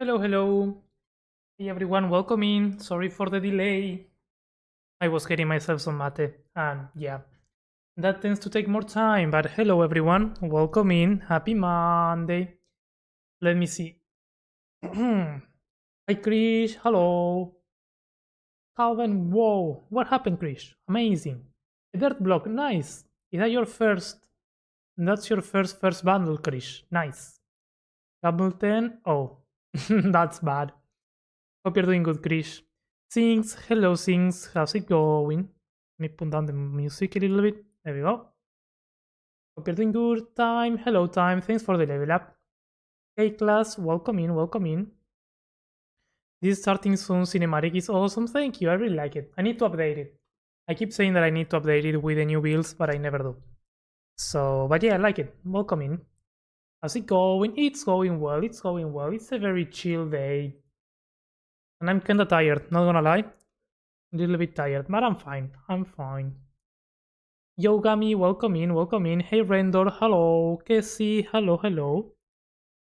Hello, hello. Hey everyone, welcome in. Sorry for the delay. I was getting myself some mate, and yeah, that tends to take more time. But hello everyone, welcome in. Happy Monday. Let me see. Hi Krish, hello. Calvin, whoa, what happened, Krish? Amazing. A dirt block, nice. Is that your first? That's your first bundle, Krish. Nice. Double 10? Oh, that's bad. Hope you're doing good, Krish. Sings, hello Sings, how's it going? Let me put down the music a little bit. There we go. Hope you're doing good. Time, hello Time, thanks for the level up. Hey class, welcome in, welcome in. This starting soon cinematic is awesome, thank you, I really like it. I need to update it. I keep saying that I need to update it with the new builds, but I never do. So, but yeah, I like it. Welcome in. How's it going? It's going well, it's going well. It's a very chill day. And I'm kinda tired, not gonna lie. A little bit tired, but I'm fine. I'm fine. Yogami, welcome in, welcome in. Hey Rendor, hello. Kessie, hello, hello.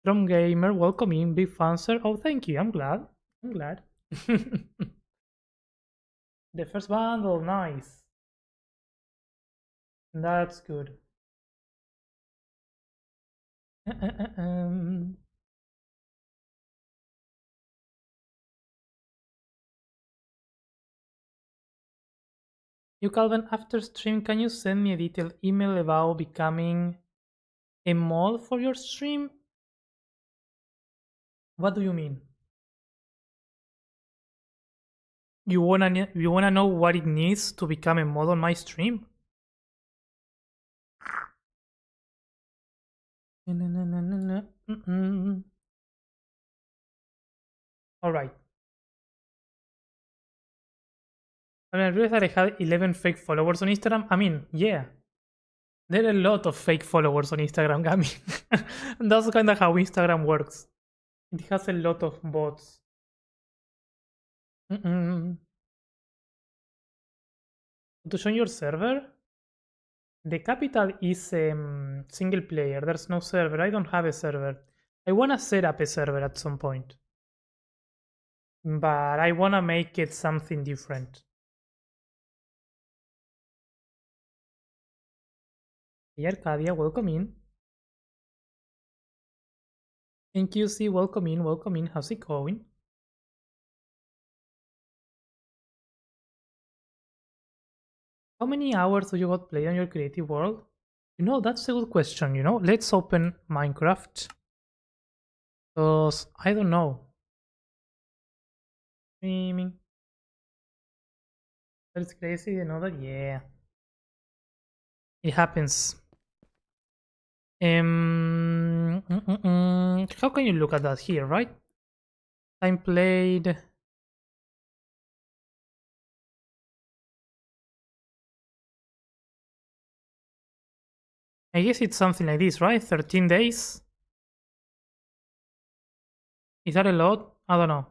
Drum Gamer, welcome in. Big fancer. Oh, thank you. I'm glad. I'm glad. The first bundle, nice. That's good. You Calvin, after stream, can you send me a detailed email about becoming a mod for your stream? What do you mean? You wanna know what it needs to become a mod on my stream? All right. I mean, I realized that I had 11 fake followers on Instagram. I mean, yeah, there are a lot of fake followers on Instagram, Gami. That's kind of how Instagram works. It has a lot of bots. To join your server, the capital is single player. There's no server. I don't have a server. I wanna set up a server at some point, but I wanna make it something different. Hey Arcadia, welcome in. Thank you, see, welcome in, welcome in. How's it going? How many hours do you got play on your creative world? That's a good question, Let's open Minecraft. Because I don't know. Streaming. That's crazy, that? Yeah. It happens. How can you look at that here, right? Time played. I guess it's something like this, right? 13 days? Is that a lot? I don't know.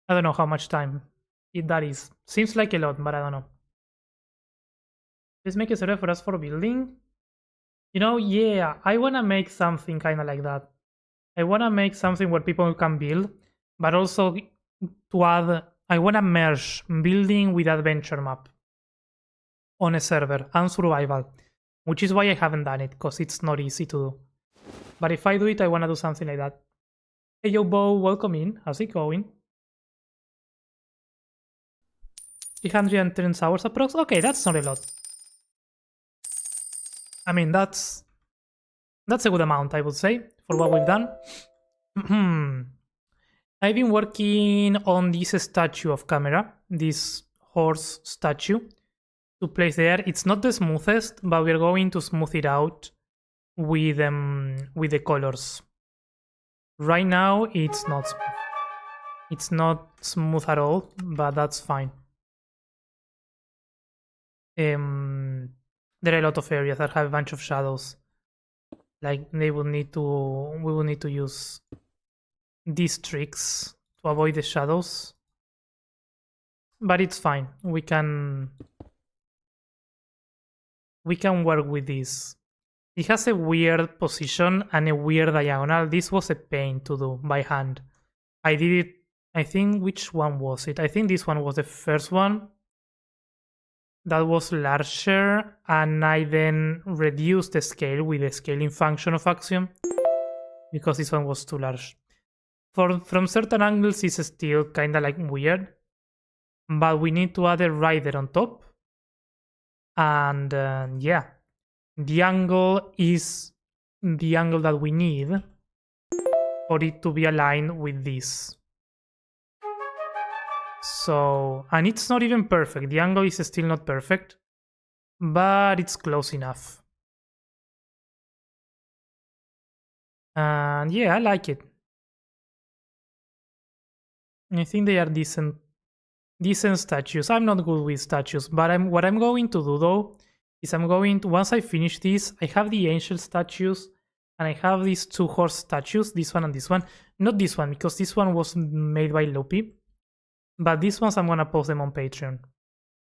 I don't know how much time that is. Seems like a lot, but I don't know. Let's make a server for us for building. Yeah, I wanna make something kind of like that. I wanna make something where people can build, but also to add, I wanna merge building with adventure map on a server and survival, which is why I haven't done it, because it's not easy to do. But if I do it, I wanna do something like that. Hey yo, Bo, welcome in. How's it going? 310 hours approx. Okay, that's not a lot. I mean, that's a good amount, I would say, for what we've done. I've been working on this statue of camera, this horse statue, to place there. It's not the smoothest, but we're going to smooth it out with the colors. Right now, it's not smooth. It's not smooth at all, but that's fine. There are a lot of areas that have a bunch of shadows. Like we will need to use these tricks to avoid the shadows. But it's fine. We can work with this. It has a weird position and a weird diagonal. This was a pain to do by hand. I did it, I think, which one was it? I think this one was the first one. That was larger, and I then reduced the scale with the scaling function of Axiom because this one was too large. From certain angles, it's still kinda like weird, but we need to add a rider on top. And yeah, the angle is the angle that we need for it to be aligned with this. So, and it's not even perfect. The angle is still not perfect, but it's close enough. And yeah, I like it. I think they are decent statues. I'm not good with statues, but what I'm going to do though is I'm going to, once I finish this, I have the angel statues and I have these 2 horse statues, this one and this one. Not this one, because this one was made by Lopi, but these ones I'm gonna post them on Patreon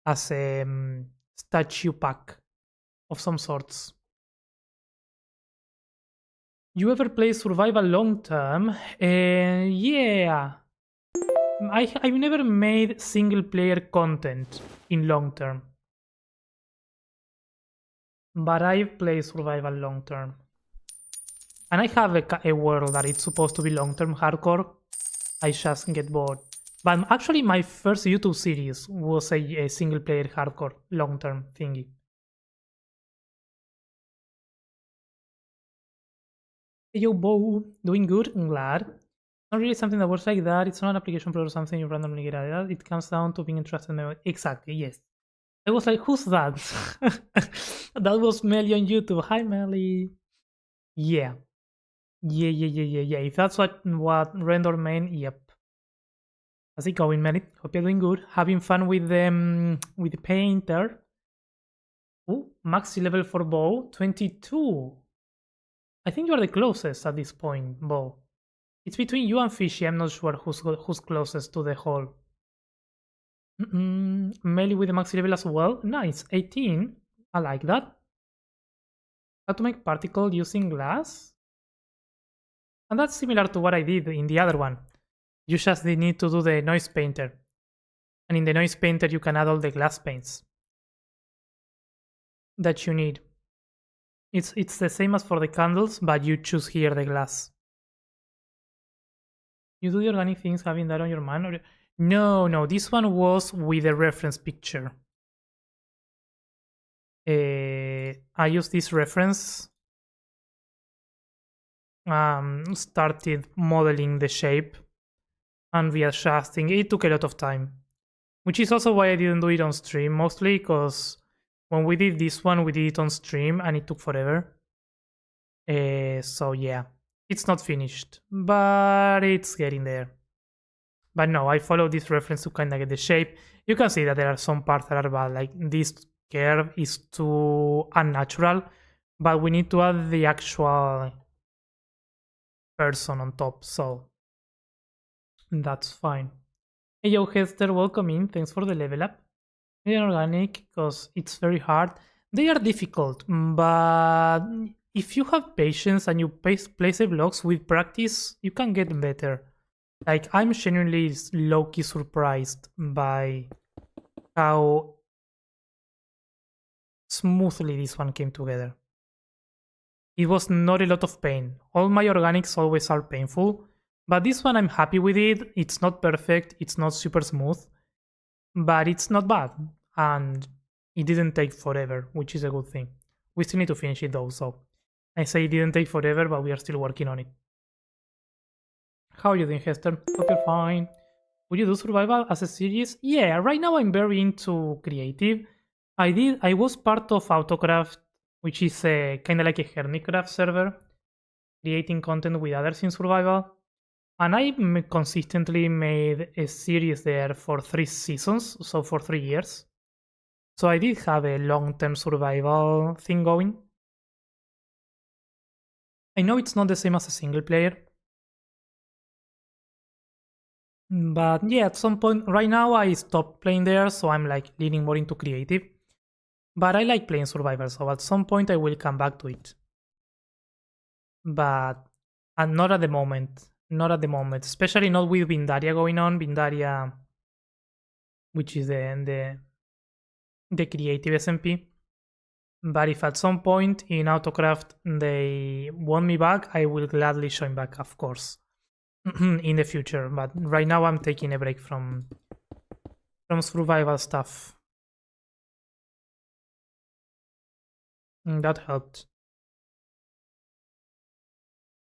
as a statue pack of some sorts. You ever play survival long term? Yeah. I've never made single player content in long term, but I've played survival long term, and I have a world that it's supposed to be long term hardcore. I just get bored. But actually, my first YouTube series was a single player hardcore long term thingy. Hey, yo, Bo, doing good? I'm glad. Not really something that works like that. It's not an application or something you randomly get added. It comes down to being interested in it. Exactly, yes. I was like, who's that? That was Melly on YouTube. Hi, Melly. Yeah. Yeah. If that's what render main, yep. How's it going, Melly? Hope you're doing good. Having fun with the painter. Ooh, maxi level for Bo, 22. I think you are the closest at this point, Bo. It's between you and Fishy. I'm not sure who's closest to the hole. Melee with the maxi level as well. Nice, 18. I like that. How to make particle using glass? And that's similar to what I did in the other one. You just need to do the noise painter. And in the noise painter you can add all the glass paints that you need. It's the same as for the candles, but you choose here the glass. You do the organic things having that on your mind? Or... No, this one was with a reference picture. I used this reference. Started modeling the shape and readjusting. It took a lot of time, which is also why I didn't do it on stream, mostly because when we did this one, we did it on stream and it took forever. So yeah. It's not finished, but it's getting there. But no, I follow this reference to kind of get the shape. You can see that there are some parts that are bad, like this curve is too unnatural, but we need to add the actual person on top, so that's fine. Hey yo, Hester, welcome in. Thanks for the level up. They're organic because it's very hard. They are difficult, but if you have patience and you place the blocks with practice, you can get better. Like, I'm genuinely low-key surprised by how smoothly this one came together. It was not a lot of pain. All my organics always are painful, but this one I'm happy with it. It's not perfect, it's not super smooth, but it's not bad. And it didn't take forever, which is a good thing. We still need to finish it though, so I say it didn't take forever, but we are still working on it. How are you doing, Hester? Hope you're fine. Would you do survival as a series? Yeah, right now I'm very into creative. I was part of Autocraft, which is kind of like a Hermitcraft server, creating content with others in survival. And I consistently made a series there for 3 seasons, so for 3 years. So I did have a long-term survival thing going. I know it's not the same as a single player. But yeah, at some point, right now I stopped playing there, so I'm like leaning more into creative. But I like playing survival, so at some point I will come back to it. but not at the moment. Not at the moment, especially not with Vindaria going on. Vindaria, which is the creative SMP. But if at some point in Autocraft they want me back, I will gladly join back, of course, in the future. But right now I'm taking a break from survival stuff. That helped.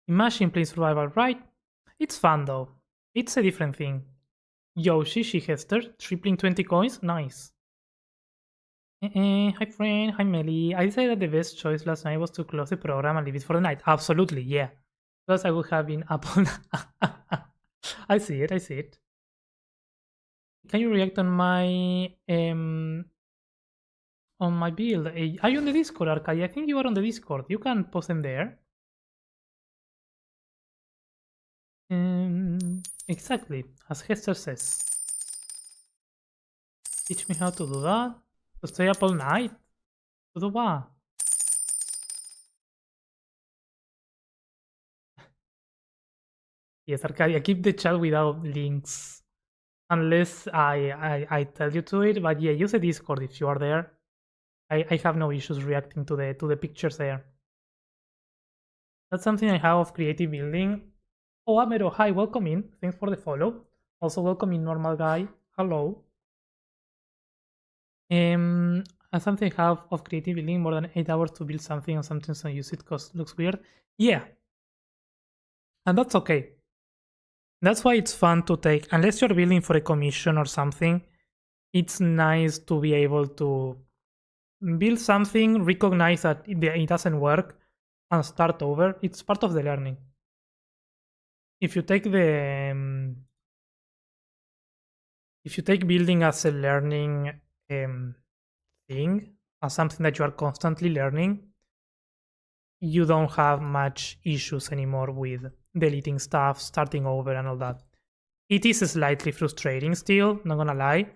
Imagine playing survival, right? It's fun though. It's a different thing. Yo, Shishi Hester, tripling 20 coins, nice. Hi friend, hi Melly. I decided that the best choice last night was to close the program and leave it for the night. Absolutely, yeah. Because I would have been up all night. I see it, I see it. Can you react on my build? Are you on the Discord, Arcadi? I think you are on the Discord. You can post them there. Exactly, as Hester says. Teach me how to do that. To stay up all night? To do what? Yes, Arcadia, keep the chat without links. Unless I tell you to it, but yeah, use the Discord if you are there. I have no issues reacting to the pictures there. That's something I have of creative building. Oh, Amero, hi, welcome in. Thanks for the follow. Also welcome in, normal guy. Hello. As something I have of creative building, more than 8 hours to build something and sometimes I use it because it looks weird. Yeah. And that's okay. That's why it's fun to take, unless you're building for a commission or something, it's nice to be able to build something, recognize that it doesn't work, and start over. It's part of the learning. If you take building as a learning thing, as something that you are constantly learning, you don't have much issues anymore with deleting stuff, starting over, and all that. It is slightly frustrating still, not gonna lie,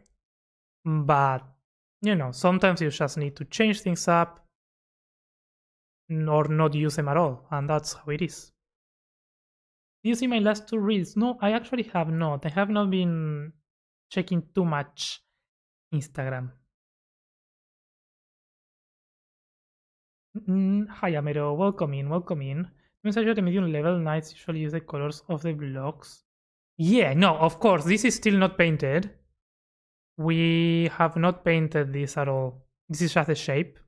but you know, sometimes you just need to change things up or not use them at all, and that's how it is. Do you see my last 2 reels? No, I actually have not. I have not been checking too much Instagram. Hi Amero, welcome in, welcome in. Message at a medium level, knights usually use the colors of the blocks. Yeah, no, of course, this is still not painted. We have not painted this at all. This is just a shape.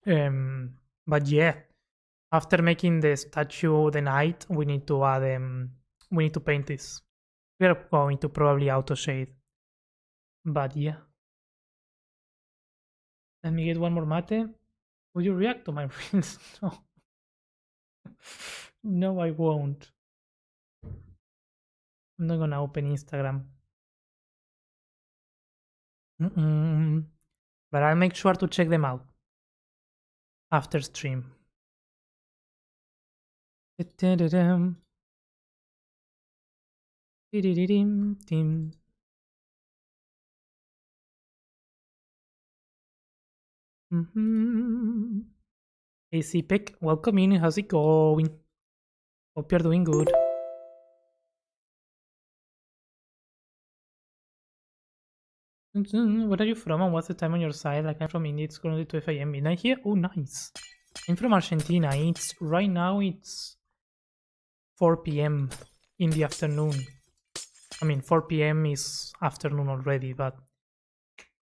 But yeah, after making the statue the knight, we need to add we need to paint this. We are going to probably auto shade. But yeah. Let me get one more mate. Will you react to my reels? No. No, I won't. I'm not gonna open Instagram. But I'll make sure to check them out after stream. AC Peck, welcome in. How's it going? Hope you're doing good. Where are you from and what's the time on your side? Like I'm from India, it's currently 12 AM midnight here. Oh, nice. I'm from Argentina. It's right now it's 4 PM in the afternoon. I mean, 4 PM is afternoon already, but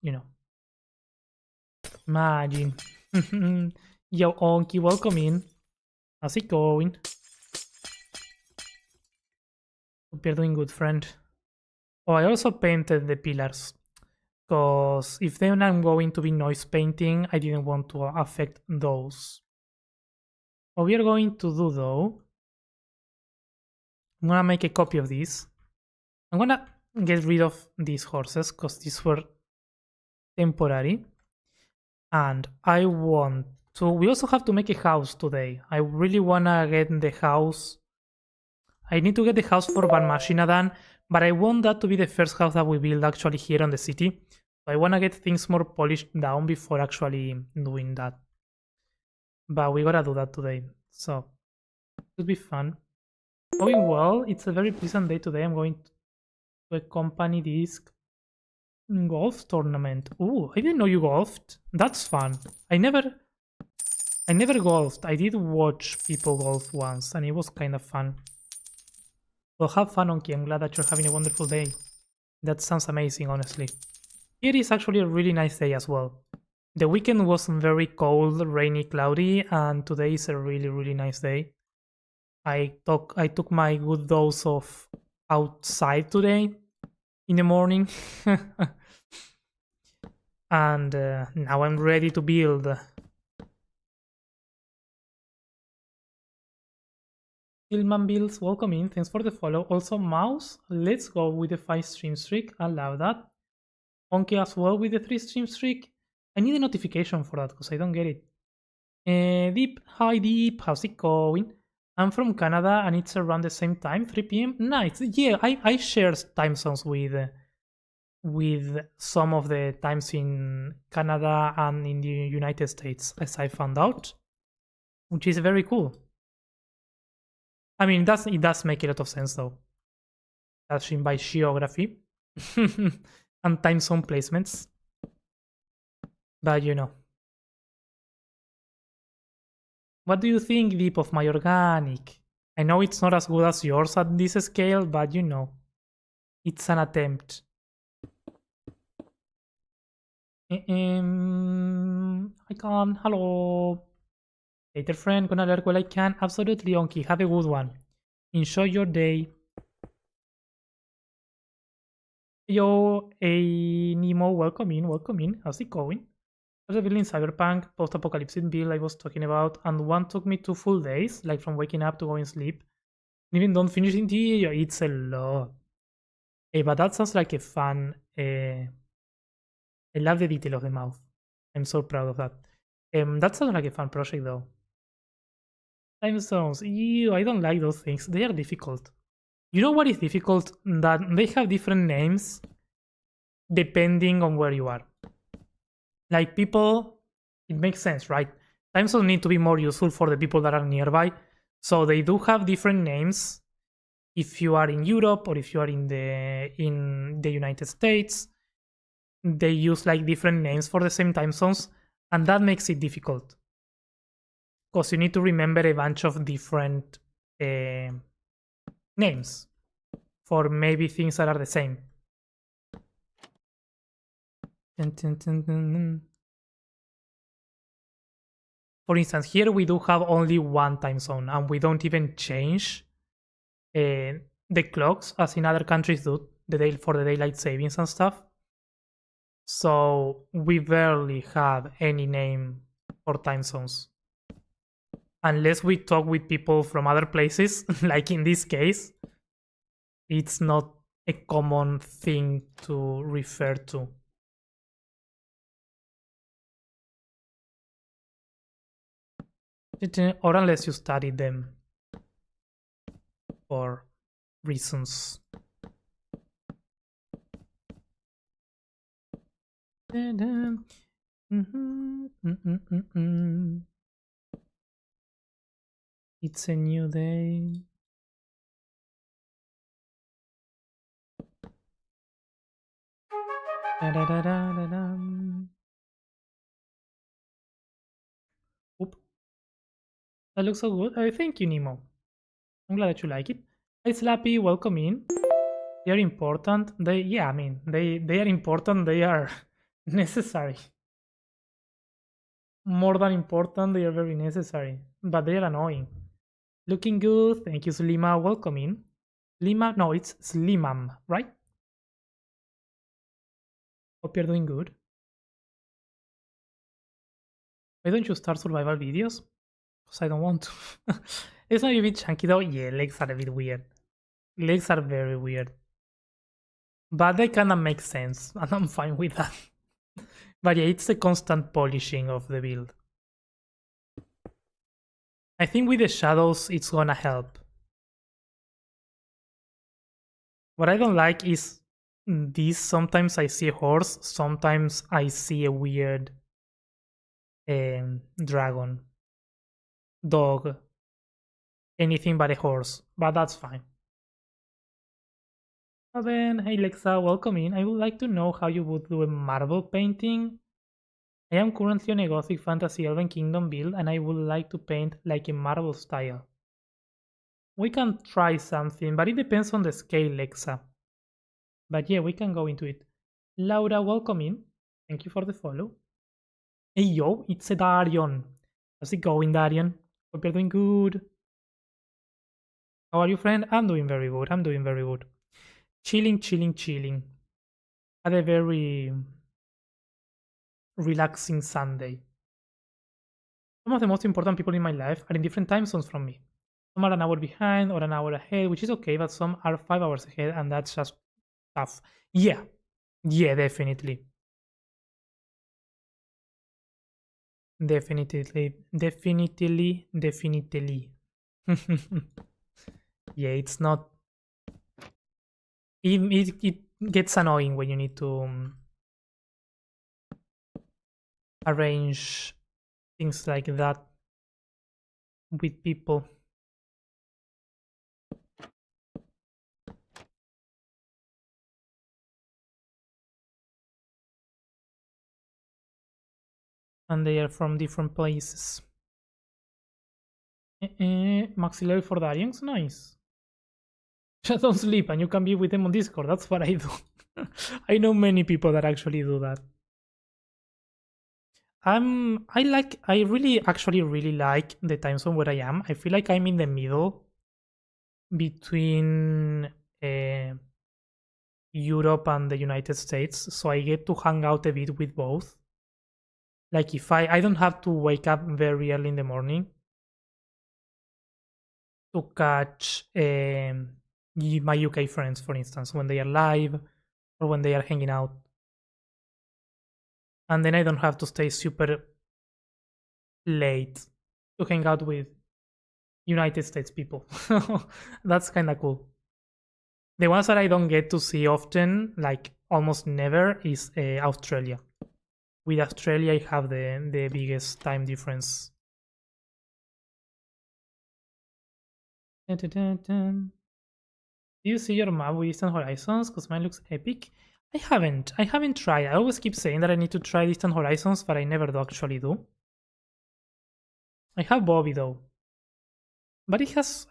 you know. Imagine. Yo, Onky, welcome in. How's it going? Hope you're doing good, friend. Oh, I also painted the pillars. Because if then I'm going to be noise painting, I didn't want to affect those. What we are going to do though, I'm gonna make a copy of this. I'm gonna get rid of these horses because these were temporary. And I want to, we also have to make a house today. I really wanna get the house. I need to get the house for Van Machina done, but I want that to be the first house that we build actually here on the city. So I wanna get things more polished down before actually doing that. But we gotta do that today. so it should be fun. Going well, it's a very pleasant day today. I'm going to a company disc golf tournament. Ooh, I didn't know you golfed. That's fun. I never golfed. I did watch people golf once, and it was kind of fun. Well, have fun, Onki. I'm glad that you're having a wonderful day. That sounds amazing, honestly. It is actually a really nice day as well. The weekend was very cold, rainy, cloudy, and today is a really, really nice day. I took my good dose of outside today in the morning. And now I'm ready to build. Tillman builds, welcome in, thanks for the follow. Also, Mouse, let's go with the 5 stream streak, allow that. Onky as well with the 3 stream streak. I need a notification for that because I don't get it. Deep, hi Deep, how's it going? I'm from Canada and it's around the same time, 3 p.m. Nice. Yeah, I share time zones with some of the times in Canada and in the United States, as I found out, which is very cool. I mean, it does make a lot of sense though, judging by geography and time zone placements. But you know. What do you think, Deep, of my organic? I know it's not as good as yours at this scale, but you know, it's an attempt. I can't. Hello. Later, friend. Gonna learn while I can. Absolutely, Onky. Have a good one. Enjoy your day. Yo, hey, Nemo. Welcome in. Welcome in. How's it going? The building Cyberpunk post-apocalypse build I was talking about, and one took me 2 full days, like from waking up to going sleep. And even don't finish in interior, it's a lot. Hey, but that sounds like a fun. I love the detail of the mouth. I'm so proud of that. That sounds like a fun project though. Time zones. Ew, I don't like those things. They are difficult. You know what is difficult? That they have different names depending on where you are. Like people, it makes sense, right? Time zones need to be more useful for the people that are nearby. So they do have different names if you are in Europe or if you are in the United States. They use like different names for the same time zones, and that makes it difficult. Because you need to remember a bunch of different names for maybe things that are the same. For instance, here we do have only one time zone, and we don't even change the clocks as in other countries do for the daylight savings and stuff. So we barely have any name for time zones. Unless we talk with people from other places, like in this case, it's not a common thing to refer to. Or unless you study them for reasons. It's a new day. Oop. That looks so good. Thank you, Nemo. I'm glad that you like it. Hi, Slappy. Welcome in. They are important. They are important. They are necessary. More than important, they are very necessary. But they are annoying. Looking good. Thank you, Slima. Welcome in. Slima? No, it's Slimam, right? Hope you're doing good. Why don't you start survival videos? Because I don't want to. It's not a bit chunky though. Yeah, legs are a bit weird. Legs are very weird. But they kinda make sense, and I'm fine with that. But yeah, it's the constant polishing of the build. I think with the shadows, it's gonna help. What I don't like is this. Sometimes I see a horse, sometimes I see a weird dragon. Dog. anything but a horse, but that's fine. Then, hey Lexa, welcome in. I would like to know how you would do a marble painting. I am currently on a Gothic Fantasy Elven Kingdom build and I would like to paint like a marble style. We can try something, but it depends on the scale, Lexa. But yeah, we can go into it. Laura, welcome in. Thank you for the follow. Hey yo, it's a Darion. How's it going, Darion? Hope you're doing good. How are you, friend? I'm doing very good. I'm doing very good. Chilling, chilling, chilling. Had a very relaxing Sunday. Some of the most important people in my life are in different time zones from me. Some are an hour behind or an hour ahead, which is okay, but some are 5 hours ahead, and that's just tough. Yeah, yeah, definitely. Definitely, definitely, definitely. Yeah, it's not. It gets annoying when you need to arrange things like that with people. And they are from different places. Maxillary for Darians, nice. Just don't sleep and you can be with them on Discord. That's what I do. I know many people that actually do that. I really actually really like the time zone where I am. I feel like I'm in the middle between Europe and the United States, so I get to hang out a bit with both. Like if I don't have to wake up very early in the morning to catch my UK friends, for instance, when they are live or when they are hanging out. And then I don't have to stay super late to hang out with United States people. That's kind of cool. The ones that I don't get to see often, like almost never, is Australia. With Australia, I have the biggest time difference. Dun, dun, dun, dun. Do you see your map with Distant Horizons? Because mine looks epic. I haven't tried. I always keep saying that I need to try Distant Horizons, but I never do actually do. I have Bobby though. But it has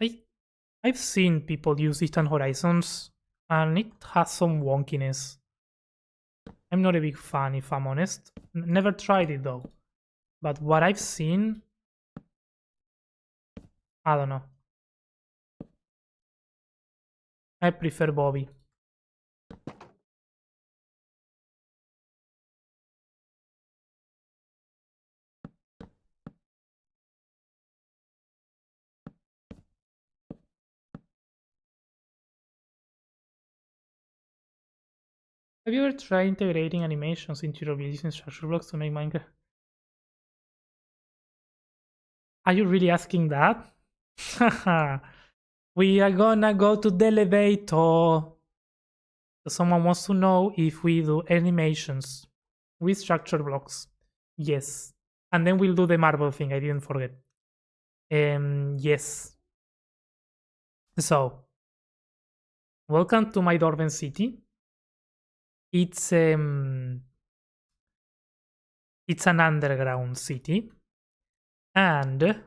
I've seen people use Distant Horizons and it has some wonkiness. I'm not a big fan if I'm honest. Never tried it though. But what I've seen, I don't know. I prefer Bobby. Have you ever tried integrating animations into your builds using structure blocks to make Minecraft? Are you really asking that? We are gonna go to the elevator. Someone wants to know if we do animations with structure blocks. Yes. And then we'll do the marble thing, I didn't forget. Yes. So, welcome to my Dorven city. It's an underground city. And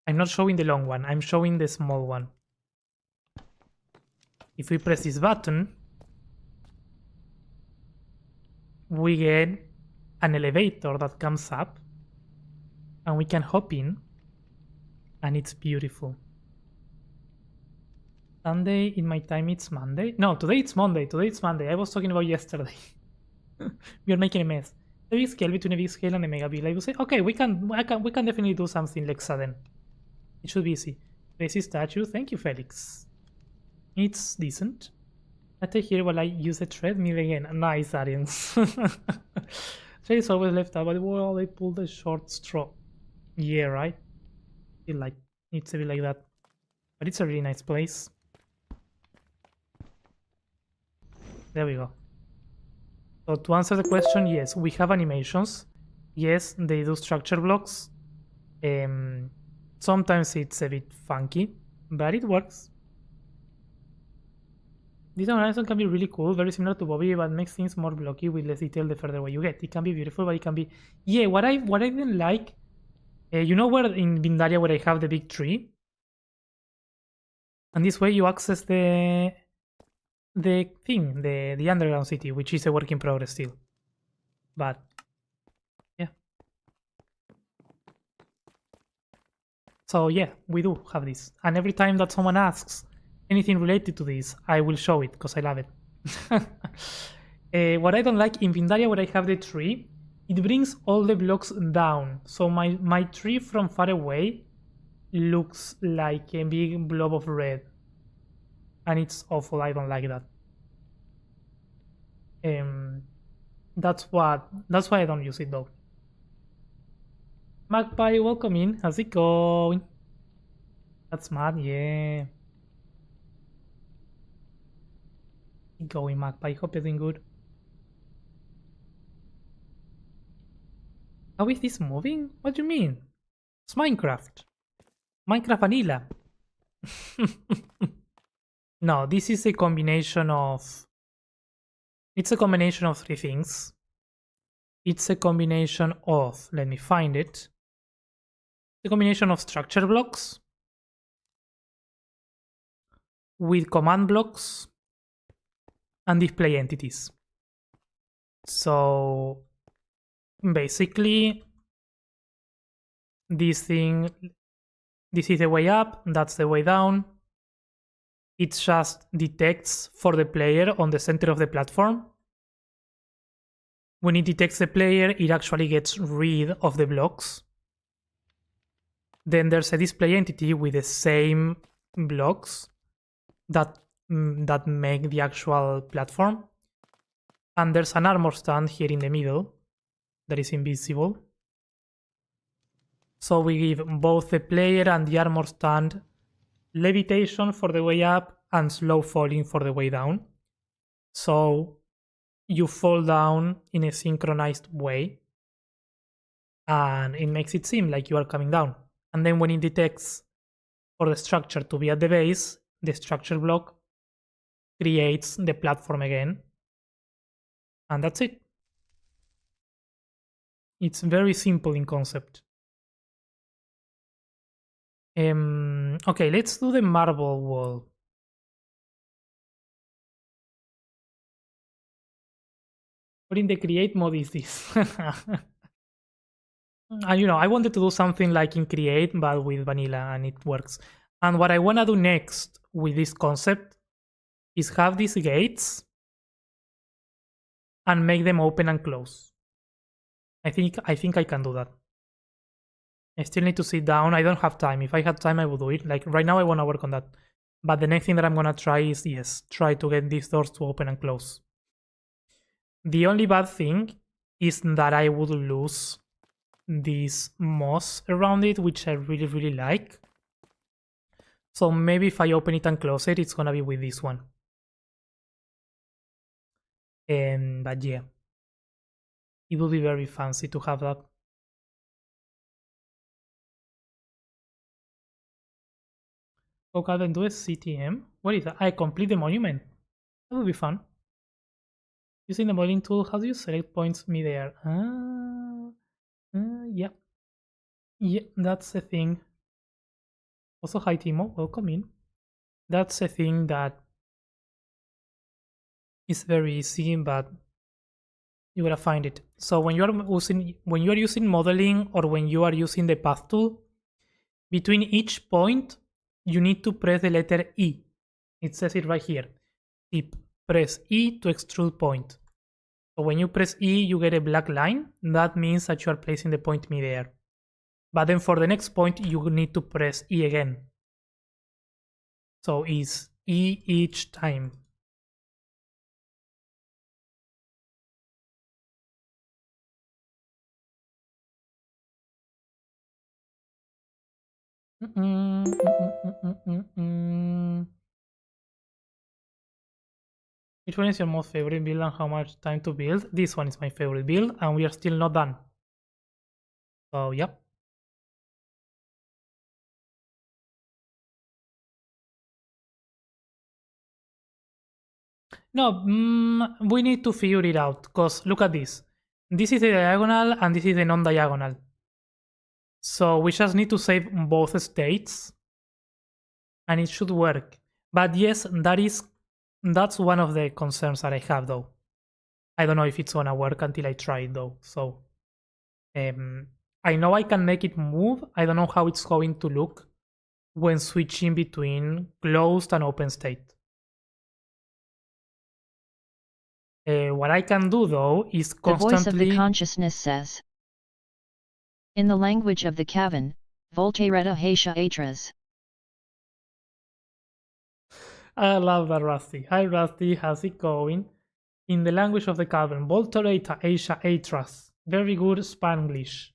I'm not showing the long one, I'm showing the small one. If we press this button, we get an elevator that comes up and we can hop in, and it's beautiful. Sunday, in my time it's Monday. No, today it's Monday. Today it's Monday. I was talking about yesterday. We are making a mess. The big scale between a big scale and a mega build. I would say, okay, we can definitely do something like sudden. It should be easy. Crazy statue. Thank you, Felix. It's decent. I take here while I use the treadmill again. Nice, Arians. Trade is always left out, but well, they pulled the short straw. Yeah, right? Feel like needs to be like that. But it's a really nice place. There we go. So to answer the question, yes, we have animations. Yes, they do structure blocks. Sometimes it's a bit funky, but it works. This horizon can be really cool, very similar to Bobby, but makes things more blocky with less detail the further away you get. It can be beautiful, but it can be... Yeah, what I didn't like... you know where in Vindaria where I have the big tree? And this way you access the thing, the underground city, which is a work in progress still. But yeah. So yeah, we do have this. And every time that someone asks anything related to this, I will show it because I love it. What I don't like in Vindaria where I have the tree, it brings all the blocks down. So my tree from far away looks like a big blob of red. And it's awful, I don't like that. That's why I don't use it though. Magpie, welcome in. How's it going? That's mad, yeah. Keep going, Magpie. Hope you're doing good. How is this moving? What do you mean? It's Minecraft. Minecraft Vanilla. No, this is a combination of... It's a combination of three things. It's a combination of... Let me find it. It's a combination of structure blocks with command blocks and display entities. So basically this is the way up, that's the way down. It just detects for the player on the center of the platform. When it detects the player, it actually gets rid of the blocks. Then there's a display entity with the same blocks that make the actual platform. And there's an armor stand here in the middle that is invisible. So we give both the player and the armor stand levitation for the way up and slow falling for the way down. So you fall down in a synchronized way and it makes it seem like you are coming down. And then when it detects for the structure to be at the base, the structure block creates the platform again. And that's it. It's very simple in concept. Okay, let's do the marble wall. What in the create mode is this? And I wanted to do something like in create, but with vanilla, and it works. And what I want to do next with this concept is have these gates and make them open and close. I think I can do that. I still need to sit down. I don't have time. If I had time, I would do it. Like right now, I want to work on that. But the next thing that I'm gonna try is, yes, try to get these doors to open and close. The only bad thing is that I would lose this moss around it, which I really, really like. So maybe if I open it and close it, it's gonna be with this one. But yeah, it would be very fancy to have that. Okay, then do a CTM. What is that? I complete the monument. That would be fun. Using the modeling tool, how do you select points midair? Yeah. Yeah, that's the thing. Also, hi Timo, welcome in. That's a thing that is very easy, but you gotta find it. So when you are using modeling or when you are using the path tool, between each point, you need to press the letter E. It says it right here. Tip, press E to extrude point. So when you press E, you get a black line. That means that you are placing the point midair. But then for the next point, you need to press E again. So it's E each time. Which one is your most favorite build and how much time to build? This one is my favorite build and we are still not done. So, yep. No, we need to figure it out, because look at this. This is the diagonal and this is the non-diagonal. So we just need to save both states and it should work. But yes, that's one of the concerns that I have though. I don't know if it's gonna work until I try it though. So I know I can make it move. I don't know how it's going to look when switching between closed and open state. What I can do though is constantly... The voice of the consciousness says, in the language of the Cavan, Voltereta Hatia Atras. I love that, Rusty. Hi, Rusty. How's it going? In the language of the Calvin, Voltereta Asia Atras. Very good Spanglish.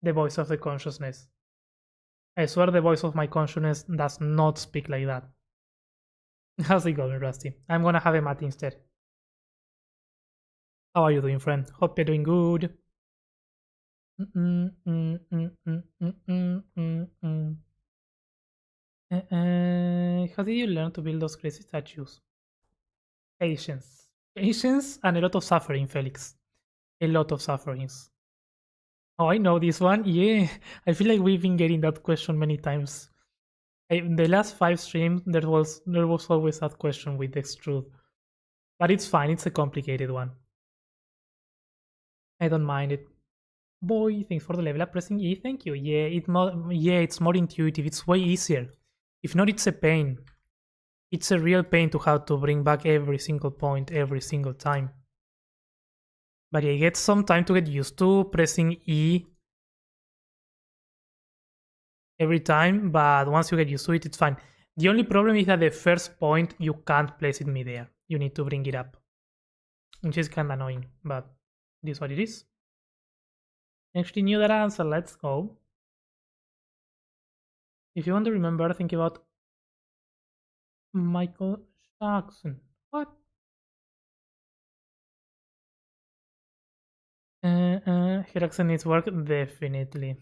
The voice of the consciousness. I swear the voice of my consciousness does not speak like that. How's it going, Rusty? I'm gonna have a mat instead. How are you doing, friend? Hope you're doing good. How did you learn to build those crazy statues? Patience. Patience and a lot of suffering, Felix. A lot of sufferings. Oh, I know this one. Yeah, I feel like we've been getting that question many times. In the last 5 streams, there was always that question with extrude. But it's fine, it's a complicated one. I don't mind it. Boy, thanks for the level up pressing E, thank you. Yeah, it's more intuitive, it's way easier. If not, it's a pain. It's a real pain to have to bring back every single point every single time. But yeah, it gets some time to get used to pressing E every time, but once you get used to it, it's fine. The only problem is that the first point, you can't place it midair. You need to bring it up. Which is kinda annoying, but it is what it is. Actually knew that answer, let's go. If you want to remember, think about Michael Jackson. What? Her accent needs work, definitely.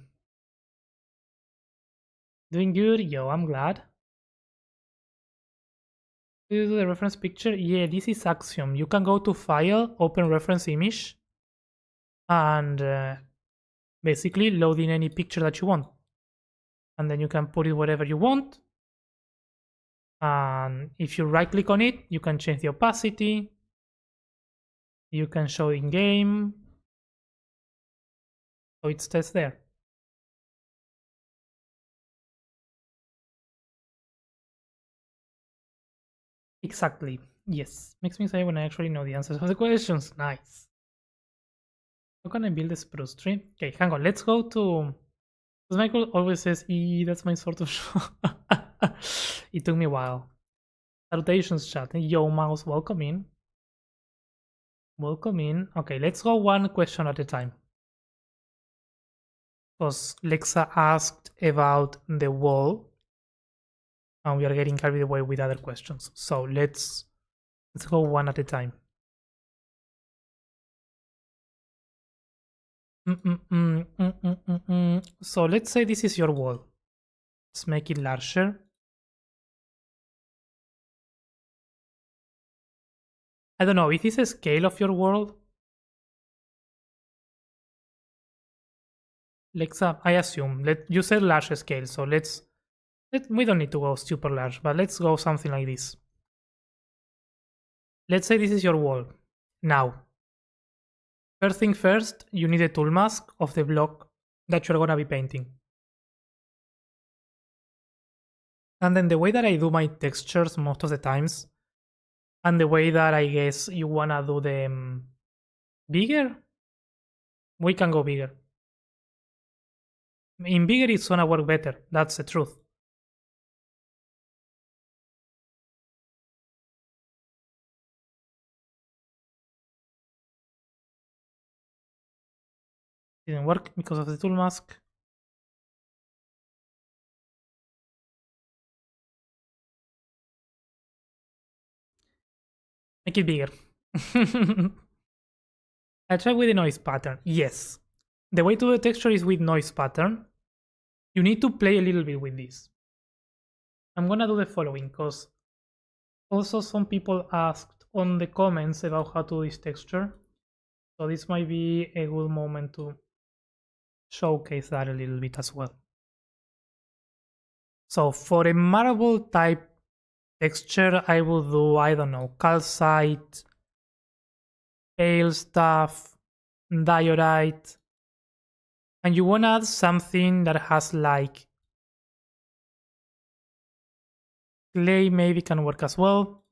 Doing good, yo, I'm glad. This is the reference picture. Yeah, this is Axiom. You can go to File, Open Reference Image, and basically load in any picture that you want. And then you can put it wherever you want. And if you right click on it, you can change the opacity. You can show in game. So it stays there. Exactly. Yes. Makes me say when I actually know the answers of the questions. Nice. How can I build a spruce tree? Okay, hang on. Let's go to... Because Michael always says, that's my sort of show. It took me a while. Salutations, chat. Yo, mouse, welcome in. Welcome in. Okay, let's go one question at a time. Because Lexa asked about the wall. And we are getting carried away with other questions. So let's go one at a time. So let's say this is your wall. Let's make it larger. I don't know, is this a scale of your world? Lexa, I assume. You said large scale, so we don't need to go super large, but let's go something like this. Let's say this is your wall. Now, first thing first, you need a tool mask of the block that you're gonna be painting. And then the way that I do my textures most of the times, and the way that I guess you wanna do them bigger, we can go bigger. In bigger it's gonna work better, that's the truth. Didn't work because of the tool mask. Make it bigger. I try with the noise pattern, yes. the way to do the texture is with noise pattern. You need to play a little bit with this. I'm gonna do the following, because also some people asked on the comments about how to do this texture. So this might be a good moment to showcase that a little bit as well. So for a marble type texture, I will do, I don't know, calcite, pale stuff, diorite, and you want to add something that has like clay, maybe can work as well.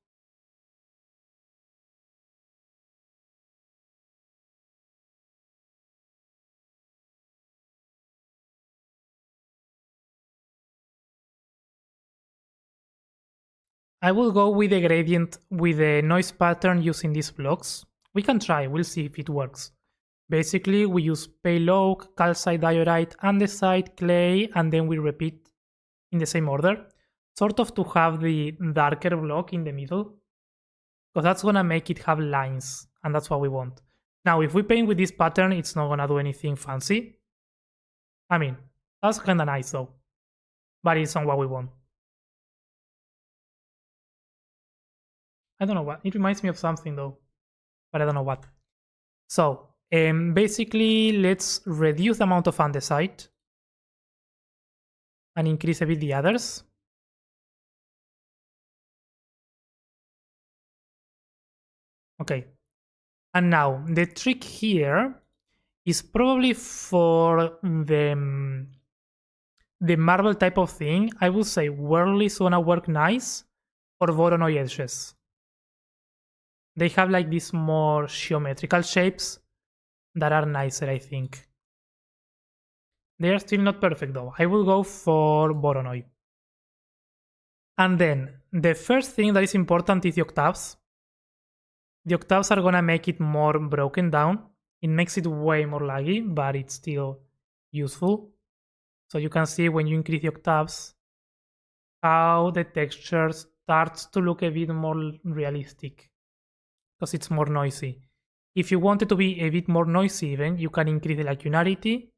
I will go with the gradient with the noise pattern using these blocks. We can try, we'll see if it works. Basically, we use pale oak, calcite, diorite, andesite, clay, and then we repeat in the same order, sort of to have the darker block in the middle, because that's gonna make it have lines, and that's what we want. Now, if we paint with this pattern, it's not gonna do anything fancy. I mean, that's kinda nice though, but it's not what we want. I don't know what, it reminds me of something though, but I don't know what. So, basically, let's reduce the amount of andesite and increase a bit the others. Okay, and now the trick here is probably for the marble type of thing. I would say Whirly is gonna work nice for Voronoi edges. They have like these more geometrical shapes that are nicer, I think. They are still not perfect though. I will go for Voronoi. And then the first thing that is important is the octaves. The octaves are gonna make it more broken down. It makes it way more laggy, but it's still useful. So you can see when you increase the octaves, how the texture starts to look a bit more realistic, because it's more noisy. If you want it to be a bit more noisy even, you can increase the linearity,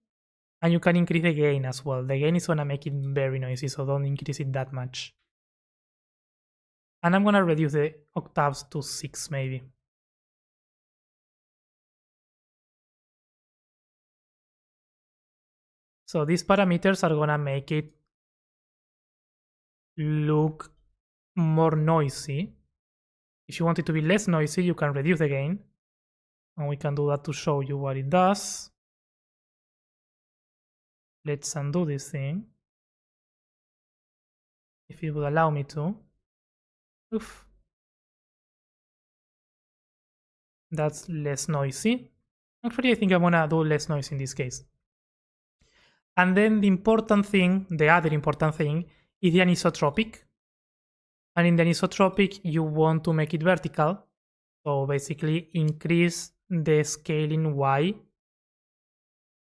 and you can increase the gain as well. The gain is gonna make it very noisy, so don't increase it that much. And I'm gonna reduce the octaves to 6 maybe. So these parameters are gonna make it look more noisy. If you want it to be less noisy, you can reduce the gain. And we can do that to show you what it does. Let's undo this thing, if it would allow me to. Oof. That's less noisy. Actually, I think I'm gonna do less noise in this case. And then the important thing, the other important thing, is the anisotropic. And in the anisotropic, you want to make it vertical. So basically increase the scale in Y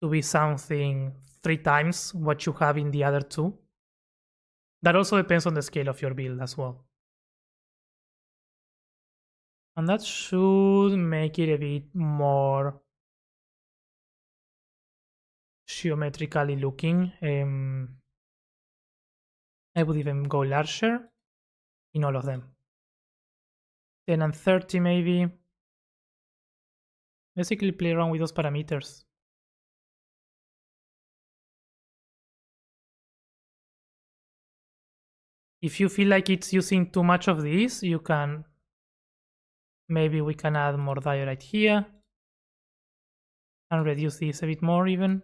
to be something 3 times what you have in the other two. That also depends on the scale of your build as well. And that should make it a bit more geometrically looking. I would even go larger in all of them. 10 and 30 maybe. Basically play around with those parameters. If you feel like it's using too much of this, you can, maybe we can add more diorite here and reduce this a bit more even.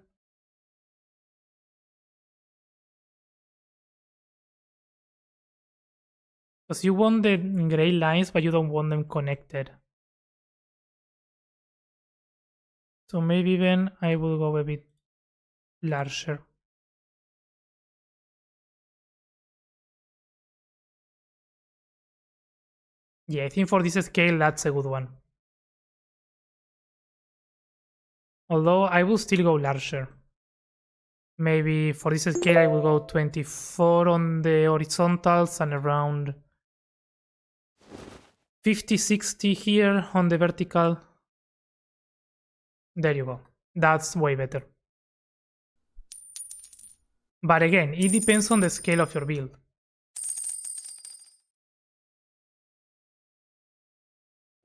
Because you want the gray lines, but you don't want them connected. So maybe even I will go a bit larger. Yeah, I think for this scale, that's a good one. Although I will still go larger. Maybe for this scale, I will go 24 on the horizontals and around 50, 60 here on the vertical. There you go. That's way better. But again, it depends on the scale of your build.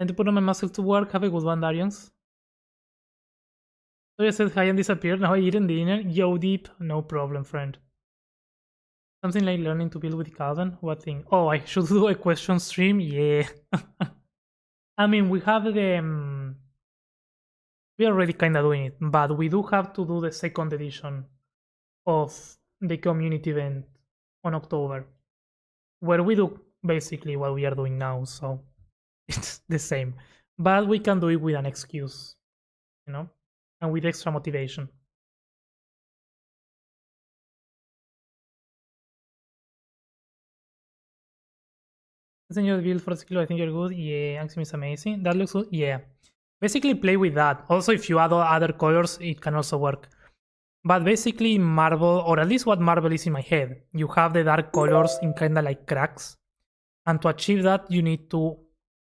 And to put on my muscle to work, have a good one, Darians. So you said hi and disappeared, now I eaten dinner. Yo, deep, no problem, friend. Something like learning to build with Calvin? What thing? Oh, I should do a question stream? Yeah. I mean, we have the... we're already kinda doing it, but we do have to do the second edition of the community event on October, where we do basically what we are doing now, so it's the same. But we can do it with an excuse, you know, and with extra motivation. Senor build for skill, I think you're good. Yeah, Axiom is amazing. That looks good. Yeah. Basically play with that. Also, if you add other colors, it can also work. But basically Marvel, or at least what Marvel is in my head, you have the dark colors in kinda like cracks. And to achieve that, you need to...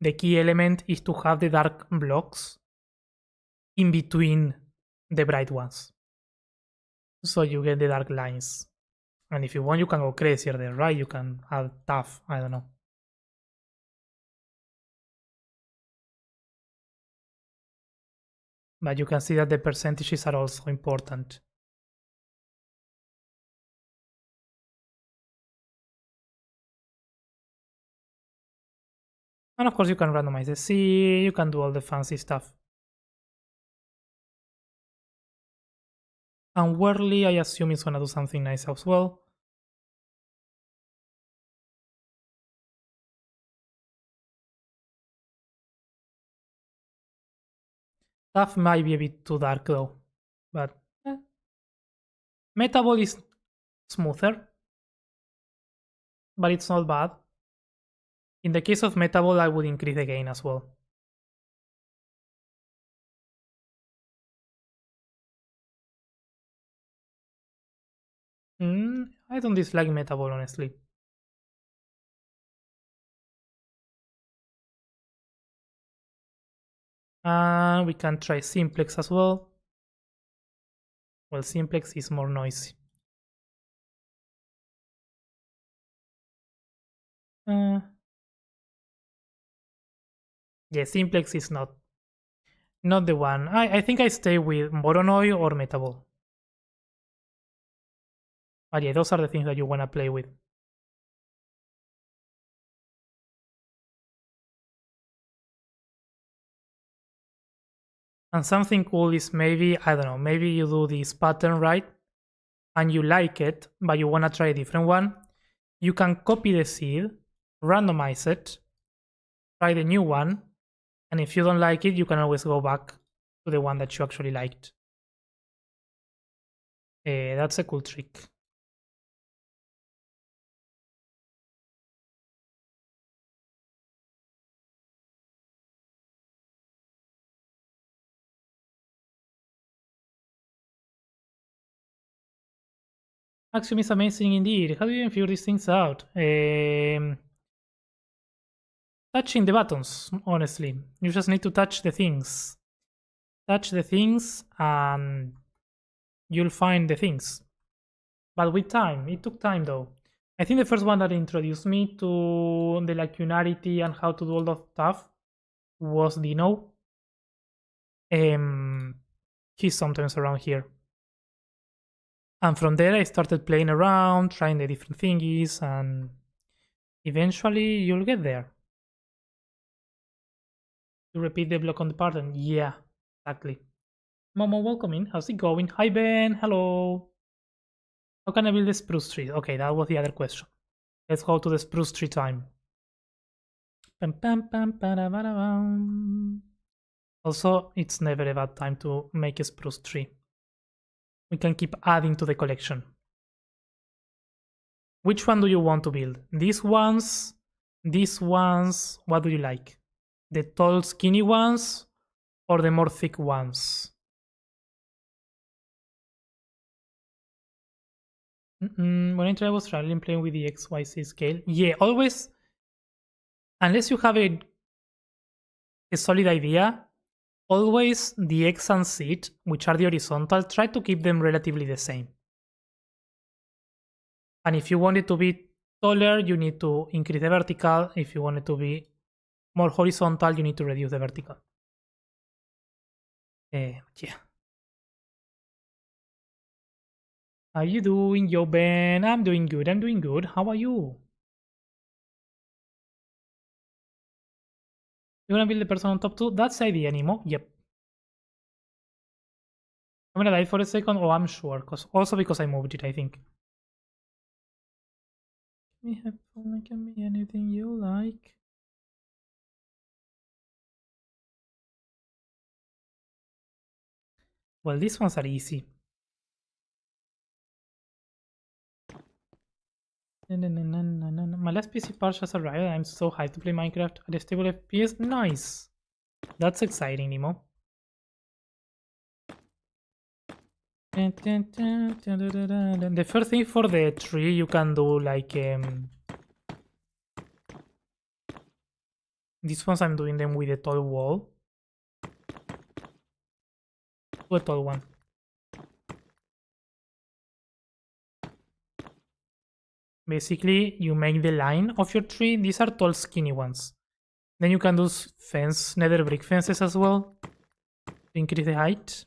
the key element is to have the dark blocks in between the bright ones. So you get the dark lines. And if you want, you can go crazier there, right? You can have tough, I don't know. But you can see that the percentages are also important. And of course you can randomize the C, you can do all the fancy stuff. And Whirly, I assume is gonna do something nice as well. Tough might be a bit too dark though, but Metabol is smoother, but it's not bad. In the case of Metabol, I would increase the gain as well. I don't dislike Metabol, honestly. We can try Simplex as well. Well, Simplex is more noisy. Yeah, Simplex is not the one. I think I stay with Voronoi or Metabol. But yeah, those are the things that you wanna play with. And something cool is maybe, I don't know, maybe you do this pattern right and you like it, but you wanna try a different one. You can copy the seed, randomize it, try the new one, and if you don't like it, you can always go back to the one that you actually liked. That's a cool trick. Axiom is amazing indeed. How do you even figure these things out? Touching the buttons, honestly. You just need to touch the things. Touch the things and you'll find the things. But with time, it took time though. I think the first one that introduced me to the lacunarity and how to do all that stuff was Dino. He's sometimes around here. And from there I started playing around, trying the different thingies, and eventually you'll get there. To repeat the block on the pattern. Yeah, exactly. Momo, welcome in. How's it going? Hi Ben, hello. How can I build a spruce tree? Okay, that was the other question. Let's go to the spruce tree time. Also, it's never a bad time to make a spruce tree. We can keep adding to the collection. Which one do you want to build? These ones? These ones? What do you like? The tall skinny ones or the more thick ones? When I was struggling playing with the XYZ scale, yeah, always, unless you have a solid idea, always the X and Z, which are the horizontal, try to keep them relatively the same. And if you want it to be taller, you need to increase the vertical. If you want it to be more horizontal, you need to reduce the vertical. Yeah. How you doing, yo Ben? I'm doing good. I'm doing good. How are you? You wanna build the person on top too? That's the idea, Nemo. Yep. I'm gonna die for a second. Oh, I'm sure. Also because I moved it, I think. We have fun. It can be anything you like. Well, these ones are easy. My last PC patch has arrived. I'm so hyped to play Minecraft at a stable FPS. Nice. That's exciting, Nemo. The first thing for the tree, you can do like these ones. I'm doing them with a tall wall. Do a tall one. Basically, you make the line of your tree. These are tall, skinny ones. Then you can do nether brick fences as well to increase the height.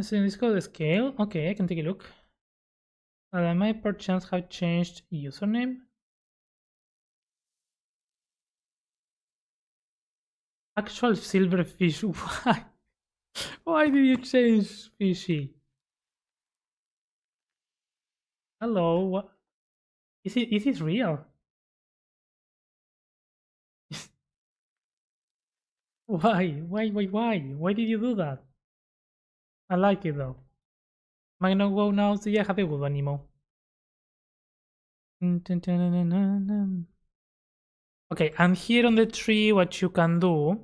So this called the scale. Okay, I can take a look. I might perchance have changed username. Actual silverfish. Why? Why did you change fishy? Hello. What? Is it real? Why? Why? Why did you do that? I like it though. Might not go now, so yeah, have a good one, Nemo. Okay, and here on the tree, what you can do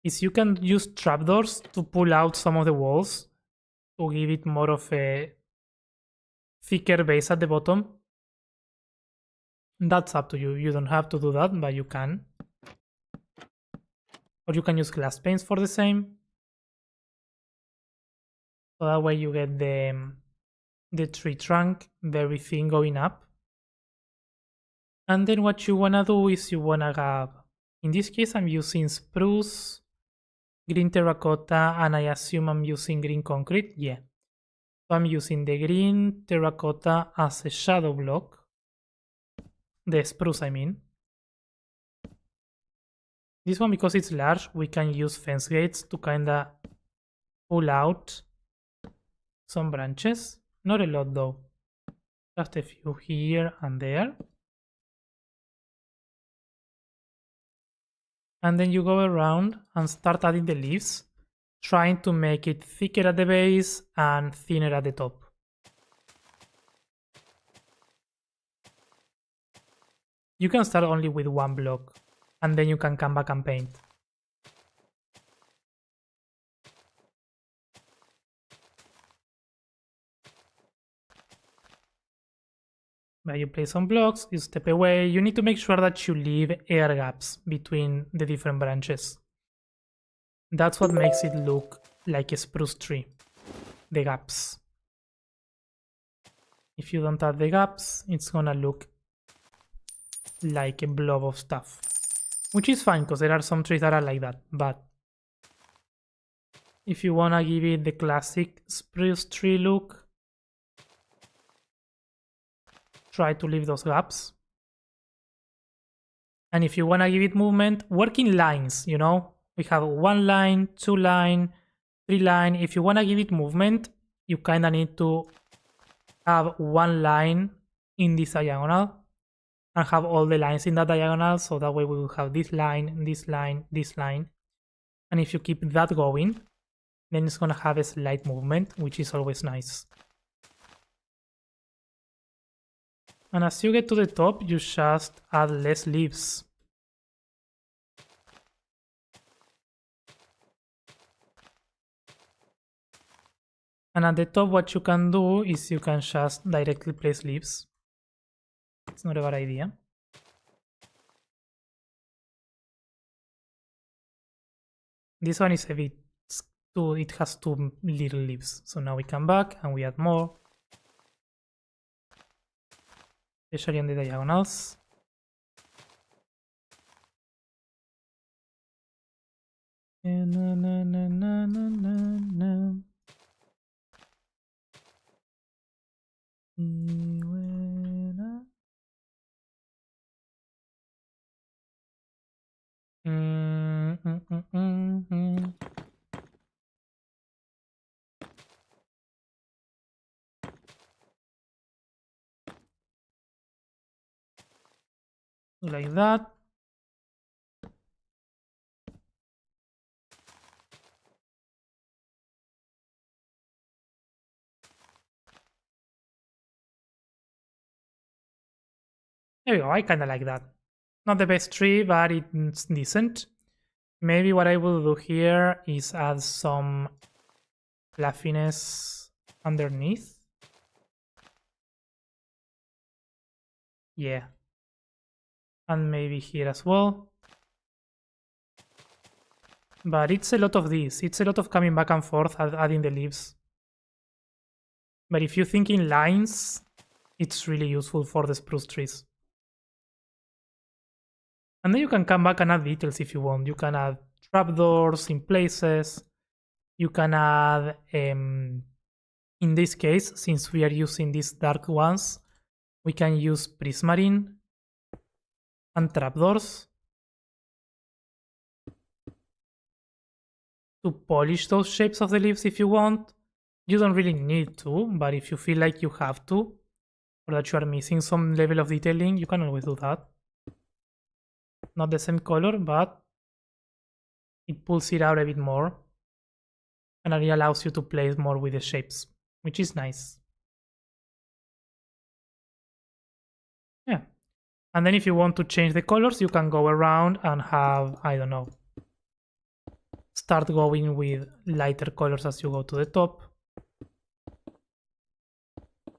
is you can use trapdoors to pull out some of the walls to give it more of a thicker base at the bottom. That's up to you. You don't have to do that, but you can. Or you can use glass panes for the same. So that way you get the tree trunk very thin going up. And then what you wanna do is you wanna have, in this case I'm using spruce, green terracotta, and I assume I'm using green concrete. Yeah. So I'm using the green terracotta as a shadow block. The spruce, I mean. This one, because it's large, we can use fence gates to kinda pull out some branches. Not a lot though. Just a few here and there. And then you go around and start adding the leaves, trying to make it thicker at the base and thinner at the top. You can start only with one block, and then you can come back and paint. But you place some blocks, you step away. You need to make sure that you leave air gaps between the different branches. That's what makes it look like a spruce tree. The gaps. If you don't add the gaps, it's gonna look like a blob of stuff. Which is fine, because there are some trees that are like that. But if you wanna give it the classic spruce tree look, try to leave those gaps. And if you wanna give it movement, work in lines, you know? We have 1 line, 2 line, 3 line. If you wanna give it movement, you kinda need to have 1 line in this diagonal and have all the lines in that diagonal, so that way we will have this line, this line, this line. And if you keep that going, then it's gonna have a slight movement, which is always nice. And as you get to the top, you just add less leaves. And at the top, what you can do is you can just directly place leaves. It's not a bad idea. This one is a bit too, it has too little leaves. So now we come back and we add more. Especially on the diagonals. Na, na, na, na, na, na, na. Like that. There we go, I kinda like that. Not the best tree, but it's decent. Maybe what I will do here is add some fluffiness underneath. Yeah. And maybe here as well. But it's a lot of this. It's a lot of coming back and forth, adding the leaves. But if you think in lines, it's really useful for the spruce trees. And then you can come back and add details if you want. You can add trapdoors in places. You can add, in this case, since we are using these dark ones, we can use prismarine and trapdoors to polish those shapes of the leaves if you want. You don't really need to, but if you feel like you have to, or that you are missing some level of detailing, you can always do that. Not the same color, but it pulls it out a bit more. And it allows you to play more with the shapes, which is nice. Yeah. And then if you want to change the colors, you can go around and have, I don't know, start going with lighter colors as you go to the top.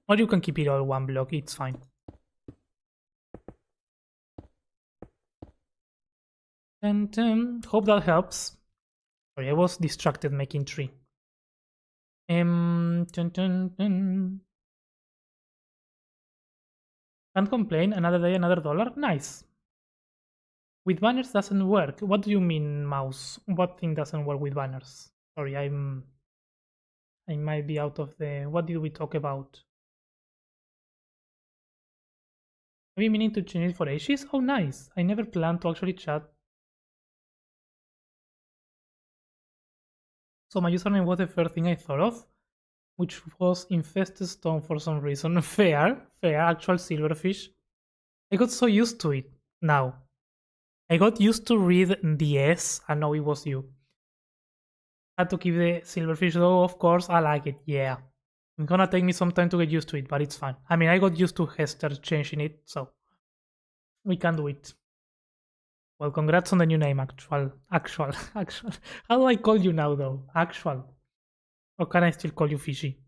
Or you can keep it all one block, it's fine. And hope that helps. Sorry, I was distracted making tree. Dun, dun, dun. Can't complain, another day, another dollar. Nice. With banners doesn't work. What do you mean, mouse? What thing doesn't work with banners? Sorry, I might be out of the... What did we talk about? Are we meaning to change it for ages? Oh, nice. I never planned to actually chat. So my username was the first thing I thought of, which was infested stone for some reason. Fair, actual silverfish. I got so used to it now. I got used to read the S and know it was you. Had to keep the silverfish though, of course, I like it, yeah. It's gonna take me some time to get used to it, but it's fine. I mean, I got used to Hester changing it, so we can do it. Well, congrats on the new name, actual. How do I call you now, though? Actual. Or can I still call you Fishy?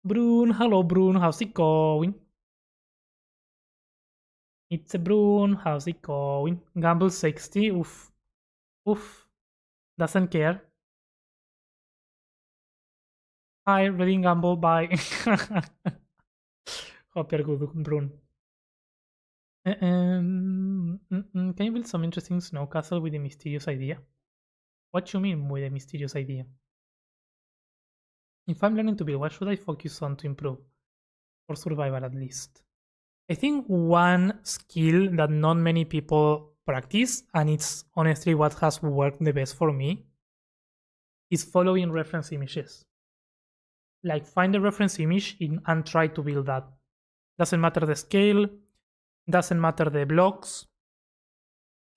Brune, hello Brune, how's it going? It's a Brune, how's it going? Gamble 60, oof. Oof. Doesn't care. Hi, reading Gamble, bye. Hope you're good, Brune. Can you build some interesting snow castle with a mysterious idea? What you mean with a mysterious idea? If I'm learning to build, what should I focus on to improve? For survival at least. I think one skill that not many people practice, and it's honestly what has worked the best for me, is following reference images. Like find a reference image and try to build that. Doesn't matter the scale, doesn't matter the blocks.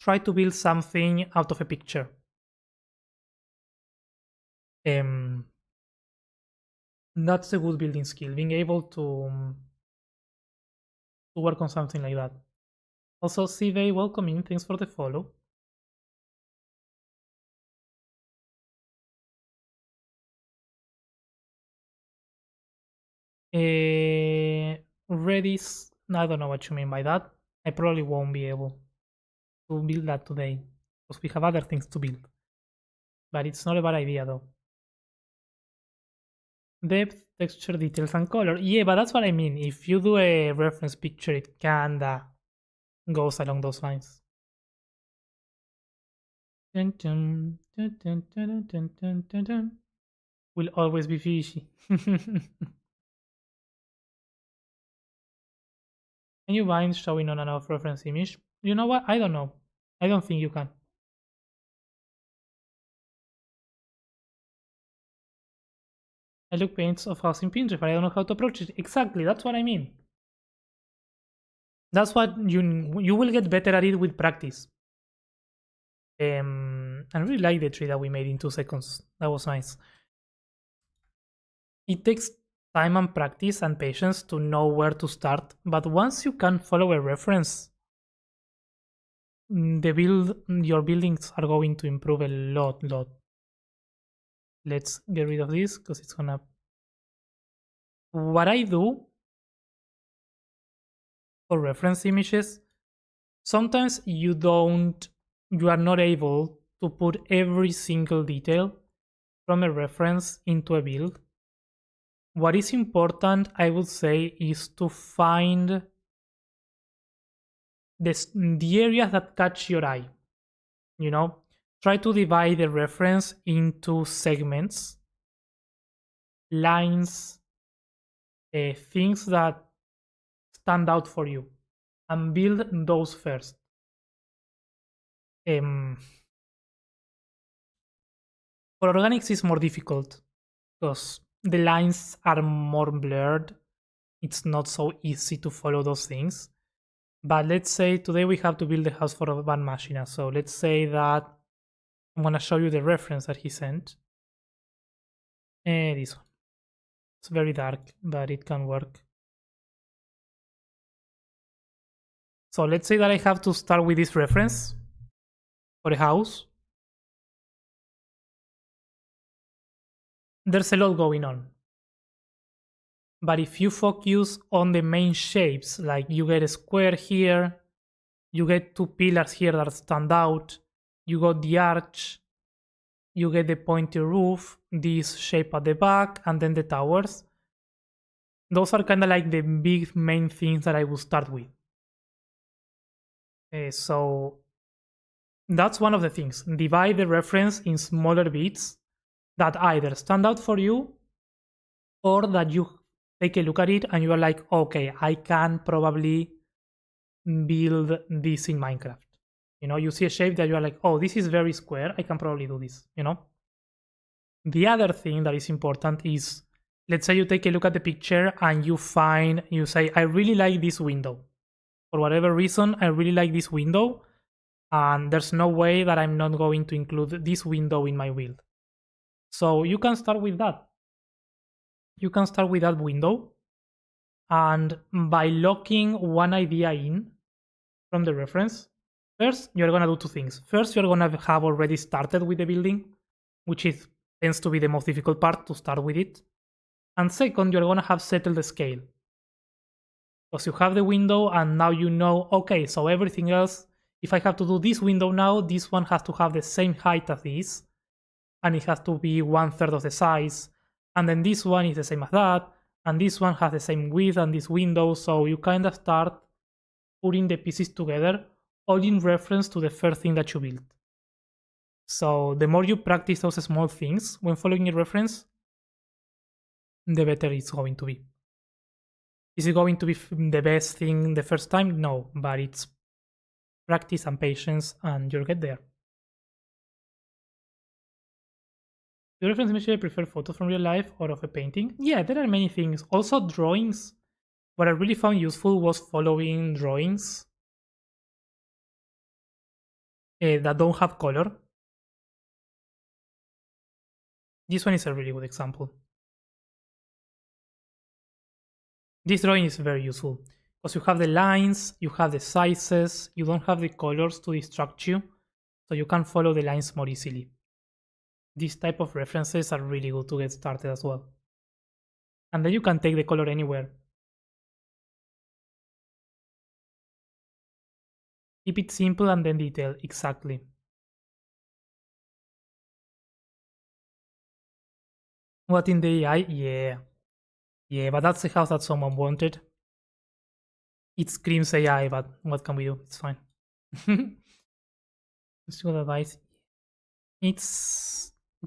Try to build something out of a picture. That's a good building skill, being able to work on something like that. Also, Sive, welcome in, thanks for the follow. Redis, I don't know what you mean by that. I probably won't be able to build that today because we have other things to build. but it's not a bad idea though. Depth, texture, details, and color. Yeah, but that's what I mean. If you do a reference picture, it kinda goes along those lines. Dun, dun, dun, dun, dun, dun, dun, dun, dun. Will always be fishy. Can you bind showing on and off reference image? You know what? I don't know. I don't think you can. I look paints of house in Pinterest, but I don't know how to approach it. Exactly, that's what I mean. That's what you will get better at it with practice. I really like the tree that we made in 2 seconds. That was nice. It takes time and practice and patience to know where to start, but once you can follow a reference, your buildings are going to improve a lot. Let's get rid of this because it's gonna. What I do for reference images, sometimes you are not able to put every single detail from a reference into a build. What is important, I would say, is to find the areas that catch your eye. You know, try to divide the reference into segments, lines, things that stand out for you, and build those first. For organics, it's more difficult because the lines are more blurred. It's not so easy to follow those things. But let's say today we have to build a house for Van Machina. So let's say that I'm going to show you the reference that he sent. This one. It's very dark, but it can work. So let's say that I have to start with this reference for a house. There's a lot going on. But if you focus on the main shapes, like you get a square here, you get 2 pillars here that stand out, you got the arch, you get the pointy roof, this shape at the back, and then the towers. Those are kind of like the big main things that I will start with. So that's one of the things. Divide the reference in smaller bits that either stand out for you or that you take a look at it and you are like, okay, I can probably build this in Minecraft. You know, you see a shape that you are like, oh, this is very square, I can probably do this, you know? The other thing that is important is, let's say you take a look at the picture and you say, I really like this window. For whatever reason, I really like this window, and there's no way that I'm not going to include this window in my build. So you can start with that. You can start with that window, and by locking one idea in from the reference, first you're going to do 2 things. First, you're going to have already started with the building, which tends to be the most difficult part, to start with it. And second, you're going to have settled the scale. Because you have the window and now you know, okay, so everything else, if I have to do this window now, this one has to have the same height as this, and it has to be 1/3 of the size. And then this one is the same as that, and this one has the same width and this window, so you kind of start putting the pieces together, all in reference to the first thing that you built. So the more you practice those small things when following a reference, the better it's going to be. Is it going to be the best thing the first time? No, but it's practice and patience, and you'll get there. Do you reference image prefer photos from real life or of a painting? Yeah, there are many things. Also drawings. What I really found useful was following drawings that don't have color. This one is a really good example. This drawing is very useful because you have the lines, you have the sizes, you don't have the colors to distract you, so you can follow the lines more easily. These type of references are really good to get started as well. And then you can take the color anywhere. Keep it simple and then detailed, exactly. What in the AI? Yeah. Yeah, but that's the house that someone wanted. It screams AI, but what can we do? It's fine. Good advice. It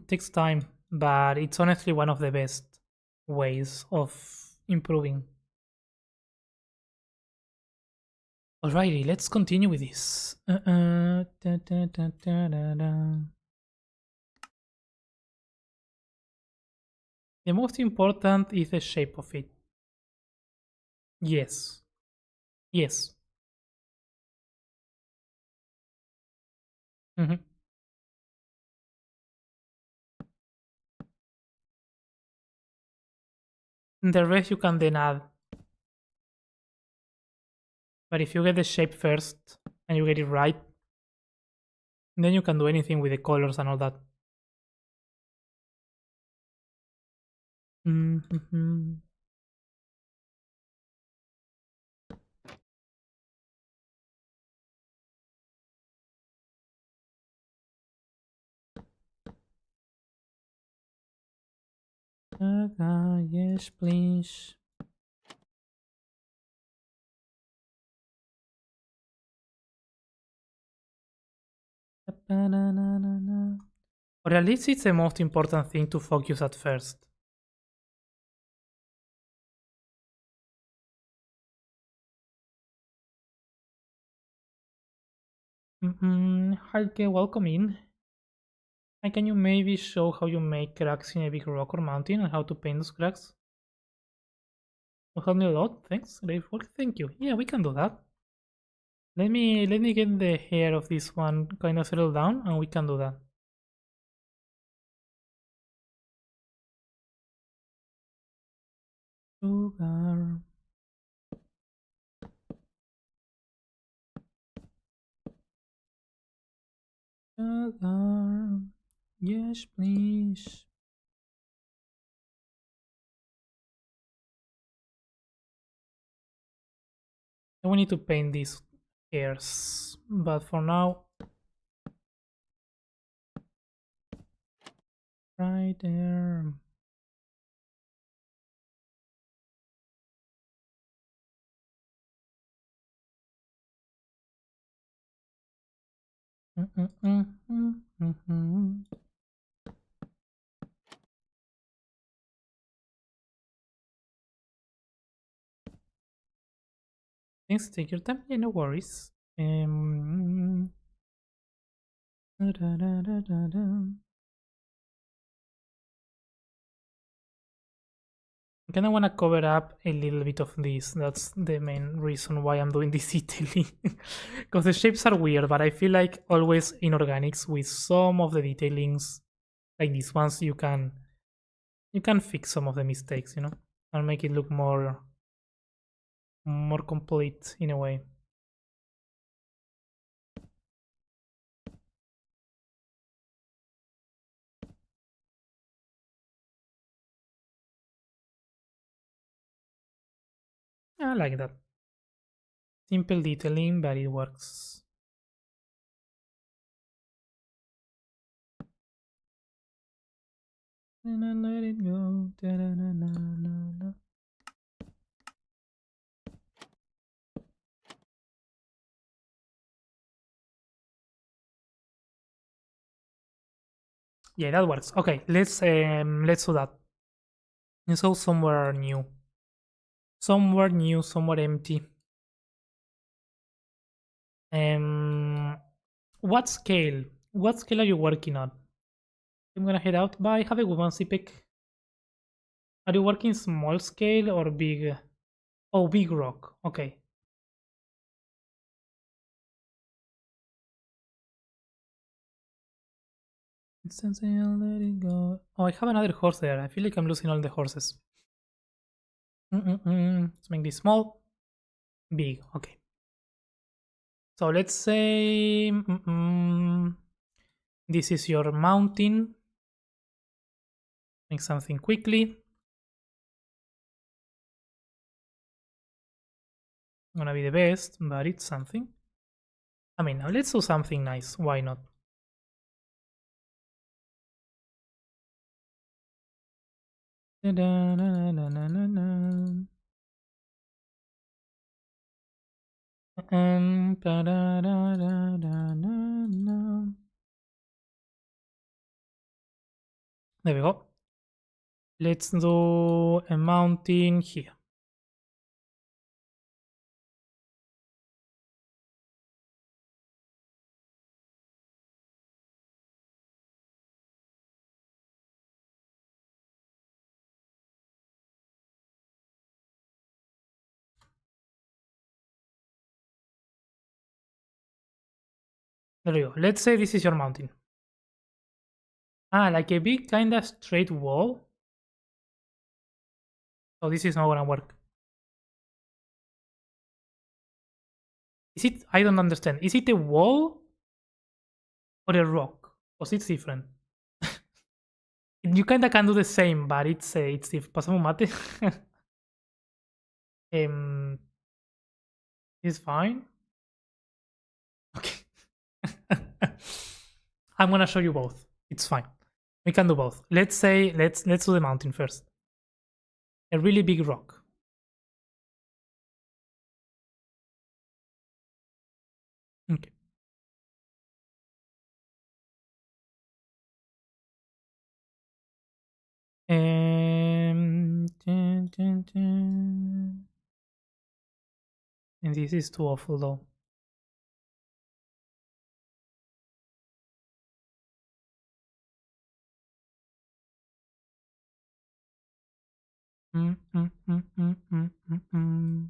takes time, but it's honestly one of the best ways of improving. Alrighty, let's continue with this. The most important is the shape of it. Yes. Yes. Mhm. The rest you can then add. But if you get the shape first and you get it right, then you can do anything with the colors and all that. Mhm. Yes, please. Or at least it's the most important thing to focus at first. Heike, welcome in. And can you maybe show how you make cracks in a big rock or mountain and how to paint those cracks? Will help me a lot. Thanks. Great work. Thank you. Yeah, we can do that. Let me get the hair of this one kind of settled down and we can do that. Sugar. Sugar. Yes, please. And we need to paint these hairs. But for now, right there. Thanks, take your time. Yeah, no worries. I kind of want to cover up a little bit of this. That's the main reason why I'm doing this detailing. Because the shapes are weird, but I feel like always in organics with some of the detailings, like these ones, you can fix some of the mistakes, and make it look more complete in a way. I like that. Simple detailing, but it works. Let it go. Yeah, that works. Okay, let's do that. And so somewhere new, somewhere empty. Um, what scale? What scale are you working on? I'm gonna head out. Bye. Have a good one, Sipek. Are you working small scale or big? Oh, big rock. Okay. Let it go. Oh, I have another horse there. I feel like I'm losing all the horses. Let's make this small, big. Okay. So let's say this is your mountain. Make something quickly. Gonna be the best, but it's something. I mean, let's do something nice. Why not? There we go. Let's do a mountain here. There we go. Let's say this is your mountain. Ah, like a big kinda straight wall. So this is not gonna work. Is it? I don't understand. Is it a wall or a rock? Because it's different. You kinda can do the same, but it's different. Pasamos mate. It's fine. Okay. I'm gonna show you both. It's fine. We can do both. Let's say let's do the mountain first. A really big rock. Okay. And this is too awful though. Mm, mm, mm, mm, mm, mm, mm.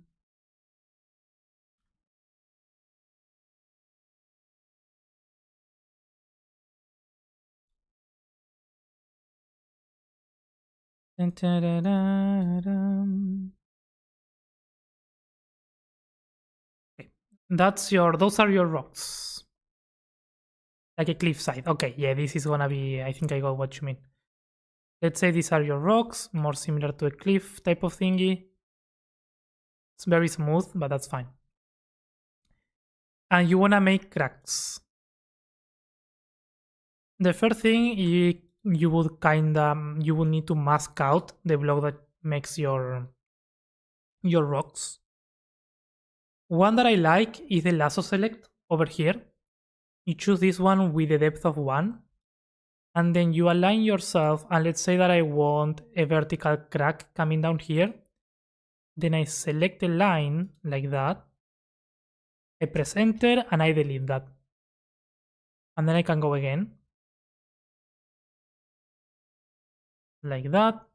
Okay. Those are your rocks. Like a cliffside. Okay, yeah, this is gonna be, I think I got what you mean. Let's say these are your rocks, more similar to a cliff type of thingy. It's very smooth, but that's fine. And you wanna make cracks. The first thing you would you would need to mask out the block that makes your rocks. One that I like is the lasso select over here. You choose this one with a depth of 1, and then you align yourself, and let's say that I want a vertical crack coming down here. Then I select a line like that, I press enter, and I delete that. And then I can go again. Like that.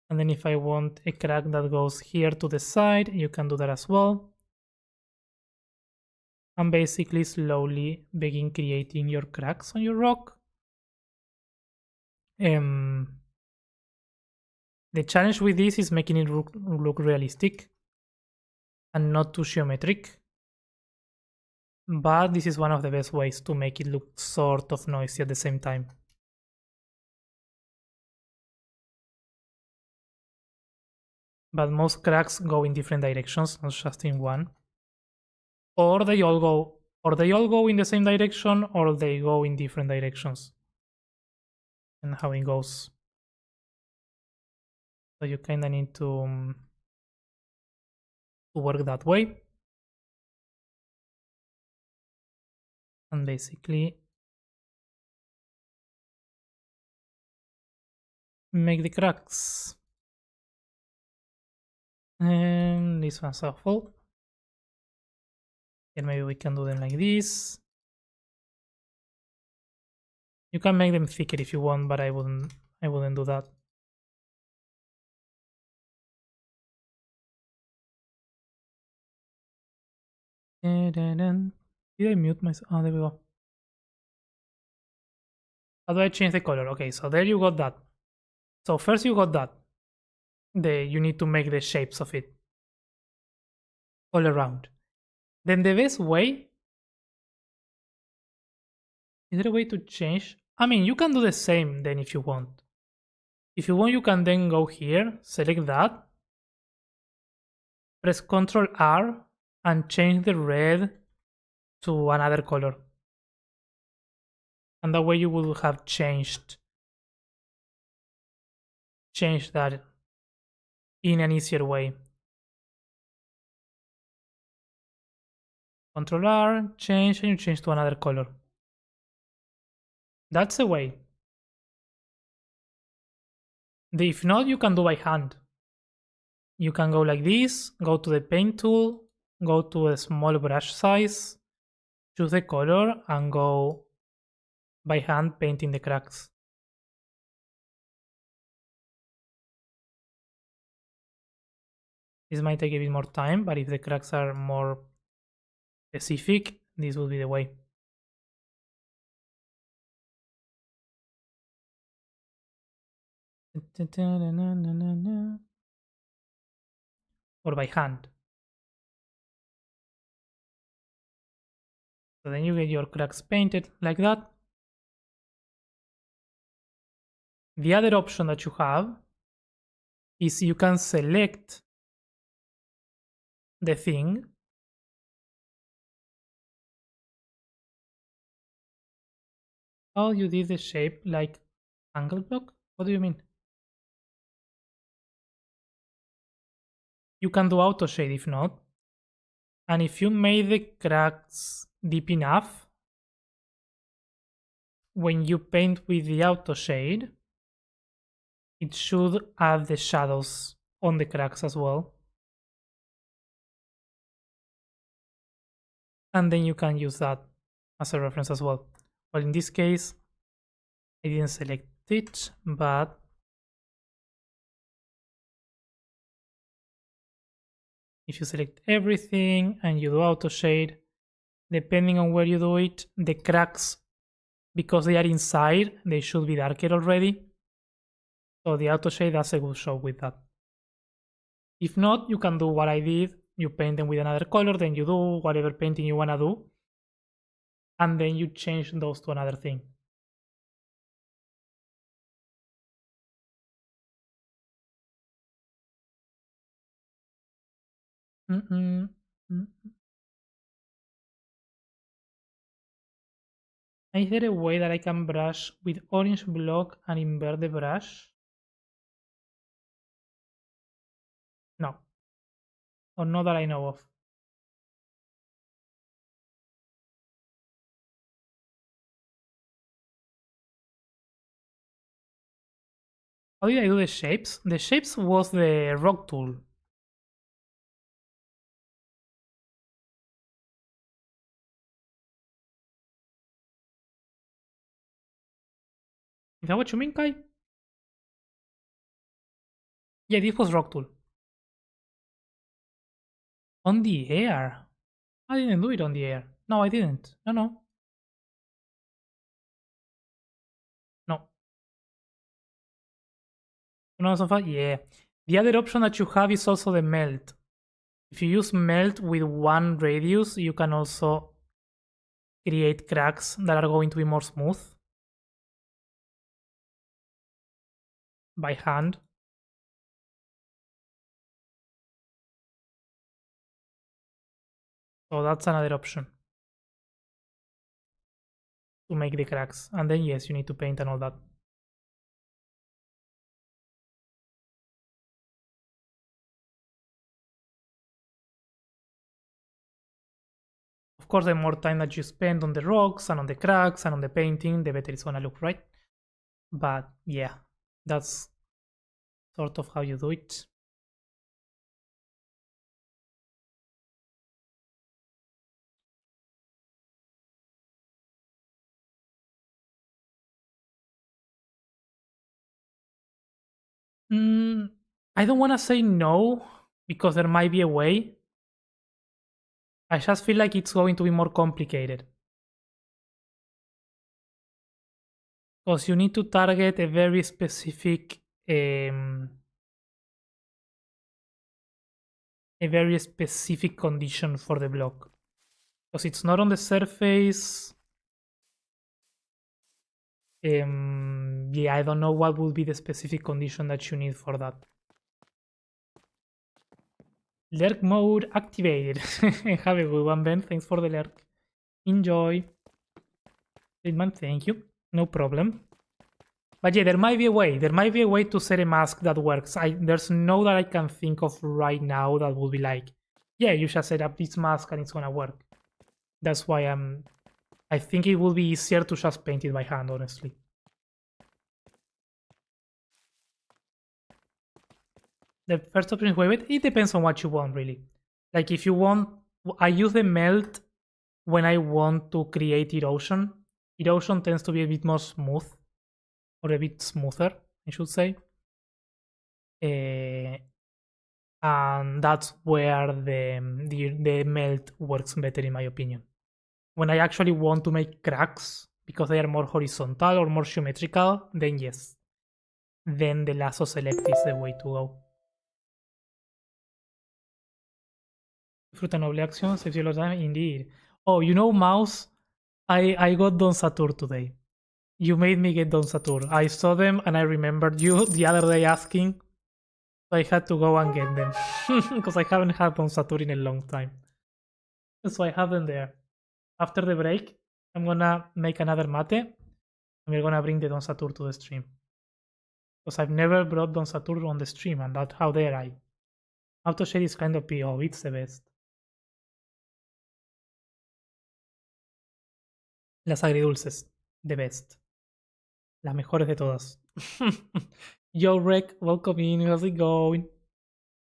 And then if I want a crack that goes here to the side, you can do that as well. And basically slowly begin creating your cracks on your rock. The challenge with this is making it look realistic and not too geometric. But this is one of the best ways to make it look sort of noisy at the same time. But most cracks go in different directions, not just in one. Or they all go in the same direction, or they go in different directions. And how it goes. So you kinda need to work that way. And basically make the cracks. And this one's awful. And maybe we can do them like this. You can make them thicker if you want, but I wouldn't do that. Did I mute myself? Oh, there we go. How do I change the color? Okay, so there you got that. So first you got that. You need to make the shapes of it all around. Then the best way, is there a way to change? I mean, you can do the same then if you want. If you want, you can then go here, select that, press Ctrl R, and change the red to another color. And that way you will have changed that in an easier way. Control R, change, and you change to another color. That's a way. If not, you can do by hand. You can go like this, go to the paint tool, go to a small brush size, choose the color, and go by hand painting the cracks. This might take a bit more time, but if the cracks are more specific, this will be the way. Or by hand. So then you get your cracks painted like that. The other option that you have is you can select the thing Oh, you did the shape like angle block? What do you mean? You can do auto shade if not. And if you made the cracks deep enough, when you paint with the auto shade, it should add the shadows on the cracks as well. And then you can use that as a reference as well. Well, in this case, I didn't select it, but if you select everything and you do auto shade, depending on where you do it, the cracks, because they are inside, they should be darker already. So the auto shade does a good job with that. If not, you can do what I did. You paint them with another color, then you do whatever painting you wanna do, and then you change those to another thing. Is there a way that I can brush with orange block and invert the brush? No. Or not that I know of. How did I do the shapes? The shapes was the rock tool. Is that what you mean, Kai? Yeah, this was rock tool. On the air? I didn't do it on the air. No, I didn't. No. No, so far, yeah. The other option that you have is also the melt. If you use melt with one radius, you can also create cracks that are going to be more smooth by hand. So that's another option to make the cracks. And then yes, you need to paint and all that. Of course, the more time that you spend on the rocks and on the cracks and on the painting, the better it's gonna look, right? But yeah, that's sort of how you do it. I don't want to say no because there might be a way. I just feel like it's going to be more complicated. Because you need to target a very specific condition for the block. Because it's not on the surface. Yeah, I don't know what would be the specific condition that you need for that. Lurk mode activated. Have a good one, Ben. Thanks for the lurk. Enjoy. Friedman, thank you. No problem. But yeah, there might be a way. There might be a way to set a mask that works. There's no that I can think of right now that would be like, yeah, you should set up this mask and it's gonna work. That's why I think it will be easier to just paint it by hand, honestly. The first option is wave. It depends on what you want, really. Like if you want, I use the melt when I want to create erosion. Erosion tends to be a bit more smooth, or a bit smoother, I should say. And that's where the melt works better, in my opinion. When I actually want to make cracks because they are more horizontal or more symmetrical, then yes. Then the lasso select is the way to go. Fruta noble action saves you a lot of time, indeed. Oh, you know, Mouse, I got Don Satur today. You made me get Don Satur. I saw them and I remembered you the other day asking. So I had to go and get them. Because I haven't had Don Satur in a long time. So I have them there. After the break, I'm gonna make another mate. And we're gonna bring the Don Satur to the stream. Because I've never brought Don Satur on the stream, and that how dare I. Autoshade is kind of PO, it's the best. Las agridulces, the best. Las mejores de todas. Yo, Rek, welcome in. How's it going?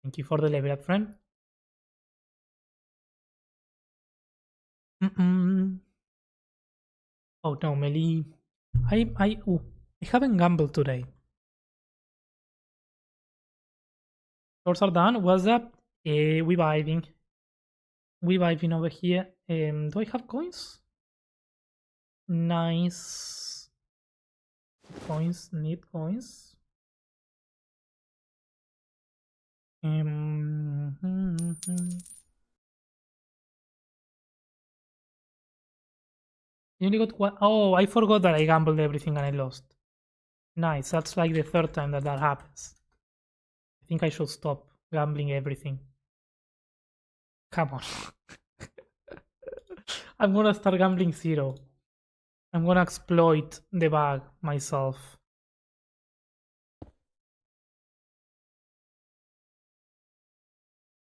Thank you for the level up, friend. Oh no, Meli. I haven't gambled today. Stores are done. What's up? We vibing. We vibing over here. Do I have coins? Nice. Coins. Need coins. You only got one. Oh, I forgot that I gambled everything and I lost. Nice. That's like the third time that happens. I think I should stop gambling everything. Come on. I'm gonna start gambling zero. I'm gonna exploit the bag myself.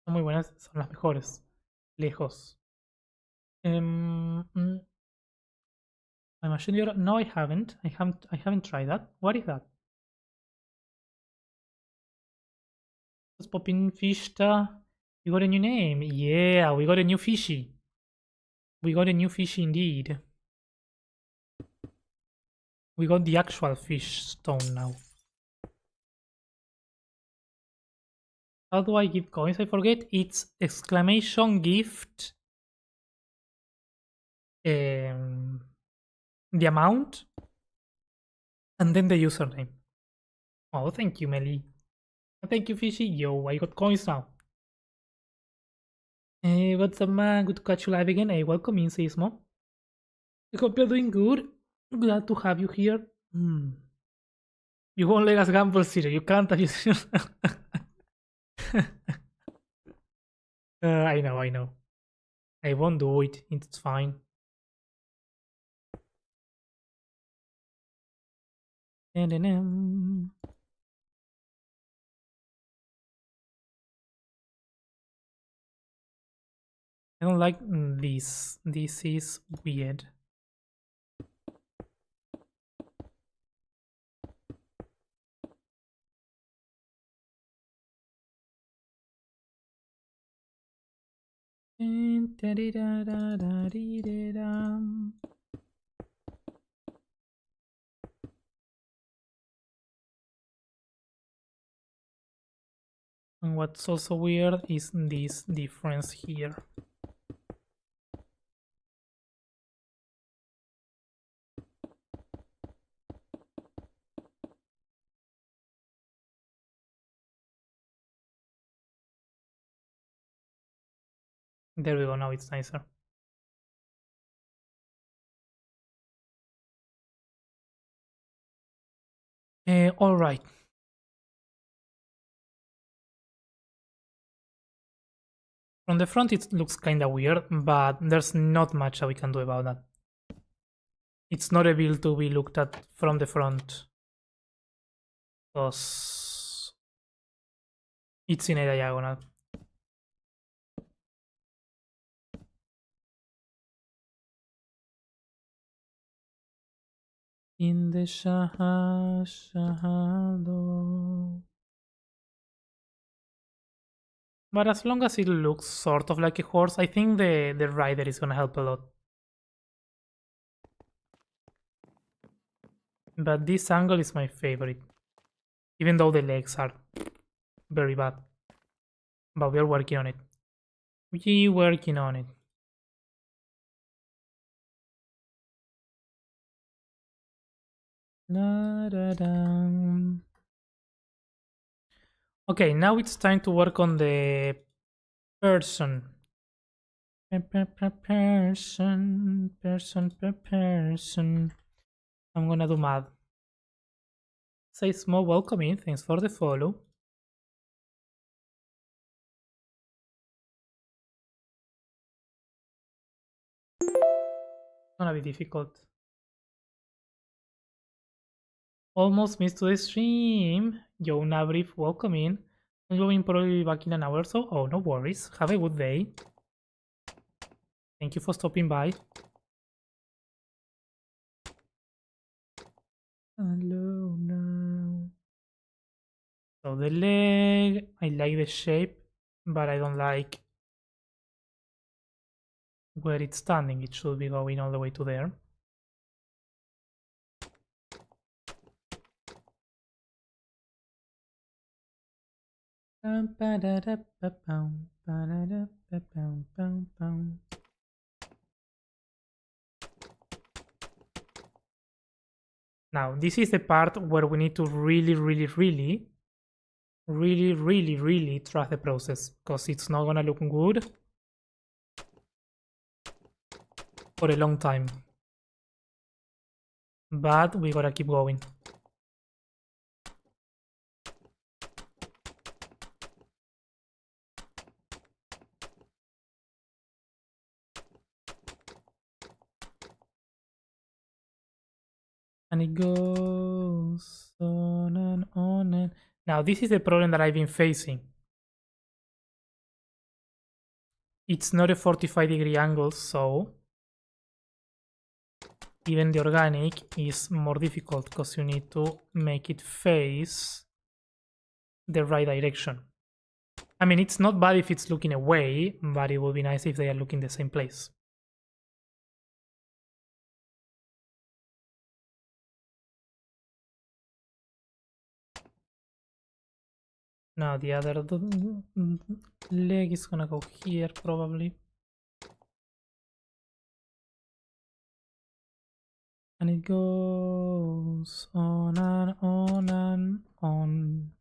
Son muy buenas, son las mejores. Lejos. My machine. No, I haven't. I haven't tried that. What is that? Let's pop in Fishta. We got a new name. Yeah, we got a new fishy. We got a new fishy indeed. We got the actual fish stone now. How do I give coins? I forget. It's exclamation gift. The amount. And then the username. Oh, thank you, Meli. Thank you, Fishy. Yo, I got coins now. Hey, what's up, man? Good to catch you live again. Hey, welcome in, Seismo. I hope you're doing good. Glad to have you here. You won't let us gamble zero. You can't. I know. I won't do it. It's fine. I don't like this. This is weird. And what's also weird is this difference here. There we go, now it's nicer. Alright. From the front it looks kinda weird, but there's not much that we can do about that. It's not a build to be looked at from the front. Because it's in a diagonal. In the shadow. But as long as it looks sort of like a horse, I think the rider is gonna help a lot. But this angle is my favorite. Even though the legs are very bad. But we're working on it. We're working on it. Okay, now it's time to work on the person. Person. I'm gonna do mad. Say small welcome in, thanks for the follow. It's gonna be difficult. Almost missed to the stream. Yo, Nabrief, welcome in. I'm going probably back in an hour or so. Oh, no worries. Have a good day. Thank you for stopping by. Hello now. So the leg, I like the shape, but I don't like where it's standing. It should be going all the way to there. Now, this is the part where we need to really trust the process, because it's not gonna look good for a long time. But we gotta keep going. And it goes on and on and... Now, this is the problem that I've been facing. It's not a 45-degree angle, so even the organic is more difficult because you need to make it face the right direction. I mean, it's not bad if it's looking away, but it would be nice if they are looking the same place. Now the other leg is gonna go here probably. And it goes on and on and on.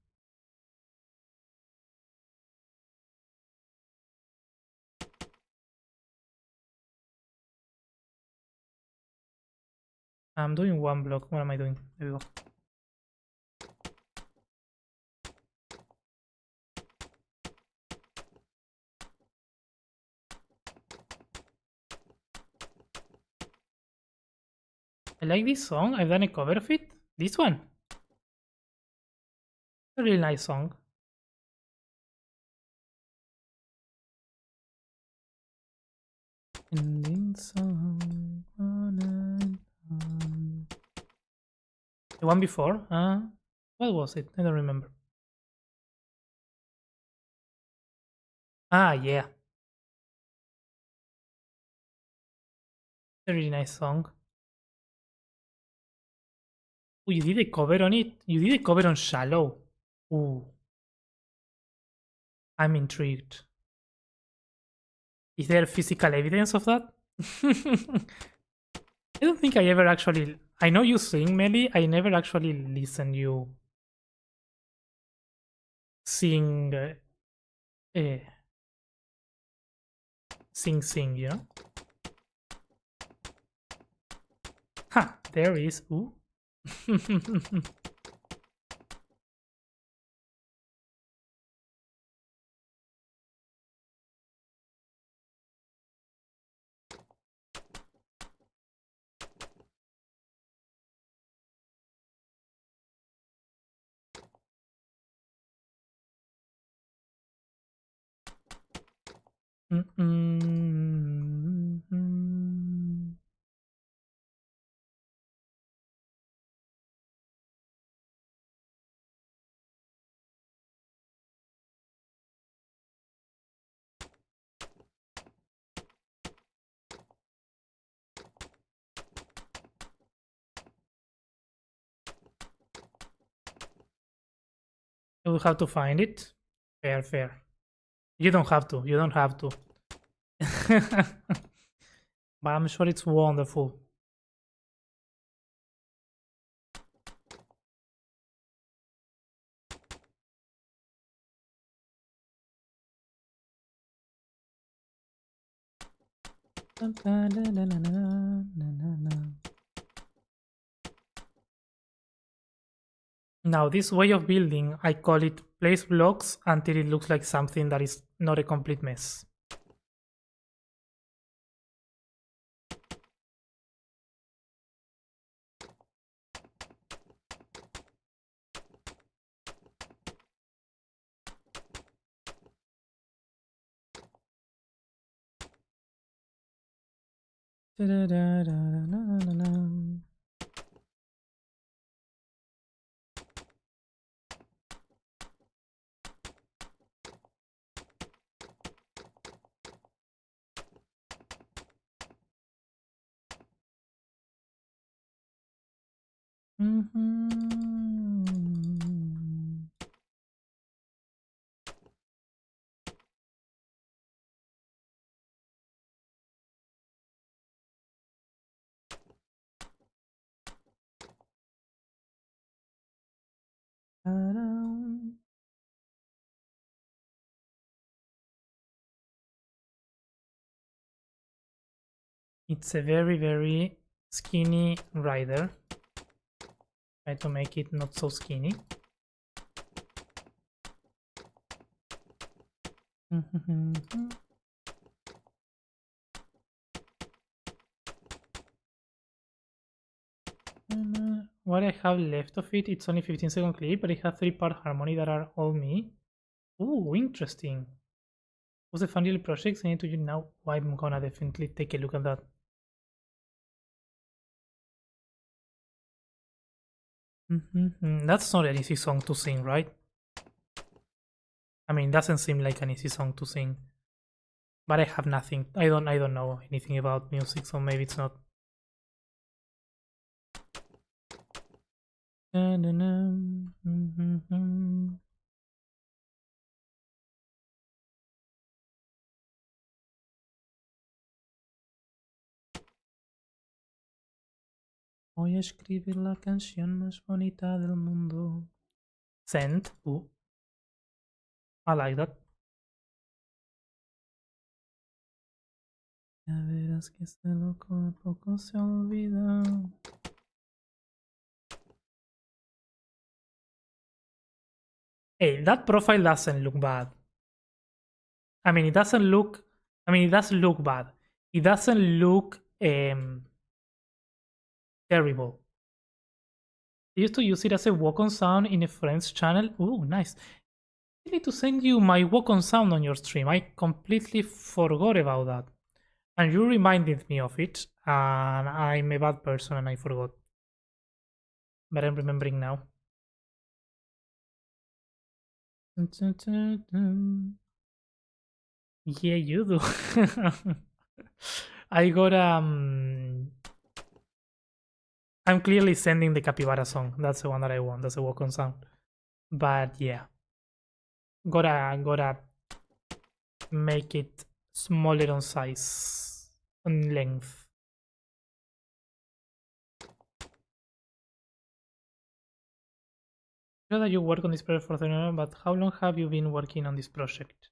I'm doing one block. What am I doing? There we go. I like this song. I've done a cover of it. This one. A really nice song. Ending song. On and on. The one before? What was it? I don't remember. Ah, yeah. A really nice song. Oh, you did a cover on it? You did a cover on Shallow. Ooh. I'm intrigued. Is there physical evidence of that? I don't think I ever actually... I know you sing, Melly. I never actually listen you sing... sing, you know? Ha! There is... Ooh. You will have to find it. Fair, fair. You don't have to. You don't have to. But I'm sure it's wonderful. Now, this way of building, I call it place blocks until it looks like something that is not a complete mess. It's a very, very skinny rider. Try to make it not so skinny. What I have left of it, it's only 15-second clip, but it has 3-part harmony that are all me. Ooh, interesting. What's the fun little projects I need to do now? Oh, I'm gonna definitely take a look at that. That's not an easy song to sing, right? I mean, it doesn't seem like an easy song to sing. But I have nothing. I don't know anything about music, so maybe it's not. Voy a escribir la canción más bonita del mundo. Send. Ooh. I like that. Ya verás que este loco a poco se olvida. Hey, that profile doesn't look bad. I mean, it doesn't look. I mean, it does look bad. It doesn't look terrible. I used to use it as a walk-on sound in a friend's channel. Ooh, nice. I need to send you my walk-on sound on your stream. I completely forgot about that. And you reminded me of it. And I'm a bad person and I forgot. But I'm remembering now. Yeah, you do. I got I'm clearly sending the capybara song. That's the one that I want. That's a walk-on sound. But yeah, gotta make it smaller on size, on length. I know that you work on this project for the moment, but how long have you been working on this project?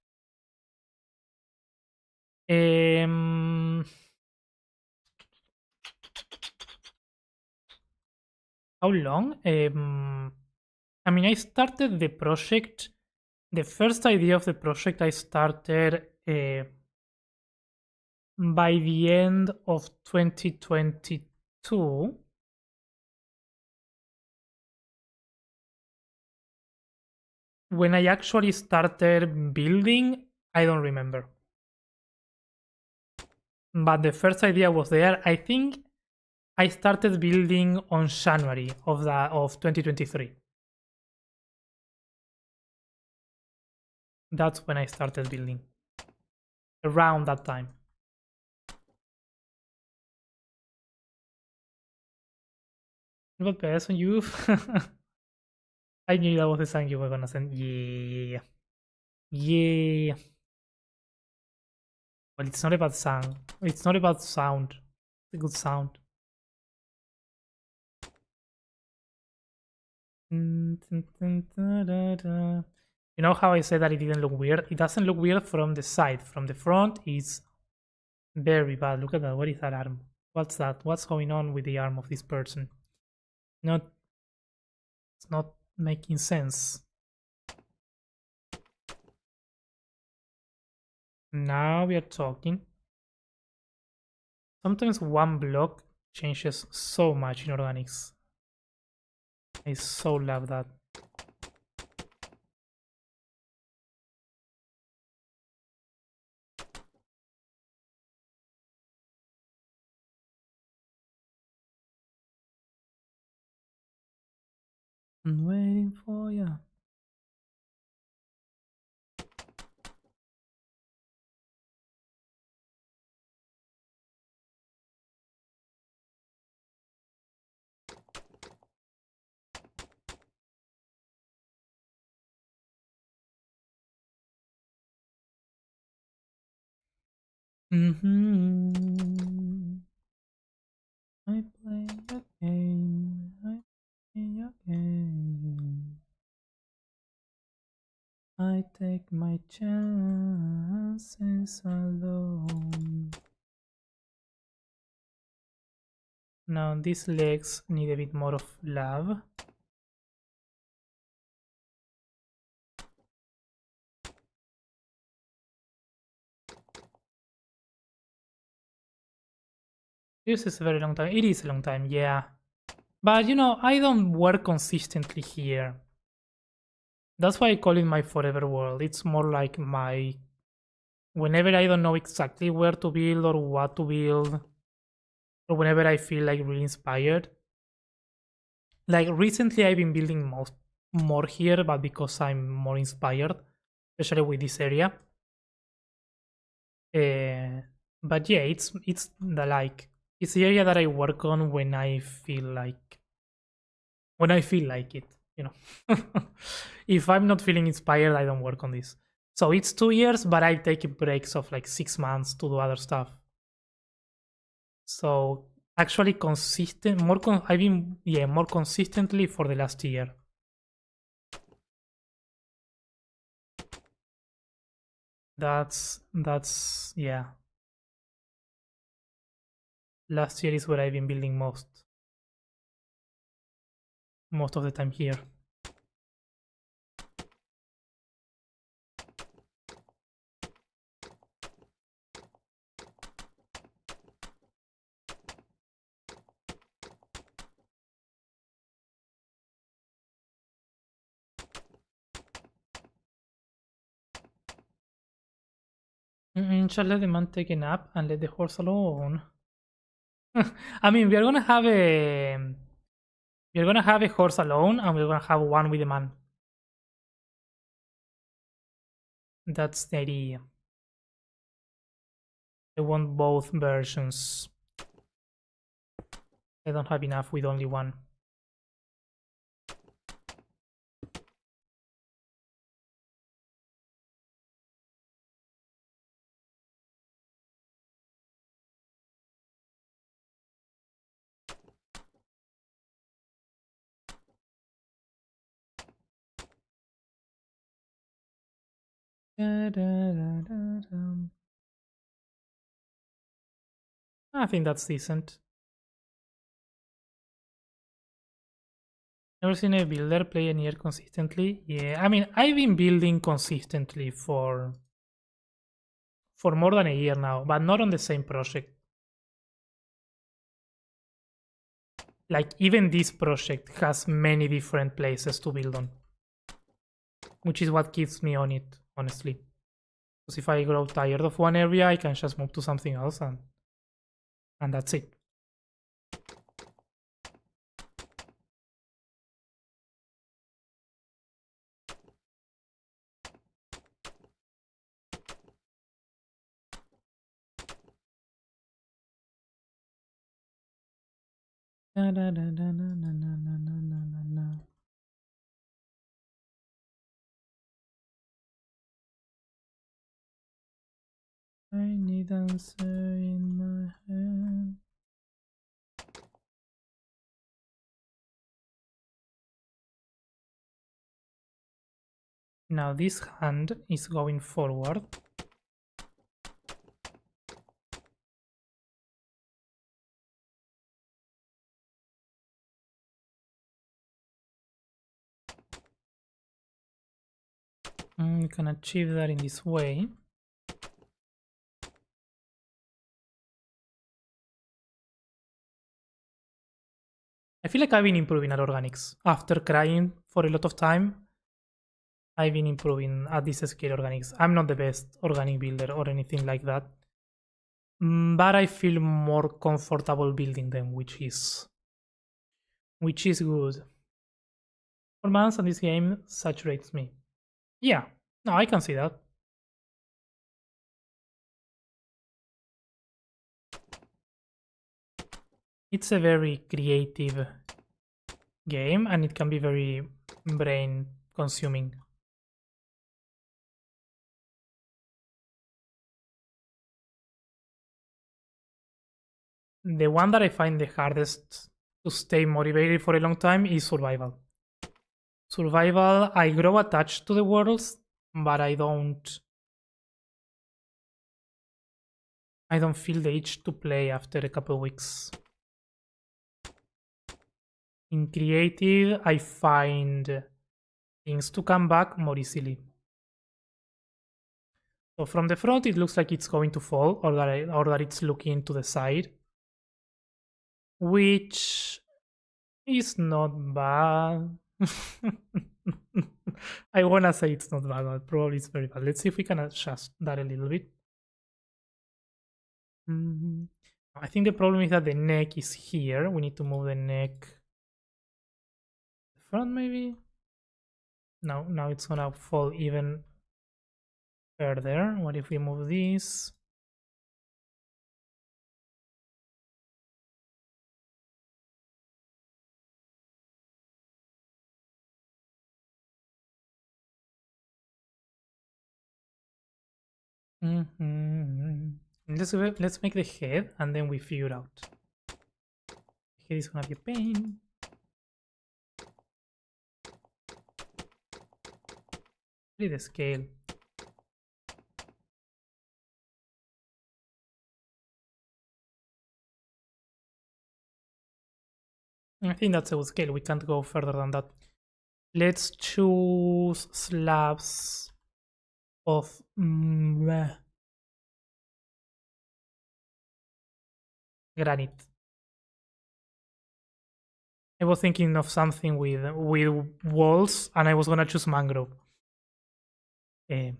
How long? I mean, I started the project. The first idea of the project I started by the end of 2022. When I actually started building, I don't remember. but the first idea was there. I think I started building on January of 2023. That's when I started building. Around that time. What PS on you? I knew that was the song you were gonna send. Yeah. Yeah. Well, it's not about sound. It's not about sound. It's a good sound. You know how I said that it didn't look weird? It doesn't look weird from the side. From the front, it's very bad. Look at that. What is that arm? What's that? What's going on with the arm of this person? It's not making sense. Now we are talking. Sometimes one block changes so much in organics. I so love that. I'm waiting for you. I play your game. I play your game. I take my chances alone. Now these legs need a bit more of love. This is a very long time. It is a long time, yeah. But you know, I don't work consistently here. That's why I call it my forever world. It's more like my... Whenever I don't know exactly where to build or what to build, or whenever I feel like really inspired. Like recently I've been building more here, but because I'm more inspired, especially with this area. But yeah, it's the area that I work on when I feel like it, you know. If I'm not feeling inspired, I don't work on this. So it's 2 years, but I take breaks of like 6 months to do other stuff. So actually I've been more consistently for the last year. That's yeah. Last year is where I've been building most of the time here. Shall let the man take a nap and let the horse alone. I mean, we're gonna have a horse alone, and we're gonna have one with a man. That's the idea. I want both versions. I don't have enough with only one. I think that's decent. Never seen a builder play a year consistently. Yeah, I mean, I've been building consistently for more than a year now, but not on the same project. Like, even this project has many different places to build on, which is what keeps me on it, honestly. Because if I grow tired of one area, I can just move to something else and And that's it. Da, da, da, da, na, na, na, na, na, na, na. I need answer in my hand. Now this hand is going forward. You can achieve that in this way. I feel like I've been improving at organics. After crying for a lot of time, I've been improving at this scale organics. I'm not the best organic builder or anything like that. But I feel more comfortable building them, which is good. Performance on this game saturates me. Yeah, no, I can see that. It's a very creative game and it can be very brain consuming. The one that I find the hardest to stay motivated for a long time is survival. Survival, I grow attached to the worlds, but I don't feel the itch to play after a couple of weeks. In creative, I find things to come back more easily. So from the front, it looks like it's going to fall, or that it's looking to the side, which is not bad. I wanna say it's not bad, but probably it's very bad. Let's see if we can adjust that a little bit. I think the problem is that the neck is here. We need to move the neck. The front maybe? No, now it's gonna fall even further. What if we move this? Let's make the head and then we figure out. The head is gonna be a pain. Look at the scale. I think that's a good scale. We can't go further than that. Let's choose slabs of granite. I was thinking of something with walls, and I was gonna choose mangrove. Yeah.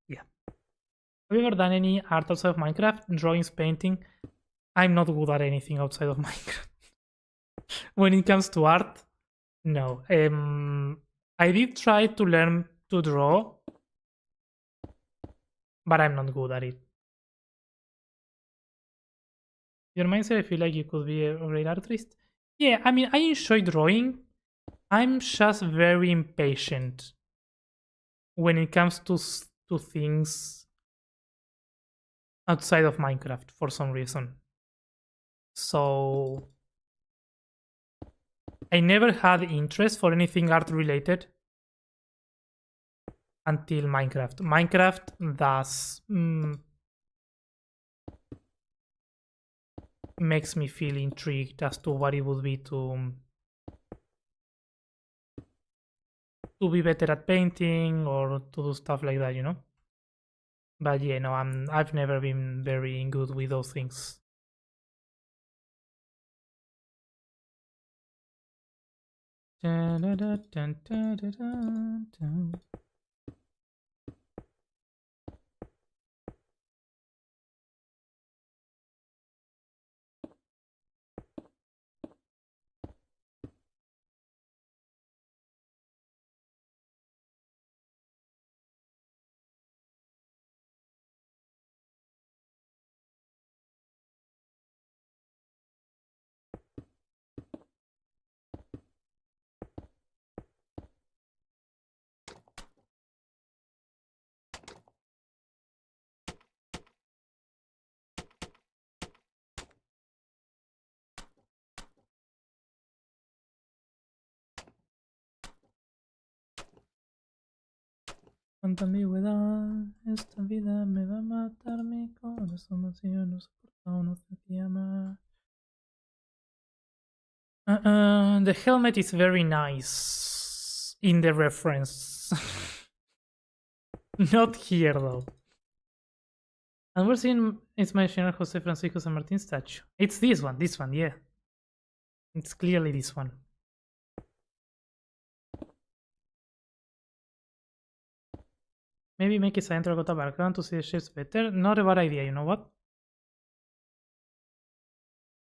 Have you ever done any art outside of Minecraft? Drawings, painting? I'm not good at anything outside of Minecraft. When it comes to art, no. I did try to learn to draw, but I'm not good at it. Your mindset, I feel like you could be a great artist. Yeah, I mean, I enjoy drawing. I'm just very impatient when it comes to things outside of Minecraft for some reason. So I never had interest for anything art related until Minecraft. Minecraft does makes me feel intrigued as to what it would be to be better at painting or to do stuff like that, you know. But yeah, no, I've never been very good with those things. Dun, dun, dun, dun, dun, dun, dun. Cuánta ambigüedad, esta vida me va a matar mi corazón vacío, no soporta una sentía más. The helmet is very nice in the reference. Not here though. And we're seeing it's my General Jose Francisco San Martin statue. It's this one, yeah. It's clearly this one. Maybe make a center got a background to see the shapes better. Not a bad idea, you know what?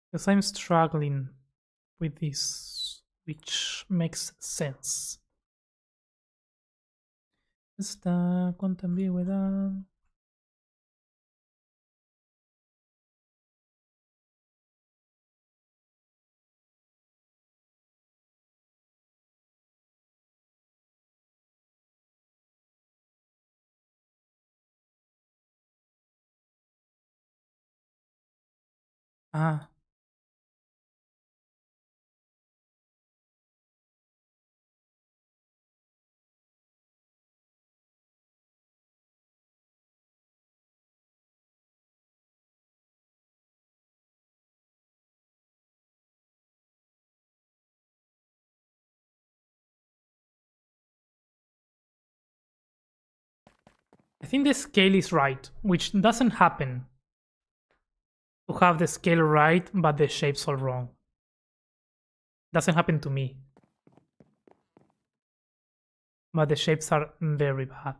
Because I'm struggling with this, which makes sense. Esta cuánta ambigüedad. Ah. I think the scale is right, which doesn't happen to have the scale right, but the shape's all wrong. Doesn't happen to me. But the shapes are very bad.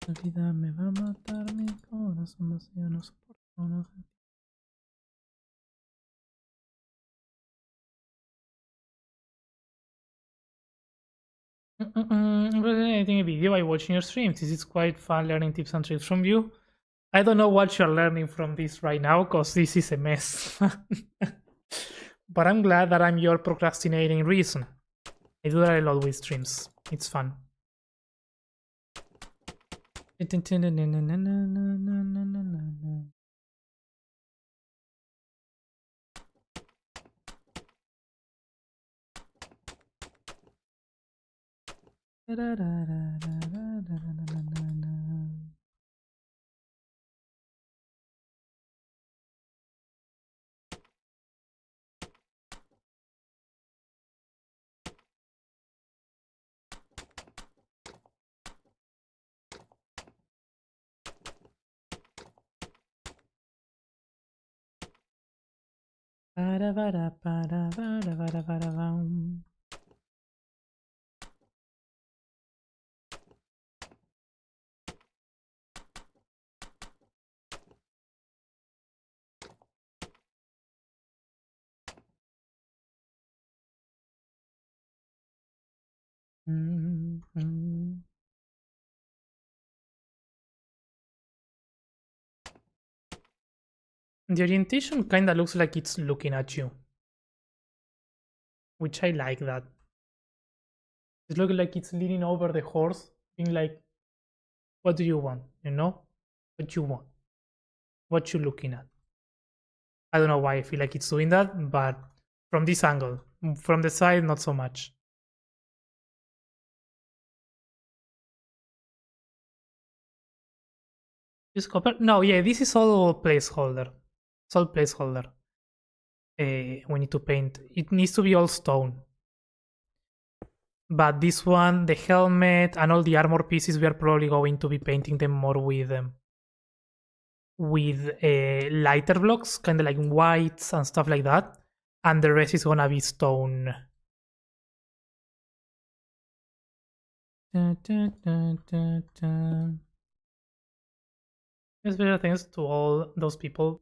La vida me va a matar, mi corazón vacío no soporta una sentida. I'm editing a video by watching your streams. This is quite fun learning tips and tricks from you. I don't know what you're learning from this right now, because this is a mess. But I'm glad that I'm your procrastinating reason. I do that a lot with streams. It's fun. The orientation kinda looks like it's looking at you. Which I like that. It's looking like it's leaning over the horse, being like, what do you want? You know? What you want? What you looking at? I don't know why I feel like it's doing that, but from this angle. From the side, not so much. This copper? No, yeah, this is all placeholder. It's all placeholder. We need to paint. It needs to be all stone. But this one, the helmet and all the armor pieces, we are probably going to be painting them more with lighter blocks, kind of like whites and stuff like that. And the rest is gonna be stone. Yes, better thanks to all those people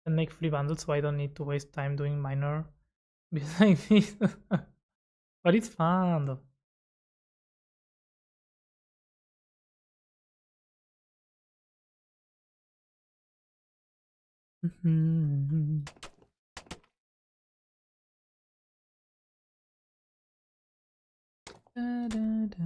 that make free bundles, so I don't need to waste time doing minor bits like this. But it's fun though. Da, da, da.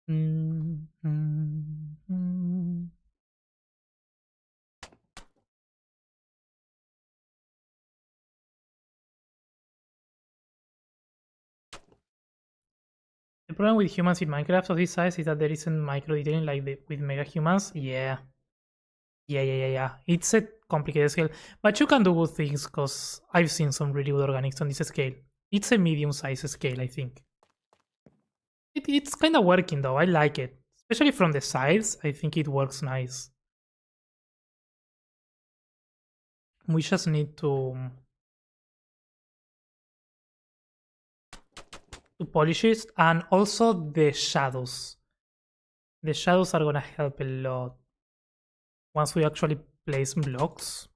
Mm, mm, mm. The problem with humans in Minecraft of this size is that there isn't micro detailing like with mega humans. Yeah. It's a complicated scale, but you can do good things because I've seen some really good organics on this scale. It's a medium size scale, I think. It's kind of working though. I like it, especially from the sides. I think it works nice. We just need to polish it, and also the shadows. The shadows are gonna help a lot once we actually place blocks.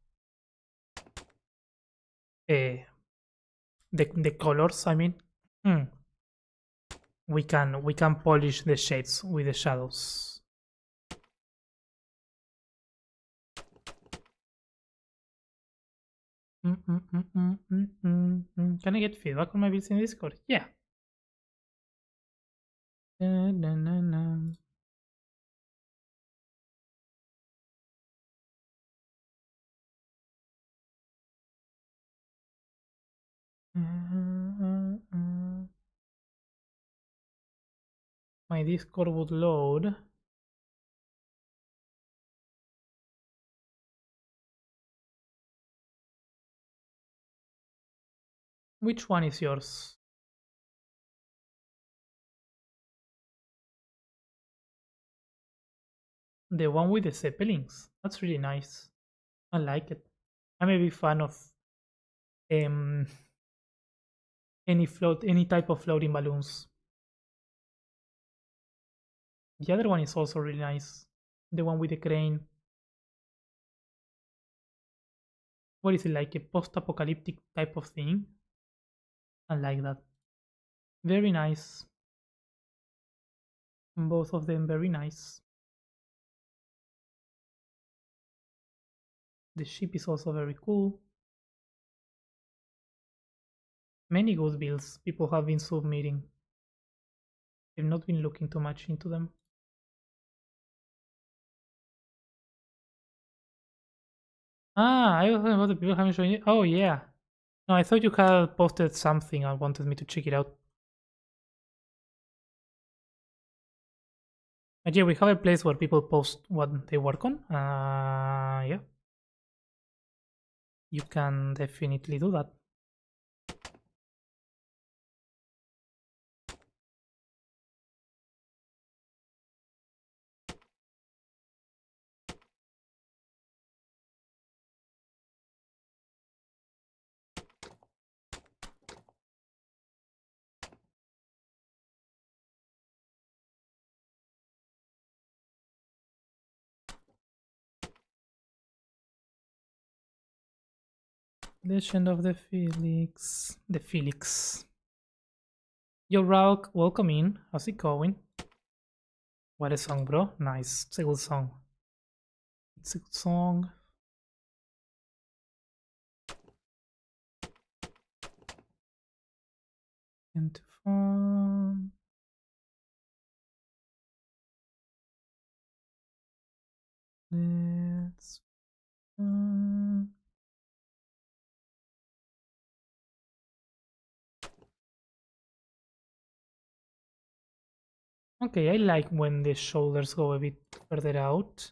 Uh, the colors, I mean. Hmm. We can polish the shades with the shadows. Can I get feedback on my builds in Discord? Yeah. Na. My Discord would load. Which one is yours? The one with the zeppelins. That's really nice. I like it. I'm a big fan of um any type of floating balloons. The other one is also really nice. The one with the crane. What is it, like a post-apocalyptic type of thing? I like that. Very nice. Both of them very nice. The ship is also very cool. Many good builds people have been submitting. I've not been looking too much into them. I was talking about the people haven't shown it. Oh yeah. No, I thought you had posted something and wanted me to check it out. But yeah, we have a place where people post what they work on. Yeah, you can definitely do that. Legend of the Felix. The Felix. Yo, Rauk, welcome in. How's it going? What a song, bro. Nice. It's a good song. It's a good song. Into fun. Let's fun. Okay, I like when the shoulders go a bit further out.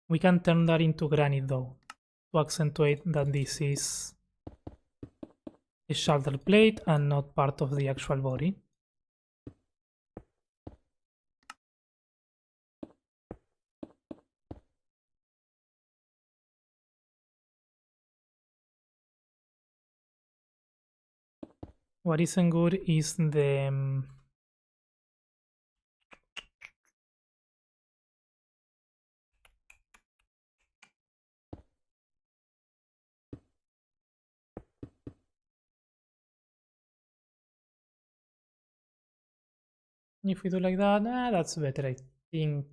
We can turn that into granite though, to accentuate that this is a shoulder plate and not part of the actual body. What isn't good is the if we do like that, that's better, I think.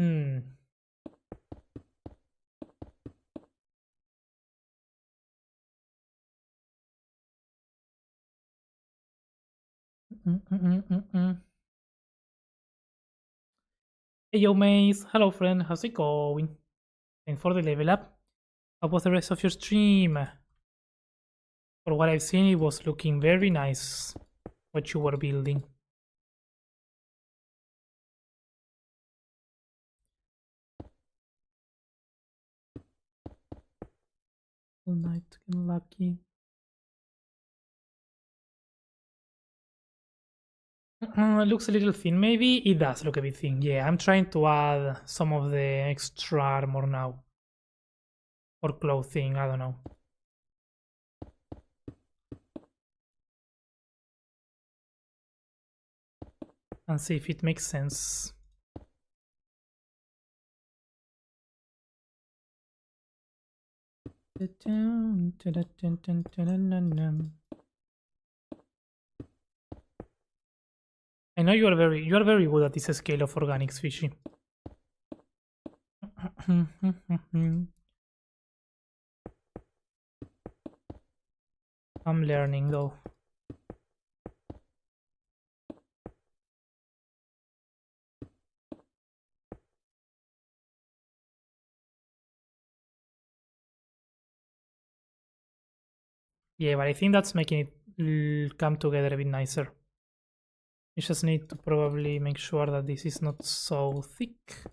Hmm. Hey yo mates, hello friend, how's it going? Thanks for the level up. How was the rest of your stream? For what I've seen, it was looking very nice what you were building. All night getting lucky. It looks a little thin. Maybe it does look a bit thin. Yeah, I'm trying to add some of the extra armor now. Or clothing, I don't know. And see if it makes sense. I know you are very good at this scale of organics, Fishy. I'm learning though. Yeah, but I think that's making it come together a bit nicer. You just need to probably make sure that this is not so thick.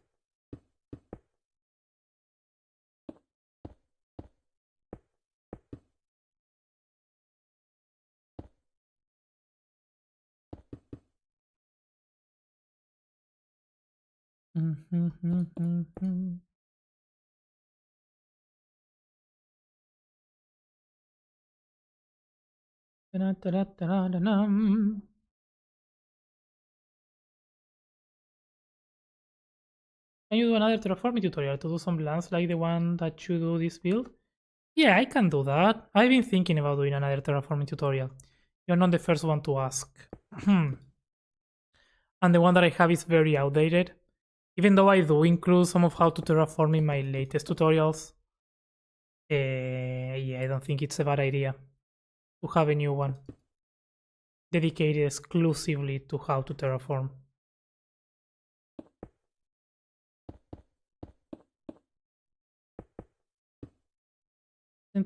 Can you do another terraforming tutorial to do some lands like the one that you do this build? Yeah, I can do that. I've been thinking about doing another terraforming tutorial. You're not the first one to ask. And the one that I have is very outdated. Even though I do include some of how to terraform in my latest tutorials. Yeah, I don't think it's a bad idea to have a new one dedicated exclusively to how to terraform. Stay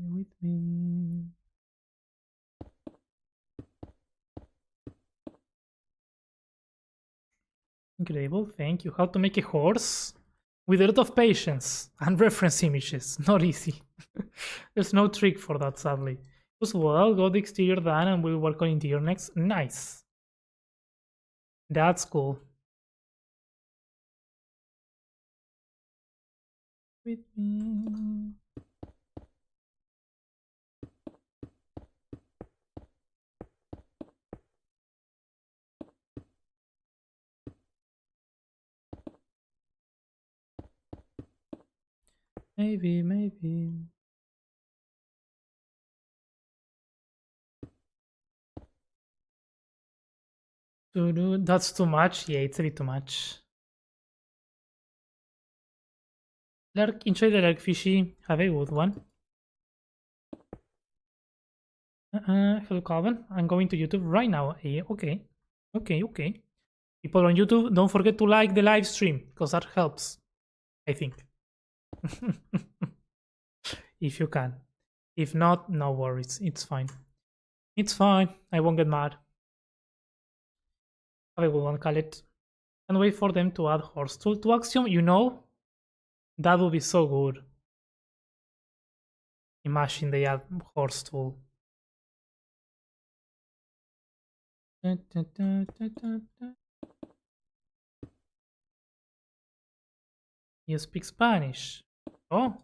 with me. Incredible, thank you. How to make a horse? With a lot of patience and reference images. Not easy. There's no trick for that, sadly. As well, got the exterior done and we'll work on interior next. Nice. That's cool. With me. Maybe. That's too much. Yeah, it's a bit too much. Lark, enjoy the lark fishy. Have a good one. Hello, Calvin. I'm going to YouTube right now. Okay. Okay. People on YouTube, don't forget to like the live stream because that helps, I think. If you can. If not, no worries. It's fine. It's fine. I won't get mad. Have a good one, Khaled. And wait for them to add horse tool to Axiom. You know, that would be so good. Imagine they add horse tool. You speak Spanish. Oh,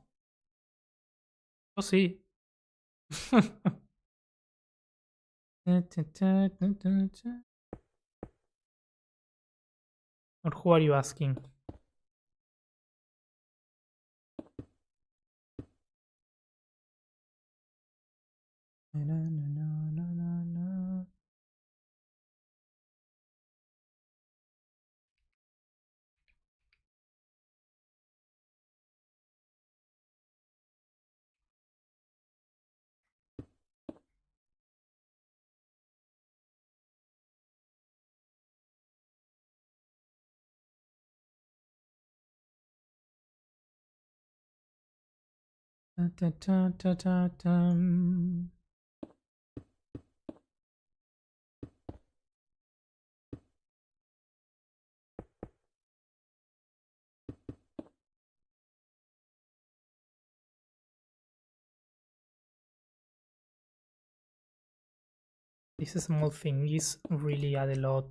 sí. Or who are you asking? This small thing is really add a lot.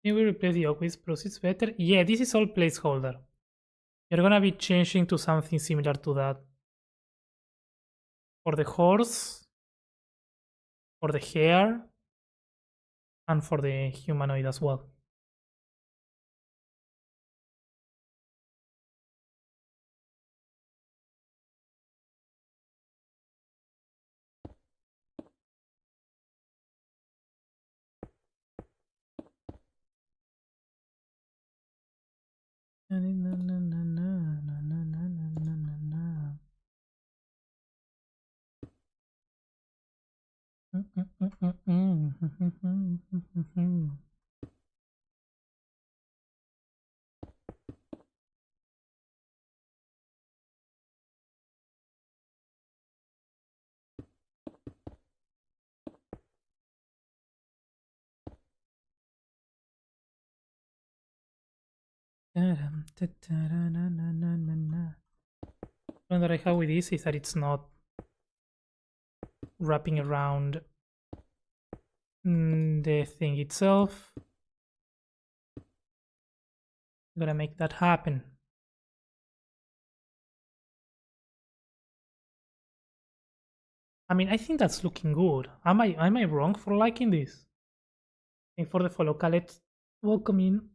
Can we replace the oak with proceeds better? Yeah, this is all placeholder. You're gonna be changing to something similar to that. For the horse, for the hair, and for the humanoid as well. One that I have with this is that it's not wrapping around the thing itself. I'm gonna make that happen. I mean, I think that's looking good. Am I wrong for liking this? Thanks for the follow, Khaled. Welcome in.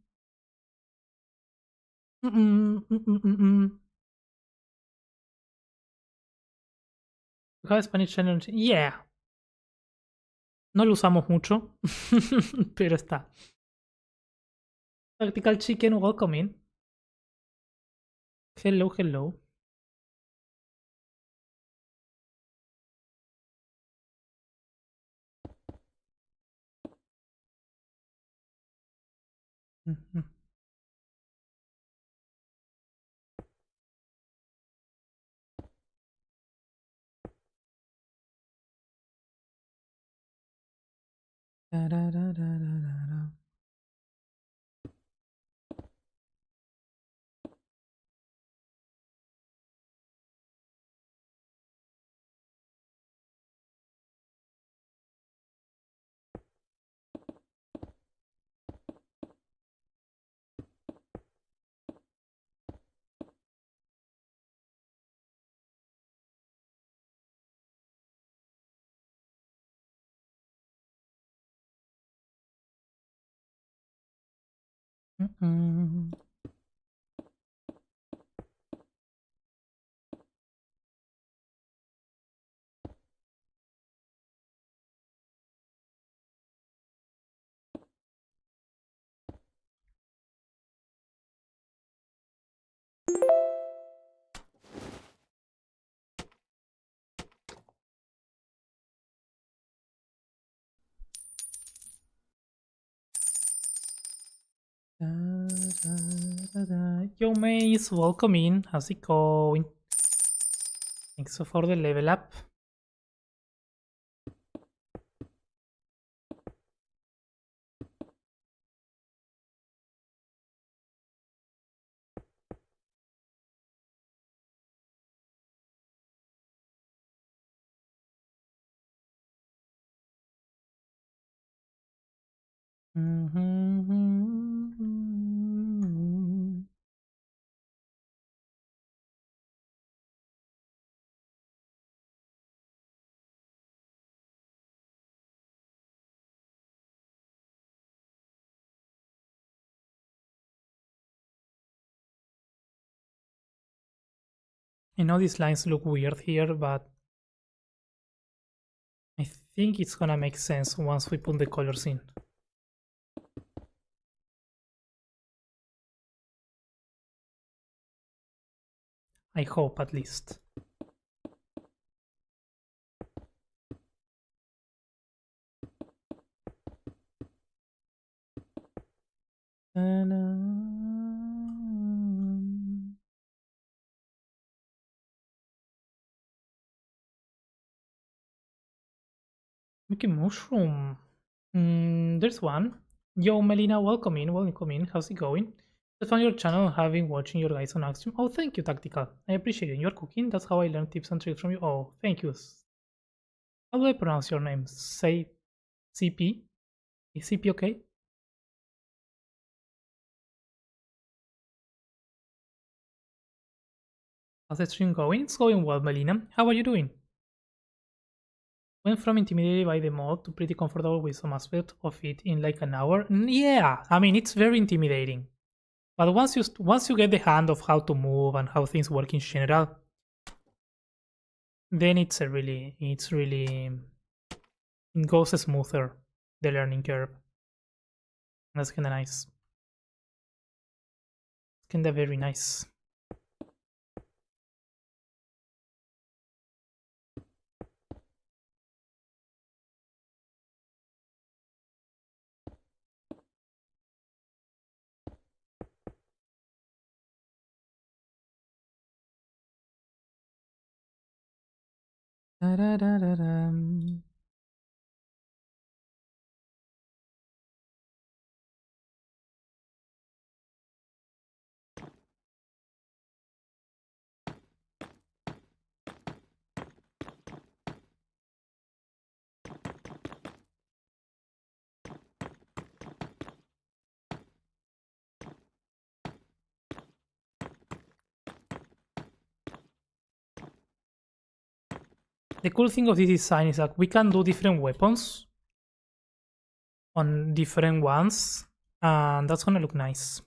You have Spanish channel? Yeah. No lo usamos mucho, pero está. Tactical Chicken, welcome in. Hello, hello. Yo, Mace, welcome in. How's it going? Thanks for the level up. I know these lines look weird here, but I think it's gonna make sense once we put the colors in. I hope, at least. Mickey Mushroom. There's one. Yo, Melina, welcome in, welcome in. How's it going? I found your channel and have been watching your guys on Axiom. Oh, thank you, Tactical. I appreciate it. You're cooking. That's how I learn tips and tricks from you. Oh, thank you. How do I pronounce your name? Say CP? Is CP okay? How's the stream going? It's going well, Melina. How are you doing? Went from intimidated by the mod to pretty comfortable with some aspect of it in like an hour. Yeah, I mean it's very intimidating. But once you get the hand of how to move and how things work in general, then it goes smoother, the learning curve. That's kinda nice. It's kinda very nice. Da-da-da-da-dum. The cool thing of this design is that we can do different weapons on different ones, and that's gonna look nice.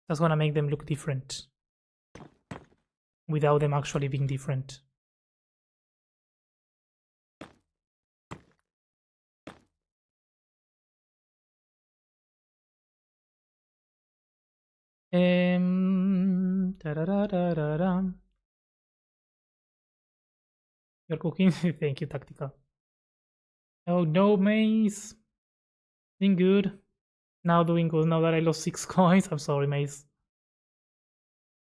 That's gonna make them look different without them actually being different. Da-da-da-da-da-da. You're cooking? Thank you, Tactical. Oh no, Maze. Doing good. Now doing good. Now that I lost 6 coins. I'm sorry, Maze.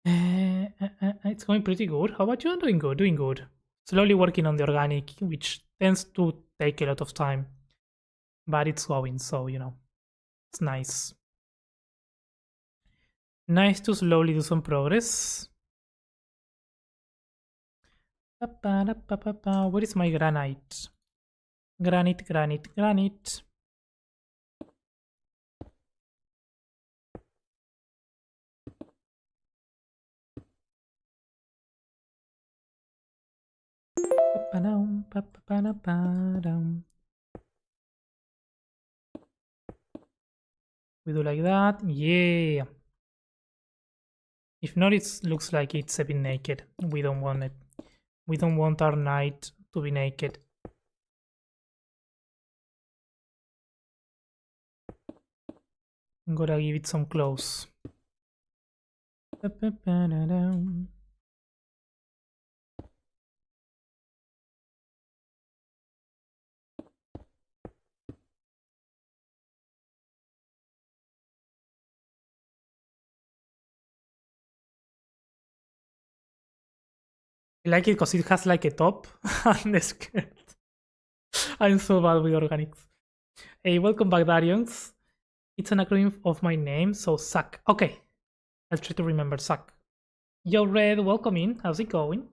It's going pretty good. How about you? I'm doing good, doing good. Slowly working on the organic, which tends to take a lot of time. But it's going, so, you know, it's nice. Nice to slowly do some progress. Where is my granite? Granite, granite, granite. We do like that. Yeah. If not, it looks like it's a bit naked. We don't want it. We don't want our knight to be naked. I'm gonna give it some clothes. I like it because it has like a top and a skirt. I'm so bad with organics. Hey, welcome back, Darians. It's an acronym of my name, so Suck. Okay, I'll try to remember Suck. Yo, Red, welcome in. How's it going?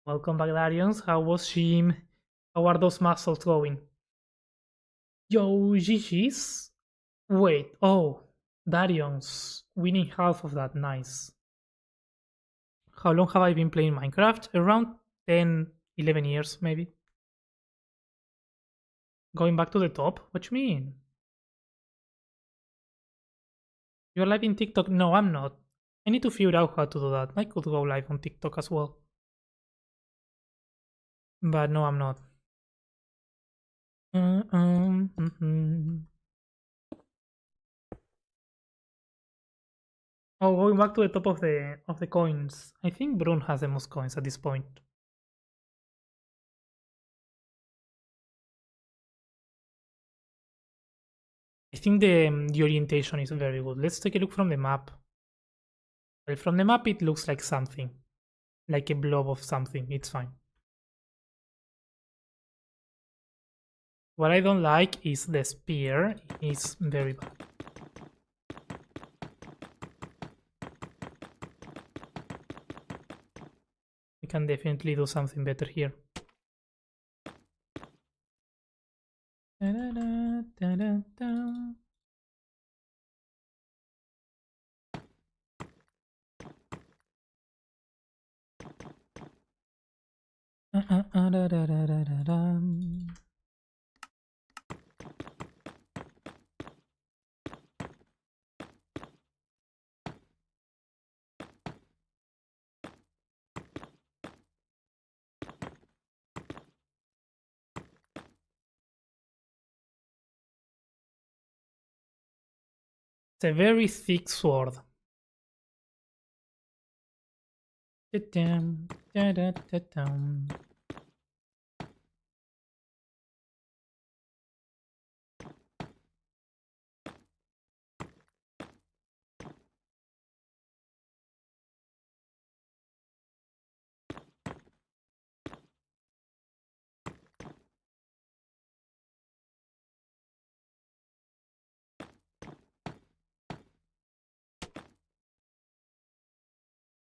Welcome back, Darians. How was Shim? How are those muscles going? Yo, GG's. Wait, oh, Darion's winning half of that, nice. How long have I been playing Minecraft? Around 10, 11 years, maybe. Going back to the top? What you mean? You're live in TikTok? No, I'm not. I need to figure out how to do that. I could go live on TikTok as well. But no, I'm not. Mhm. Oh, going back to the top of the coins. I think Brun has the most coins at this point. I think the orientation is very good. Let's take a look from the map. Well, from the map it looks like something. Like a blob of something. It's fine. What I don't like is the spear. It's very bad. We can definitely do something better here. Da-da-da-da-da-da. Da-da-da-da-da-da. It's a very thick sword. Da-dum, da-da-da-dum.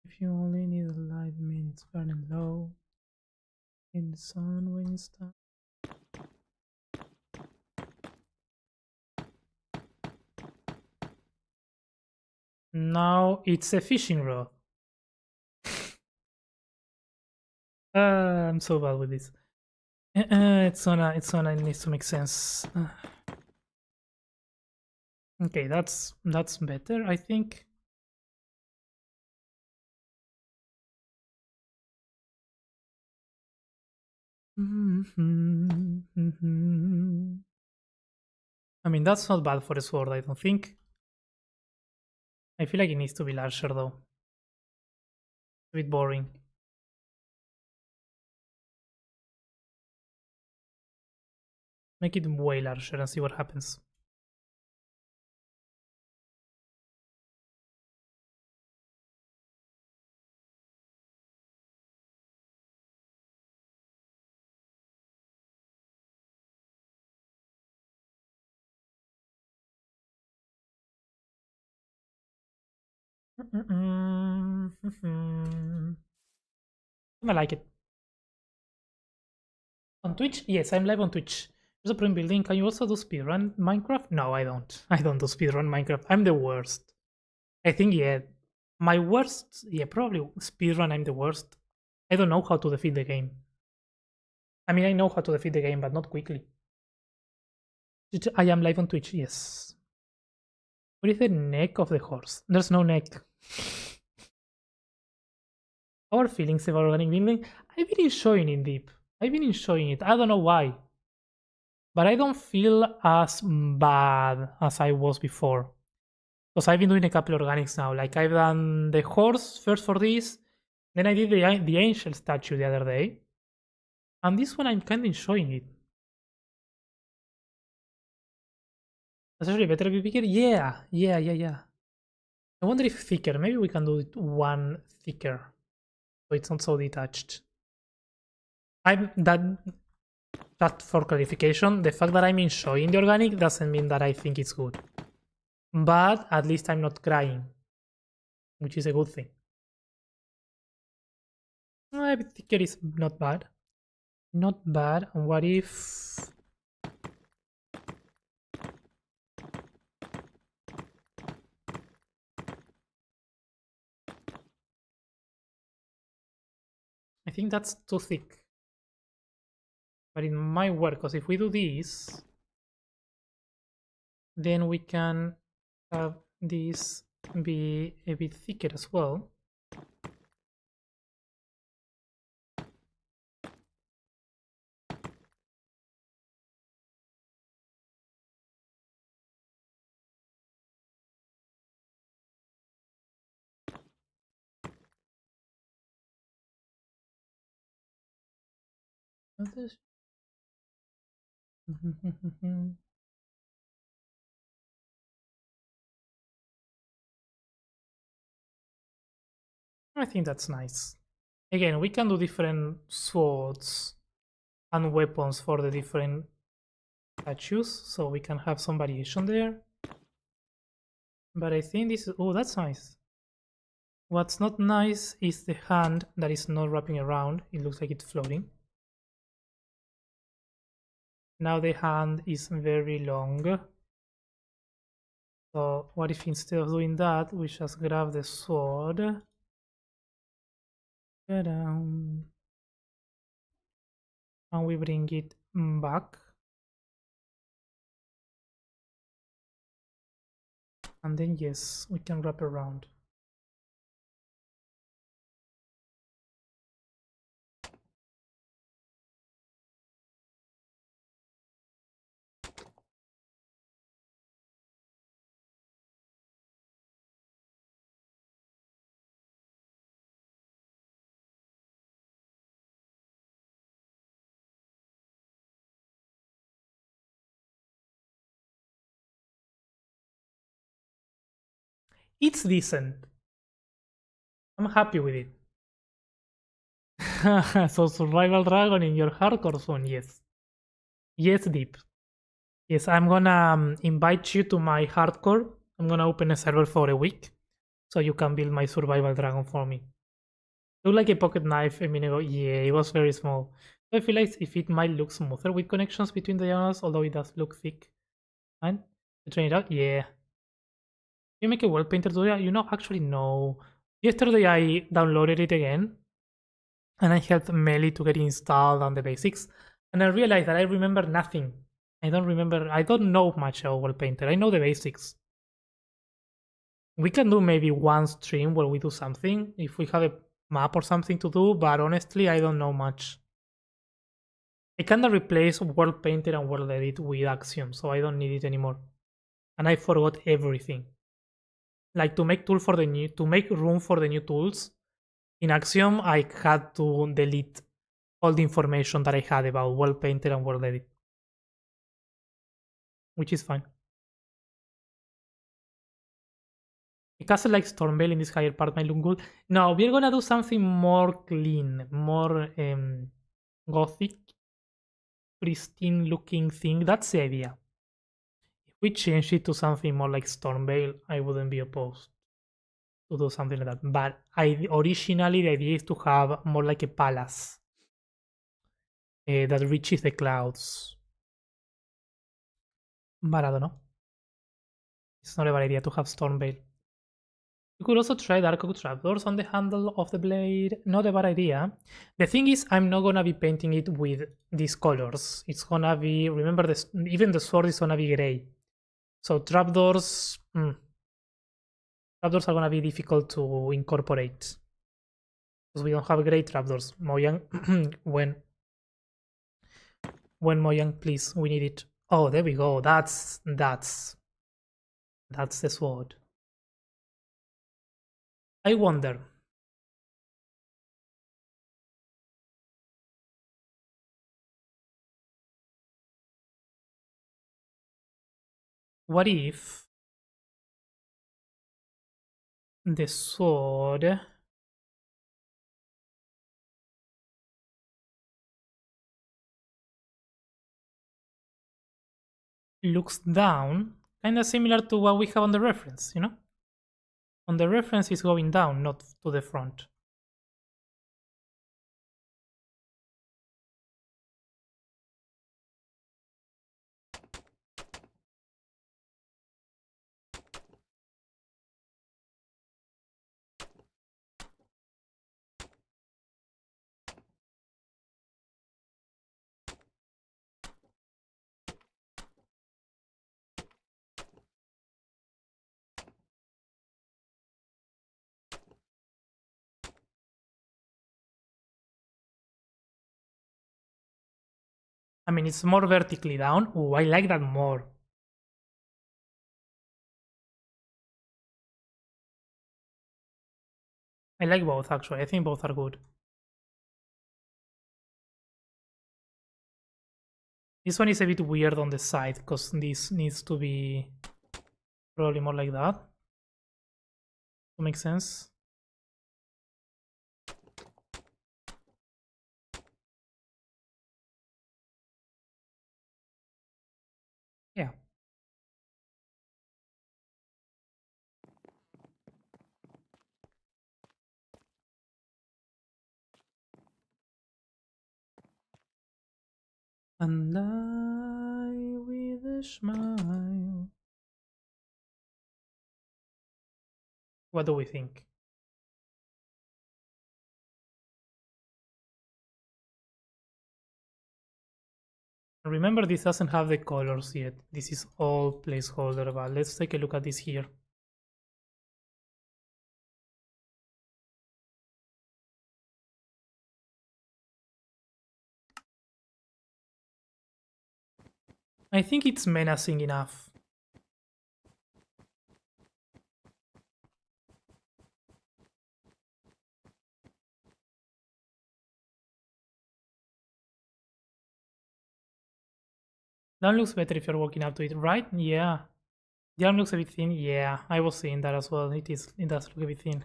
If you only need a light minutes burning low in the sun when you start. Now it's a fishing rod. I'm so bad with this. It needs to make sense. Okay, that's better, I think. I mean, that's not bad for a sword, I don't think. I feel like it needs to be larger though. A bit boring. Make it way larger and see what happens. I like it. On Twitch? Yes, I'm live on Twitch. There's a print building. Can you also do speedrun Minecraft? No, I don't. I don't do speedrun Minecraft. I'm the worst. I think, yeah. My worst, yeah, probably speedrun, I'm the worst. I don't know how to defeat the game. I mean, I know how to defeat the game, but not quickly. I am live on Twitch, yes. What is the neck of the horse? There's no neck. Our feelings about organic building? I've been enjoying it deep. I've been enjoying it. I don't know why. But I don't feel as bad as I was before. Because I've been doing a couple of organics now. Like I've done the horse first for this. Then I did the angel statue the other day. And this one I'm kind of enjoying it. That's actually better be bigger? Yeah. I wonder if thicker. Maybe we can do it one thicker. So it's not so detached. I'm that for clarification, the fact that I'm enjoying the organic doesn't mean that I think it's good. But at least I'm not crying, which is a good thing. A bit thicker is not bad. Not bad. And what if... I think that's too thick. But it might work, because if we do this, then we can have this be a bit thicker as well. I think that's nice. Again, we can do different swords and weapons for the different statues, so we can have some variation there. But I think this is... oh, that's nice. What's not nice is the hand that is not wrapping around. It looks like it's floating. Now the hand is very long. So what if instead of doing that, we just grab the sword? And we bring it back. And then yes, we can wrap around. It's decent. I'm happy with it. So survival dragon in your hardcore zone, yes. Yes, deep. Yes, I'm gonna invite you to my hardcore. I'm gonna open a server for a week, so you can build my survival dragon for me. Looked like a pocket knife a minute ago. Yeah, it was very small. So I feel like if it might look smoother with connections between the diagonals, although it does look thick. Fine. To train it out? Yeah. You make a world painter tutorial? You know, actually no. Yesterday I downloaded it again, and I helped Melly to get installed on the basics, and I realized that I remember nothing. I don't know much about world painter. I know the basics. We can do maybe one stream where we do something if we have a map or something to do, but honestly I don't know much. I kinda replaced World Painter and World Edit with Axiom, so I don't need it anymore. And I forgot everything. Like to make room for the new tools, in Axiom I had to delete all the information that I had about World Painter and World Edit. Which is fine. A castle like Stormvale in this higher part might look good. No, we're gonna do something more clean, more gothic, pristine looking thing. That's the idea. If we change it to something more like Stormvale, I wouldn't be opposed to do something like that. But originally the idea is to have more like a palace that reaches the clouds. But I don't know. It's not a bad idea to have Stormvale. You could also try Dark Oak trapdoors on the handle of the blade. Not a bad idea. The thing is, I'm not gonna be painting it with these colors. It's gonna be... remember, this, even the sword is gonna be gray. So trapdoors... trapdoors are gonna be difficult to incorporate. Because we don't have gray trapdoors. Mojang... when Mojang, please, we need it. Oh, there we go. That's the sword. I wonder... what if the sword looks down, kind of similar to what we have on the reference, you know? On the reference is going down, not to the front. I mean, it's more vertically down. Oh, I like that more. I like both, actually. I think both are good. This one is a bit weird on the side, because this needs to be probably more like that. To make sense. Yeah. And I with a smile. What do we think? Remember, this doesn't have the colors yet. This is all placeholder, but let's take a look at this here. I think it's menacing enough. That looks better if you're walking up to it, right? Yeah. The arm looks a bit thin. Yeah, I was seeing that as well. It does look a bit thin.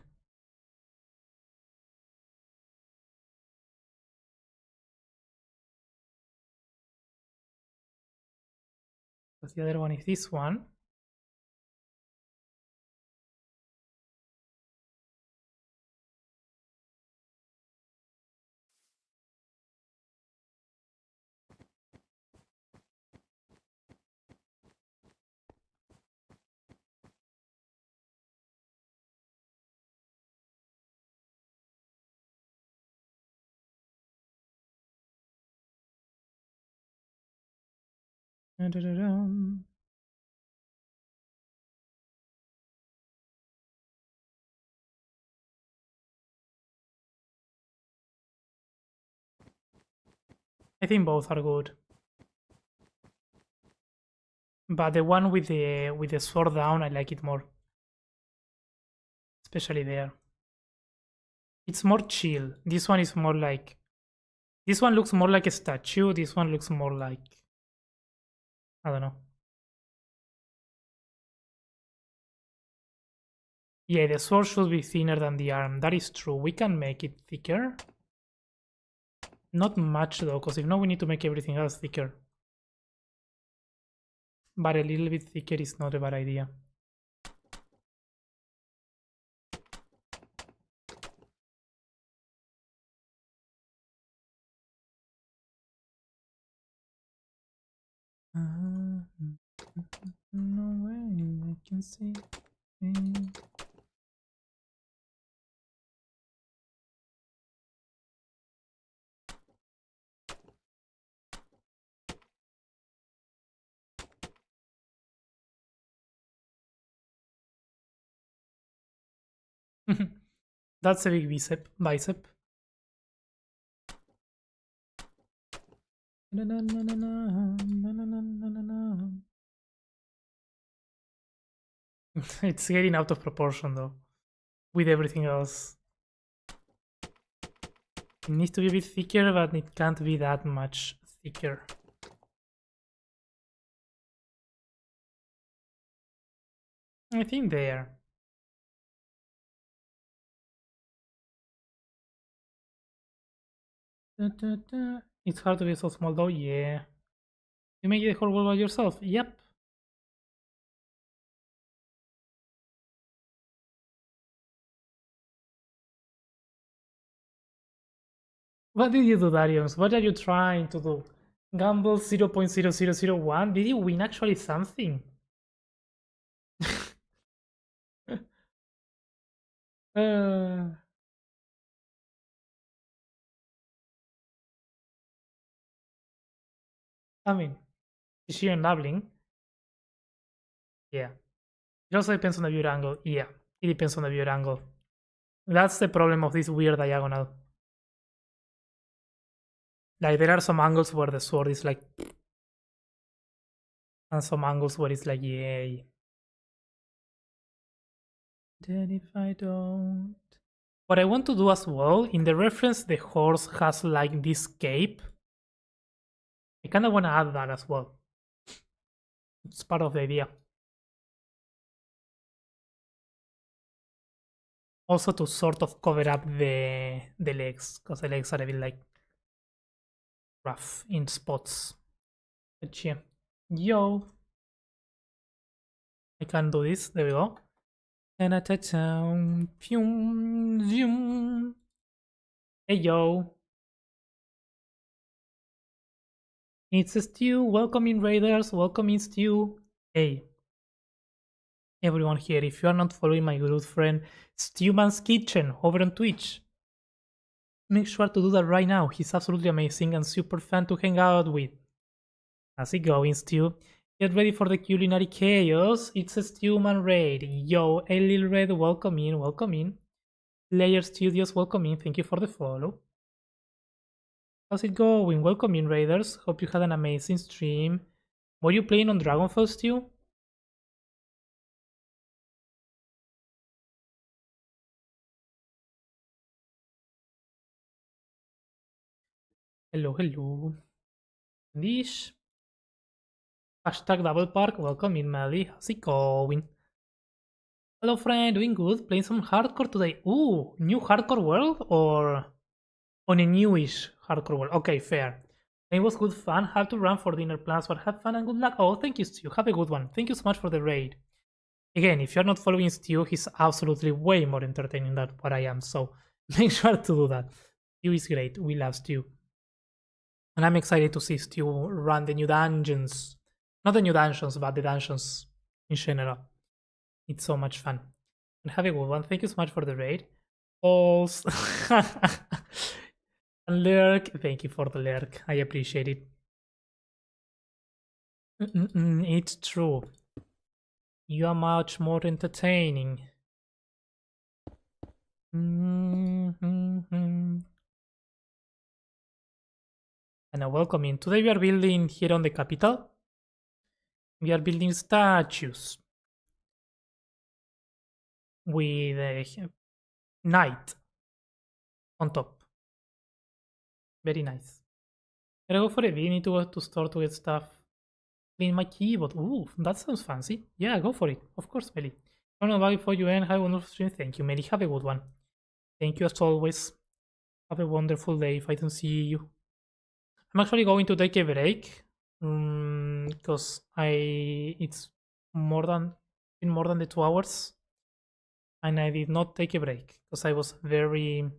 Because the other one is this one. Da-da-da-dum. I think both are good. But the one with the sword down, I like it more. Especially there. It's more chill. This one is more like... This one looks more like a statue. This one looks more like... I don't know. Yeah, the sword should be thinner than the arm. That is true. We can make it thicker. Not much though, because if not, we need to make everything else thicker. But a little bit thicker is not a bad idea. No way I can see. That's a big bicep. It's getting out of proportion though, with everything else. It needs to be a bit thicker, but it can't be that much thicker. I think there. It's hard to be so small though, yeah. You make the whole world by yourself, yep. What did you do, Darius? What are you trying to do? Gamble 0.0001? Did you win actually something? uh, I mean, is she enabling? Yeah. It also depends on the viewer angle. Yeah, it depends on the viewer angle. That's the problem of this weird diagonal. Like there are some angles where the sword is like, and some angles where it's like, yay. Then if I don't. What I want to do as well, in the reference, the horse has like this cape. I kind of want to add that as well. It's part of the idea. Also to sort of cover up the legs, because the legs are a bit like rough in spots. But yeah. Yo. I can do this. There we go. Hey yo. It's a Stew. Welcome in Raiders. Welcome in Stew. Hey. Everyone here, if you are not following my good friend Stewman's Kitchen over on Twitch, make sure to do that right now. He's absolutely amazing and super fun to hang out with. How's it going, Stew? Get ready for the culinary chaos. It's a Stewman raid. Yo, a little red, welcome in, welcome in. Layer Studios, welcome in. Thank you for the follow. How's it going? Welcome in, Raiders. Hope you had an amazing stream. Were you playing on Dragonfall, Stew? Hello, hello. Dish. Hashtag double park. Welcome in, Maddie. How's it going? Hello, friend. Doing good. Playing some hardcore today. Ooh, new hardcore world or on a newish hardcore world? Okay, fair. It was good fun. Have to run for dinner plans, but have fun and good luck. Oh, thank you, Stu. Have a good one. Thank you so much for the raid. Again, if you're not following Stu, he's absolutely way more entertaining than what I am. So make sure to do that. Stu is great. We love Stu. And I'm excited to see Stu run the new dungeons. Not the new dungeons, but the dungeons in general. It's so much fun. And have a good one. Thank you so much for the raid. Balls. And lurk. Thank you for the lurk. I appreciate it. It's true. You are much more entertaining. And a welcome in. Today we are building here on the capital. We are building statues with a knight on top. Very nice. Gotta go for a bit. I need to go to store to get stuff. Clean my keyboard. Ooh, that sounds fancy. Yeah, go for it. Of course, Meli. I don't know about before you end. Have a wonderful stream. Thank you, Meli. Have a good one. Thank you as always. Have a wonderful day if I don't see you. I'm actually going to take a break because it's been more than the 2 hours, and I did not take a break because I was very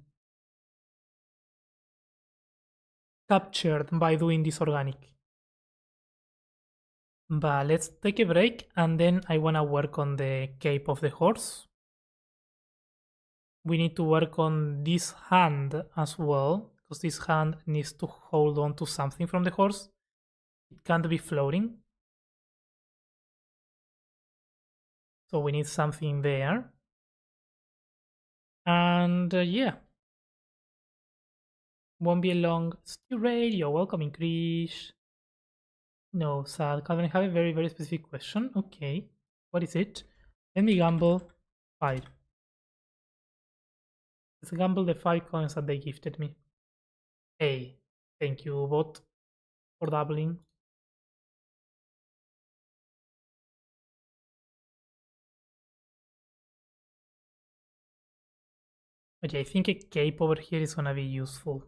captured by doing this organic. But let's take a break, and then I wanna work on the cape of the horse. We need to work on this hand as well, because this hand needs to hold on to something from the horse. It can't be floating. So we need something there. And yeah. Won't be a long Stew raid. You're welcome, Krish. No, sad. Calvin, I have a very, very specific question. Okay. What is it? Let me gamble 5. Let's gamble the 5 coins that they gifted me. Hey, thank you, bot, for doubling. Okay, I think a cape over here is gonna be useful.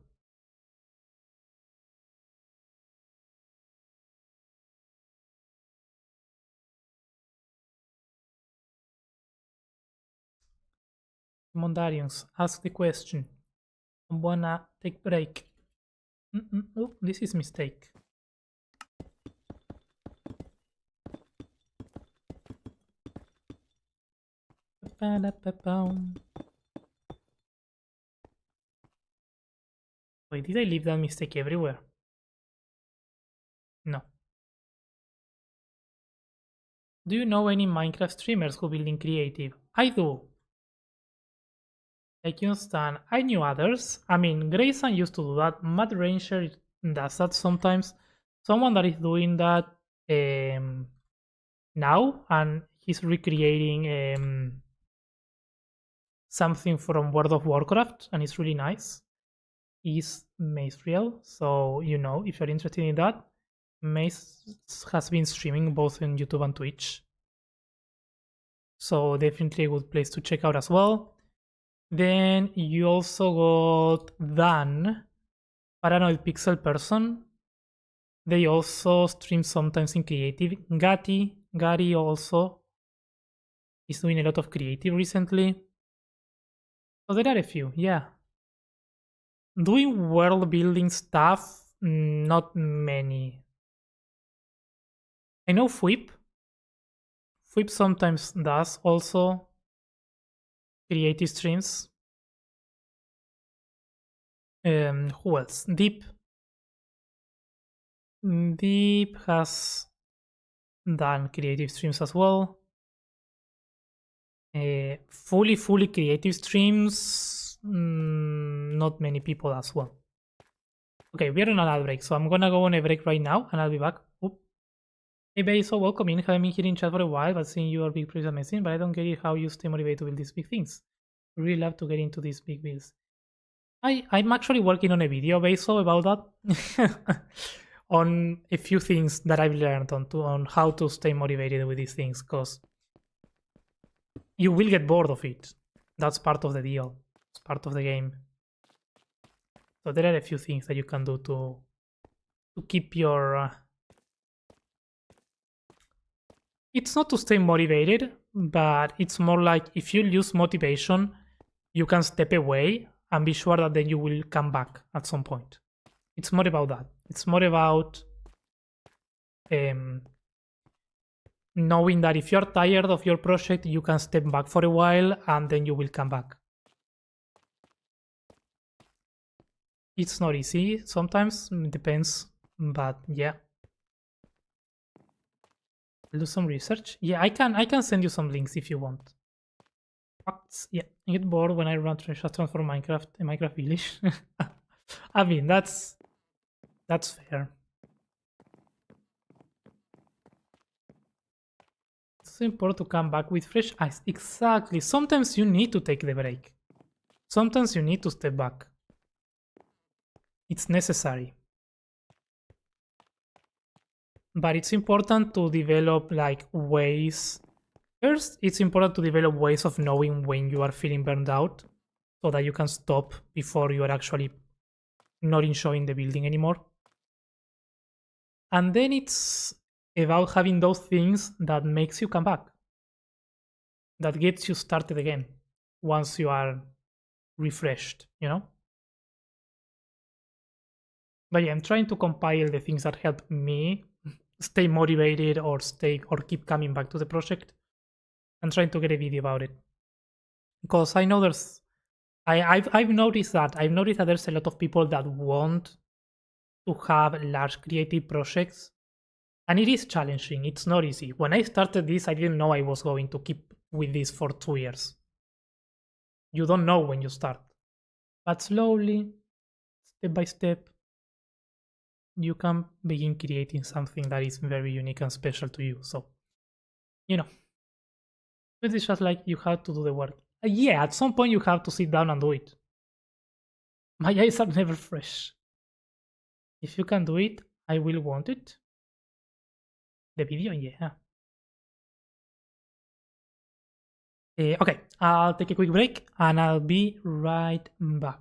Mondarians, ask the question. I wanna take break. Oh, this is mistake. Wait, did I leave that mistake everywhere? No. Do you know any Minecraft streamers who build in creative? I do. Like Stan. I knew others. I mean, Grayson used to do that. Matt Ranger does that sometimes. Someone that is doing that um, now, and he's recreating something from World of Warcraft, and it's really nice. Is Macereal. So if you're interested in that, Mace has been streaming both on YouTube and Twitch. So definitely a good place to check out as well. Then you also got Dan, Paranoid Pixel Person. They also stream sometimes in creative. Gary also is doing a lot of creative recently. So there are a few, yeah. Doing world building stuff, not many. I know Fwip. Fwip sometimes does also creative streams. Who else? Deep. Deep has done creative streams as well. Fully creative streams, not many people as well. Okay, we're on an ad break, so I'm gonna go on a break right now, and I'll be back. Oop. Hey, Bay, so welcome in. Haven't been here in chat for a while, but seeing your big project is amazing. But I don't get it how you stay motivated to build these big things. Really love to get into these big builds. I'm actually working on a video, Baso, about that. On a few things that I've learned on how to stay motivated with these things, because you will get bored of it. That's part of the deal. It's part of the game. So there are a few things that you can do to keep your. It's not to stay motivated, but it's more like if you lose motivation, you can step away and be sure that then you will come back at some point. It's more about that. It's more about knowing that if you're tired of your project, you can step back for a while and then you will come back. It's not easy sometimes, it depends, but yeah. I'll do some research. Yeah, I can send you some links if you want. Facts. Yeah, I get bored when I run treasure transform Minecraft a Minecraft village. I mean, that's fair. It's important to come back with fresh eyes. Exactly. Sometimes you need to take the break. Sometimes you need to step back. It's necessary. But it's important to develop like ways. First, it's important to develop ways of knowing when you are feeling burned out so that you can stop before you are actually not enjoying the building anymore. And then it's about having those things that makes you come back, that gets you started again once you are refreshed, But yeah, I'm trying to compile the things that help me stay motivated or keep coming back to the project. I'm trying to get a video about it because I know I've noticed that there's a lot of people that want to have large creative projects, and it is challenging. It's not easy. When I started this, I didn't know I was going to keep with this for 2 years. You don't know when you start, but slowly, step by step, you can begin creating something that is very unique and special to you. So, it's just like you have to do the work. Yeah, at some point you have to sit down and do it. My eyes are never fresh. If you can do it, I will want it. The video, yeah. Okay, I'll take a quick break and I'll be right back.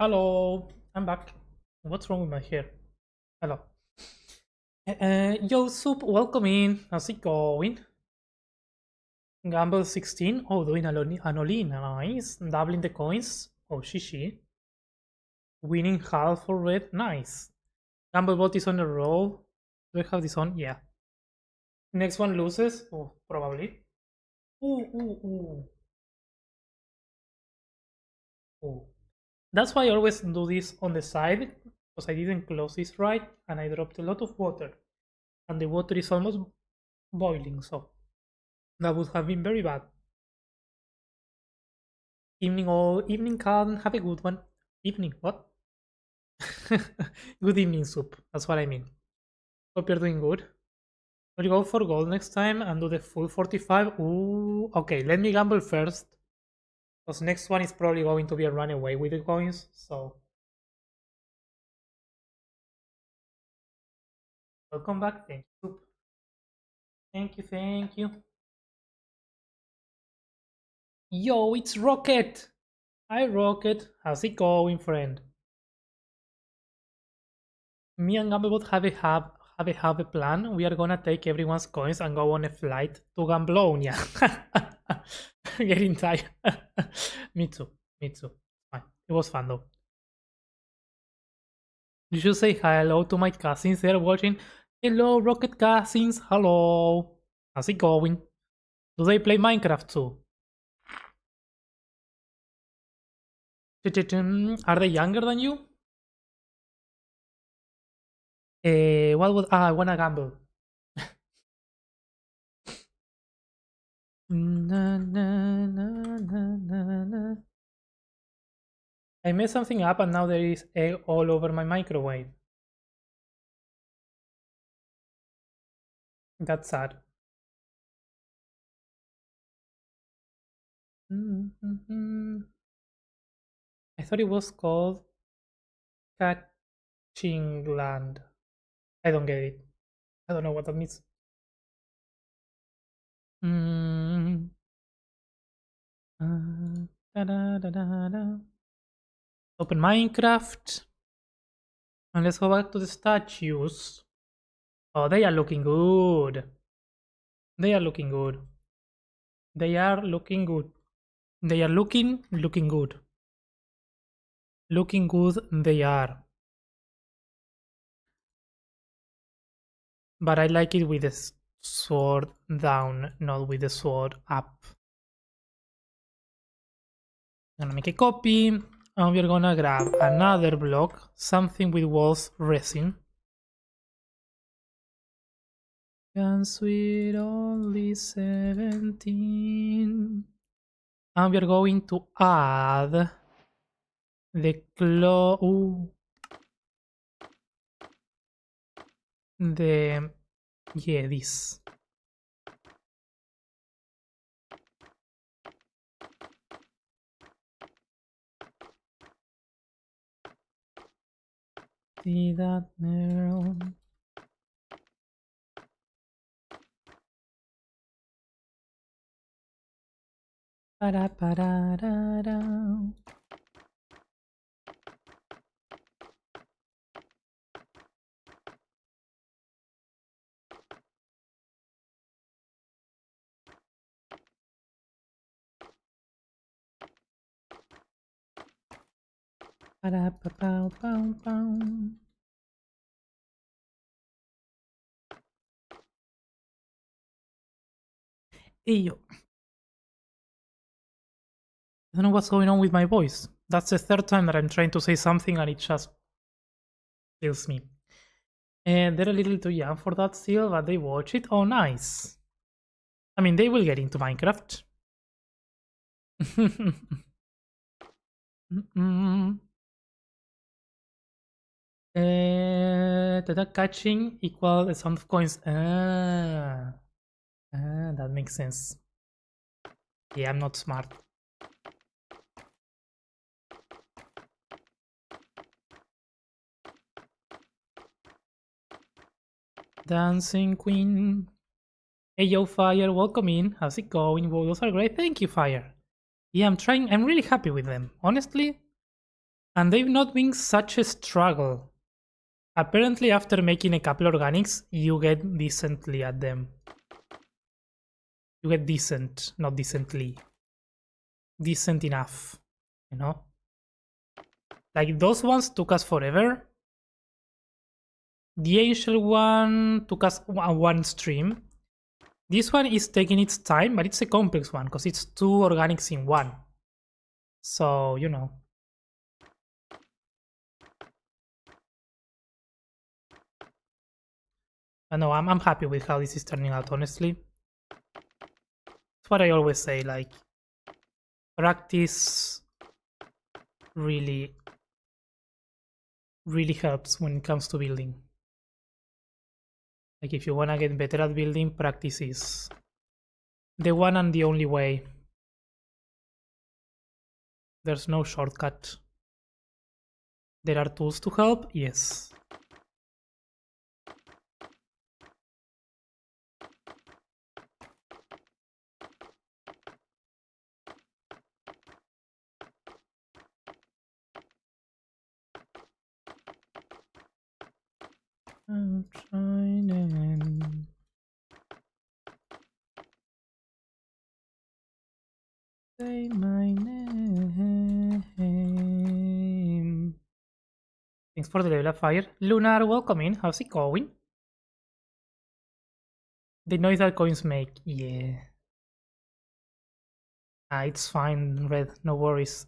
Hello, I'm back. What's wrong with my hair? Hello. Yo, Soup, welcome in. How's it going? Gamble 16. Oh, doing an all-in. Nice. Doubling the coins. Oh, shishi. Winning half for red. Nice. Gamblebot is on a roll. Do I have this on? Yeah. Next one loses. Oh, probably. Ooh, ooh, ooh. Ooh. That's why I always do this on the side, because I didn't close this right, and I dropped a lot of water. And the water is almost boiling, so that would have been very bad. Evening all, evening Calm, have a good one. Evening, what? Good evening, Soup. That's what I mean. Hope you're doing good. We'll go for gold next time and do the full 45. Ooh, okay, let me gamble first. Because next one is probably going to be a runaway with the coins, so. Welcome back, thank you, Soup. Thank you, thank you. Yo, it's Rocket! Hi, Rocket. How's it going, friend? Me and Gamblebot have a plan. We are gonna take everyone's coins and go on a flight to Gamblonia. Getting tired. Me too. Me too. Fine. It was fun though. You should say hello to my cousins there watching. Hello, Rocket cousins. Hello. How's it going? Do they play Minecraft too? Are they younger than you? What was I wanna gamble? Na, na, na, na, na, na. I messed something up and now there is egg all over my microwave. That's sad. I thought it was called Catching Land. I don't get it. I don't know what that means. Da, da, da, da, da. Open Minecraft. And let's go back to the statues. Oh, they are looking good. They are looking good. They are looking good. They are looking good. Looking good they are. But I like it with the sword down, not with the sword up. I'm gonna make a copy, and we're gonna grab another block, something with walls resin. Guns with only 17. And we're going to add the this. See that narrow. Ba-da-ba-da-da-da. Ba-da-ba-bow-bow-bow. Hey yo. I don't know what's going on with my voice. That's the third time that I'm trying to say something and it just kills me. And they're a little too young for that still, but they watch it. Oh, nice. I mean, they will get into Minecraft. Catching equal the sound of coins. That makes sense. Yeah, I'm not smart. Dancing Queen. Hey yo, Fire, welcome in. How's it going? Well, those are great. Thank you, Fire. Yeah, I'm really happy with them. Honestly, And they've not been such a struggle. Apparently, after making a couple organics, you get decently at them. You get decent, not decently. Decent enough, you know? Like, those ones took us forever. The Angel one took us one stream. This one is taking its time, but it's a complex one because it's 2 organics in one. So, you know. I know, I'm happy with how this is turning out, honestly. That's what I always say, like, practice really helps when it comes to building. Like, if you want to get better at building, practice is the one and the only way. There's no shortcut. There are tools to help, yes. I'm trying and say my name. Thanks for the level of fire. Lunar, welcome in. How's it going? The noise that coins make. Yeah. It's fine, Red. No worries.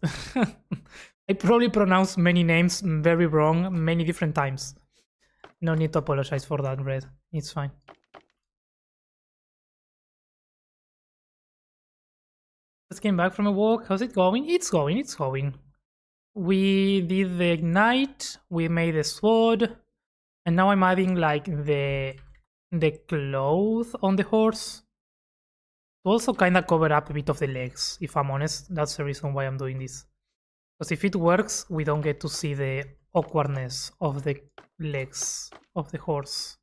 I probably pronounced many names very wrong many different times. No need to apologize for that, Red. It's fine. Just came back from a walk. How's it going? It's going. It's going. We did the ignite. We made a sword. And now I'm adding like the cloth on the horse to also kind of cover up a bit of the legs, if I'm honest. That's the reason why I'm doing this. Because if it works, we don't get to see the awkwardness of the legs of the horse.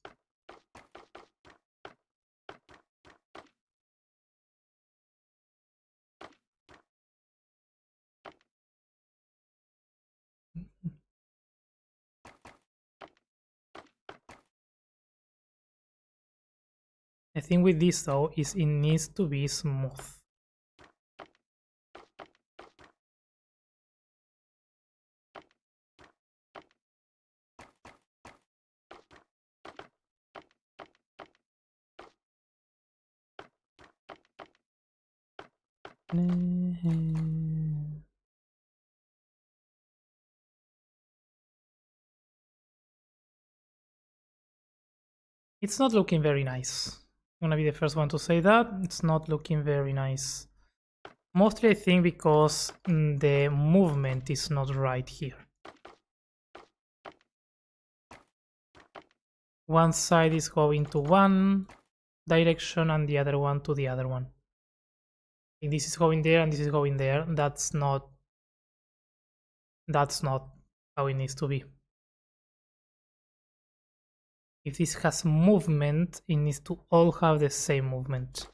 The thing with this though is it needs to be smooth. It's not looking very nice. I'm gonna be the first one to say that. It's not looking very nice. Mostly I think because the movement is not right here. One side is going to one direction and the other one to the other one. If this is going there and this is going there, that's not how it needs to be. If this has movement, it needs to all have the same movement.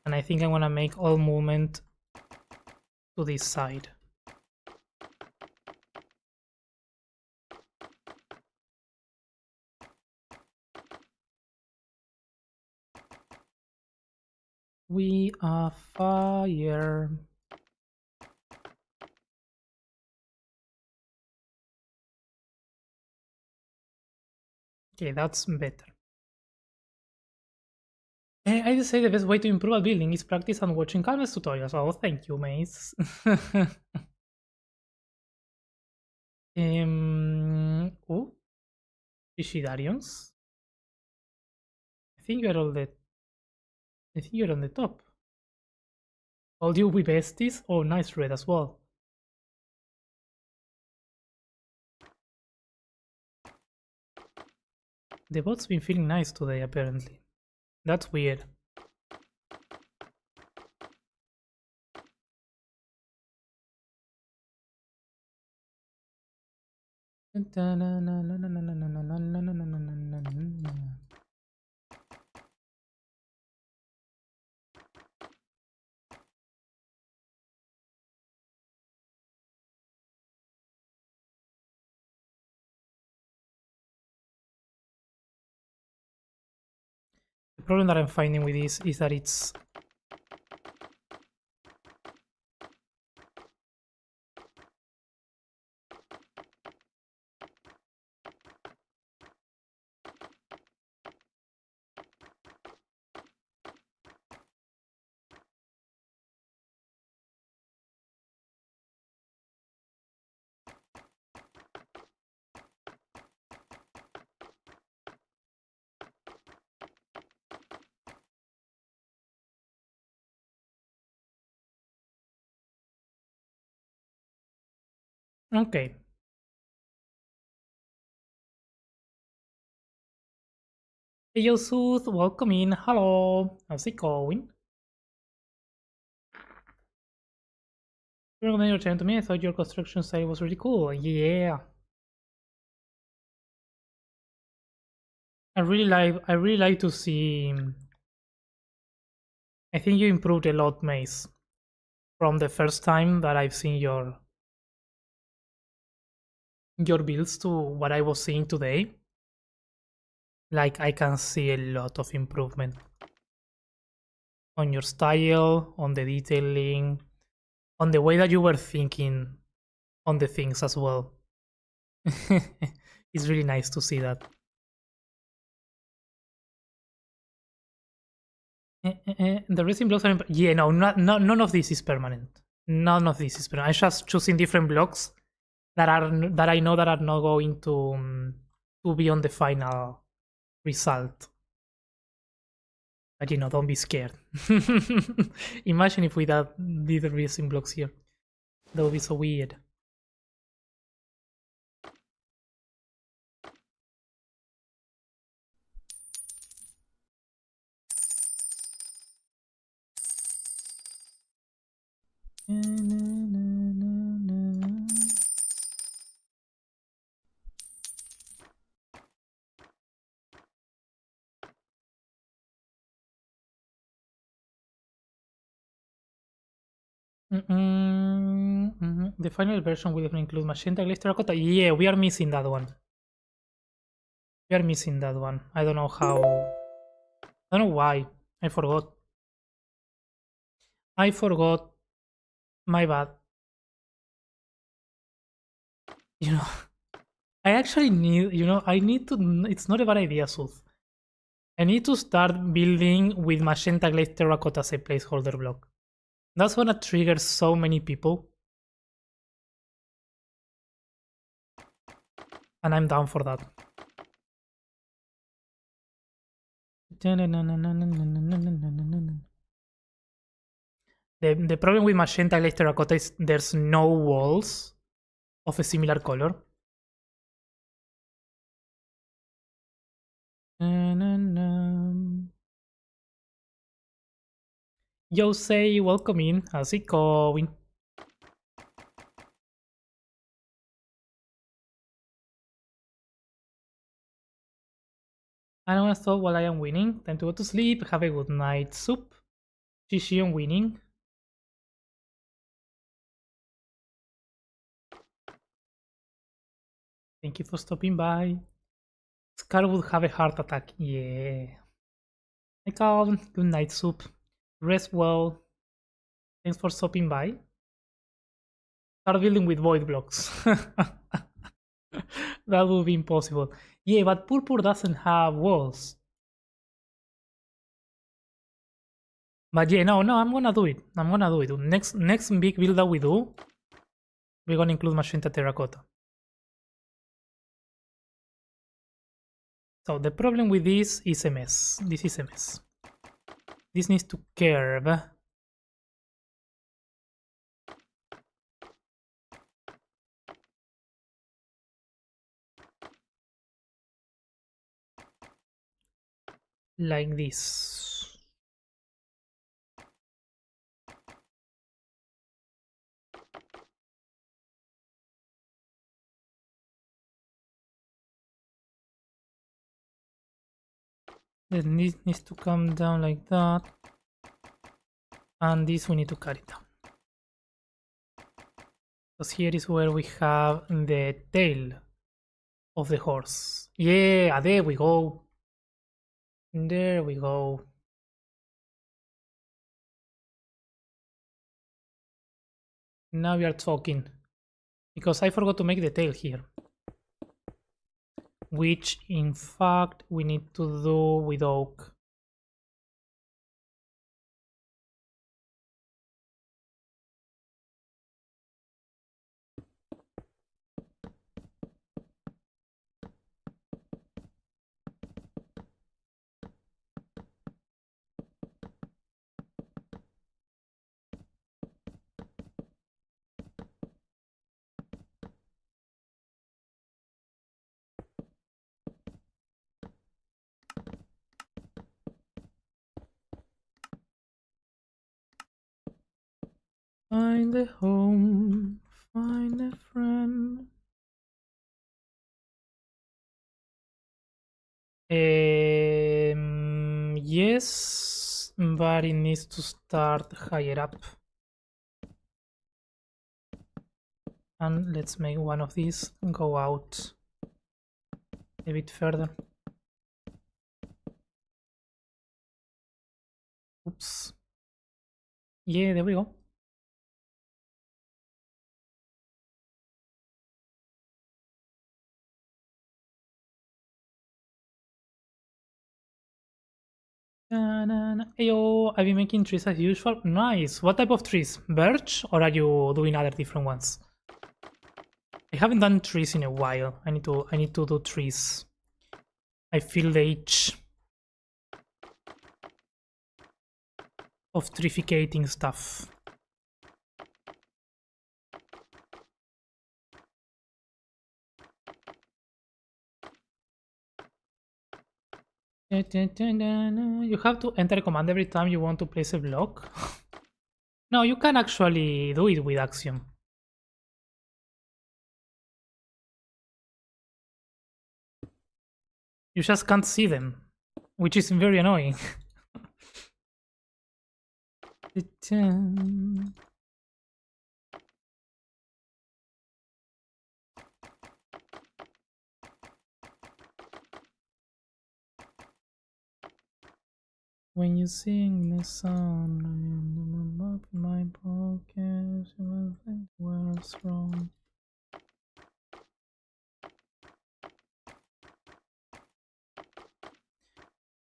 And I think I'm gonna make all movement to this side. We are fire. Okay, that's better. I just say the best way to improve at building is practice and watching countless tutorials. Oh, thank you, mates. Oh, Ishidarians. I think you're all the. I think you're on the top. All you be besties. Oh, nice red as well. The bot's been feeling nice today, apparently. That's weird. The problem that I'm finding with this is that it's... Okay. Hey Yosuf, welcome in. Hello. How's it going? You recommend your channel to me? I thought your construction site was really cool. Yeah. I really like to see. I think you improved a lot, Mace, from the first time that I've seen your builds to what I was seeing today. Like I can see a lot of improvement on your style, on the detailing, on the way that you were thinking on the things as well. It's really nice to see that. The resin blocks are yeah, no, none of this is permanent. None of this is permanent. I'm just choosing different blocks that I know that are not going to be on the final result. But you know, don't be scared. Imagine if we did the resin blocks here. That would be so weird. The final version will even include magenta glaze terracotta. Yeah, we are missing that one. We are missing that one. I don't know how. I don't know why. I forgot. I forgot. My bad. You know, I actually need. You know, I need to. It's not a bad idea, Sooth. I need to start building with magenta glaze terracotta as a placeholder block. That's gonna trigger so many people. And I'm down for that. The problem with magenta glaze terracotta is there's no walls of a similar color. Yo say welcome in. How's it going? I don't want to stop while I am winning. Time to go to sleep. Have a good night. Soup. GG on winning. Thank you for stopping by. Scar would have a heart attack. Yeah. Hi Calvin. Good night, Soup. Rest well. Thanks for stopping by. Start building with void blocks. That would be impossible. Yeah, but Purpur doesn't have walls. But yeah, no, I'm gonna do it. I'm gonna do it. Next big build that we do, we're gonna include magenta terracotta. So the problem with this is a mess. This is a mess. This needs to curve. Like this. Then this needs to come down like that. And this we need to cut it down. Because here is where we have the tail of the horse. Yeah, there we go. There we go. Now we are talking. Because I forgot to make the tail here. Which, in fact, we need to do with oak. Find a home, find a friend. Yes, but it needs to start higher up. And let's make one of these go out a bit further. Oops. Yeah, there we go. Ayo, I've been making trees as usual. Nice. What type of trees? Birch, or are you doing other different ones? I haven't done trees in a while. I need to do trees. I feel the itch of trificating stuff. You have to enter a command every time you want to place a block. No, you can actually do it with Axiom. You just can't see them, which is very annoying. When you sing the song, I'm up in my pocket, what's wrong?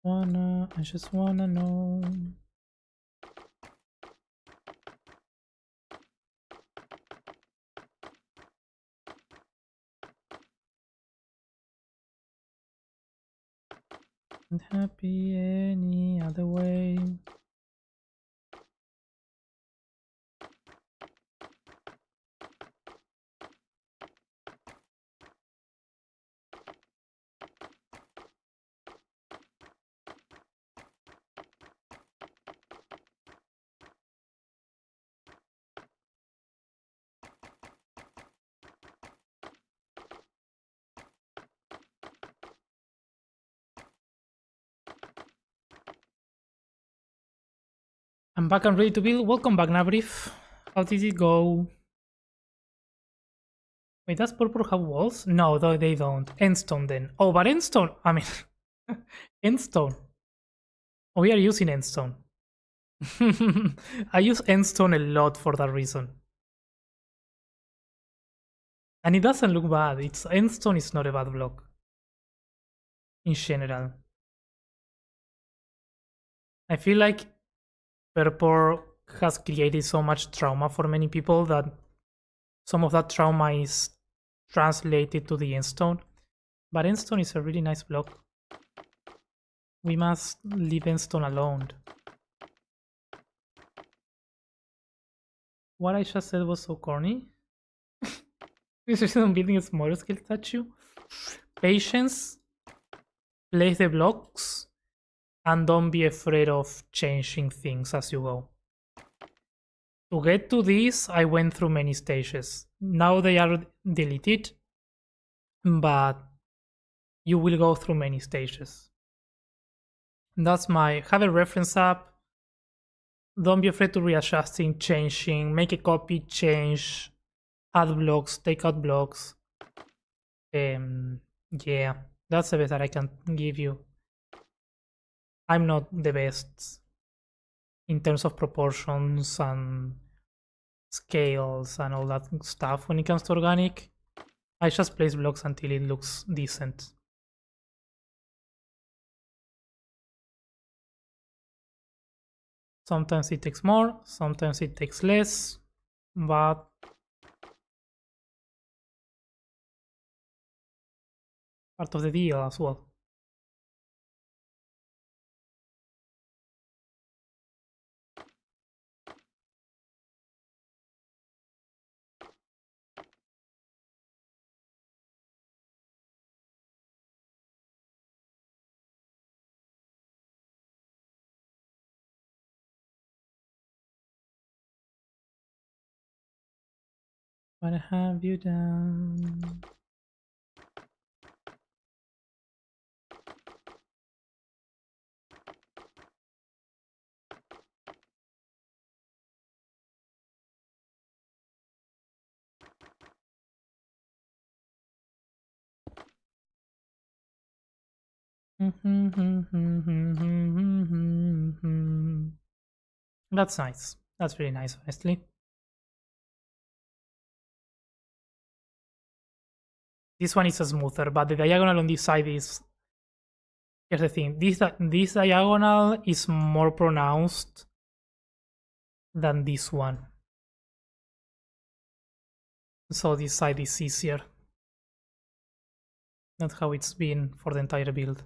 I just wanna know. Not happy any other way. I'm back and ready to build. Welcome back, Nabrief. How did it go? Wait, does purple have walls? No, though they don't. Endstone then. Oh, but Endstone, I mean, Endstone. Oh, we are using Endstone. I use Endstone a lot for that reason. And it doesn't look bad. Endstone is not a bad block. In general. I feel like purple has created so much trauma for many people that some of that trauma is translated to the Endstone. But Endstone is a really nice block. We must leave Endstone alone. What I just said was so corny. This is on building a smaller scale statue. Patience. Place the blocks. And don't be afraid of changing things as you go. To get to this, I went through many stages. Now they are deleted, but you will go through many stages. That's my have a reference up. Don't be afraid to readjusting, changing, make a copy, change, add blocks, take out blocks. Yeah, that's the best that I can give you. I'm not the best in terms of proportions and scales and all that stuff when it comes to organic. I just place blocks until it looks decent. Sometimes it takes more, sometimes it takes less, but part of the deal as well. What have you done? That's nice. That's really nice, honestly. This one is smoother, but the diagonal on this side is... Here's the thing. This diagonal is more pronounced than this one. So this side is easier. That's how it's been for the entire build.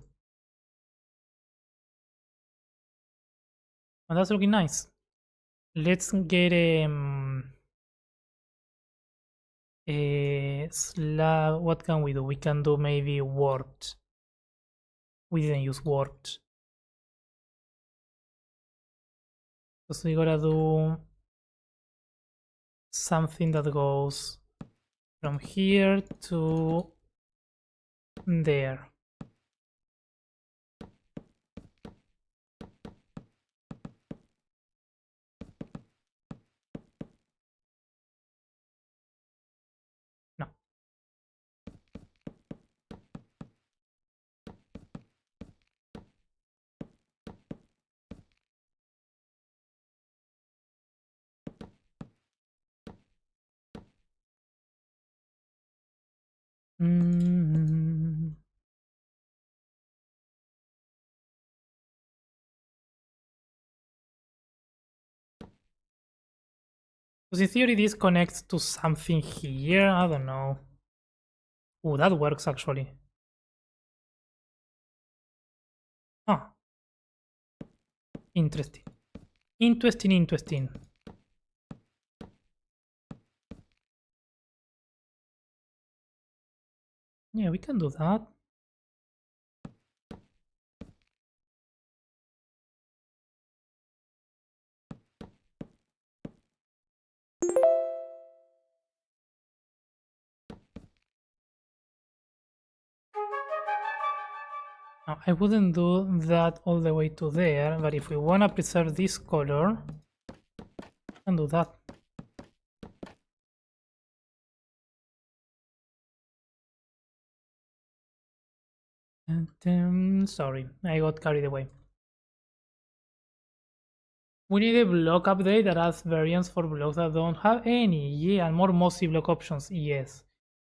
And that's looking nice. Let's get a slab. What can we do? We can do maybe warped. We didn't use warped. So we gotta do something that goes from here to there. No. Because in theory this connects to something here. I don't know. Oh, that works actually. Huh. Interesting. Interesting. Yeah, we can do that. Now, I wouldn't do that all the way to there, but if we want to preserve this color, we can do that. And, sorry, I got carried away. We need a block update that adds variants for blocks that don't have any. Yeah, and more mossy block options. Yes.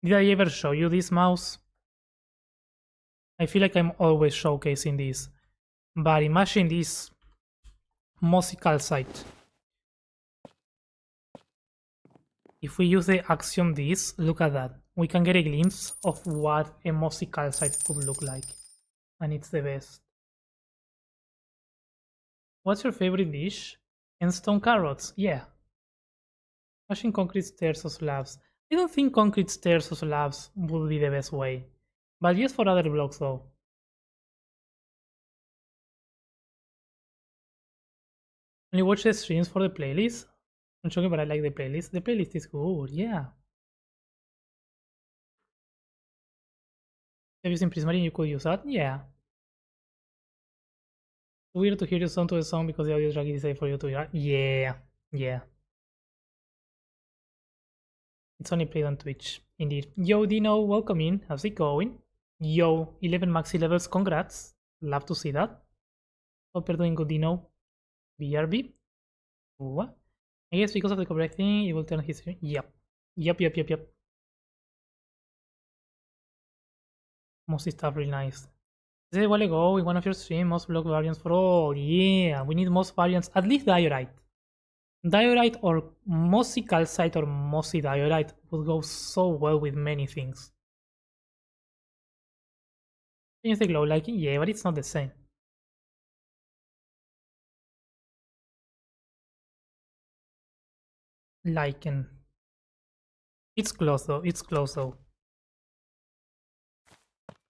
Did I ever show you this mouse? I feel like I'm always showcasing this. But imagine this mossy calcite. If we use the axiom this, look at that. We can get a glimpse of what a mossy calcite could look like. And it's the best. What's your favorite dish? And stone carrots, yeah. Mashing concrete stairs or slabs. I don't think concrete stairs or slabs would be the best way. But yes for other blocks though. Only watch the streams for the playlist? I'm joking, but I like the playlist. The playlist is good, yeah. If using Prismarine, you could use that? Yeah. Weird to hear your sound to the song because the audio track is safe for you to hear. Yeah, yeah. It's only played on Twitch, indeed. Yo, Dino, welcome in. How's it going? Yo, 11 maxi levels, congrats. Love to see that. Hope you're doing good, Dino. BRB. What? I guess because of the correct thing, it will turn his. Yep. Yep. Most stuff really nice. I said a while ago in one of your streams, most block variants for all. Yeah, we need most variants, at least diorite. Diorite or mossy calcite or mossy diorite would go so well with many things. Change the glow liking? Yeah, but it's not the same. Lichen. It's close though.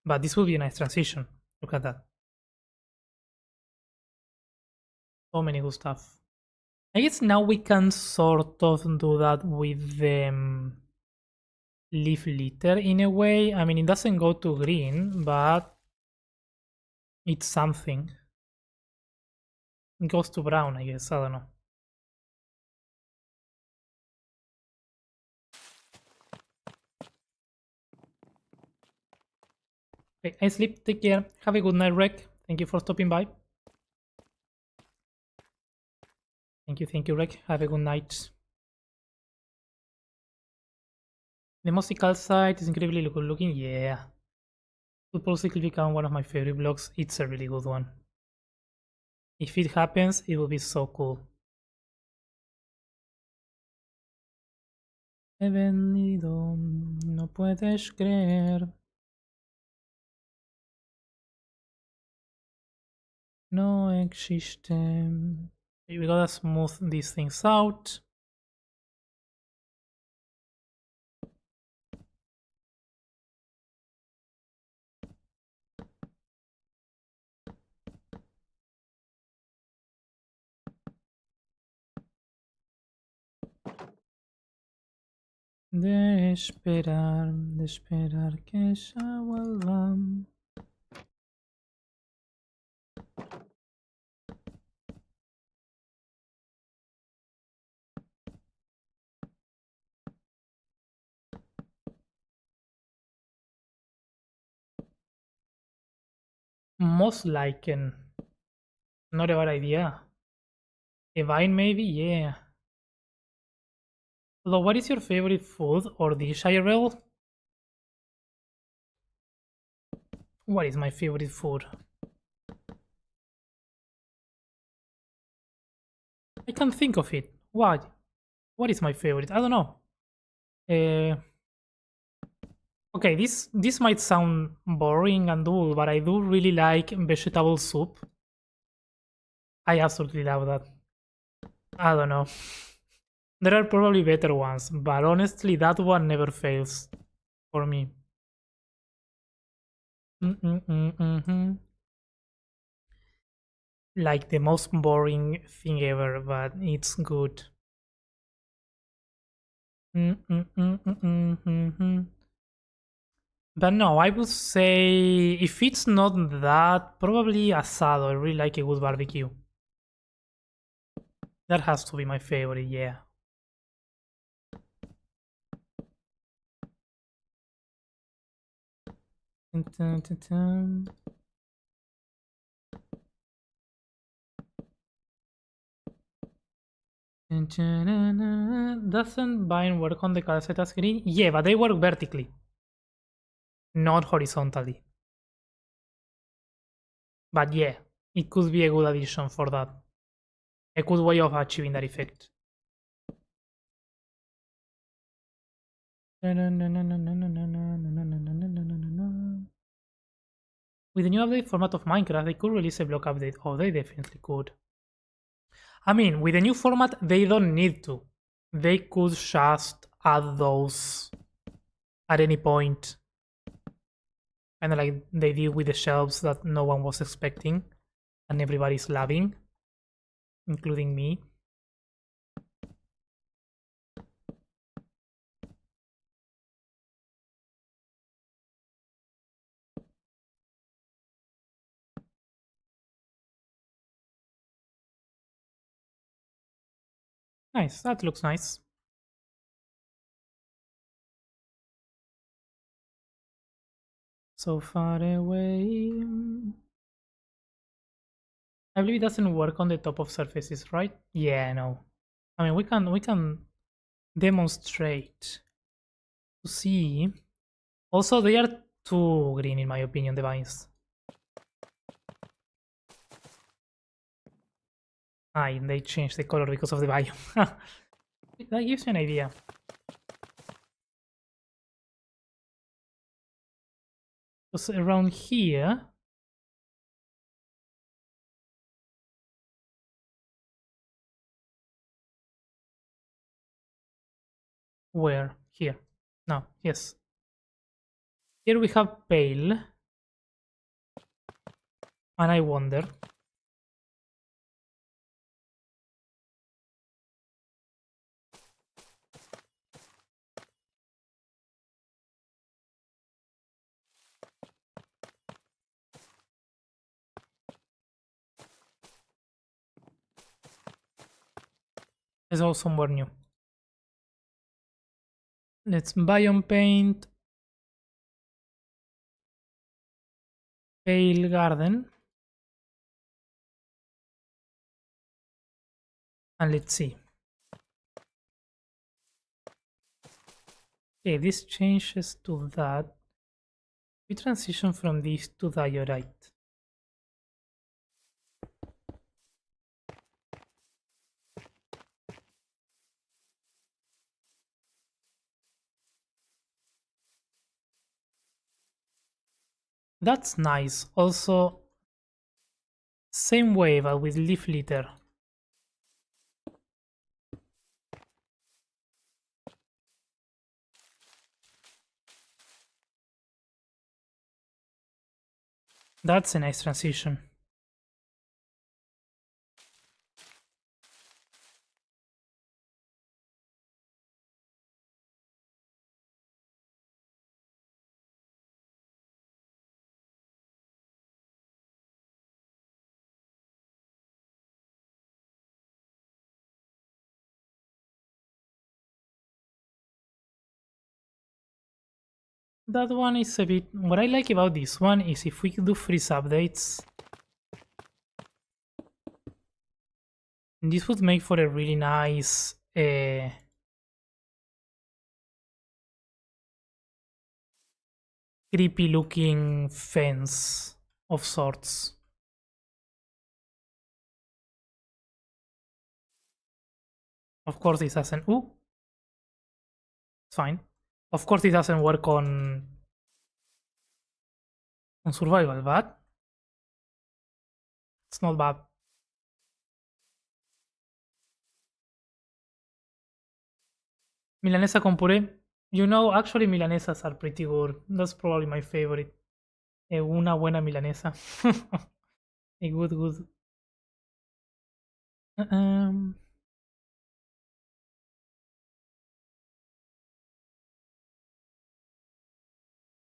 But this will be a nice transition. Look at that. So many good stuff. I guess now we can sort of do that with the leaf litter in a way. I mean, it doesn't go to green, but it's something. It goes to brown, I guess. I don't know. Okay, I sleep. Take care. Have a good night, Rek. Thank you for stopping by. Thank you, Rek. Have a good night. The musical side is incredibly good looking. Yeah. Could possibly become one of my favorite blocks. It's a really good one. If it happens, it will be so cool. He venido, no puedes creer. No existe. Okay, we gotta smooth these things out. De esperar que ya vuelvan. Most lichen. Not a bad idea. A vine maybe? Yeah. Although, what is your favorite food or dish, IRL? What is my favorite food? I can't think of it. What? What is my favorite? I don't know. Okay, this might sound boring and dull, but I do really like vegetable soup. I absolutely love that. I don't know. There are probably better ones, but honestly, that one never fails for me. Mm-hmm. Like the most boring thing ever, but it's good. Mm-hmm. But no, I would say if it's not that, probably asado. I really like a good barbecue. That has to be my favorite, yeah. Doesn't bind work on the calceta screen? Yeah, but they work vertically, not horizontally. But yeah, it could be a good addition for that. A good way of achieving that effect. With the new update format of Minecraft, they could release a block update. Oh, they definitely could. I mean, with the new format, they don't need to. They could just add those at any point. Kind of like they did with the shelves that no one was expecting and everybody's loving, including me. Nice, that looks nice. So far away. I believe it doesn't work on the top of surfaces, right? Yeah, no. I mean, we can demonstrate to see. Also, they are too green in my opinion, the vines. Ah, and they changed the color because of the biome. That gives me an idea. Because around here, where? Here. No, yes. Here we have pale. And I wonder. Let's go somewhere new. Let's biome paint. Pale garden. And let's see. Okay, this changes to that. We transition from this to diorite. That's nice. Also, same way but with leaf litter. That's a nice transition. That one is a bit... What I like about this one is if we do freeze updates, this would make for a really nice... creepy looking fence of sorts. Of course this doesn't... Ooh! It's fine. Of course this doesn't work on survival, but it's not bad. Milanesa con puré. You know, actually milanesas are pretty good. That's probably my favorite. Una buena milanesa. A good. Um,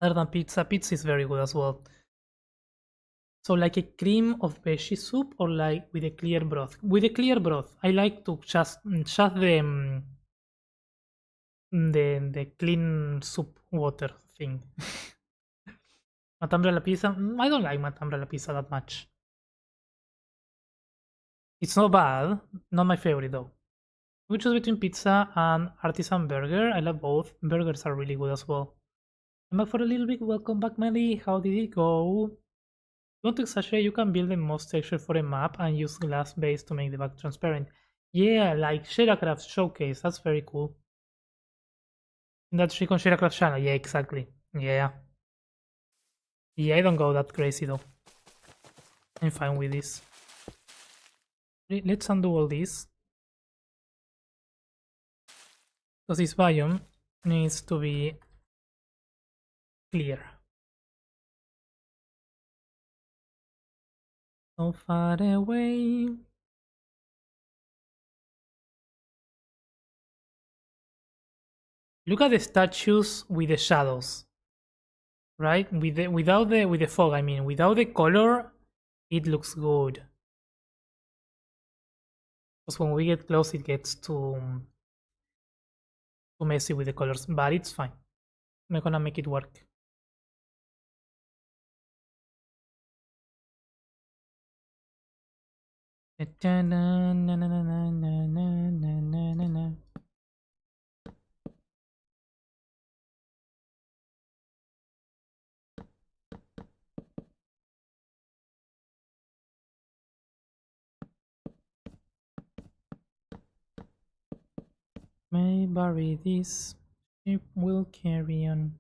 Other than pizza, pizza is very good as well. So like a cream of veggie soup or like with a clear broth? With a clear broth. I like to just the clean soup water thing. Matambre alla pizza? I don't like matambre alla pizza that much. It's not bad. Not my favorite though. We choose between pizza and artisan burger. I love both. Burgers are really good as well. I'm back for a little bit. Welcome back, Melly. How did it go? If you want to exaggerate, you can build the most texture for a map and use glass base to make the back transparent. Yeah, like Sheracraft Showcase. That's very cool. That's Recon Sheracraft channel. Yeah, exactly. Yeah. Yeah, I don't go that crazy though. I'm fine with this. Let's undo all this. Because this biome needs to be clear. So far away. Look at the statues with the shadows. Right? With the fog, I mean, without the color, it looks good. Because when we get close, it gets too messy with the colors, but it's fine. I'm gonna make it work. May bury this, ship will carry on.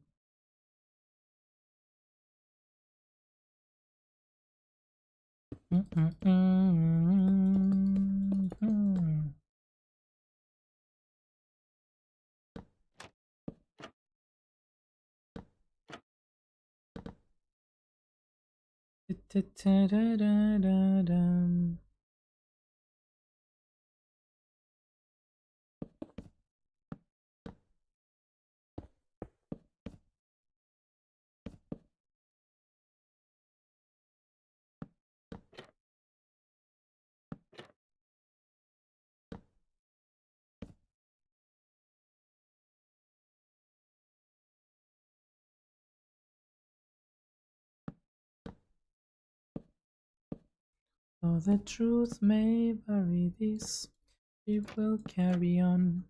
So the truth may bury this, it will carry on.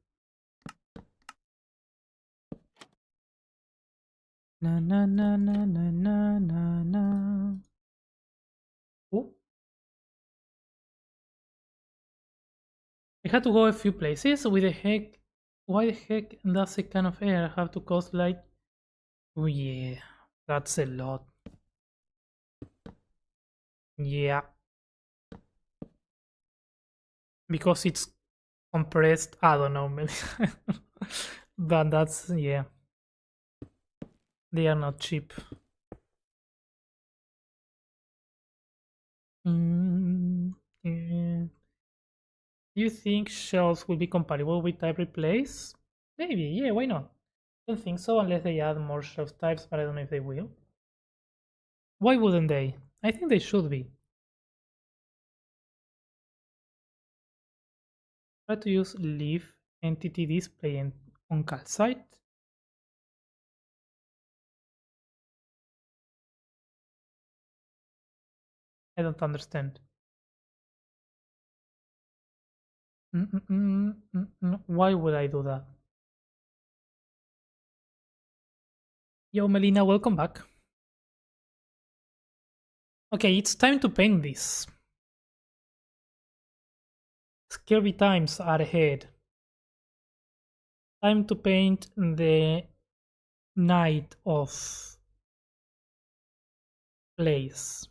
Na na na na na na na na. Oh, I had to go a few places. With the heck, why the heck does a can of air have to cost like? Oh yeah, that's a lot. Yeah, because it's compressed. I don't know, maybe. But that's yeah. They are not cheap. Yeah. Do you think shells will be compatible with type replace? Maybe, yeah, why not? I don't think so unless they add more shelf types, but I don't know if they will. Why wouldn't they? I think they should be. Try to use leaf entity display on calcite. I don't understand. Why would I do that? Yo, Melina, welcome back. Okay, it's time to paint this. Scary times are ahead. Time to paint the Knight of Place.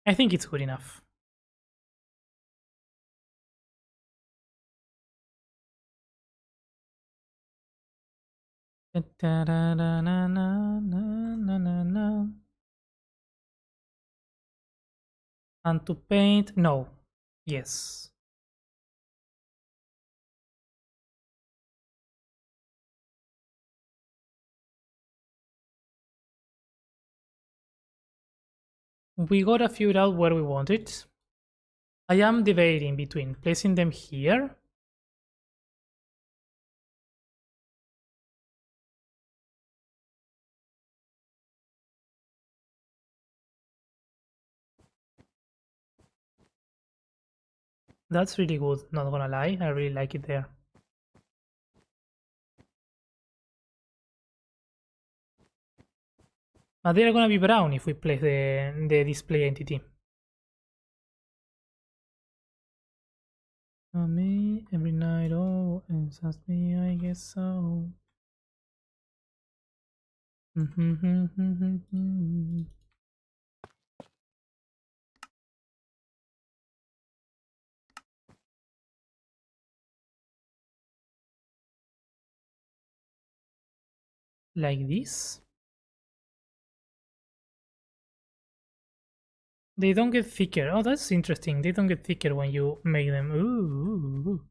I think it's good enough. And to paint, no. Yes. We gotta figure out where we want it. I am debating between placing them here. That's really good, not gonna lie. I really like it there. But they're gonna be brown if we place the display entity. Me every night, oh, and that's me, I guess so. Like this. They don't get thicker. Oh, that's interesting. They don't get thicker when you make them. Ooh.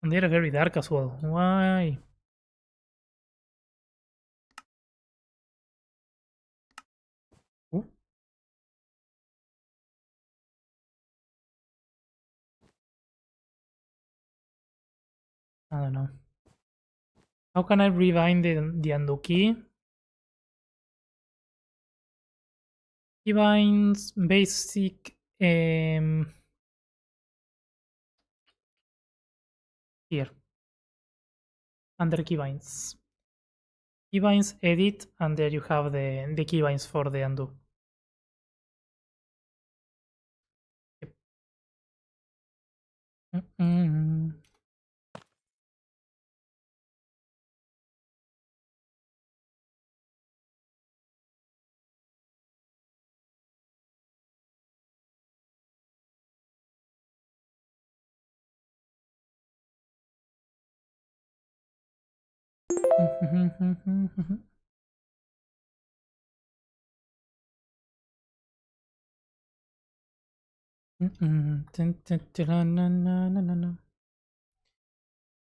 And they're very dark as well. Why? Ooh. I don't know. How can I rebind the undo key? Keybinds, basic, here, under keybinds. Keybinds, edit, and there you have the keybinds for the undo. Yep.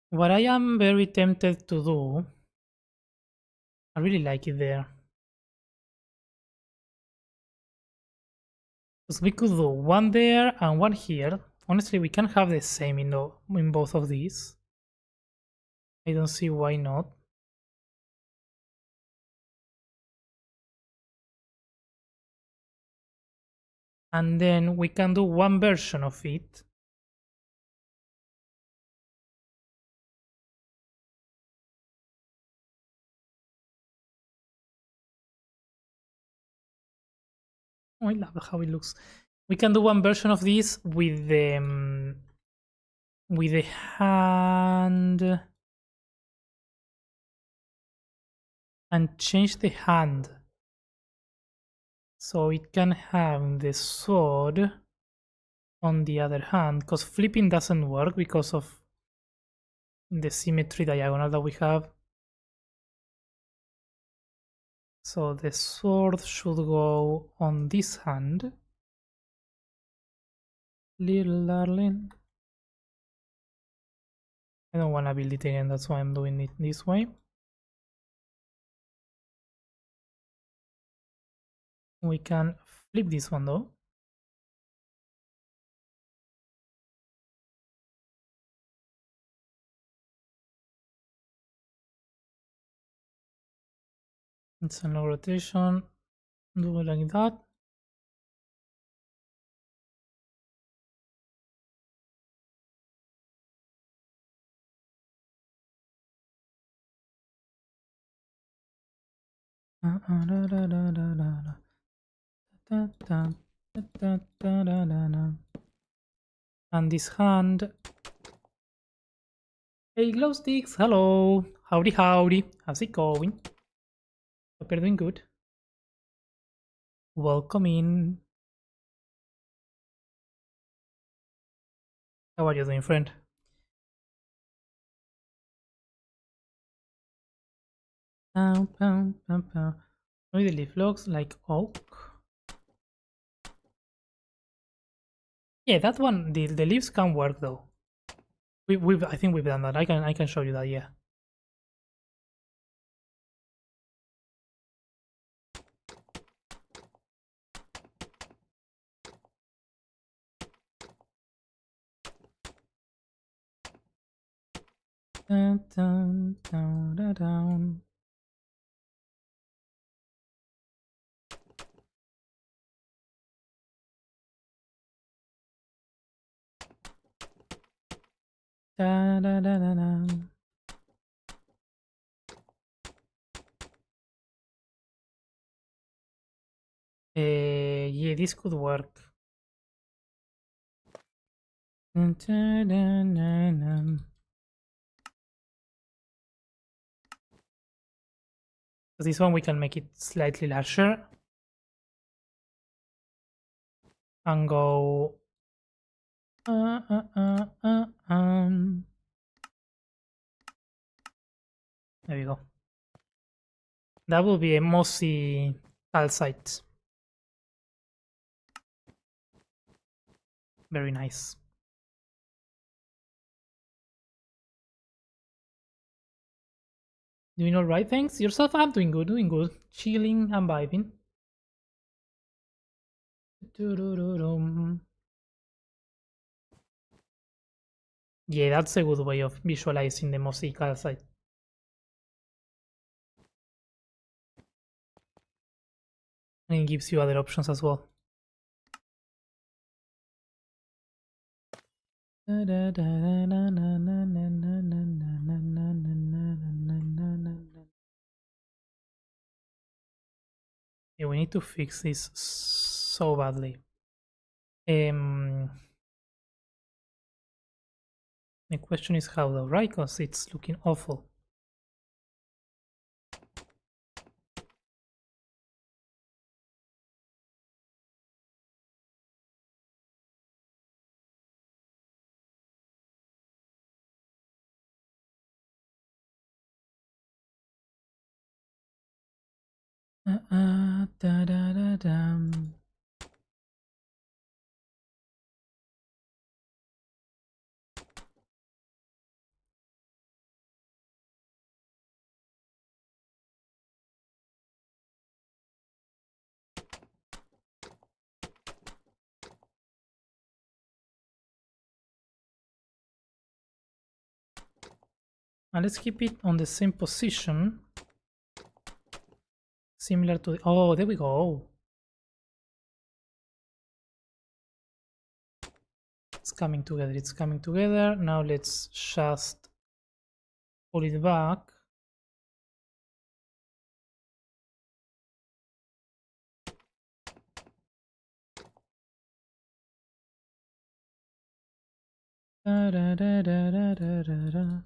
What I am very tempted to do, I really like it there. Because we could do one there and one here. Honestly, we can have the same in both of these. I don't see why not. And then we can do one version of it. Oh, I love how it looks. We can do one version of this with the hand and change the hand so it can have the sword on the other hand, because flipping doesn't work because of the symmetry diagonal that we have. So the sword should go on this hand. Little darling. I don't want to build it again, that's why I'm doing it this way. We can flip this one though. It's a no rotation. Do it like that. And this hand. Hey glow sticks, hello. Howdy howdy. How's it going? Hope you're doing good. Welcome in. How are you doing, friend? Maybe the leaf looks like oak. Yeah, that one, the leaves can work though. I think we've done that. I can show you that. Yeah. Down. Yeah, this could work. This one we can make it slightly larger and go. There we go. That will be a mossy calcite. Very nice. Doing alright, thanks. Yourself? I'm doing good, Chilling and vibing. Yeah, that's a good way of visualizing the mossy calcite. And it gives you other options as well. Yeah, we need to fix this so badly. The question is how though, right? Because it's looking awful. Da-da-da-dum. And let's keep it on the same position. Similar to the... Oh, there we go. It's coming together. It's coming together. Now let's just pull it back. Da-da-da-da-da-da-da.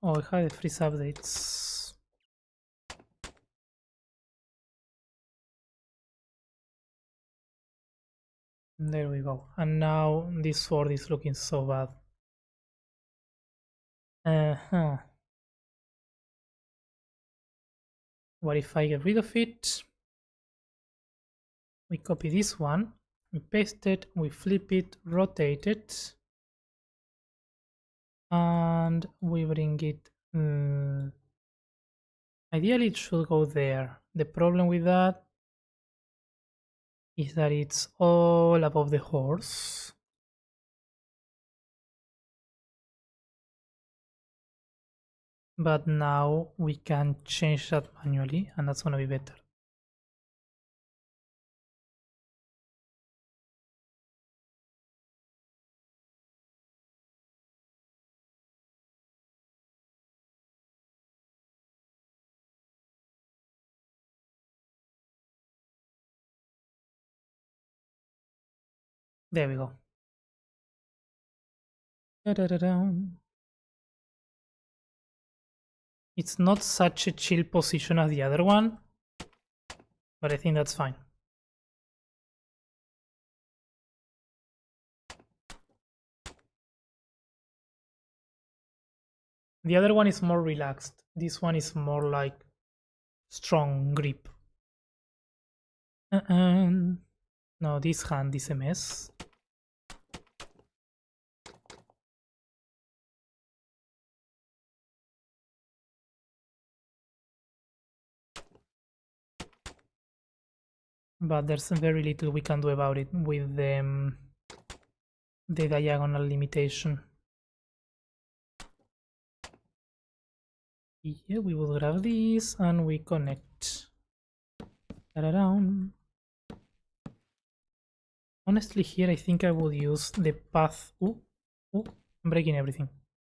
Oh, I had the freeze updates. There we go. And now this sword is looking so bad. Uh-huh. What if I get rid of it? We copy this one, we paste it, we flip it, rotate it, and we bring it. Ideally, it should go there. The problem with that is that it's all above the horse. But now we can change that manually, and that's gonna be better. There we go. Da-da-da-da. It's not such a chill position as the other one, but I think that's fine. The other one is more relaxed. This one is more like strong grip. No, this hand is a mess. But there's very little we can do about it with the diagonal limitation. Yeah, we will grab this and we connect. Ta-da-down. Honestly, here I think I will use the path. Ooh, I'm breaking everything.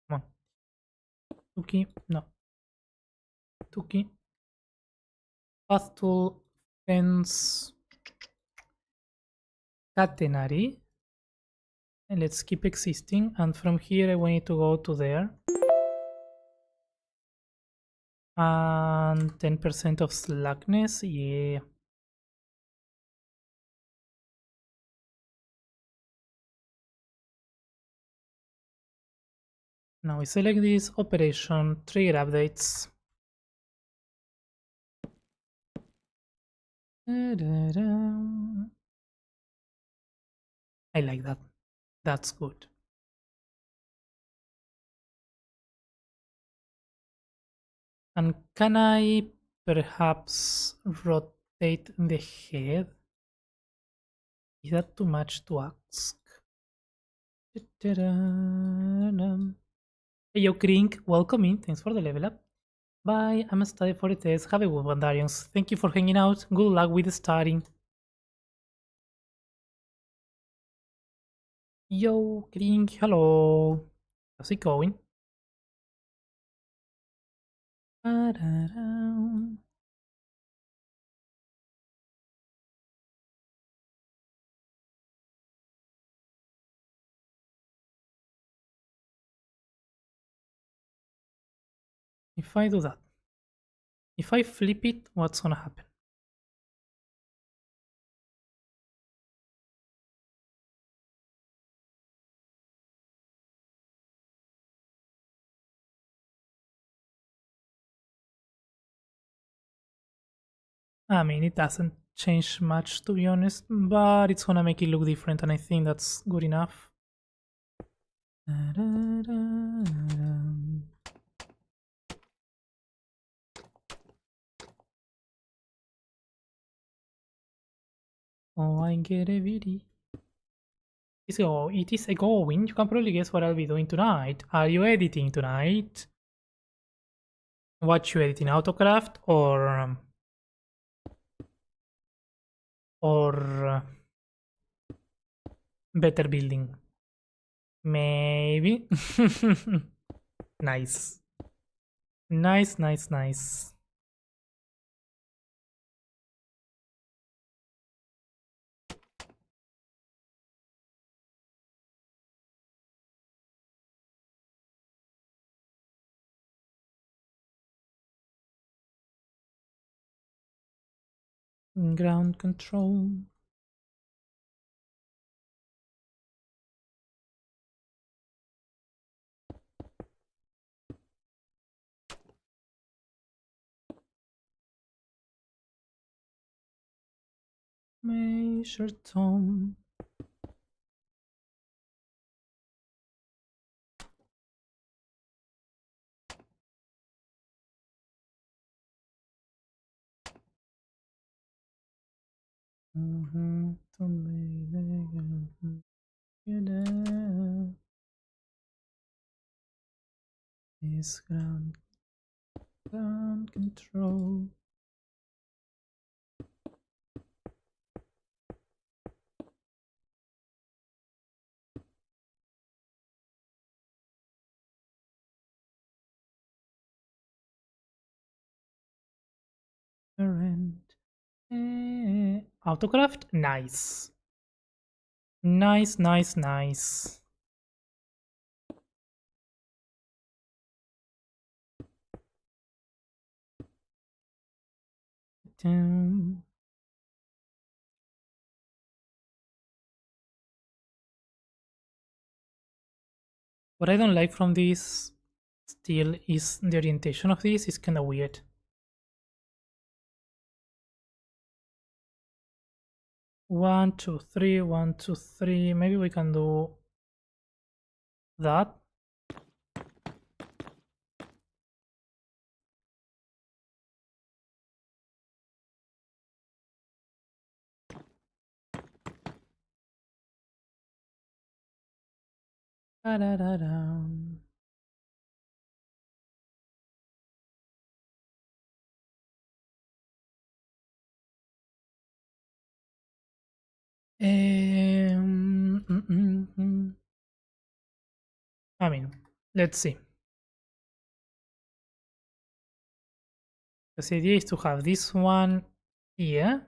Come on. Tuki, no. Tuki. Path tool, fence, catenary. And let's keep existing. And from here, I want it to go to there. And 10% of slackness, yeah. Now we select this operation, trigger updates. I like that. That's good. And can I perhaps rotate the head? Is that too much to ask? Hey, yo, Krink, welcome in. Thanks for the level up. Bye, I'm studying for the test. Have a good one, Darius. Thank you for hanging out. Good luck with studying. Yo, Kring, hello. How's it going? Ba-da-dum. If I do that, if I flip it, what's gonna happen? I mean, it doesn't change much to be honest, but it's gonna make it look different, and I think that's good enough. Da-da-da-da-dum. Oh, I get a video. It is a going. You can probably guess what I'll be doing tonight. Are you editing tonight? What you editing? Autocraft or better building? Maybe. Nice. Nice, nice, nice. Ground control. Measure tone. Is ground control. Current. Autocraft? Nice. Nice, nice, nice. Dun. What I don't like from this still is the orientation of this is kinda weird. One, two, three, 1, 2, 3. Maybe we can do that. Da-da-da-dum. I mean, let's see. The idea is to have this one here.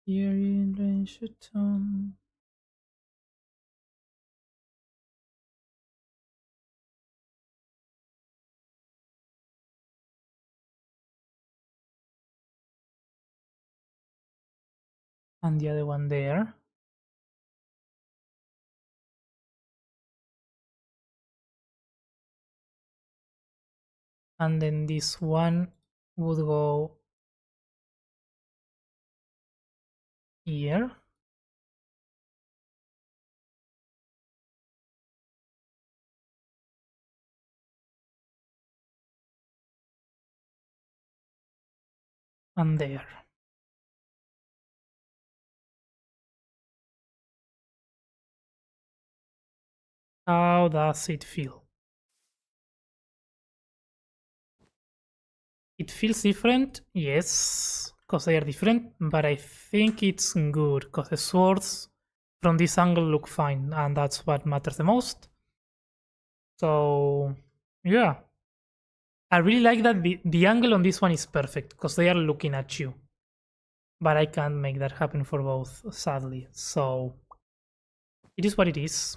Here in range tone. And the other one there. And then this one would go here. And there. How does it feel? It feels different, yes, because they are different, but I think it's good because the swords from this angle look fine, and that's what matters the most. So, yeah. I really like that the angle on this one is perfect because they are looking at you. But I can't make that happen for both, sadly. So, it is what it is.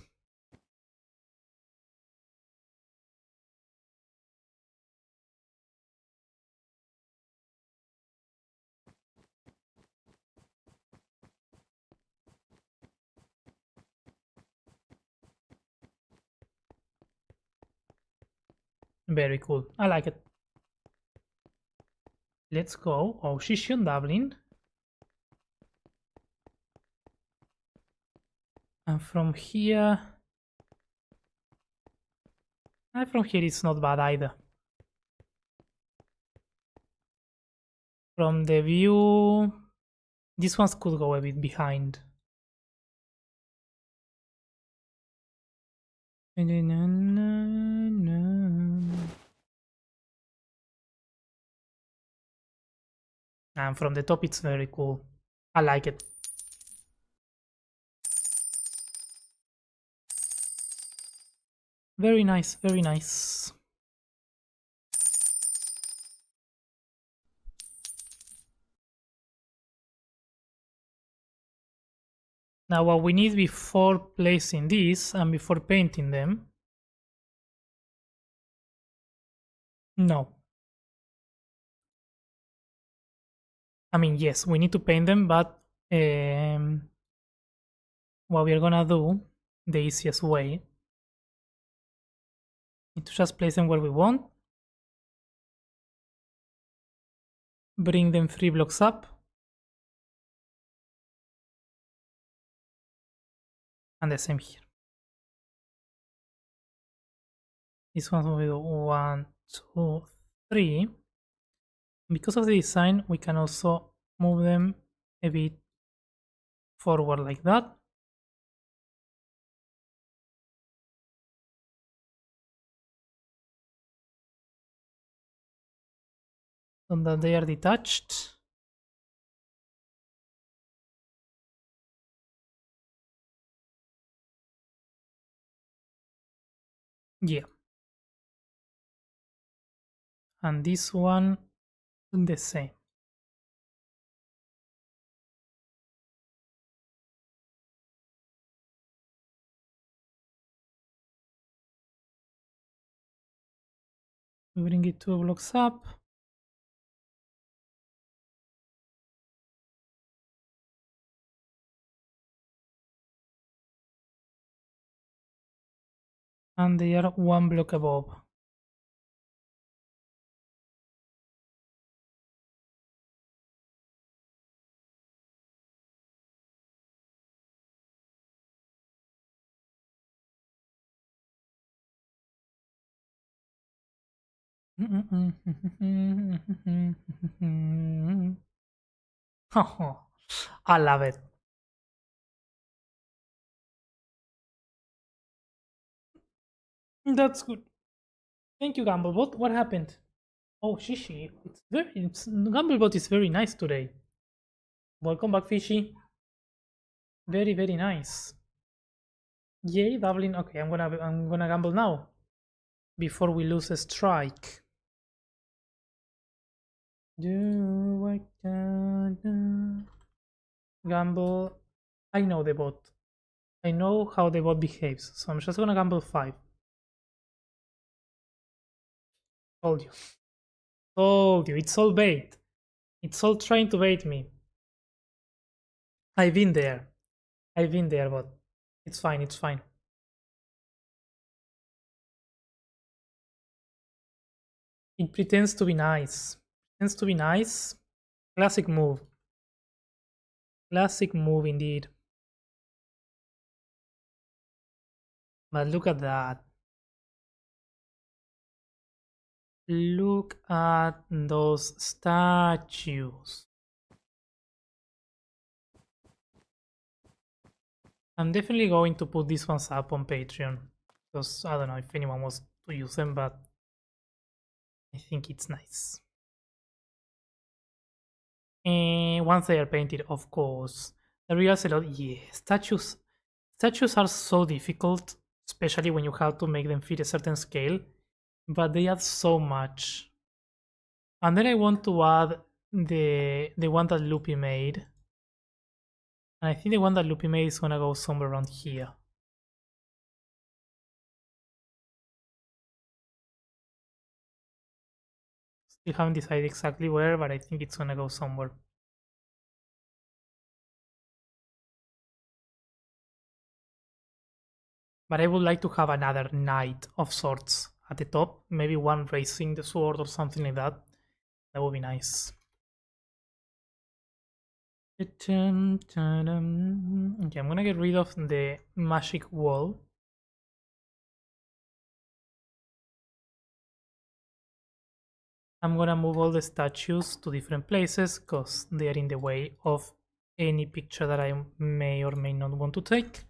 Very cool. I like it. Let's go. Oh, Shishion Dublin. And from here... from here it's not bad either. From the view... This ones could go a bit behind. And from the top it's very cool. I like it. Very nice, very nice. Now what we need before placing these and before painting them... No. I mean, yes, we need to paint them, but what we're gonna do, the easiest way, is to just place them where we want, bring them 3 blocks up, and the same here. This one will do 1, 2, 3. Because of the design, we can also move them a bit forward like that. So that they are detached. Yeah. And this one, the same. We bring it 2 blocks up. And they are 1 block above. I love it. That's good. Thank you, Gamblebot. What happened? Oh, Shishi. Gamblebot is very nice today. Welcome back, Fishy. Very, very nice. Yay, Dublin. Okay, I'm gonna gamble now before we lose a strike. Do I gotta gamble? I know the bot. I know how the bot behaves, so I'm just gonna gamble 5. Told you. Told you. It's all bait. It's all trying to bait me. I've been there. I've been there, but it's fine. It's fine. It pretends to be nice. Pretends to be nice. Classic move. Classic move indeed. But look at that. Look at those statues. I'm definitely going to put these ones up on Patreon. because I don't know if anyone wants to use them, but I think it's nice. And once they are painted, of course, the reals a lot. Yeah, statues are so difficult, especially when you have to make them fit a certain scale, but they add so much. And then I want to add the one that Loopy made. And I think the one that Loopy made is gonna go somewhere around here. Still haven't decided exactly where, but I think it's gonna go somewhere. But I would like to have another knight of swords at the top. Maybe one raising the sword or something like that. That would be nice. Okay, I'm gonna get rid of the magic wall. I'm gonna move all the statues to different places because they are in the way of any picture that I may or may not want to take.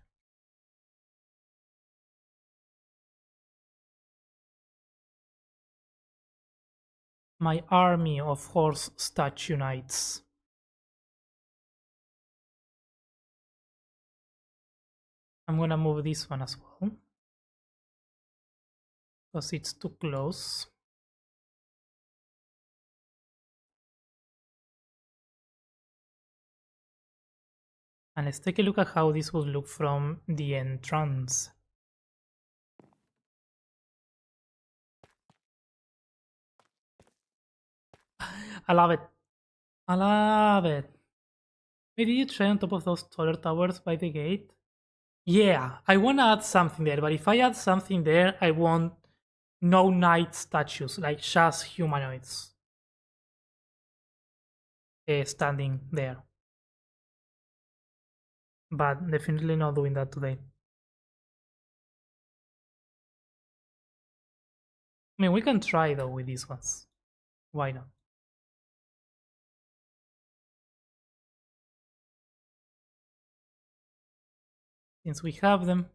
My army of horse statue knights. I'm gonna move this one as well because it's too close. And let's take a look at how this would look from the entrance. I love it. I love it. Maybe you try on top of those taller towers by the gate? Yeah, I want to add something there, but if I add something there, I want no knight statues, like just humanoids standing there. But definitely not doing that today. I mean, we can try though with these ones. Why not? Since we have them.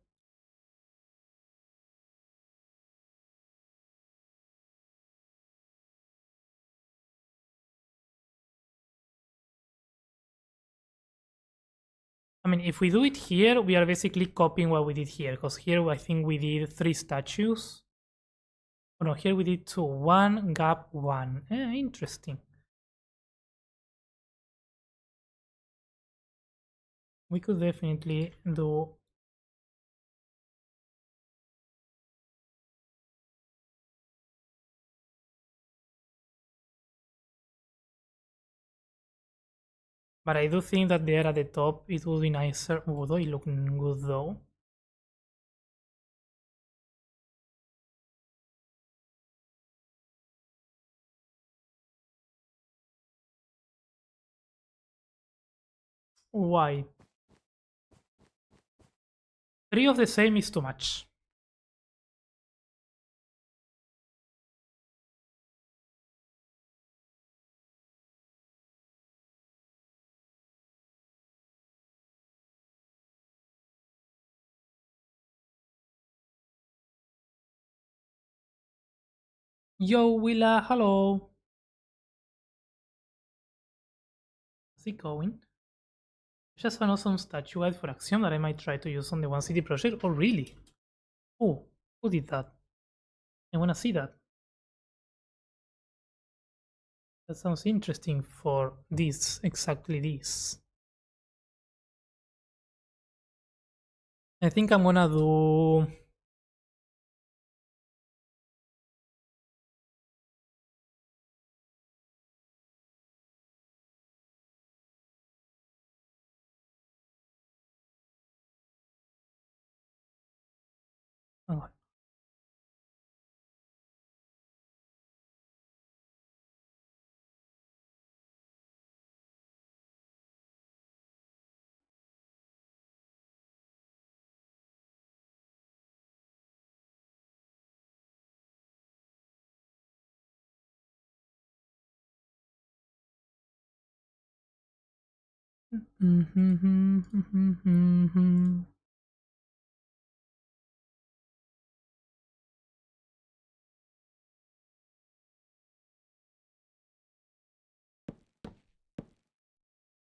I mean, if we do it here, we are basically copying what we did here, because here I think we did 3 statues. Oh no, here we did 2. 1, gap, 1. Interesting. We could definitely do... But I do think that there at the top, it would be nicer. Oh, they look good though. Why? 3 of the same is too much. Yo, Willa, hello. How's it going? Just an awesome statue guide for Axiom that I might try to use on the One City project. Oh, really? Oh, who did that? I wanna see that. That sounds interesting for this, exactly this. I think I'm gonna do... Oh,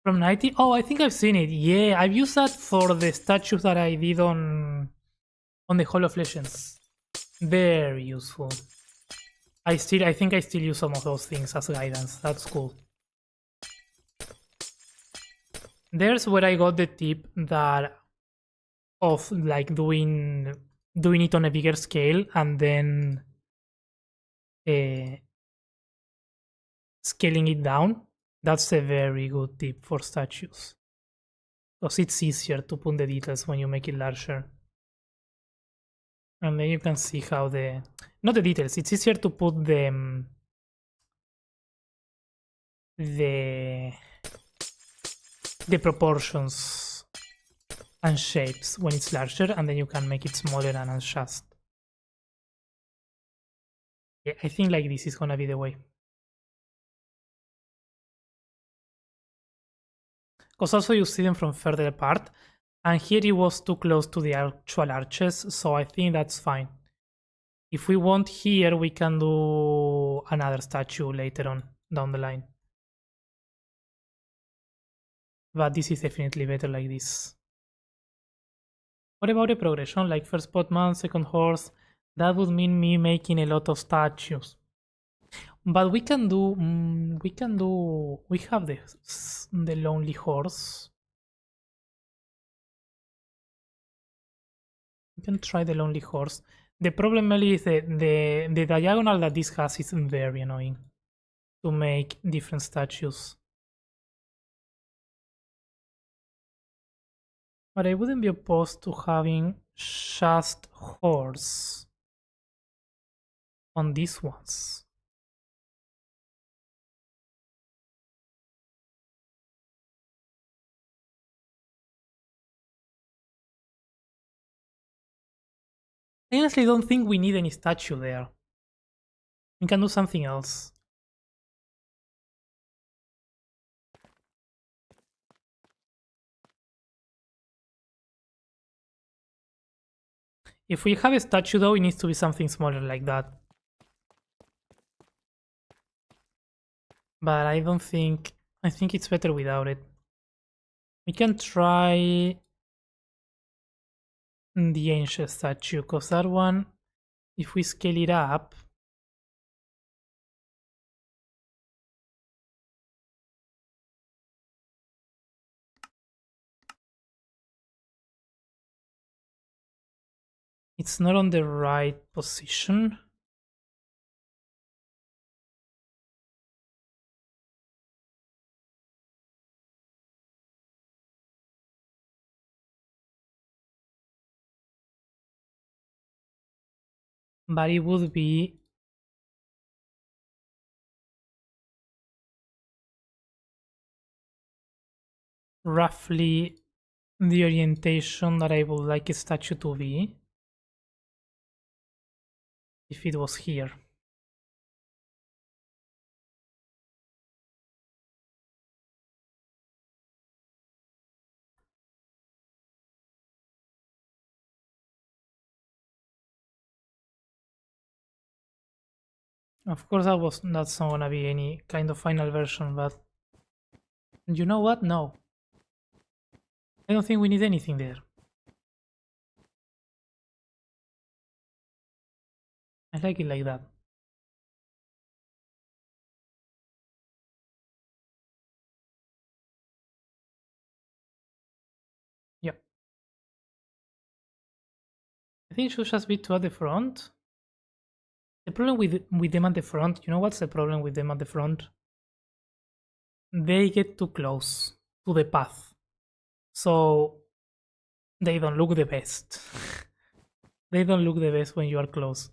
From 90? Oh, I think I've seen it. Yeah, I've used that for the statues that I did on the Hall of Legends. Very useful. I think I still use some of those things as guidance. That's cool. There's where I got the tip that of like doing it on a bigger scale and then uh, scaling it down. That's a very good tip for statues because it's easier to put the details when you make it larger. And then you can see how not the details. It's easier to put the the proportions and shapes when it's larger, and then you can make it smaller and adjust. Yeah, I think like this is gonna be the way. Because also you see them from further apart, and here it was too close to the actual arches, so I think that's fine. If we want here, we can do another statue later on down the line. But this is definitely better like this. What about the progression? Like first Potman, second horse. That would mean me making a lot of statues. But we can do. We have the lonely horse. We can try the lonely horse. The problem really is the diagonal that this has is very annoying to make different statues. But I wouldn't be opposed to having just horse on these ones. I honestly don't think we need any statue there. We can do something else. If we have a statue though, it needs to be something smaller like that. But I don't think... I think it's better without it. We can try the ancient statue, because that one, if we scale it up, it's not on the right position. But it would be roughly the orientation that I would like a statue to be if it was here. Of course, that's not gonna be any kind of final version, but you know what? No, I don't think we need anything there. I like it like that. Yep. I think it should just be two at the front. The problem with them at the front, you know what's the problem with them at the front? They get too close to the path. So they don't look the best. They don't look the best when you are close.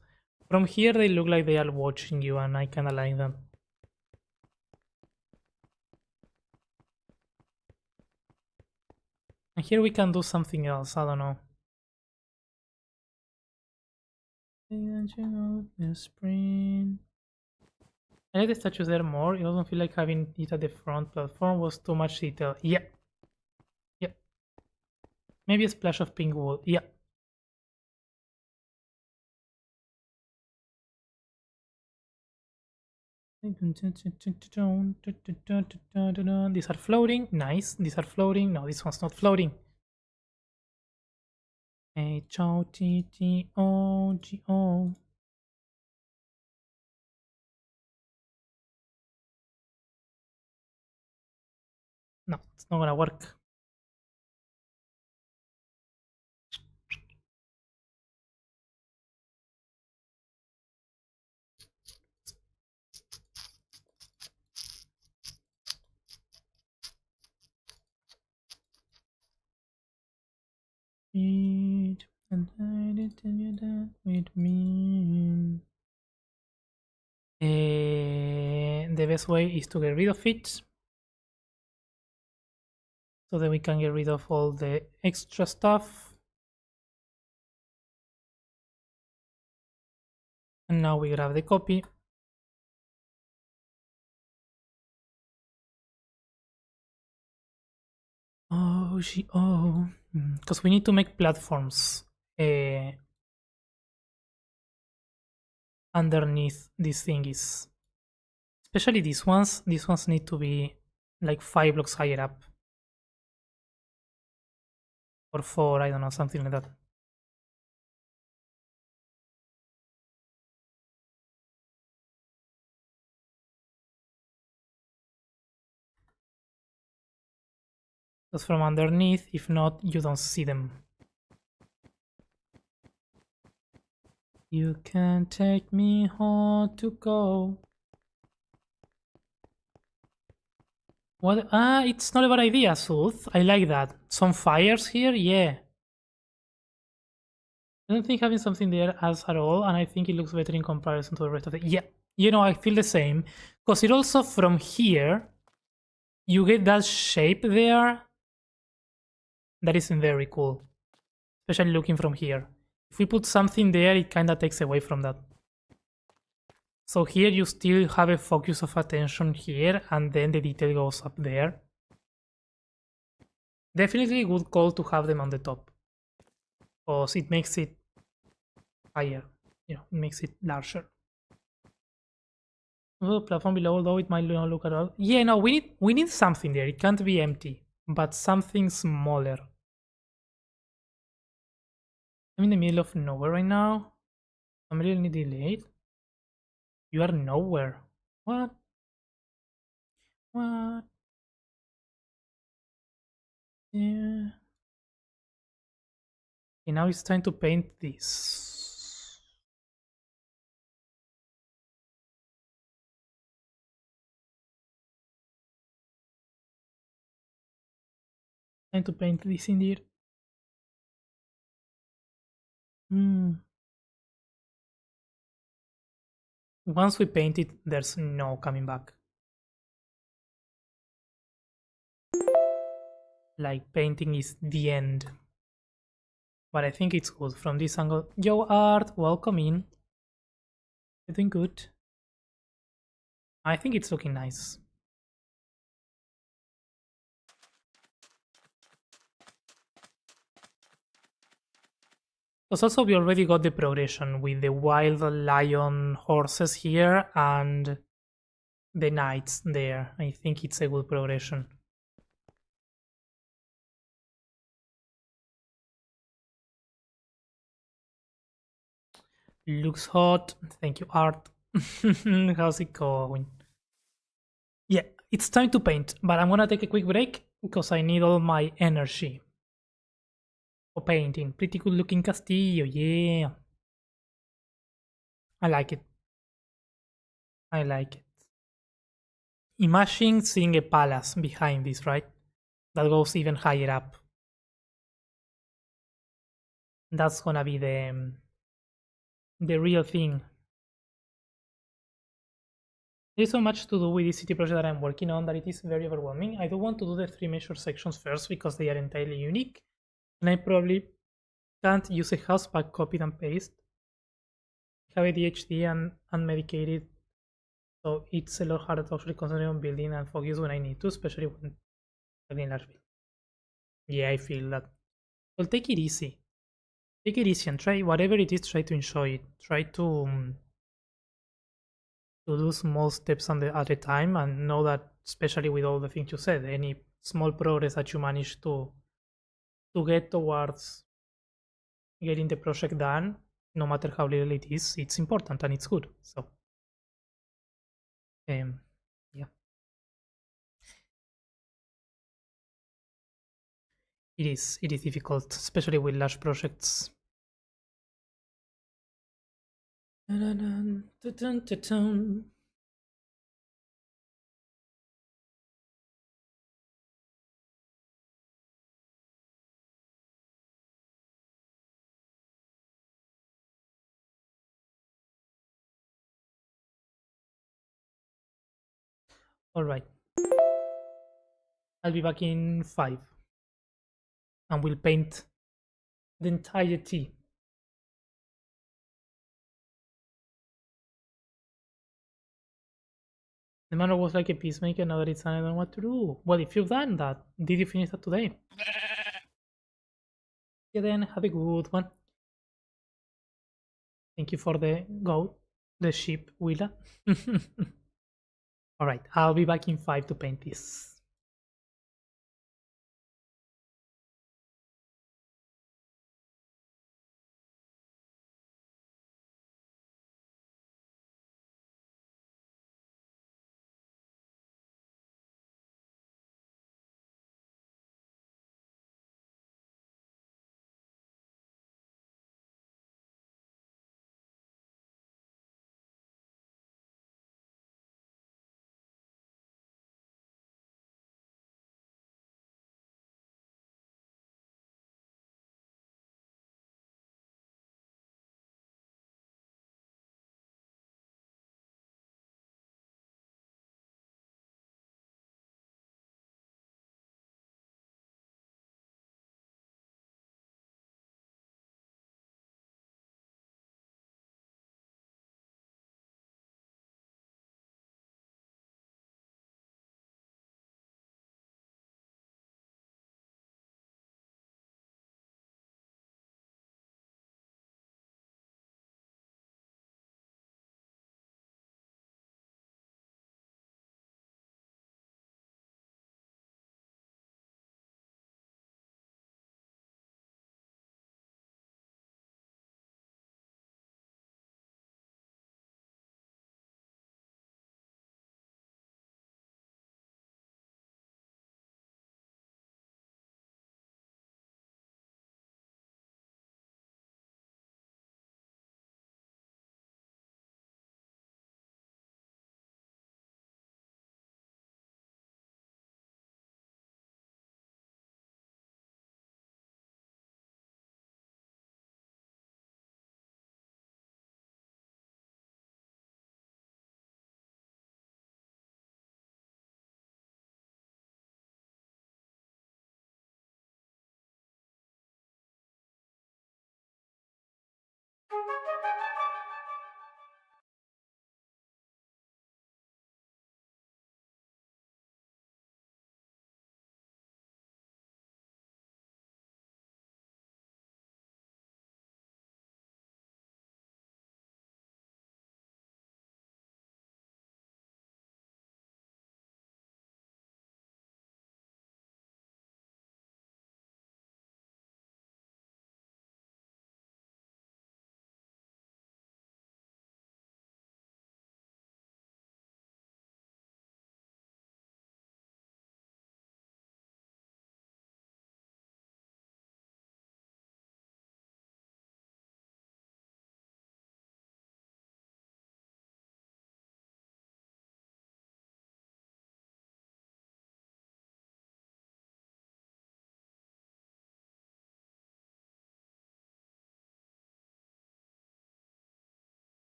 From here they look like they are watching you, and I kinda like them. And here we can do something else, I don't know. Sprint. I like the statues there more. It doesn't feel like having it at the front platform was too much detail. Yeah. Yeah. Maybe a splash of pink wood. Yeah. These are floating. Nice. These are floating. No, this one's not floating. H-O-T-T-O-G-O. No, it's not gonna work. And I did tell you that with me. The best way is to get rid of it, so that we can get rid of all the extra stuff. And now we grab the copy. Because we need to make platforms underneath these thingies. Especially these ones. These ones need to be like 5 blocks higher up. Or 4, I don't know, something like that. Because from underneath, if not, you don't see them. You can take me home to go. What? Ah, it's not a bad idea, Sooth. I like that. Some fires here? Yeah. I don't think having something there adds at all, and I think it looks better in comparison to the rest of it. Yeah, you know, I feel the same. Because it also, from here, you get that shape there. That isn't very cool. Especially looking from here. If we put something there, it kinda takes away from that. So here you still have a focus of attention here, and then the detail goes up there. Definitely a good call to have them on the top, because it makes it higher, you know, it makes it larger. The platform below, although it might not look at all. Yeah, no, we need something there. It can't be empty, but something smaller. I'm in the middle of nowhere right now. I'm really delayed. You are nowhere. What? What? Yeah. Okay, now it's time to paint this. Time to paint this indeed. Once we paint it, there's no coming back. Like, painting is the end. But I think it's good from this angle. Yo, Art, welcome in. You doing good? I think it's looking nice. Because also we already got the progression with the wild lion horses here and the knights there. I think it's a good progression. Looks hot. Thank you, Art. How's it going? Yeah, it's time to paint, but I'm gonna take a quick break because I need all my energy for painting. Pretty good looking castillo, yeah. I like it. I like it. Imagine seeing a palace behind this, right? That goes even higher up. That's gonna be the real thing. There's so much to do with this city project that I'm working on that it is very overwhelming. I do want to do the 3 measure sections first because they are entirely unique. And I probably can't use a house pack copied and paste. I have ADHD and unmedicated, so it's a lot harder to actually concentrate on building and focus when I need to, especially when building large build. Yeah, I feel that. Well, take it easy. Take it easy and try whatever it is, try to enjoy it. Try to to do small steps at a time, and know that, especially with all the things you said, any small progress that you manage to get towards getting the project done, no matter how little it is, it's important and it's good. So, yeah, it is difficult, especially with large projects. All right, I'll be back in 5, and we'll paint the entirety. The manor was like a peacemaker. Now that it's done, I don't know what to do. Well, if you've done that, did you finish that today? Yeah, then have a good one. Thank you for the goat, the sheep, Willa. All right, I'll be back in 5 to paint this.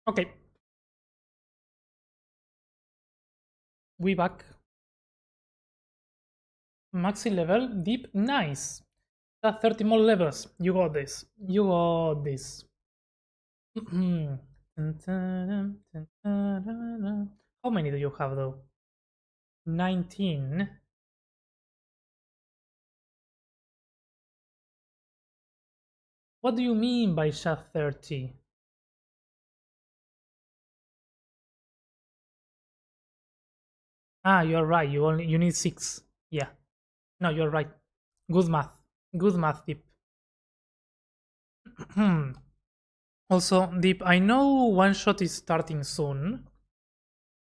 Okay. We back. Maxi level, deep, nice. That's 30 more levels. You got this. You got this. How many do you have though? 19. What do you mean by SHA 30? Ah, you're right. You need 6. Yeah. No, you're right. Good math. Good math, Deep. Also, Deep, I know one shot is starting soon,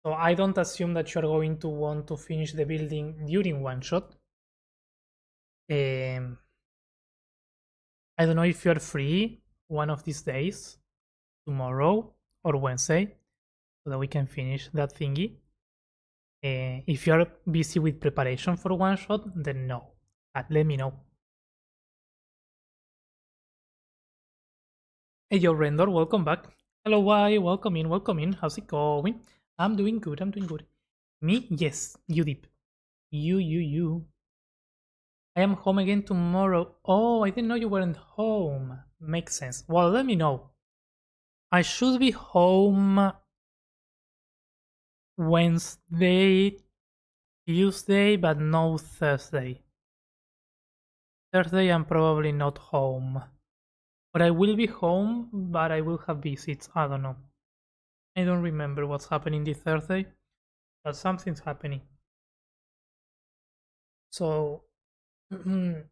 so I don't assume that you're going to want to finish the building during one shot. Um, I don't know if you're free one of these days, tomorrow or Wednesday, so that we can finish that thingy. If you're busy with preparation for one shot, then no. Let me know. Hey, yo, Rendor, welcome back. Hello, why? Welcome in, welcome in. How's it going? I'm doing good, I'm doing good. Me? Yes, you dip. You. I am home again tomorrow. Oh, I didn't know you weren't home. Makes sense. Well, let me know. I should be home Wednesday, Tuesday, but no Thursday. Thursday, I'm probably not home. But I will be home, but I will have visits. I don't know. I don't remember what's happening this Thursday, but something's happening. So, and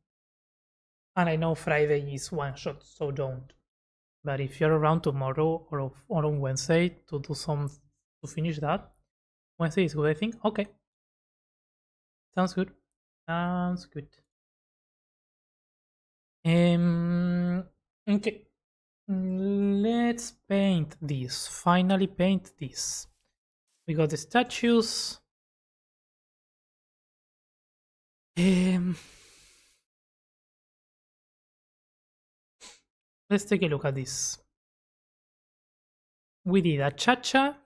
I know Friday is one shot, so don't. But if you're around tomorrow or on Wednesday to do some to finish that, Wednesday is good, I think. Okay, sounds good. Sounds good. Okay. Let's paint this. Finally, paint this. We got the statues. Let's take a look at this. We did a cha-cha,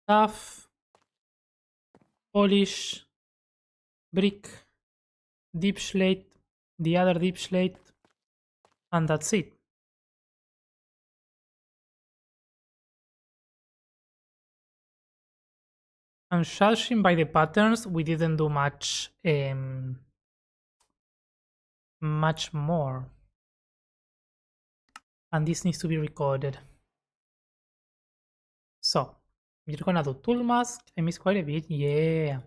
tough, polish, brick, deep slate, the other deep slate, and that's it. I'm judging by the patterns, we didn't do much more. And this needs to be recorded. So, we're gonna do tool mask. I missed quite a bit. Yeah.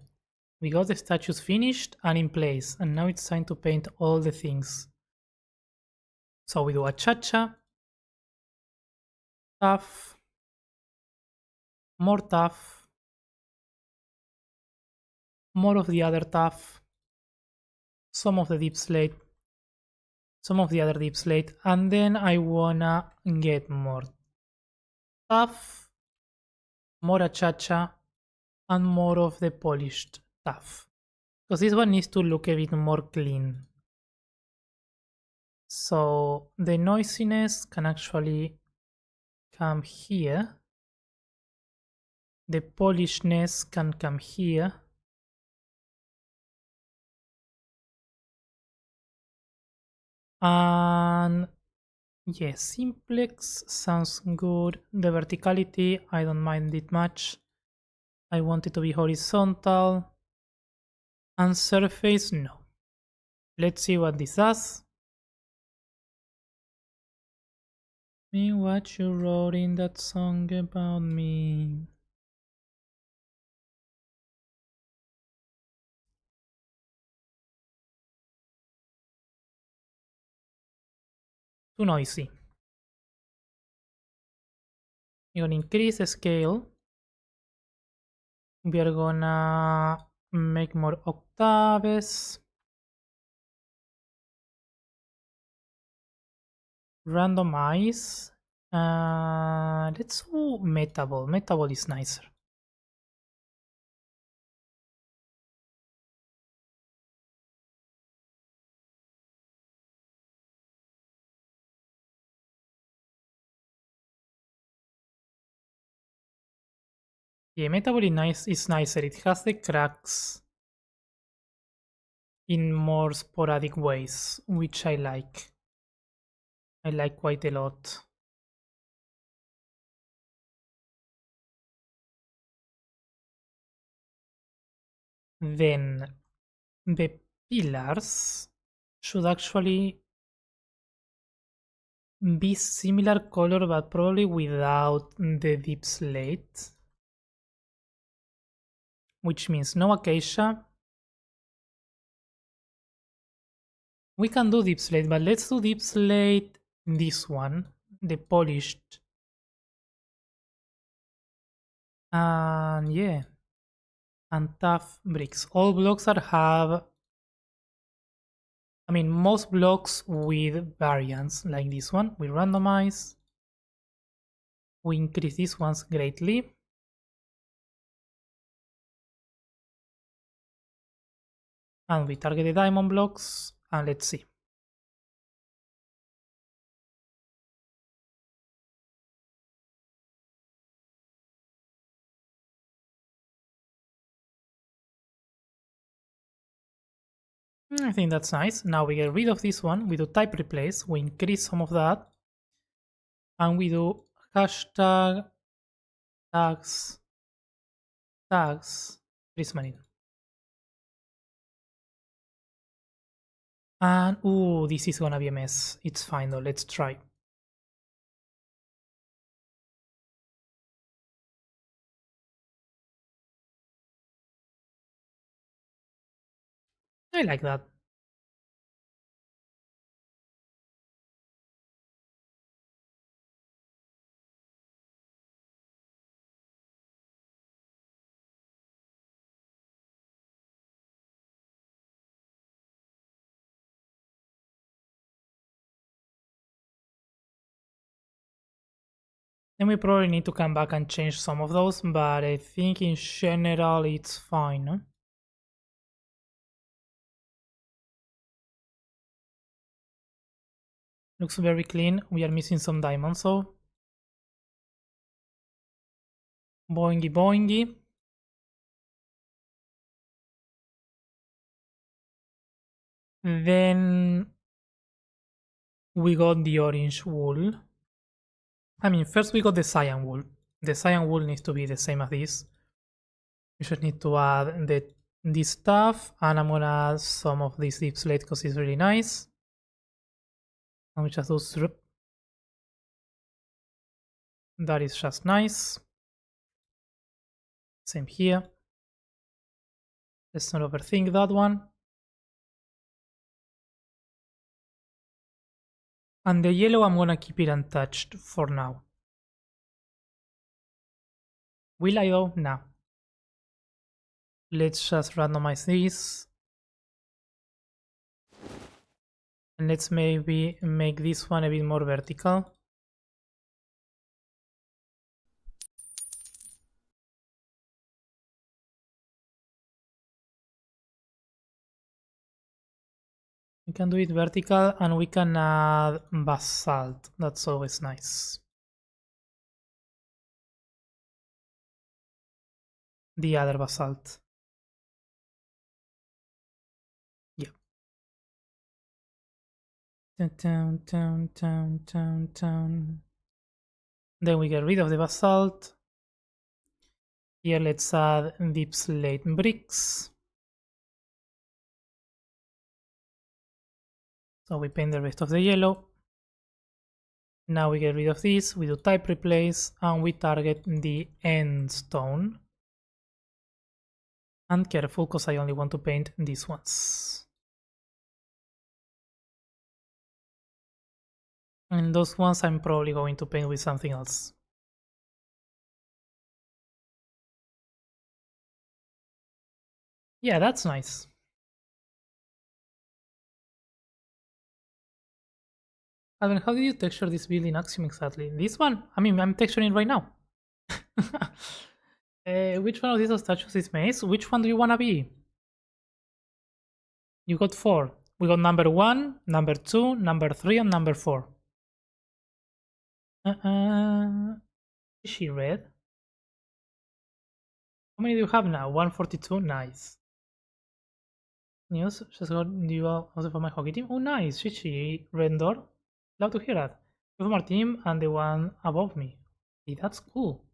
We got the statues finished and in place. And now it's time to paint all the things. So we do a cha-cha, tough, more tough, more of the other tough, some of the deep slate, some of the other deep slate, and then I wanna get more tough, more cha-cha, and more of the polished tough. Because this one needs to look a bit more clean. So the noisiness can actually come here. The polishness can come here. And yes, simplex sounds good. The verticality, I don't mind it much. I want it to be horizontal. And surface, no. Let's see what this does. Me what you wrote in that song about me. Too noisy. You're gonna increase the scale. We are gonna make more octaves. Randomize. Let's do metable. Metable is nicer. Yeah, Metabolic nice is nicer. It has the cracks in more sporadic ways, which I like. I like quite a lot. Then the pillars should actually be similar color, but probably without the deep slate, which means no acacia. We can do deep slate, but let's do deep slate this one, the polished. And yeah, and tough bricks. All blocks that have, I mean, most blocks with variance like this one. We randomize. We increase these ones greatly. And we target the diamond blocks. And let's see. I think that's nice. Now we get rid of this one. We do type replace. We increase some of that. And we do hashtag tags prismanin. And ooh, this is gonna be a mess. It's fine though. Let's try. I like that. Then we probably need to come back and change some of those, but I think in general it's fine. No? Looks very clean. We are missing some diamonds, so boingy boingy. Then we got the orange wool. I mean, first we got the cyan wool. The cyan wool needs to be the same as this. We just need to add this stuff, and I'm gonna add some of this deep slate because it's really nice. And we just do zrup. That is just nice. Same here. Let's not overthink that one. And the yellow, I'm gonna keep it untouched for now. Will I though? No. Let's just randomize this. And let's maybe make this one a bit more vertical. We can do it vertical, and we can add basalt. That's always nice. The other basalt. Yeah. Town. Then we get rid of the basalt. Here let's add deep slate bricks. So we paint the rest of the yellow. Now we get rid of this, we do type replace, and we target the end stone. And careful, because I only want to paint these ones. And those ones I'm probably going to paint with something else. Yeah, that's nice. Elven, how did you texture this build in Axiom exactly? This one? I mean, I'm texturing right now. Which one of these statues is Mace? Which one do you want to be? You got 4. We got number 1, number 2, number 3, and number 4. Is she red? How many do you have now? 142? Nice. News just got you also for my hockey team. Oh, nice. Chichi, Rendor. Love to hear that. You from our team and the one above me. Hey, that's cool.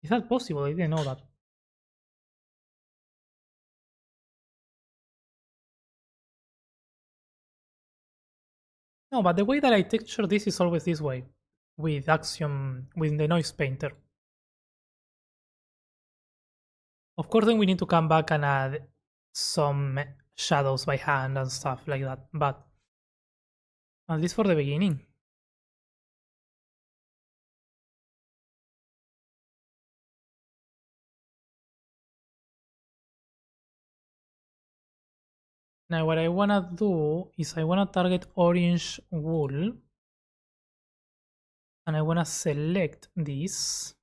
Is that possible? I didn't know that. No, but the way that I texture this is always this way. With Axiom, with the noise painter. Of course, then we need to come back and add some shadows by hand and stuff like that. But at least for the beginning. Now what I wanna do is I wanna target orange wool. And I wanna select this.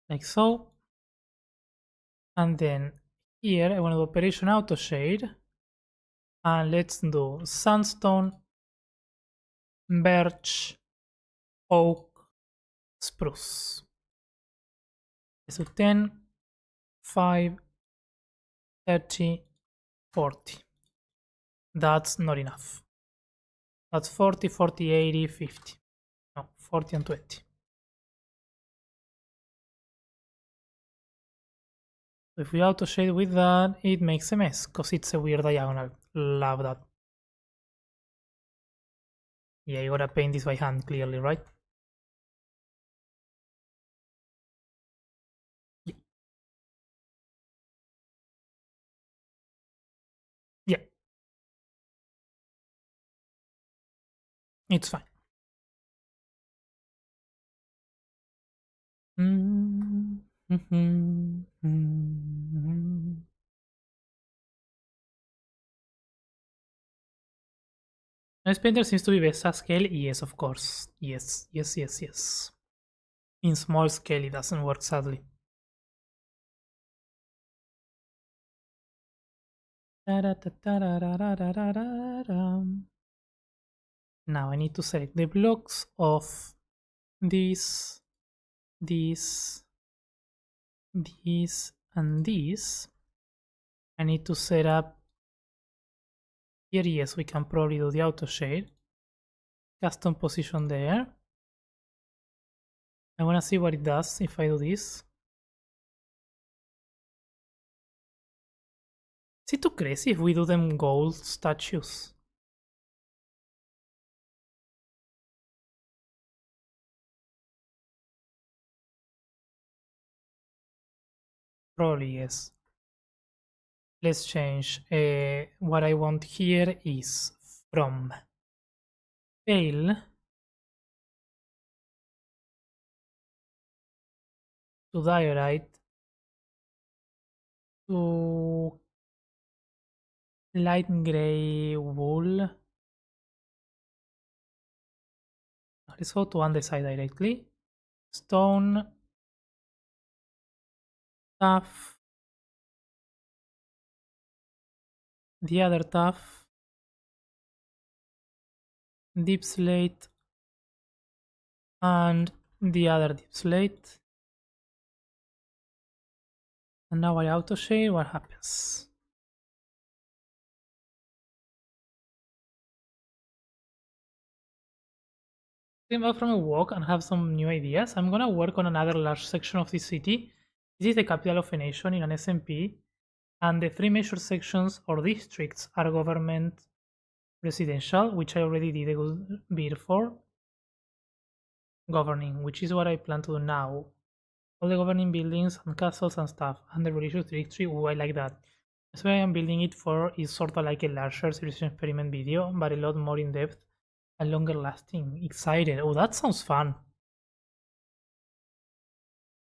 Like so. And then here I want to do operation auto shade. And let's do sandstone, birch, oak, spruce. Let's do 10, 5, 30, 40. That's not enough. That's 40, 40, 80, 50. No, 40 and 20. So if we auto shade with that, it makes a mess because it's a weird diagonal. Love that. Yeah, you gotta paint this by hand clearly, right? Yeah. Yeah, it's fine. Noise painter seems to be best at scale. Yes, of course. Yes, yes, yes, yes. In small scale, it doesn't work, sadly. Now I need to select the blocks of this, this, this, and this. I need to set up here. Yes, we can probably do the auto shade. Custom position there. I want to see what it does if I do this. Is it too crazy if we do them gold statues? Probably yes. Let's change. What I want here is from pale to diorite to light gray wool. Let's go to andesite directly. Stone, tuff, the other tuff, deep slate, and the other deep slate. And now I auto shade. What happens? Came back from a walk and have some new ideas. I'm gonna work on another large section of this city. This is the capital of a nation in an SMP, and the three major sections or districts are government, residential, which I already did a good bit for, governing, which is what I plan to do now. All the governing buildings and castles and stuff, and the religious district. Oh, I like that. That's what I am building it for. Is sort of like a larger civilization experiment video, but a lot more in depth and longer lasting. Excited. Oh, that sounds fun.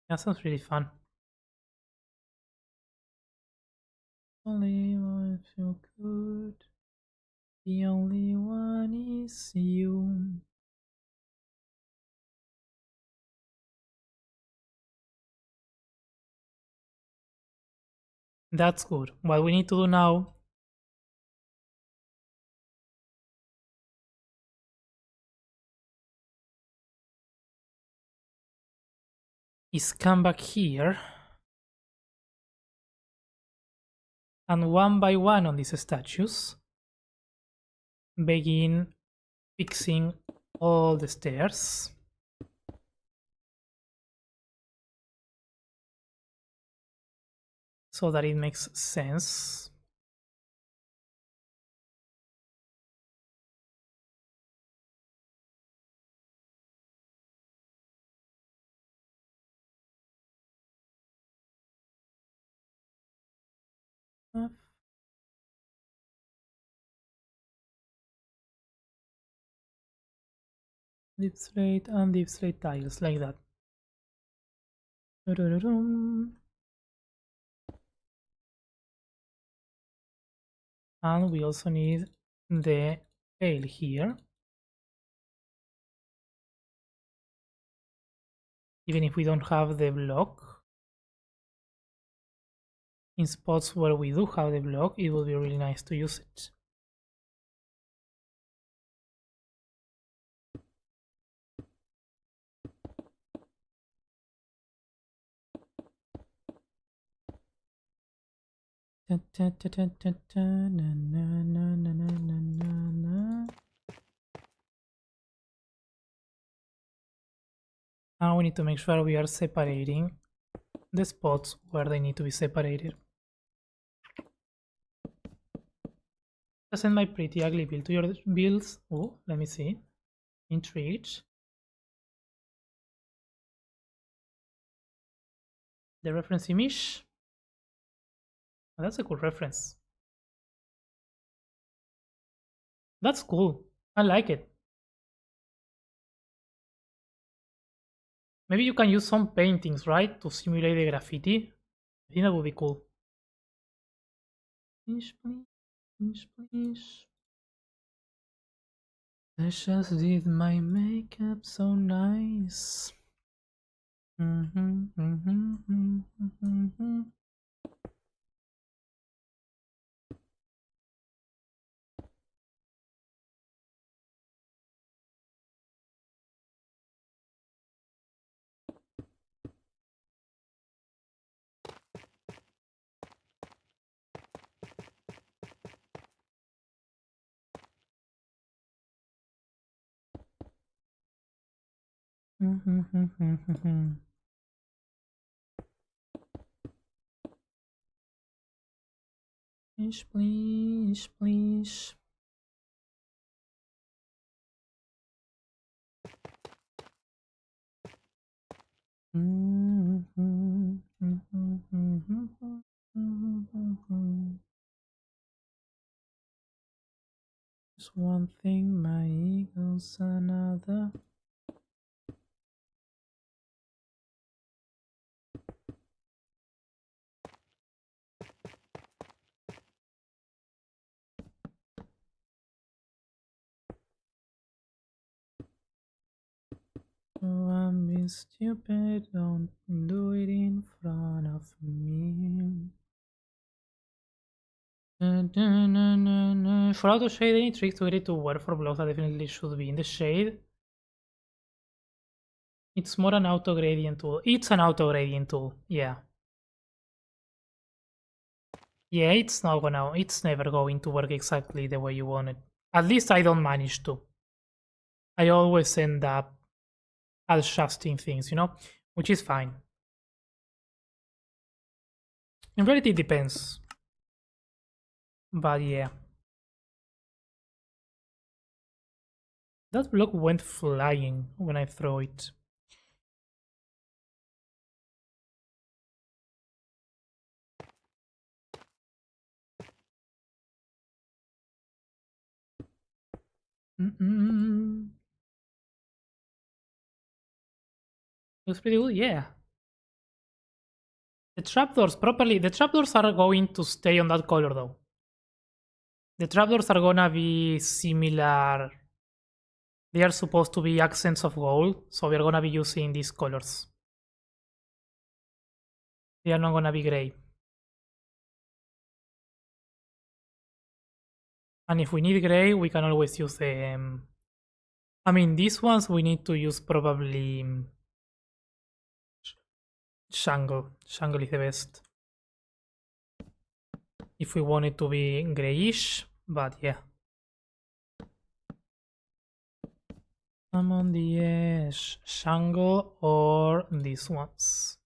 That sounds really fun. Only one if you could. The only one is you. That's good. What we need to do now is come back here and one by one on these statues begin fixing all the stairs. So that it makes sense. Deep slate and deep slate tiles like that. And we also need the tail here. Even if we don't have the block, in spots where we do have the block, it will be really nice to use it. Now we need to make sure we are separating the spots where they need to be separated. Send my pretty ugly build to your builds. Oh, let me see. Intrigued. The reference image. Oh, that's a cool reference. That's cool. I like it. Maybe you can use some paintings, right? To simulate the graffiti. I think that would be cool. Please, please, please. I just did my makeup so nice. Please, please, please. Just one thing, my ego's another. Oh, I'm being stupid, don't do it in front of me. For auto shade, any tricks to get it to work for blocks that definitely should be in the shade? It's more an auto gradient tool. It's an auto gradient tool, yeah. Yeah, it's never going to work exactly the way you want it. At least I don't manage to. I always end up adjusting things, which is fine. In reality, it depends. But yeah. That block went flying when I throw it. Looks pretty good, yeah. The trapdoors are going to stay on that color though. The trapdoors are gonna be similar. They are supposed to be accents of gold, so we're gonna be using these colors. They are not gonna be gray. And if we need gray, we can always use the... I mean, these ones we need to use probably... Jungle. Jungle is the best. If we want it to be grayish, but yeah. I'm on the edge. Jungle or these ones.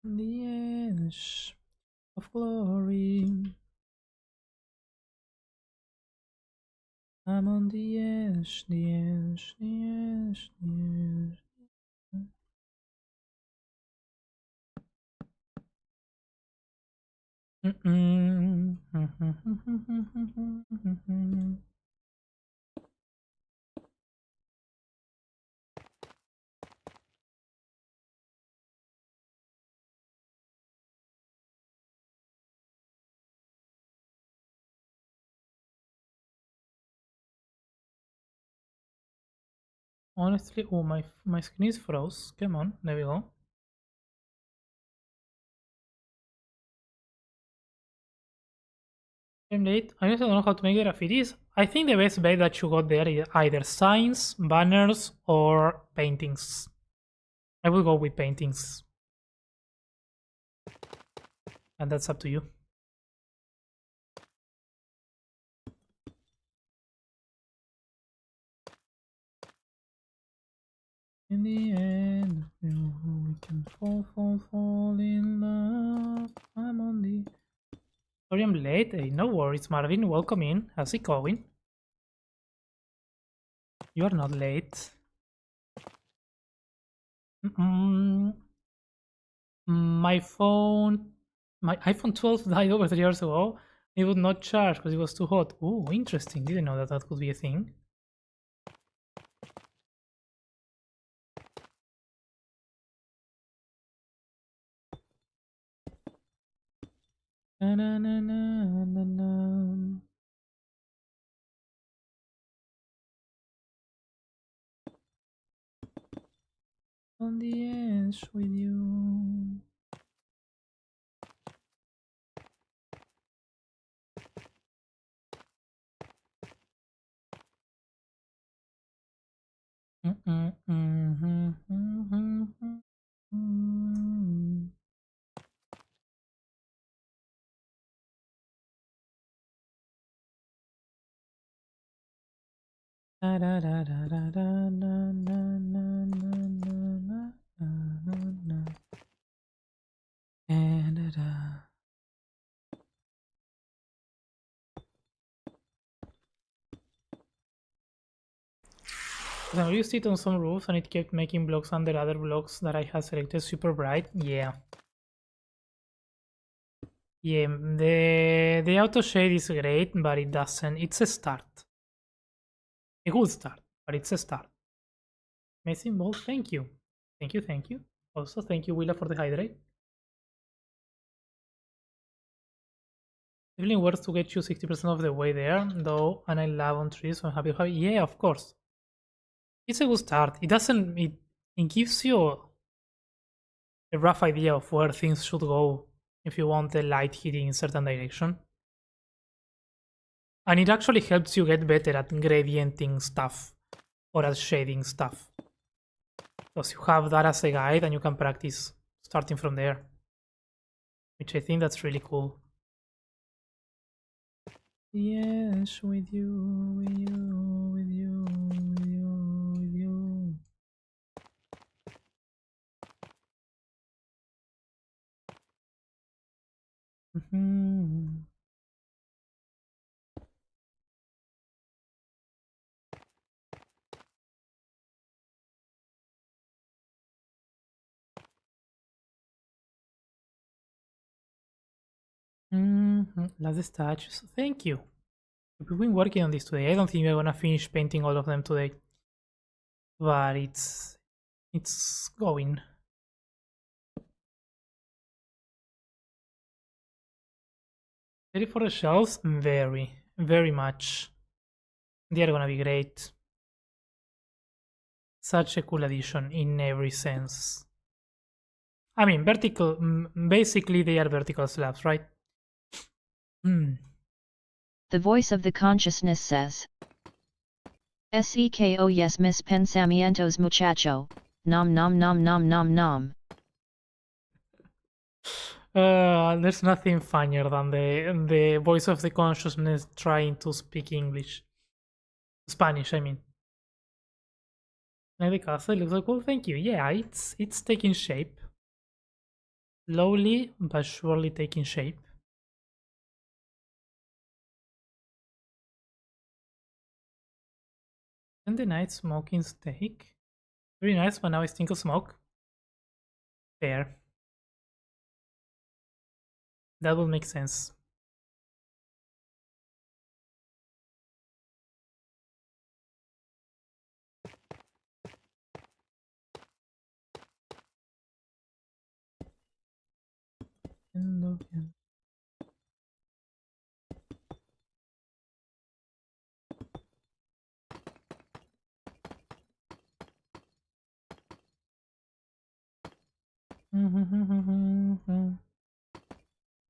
The edge of glory. I'm on the edge, the edge, the edge, the edge. Honestly, oh, my screen is froze. Come on, there we go. Frame rate. I also don't know how to make graffitis. I think the best bet that you got there is either signs, banners, or paintings. I will go with paintings. And that's up to you. In the end, we can fall in love. I'm on the... Sorry I'm late. Hey, no worries, Marvin. Welcome in. How's it going? You are not late. My iPhone 12 died over 3 years ago. It would not charge because it was too hot. Oh, interesting. Didn't know that that could be a thing. Na, na, na, na, na, na. On the edge with you. Da, da, da, da, da, da, na, na, na, na, na, na, na, na, da. I used it on some roofs and it kept making blocks under other blocks that I had selected super bright. Yeah. Yeah, the auto shade is great, but it doesn't. It's a start. A good start, but it's a start. Amazing ball, thank you. Thank you, thank you. Also, thank you, Willa, for the hydrate. Definitely worth to get you 60% of the way there, though, and I love on trees, so I'm happy to have it. Yeah, of course. It's a good start. It doesn't... It gives you a rough idea of where things should go if you want the light hitting in certain direction. And it actually helps you get better at gradienting stuff or at shading stuff. Because you have that as a guide and you can practice starting from there. Which I think that's really cool. Yes, with you, with you, with you, with you, with you. Love the statues. Thank you. We've been working on this today. I don't think we're gonna finish painting all of them today. But it's going. Ready for the shelves? Very, very much. They are gonna be great. Such a cool addition in every sense. I mean, vertical, basically they are vertical slabs, right? The voice of the consciousness says. Seko yes mis pensamientos muchacho, nom nom nom nom nom nom. There's nothing funnier than the voice of the consciousness trying to speak English. Spanish, I mean. And the castle looks like, well, thank you. Yeah, it's taking shape. Slowly but surely taking shape. And the night smoking steak. Very nice, but now I stink of smoke. Fair. That will make sense.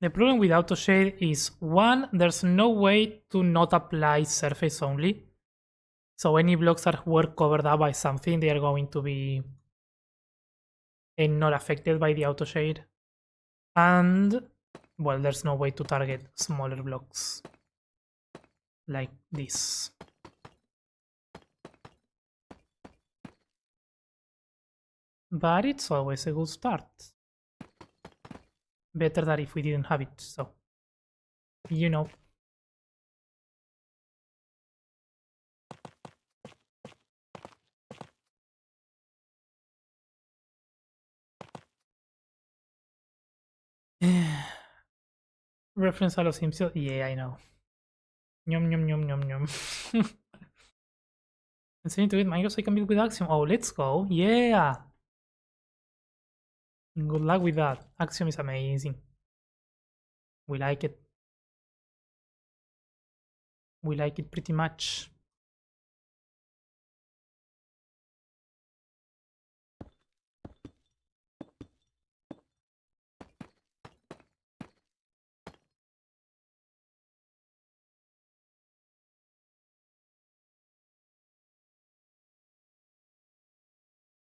The problem with autoshade is, one, there's no way to not apply surface only. So any blocks that were covered up by something, they are going to be not affected by the autoshade. And, well, there's no way to target smaller blocks like this. But it's always a good start. Better than if we didn't have it, so, you know. Reference a los Simpsons? Yeah, I know. Yum yum yum yum yum. Insane to it, Minecraft so I can build with Axiom. Oh, let's go. Yeah. Good luck with that. Axiom is amazing. We like it. We like it pretty much.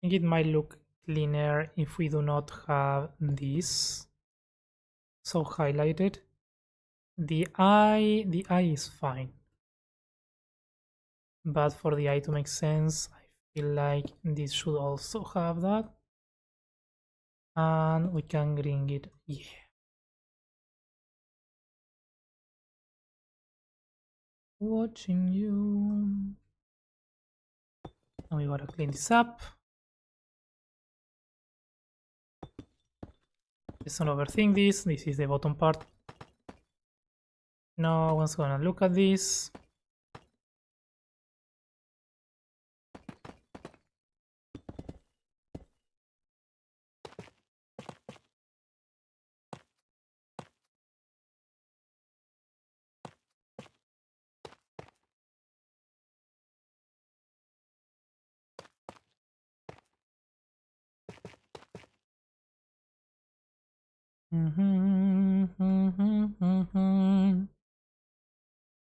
I think it might look cleaner if we do not have this so highlighted. The eye is fine. But for the eye to make sense, I feel like this should also have that. And we can bring it, yeah. Watching you. And we gotta clean this up. Let's not overthink this. This is the bottom part. No one's gonna look at this.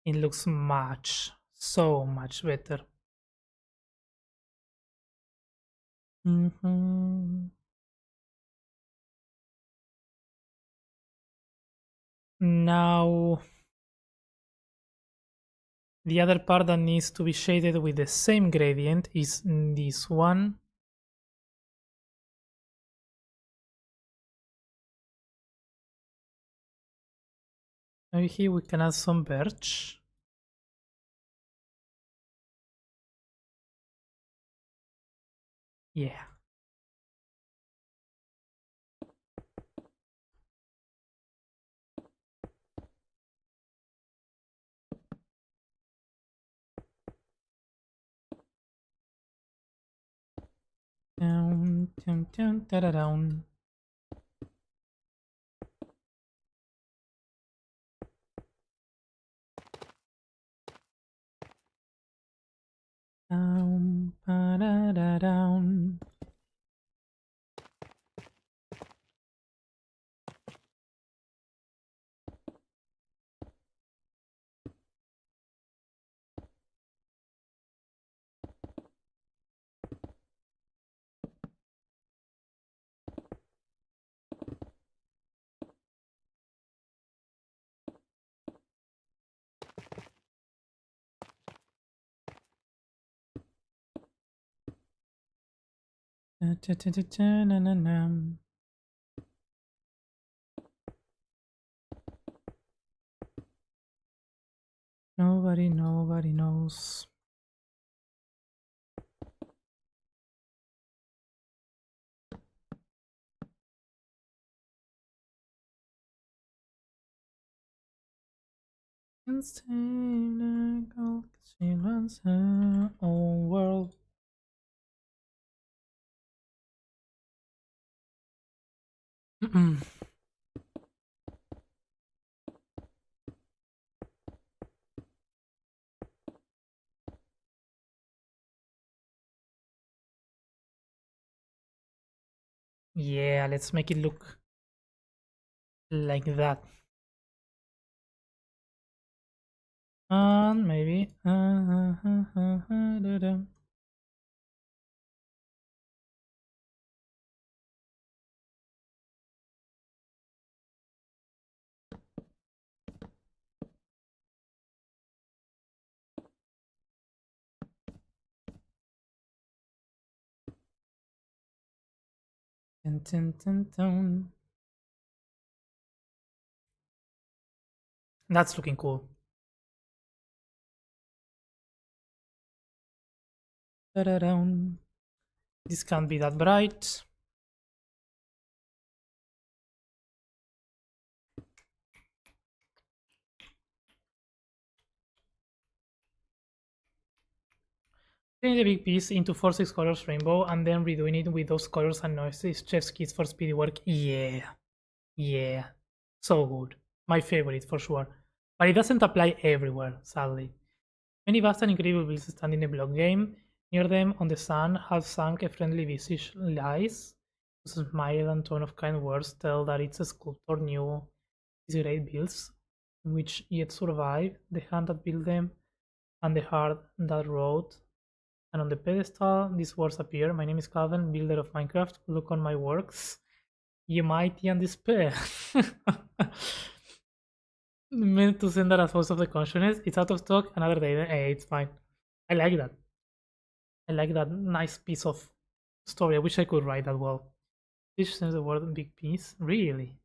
It looks so much better. Now, the other part that needs to be shaded with the same gradient is this one. Maybe here we can add some birch. Yeah. Down, down, down, da, da, down. Down, ba, da, da, down. Nobody knows. Can stay like gold, she runs her own world. Yeah, let's make it look like that. And maybe. Dun, dun, dun, dun. That's looking cool. Da-da-dum. This can't be that bright. Turning the big piece into 4-6 colors rainbow and then redoing it with those colors and noises. Chef's kiss for speedy work. Yeah. Yeah. So good. My favorite for sure. But it doesn't apply everywhere, sadly. Many vast and incredible builds stand in a block game. Near them, on the sun, has sunk a friendly visage lies, whose smile and tone of kind words tell that it's a sculptor knew his great builds, which yet survive, the hand that built them, and the heart that wrote. And on the pedestal, these words appear: My name is Calvin, builder of Minecraft. Look on my works, ye mighty and despair. Meant to send that as voice of the consciousness. It's out of stock. Another day. Hey, it's fine. I like that. I like that nice piece of story. I wish I could write that well. This sends the word big piece. Really?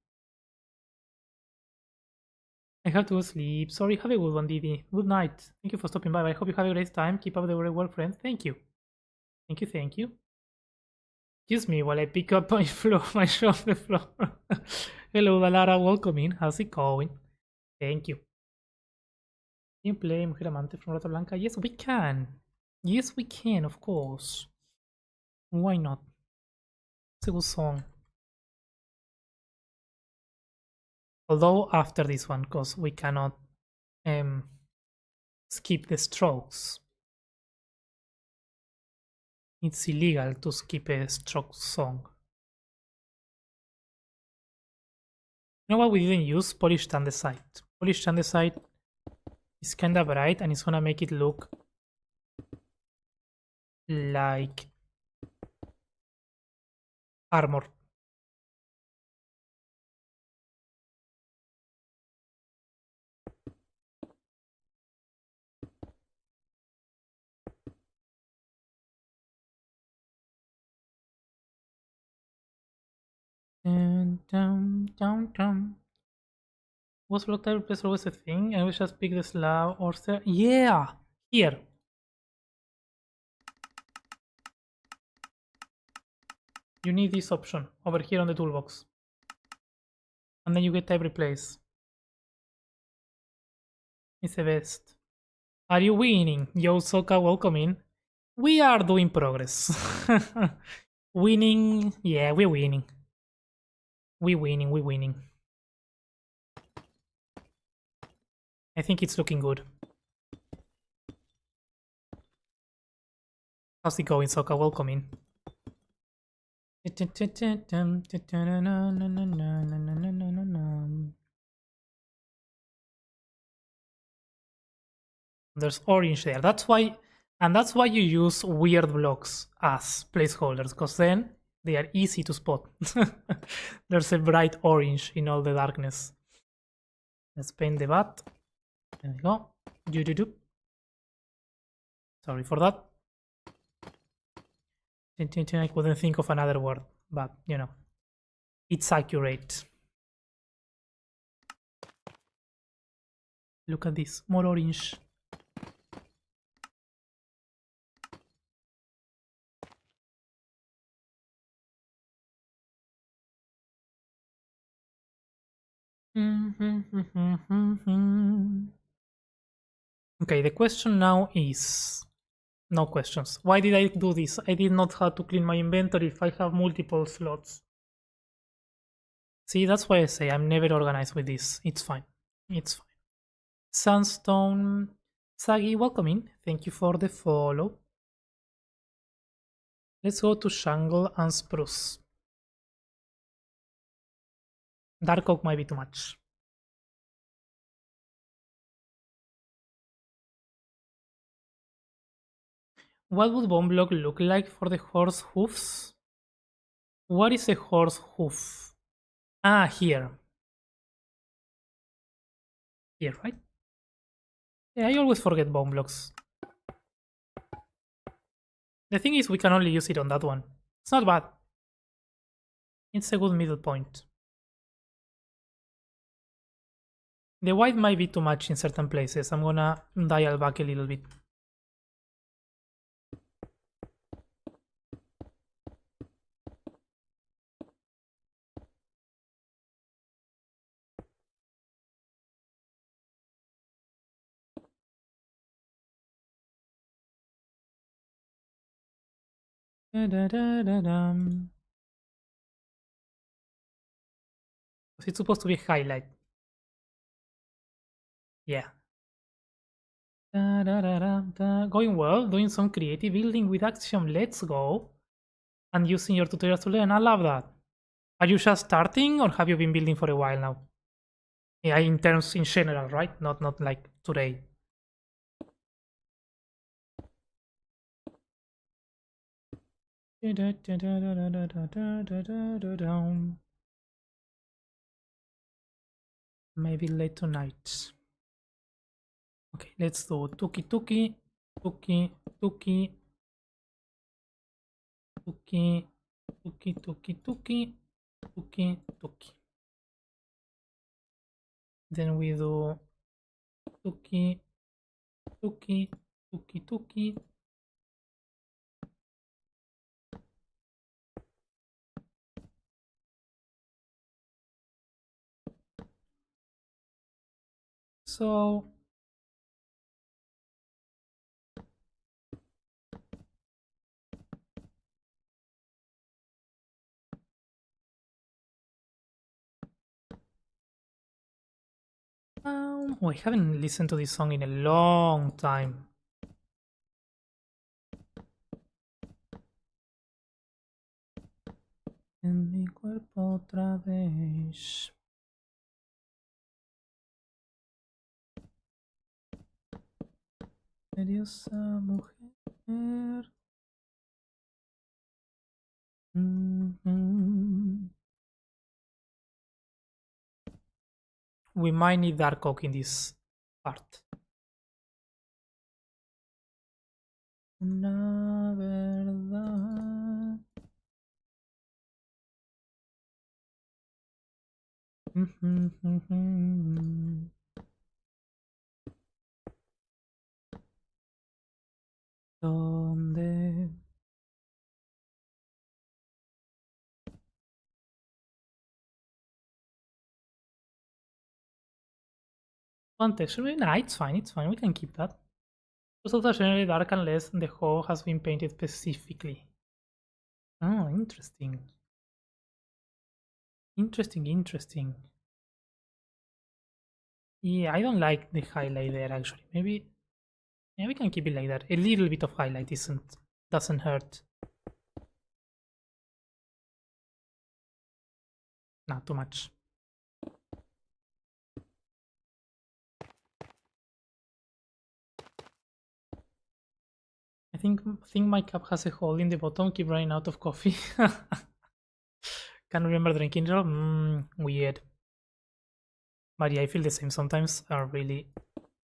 I have to go sleep. Sorry, have a good one, Didi. Good night. Thank you for stopping by. I hope you have a great time. Keep up the great work, friends. Thank you. Thank you, thank you. Excuse me while I pick up my floor, my shoe off the floor. Hello, Dalara. Welcome in. How's it going? Thank you. Can you play Mujer Amante from Rata Blanca? Yes, we can. Yes, we can, of course. Why not? It's a good song. Although after this one, because we cannot skip the strokes. It's illegal to skip a stroke song. You know what we didn't use? Polished andesite. Polished andesite is kinda bright and it's gonna make it look like armor. Dun, dun, dun, dun. Was block type replace always a thing? I will just pick the slab or yeah! Here! You need this option over here on the toolbox. And then you get type replace. It's the best. Are you winning? Yo, Soka, welcome in. We are doing progress. Winning. Yeah, we're winning. We're winning. I think it's looking good. How's it going, Soka? Welcome in. There's orange there. That's why, and that's why you use weird blocks as placeholders, because then they are easy to spot. There's a bright orange in all the darkness. Let's paint the bat. There we go. Do. Sorry for that. I couldn't think of another word, but you know, it's accurate. Look at this, more orange. Okay, the question now is... No questions. Why did I do this? I did not have to clean my inventory if I have multiple slots. See, that's why I say I'm never organized with this. It's fine. It's fine. Sandstone. Sagi, welcome in. Thank you for the follow. Let's go to Shangle and Spruce. Dark Oak might be too much. What would bone block look like for the horse hoofs? What is a horse hoof? Ah, here. Here, right? Yeah, I always forget bone blocks. The thing is, we can only use it on that one. It's not bad. It's a good middle point. The white might be too much in certain places. I'm gonna dial back a little bit. It's supposed to be a highlight. Yeah. Going well, doing some creative building with Axiom. Let's go. And using your tutorials to learn. I love that. Are you just starting or have you been building for a while now? Yeah, in terms in general, right? Not like today. Maybe late tonight. Okay, let's do Tuki Tuki, Tuki Tuki, Tuki, Tuki Tuki Tuki, Tuki Tuki. Then we do Tuki, Tuki, Tuki Tuki. So I haven't listened to this song in a long time. En mi cuerpo otra vez. Misteriosa mujer. We might need Dark Oak in this part. Una verdad. ¿Dónde? One texture? Nah, it's fine, it's fine. We can keep that. Results are generally dark unless the hoe has been painted specifically. Oh, interesting. Interesting. Yeah, I don't like the highlight there actually. Maybe yeah, we can keep it like that. A little bit of highlight doesn't hurt. Not too much. I think my cup has a hole in the bottom. Keep running out of coffee. Can't remember drinking it. Weird. But yeah, I feel the same. Sometimes I really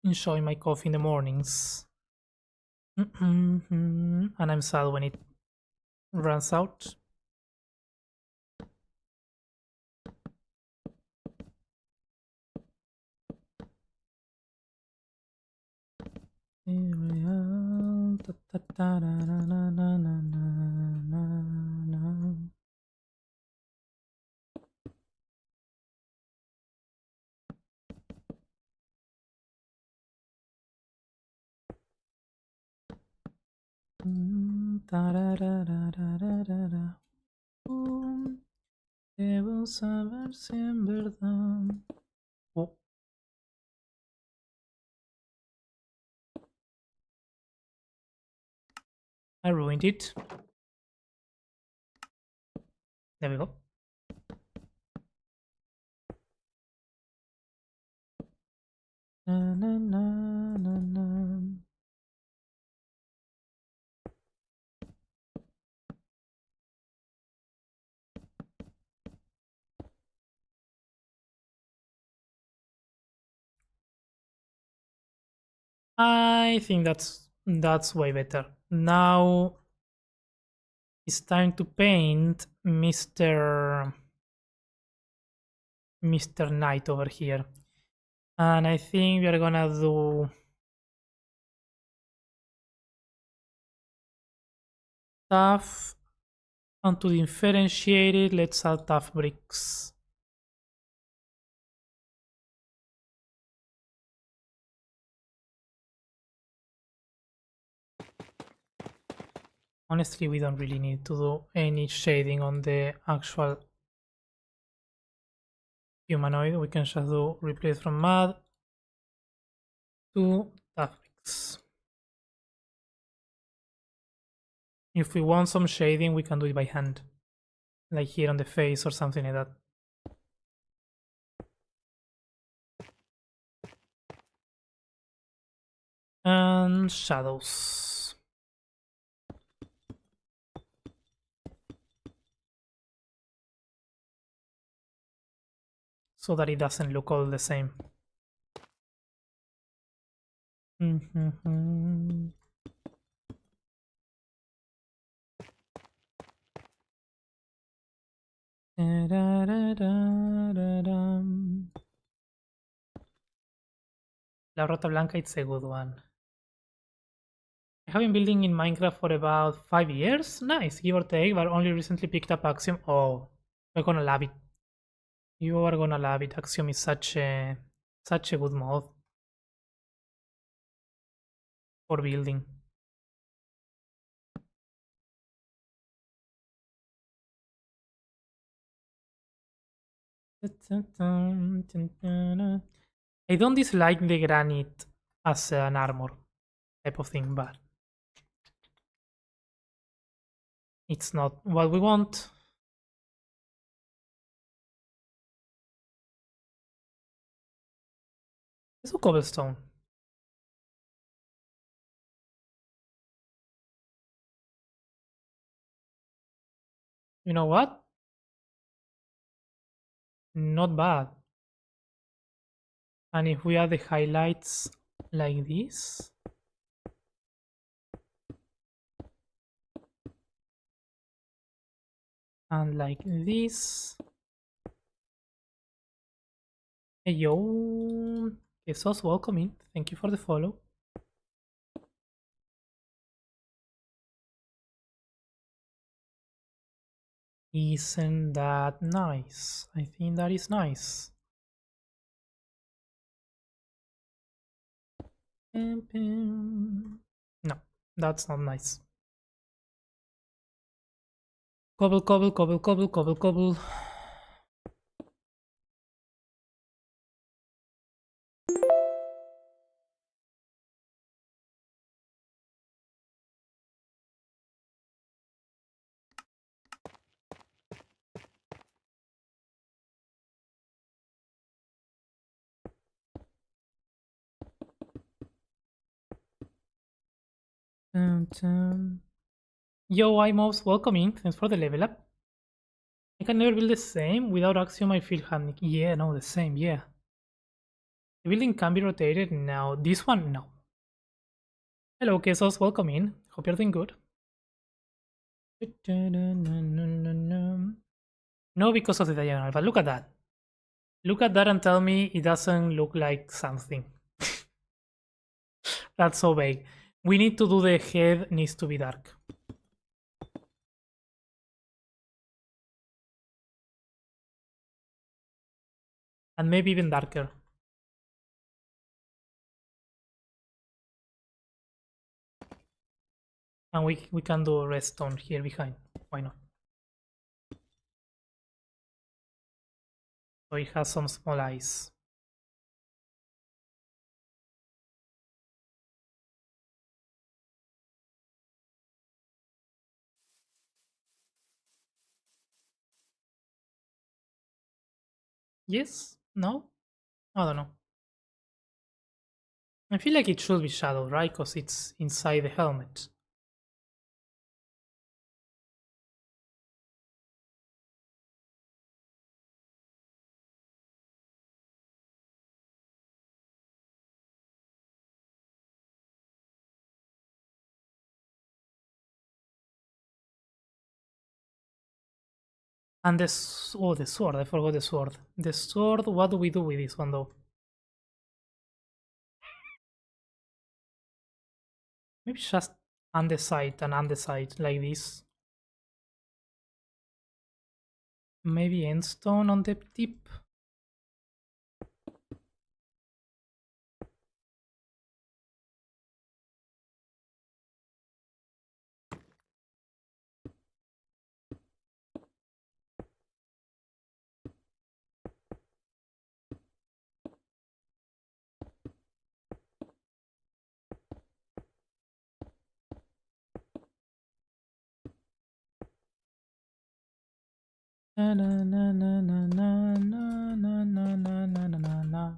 enjoy my coffee in the mornings. And I'm sad when it runs out. Debo saber si en verdad. Oh. I ruined it. There we go. Na, na, na, na, na. I think that's way better. Now it's time to paint Mr. Knight over here. And I think we are gonna do tough, and to differentiate it, let's add tough bricks. Honestly, we don't really need to do any shading on the actual humanoid. We can just do replace from mud to tough bricks. If we want some shading, we can do it by hand, like here on the face or something like that. And shadows. So that it doesn't look all the same. La Rota Blanca, it's a good one. I have been building in Minecraft for about 5 years. Nice, give or take, but only recently picked up Axiom. Oh, you're gonna love it. You are gonna love it. Axiom is such a good mod for building. I don't dislike the granite as an armor type of thing, but it's not what we want. It's a cobblestone. You know what? Not bad. And if we add the highlights like this, and like this. Hey yo, Jesus, welcome in. Thank you for the follow. Isn't that nice? I think that is nice. No, that's not nice. Cobble, cobble, cobble, cobble, cobble, cobble. Yo, I'm most welcoming. Thanks for the level up. I can never build the same. Without Axiom, I feel handy. Yeah, no, the same, yeah. The building can be rotated. No, this one, no. Hello, Quesos, welcome in. Hope you're doing good. No, because of the diagonal, but look at that. Look at that and tell me it doesn't look like something. That's so vague. We need to do the head needs to be dark. And maybe even darker. And we can do a redstone here behind. Why not? So it has some small eyes. Yes? No? I don't know. I feel like it should be shadow, right? Because it's inside the helmet. And the sword. I forgot the sword. The sword. What do we do with this one though? Maybe just underside and underside like this. Maybe endstone on the tip. Na na na na na na na na na na na na na.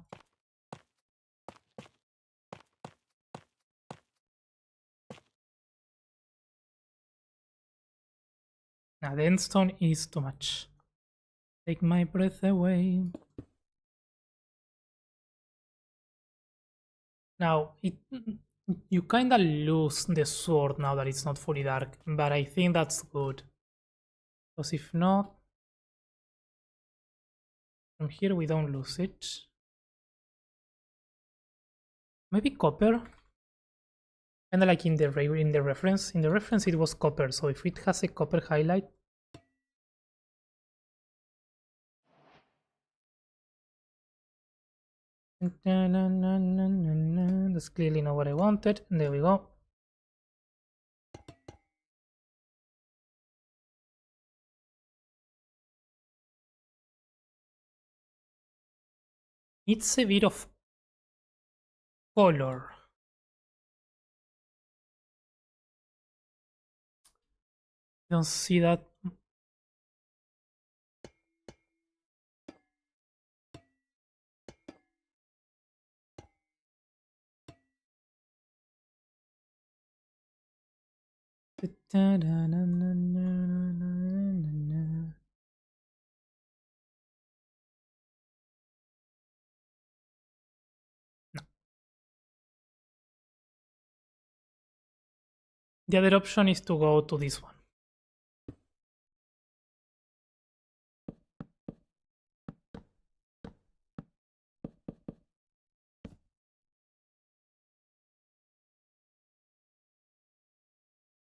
Now the endstone is too much. Take my breath away. Now you kinda lose the sword now that it's not fully dark, but I think that's good. Because if not, from here we don't lose it. Maybe copper. Kinda like in the reference. In the reference it was copper, so if it has a copper highlight. That's clearly not what I wanted. There we go. It's a bit of color. Don't see that. The other option is to go to this one.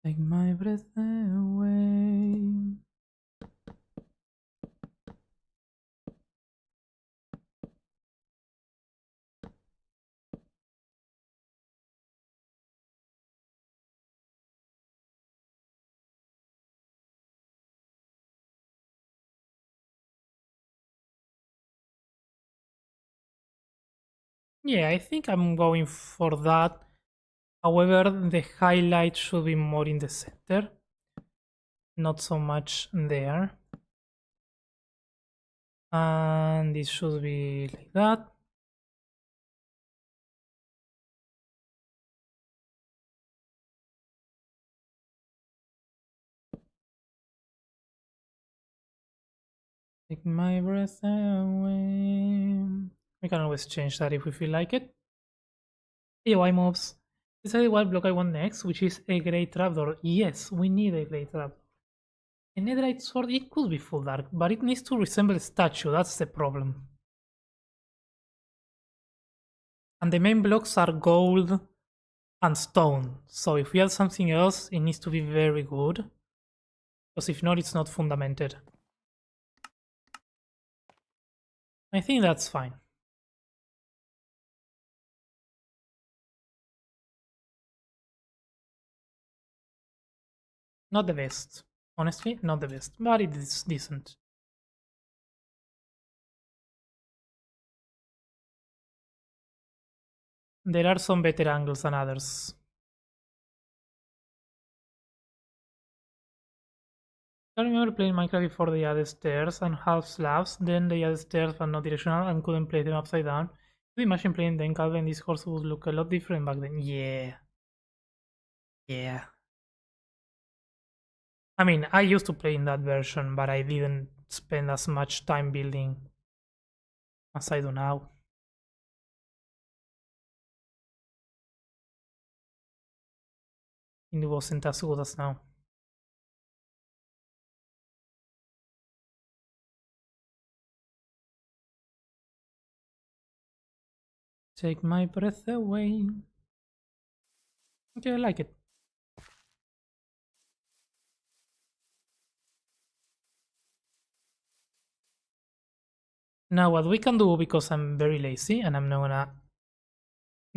Take my breath away. Yeah, I think I'm going for that. However, the highlight should be more in the center, not so much there. And this should be like that. Take my breath away. We can always change that if we feel like it. UI moves. Decide what block I want next, which is a grey trapdoor. Yes, we need a grey trapdoor. A netherite sword, it could be full dark, but it needs to resemble a statue, that's the problem. And the main blocks are gold and stone, so if we add something else, it needs to be very good. Because if not, it's not fundamented. I think that's fine. Not the best. Honestly, not the best, but it is decent. There are some better angles than others. I remember playing Minecraft before they added stairs and half slabs, then they added stairs but not directional and couldn't place them upside down. Could you imagine playing then Calvin, this horse would look a lot different back then. Yeah. Yeah. I mean, I used to play in that version, but I didn't spend as much time building as I do now. It wasn't as good as now. Take my breath away. Okay, I like it. Now what we can do, because I'm very lazy and I'm not gonna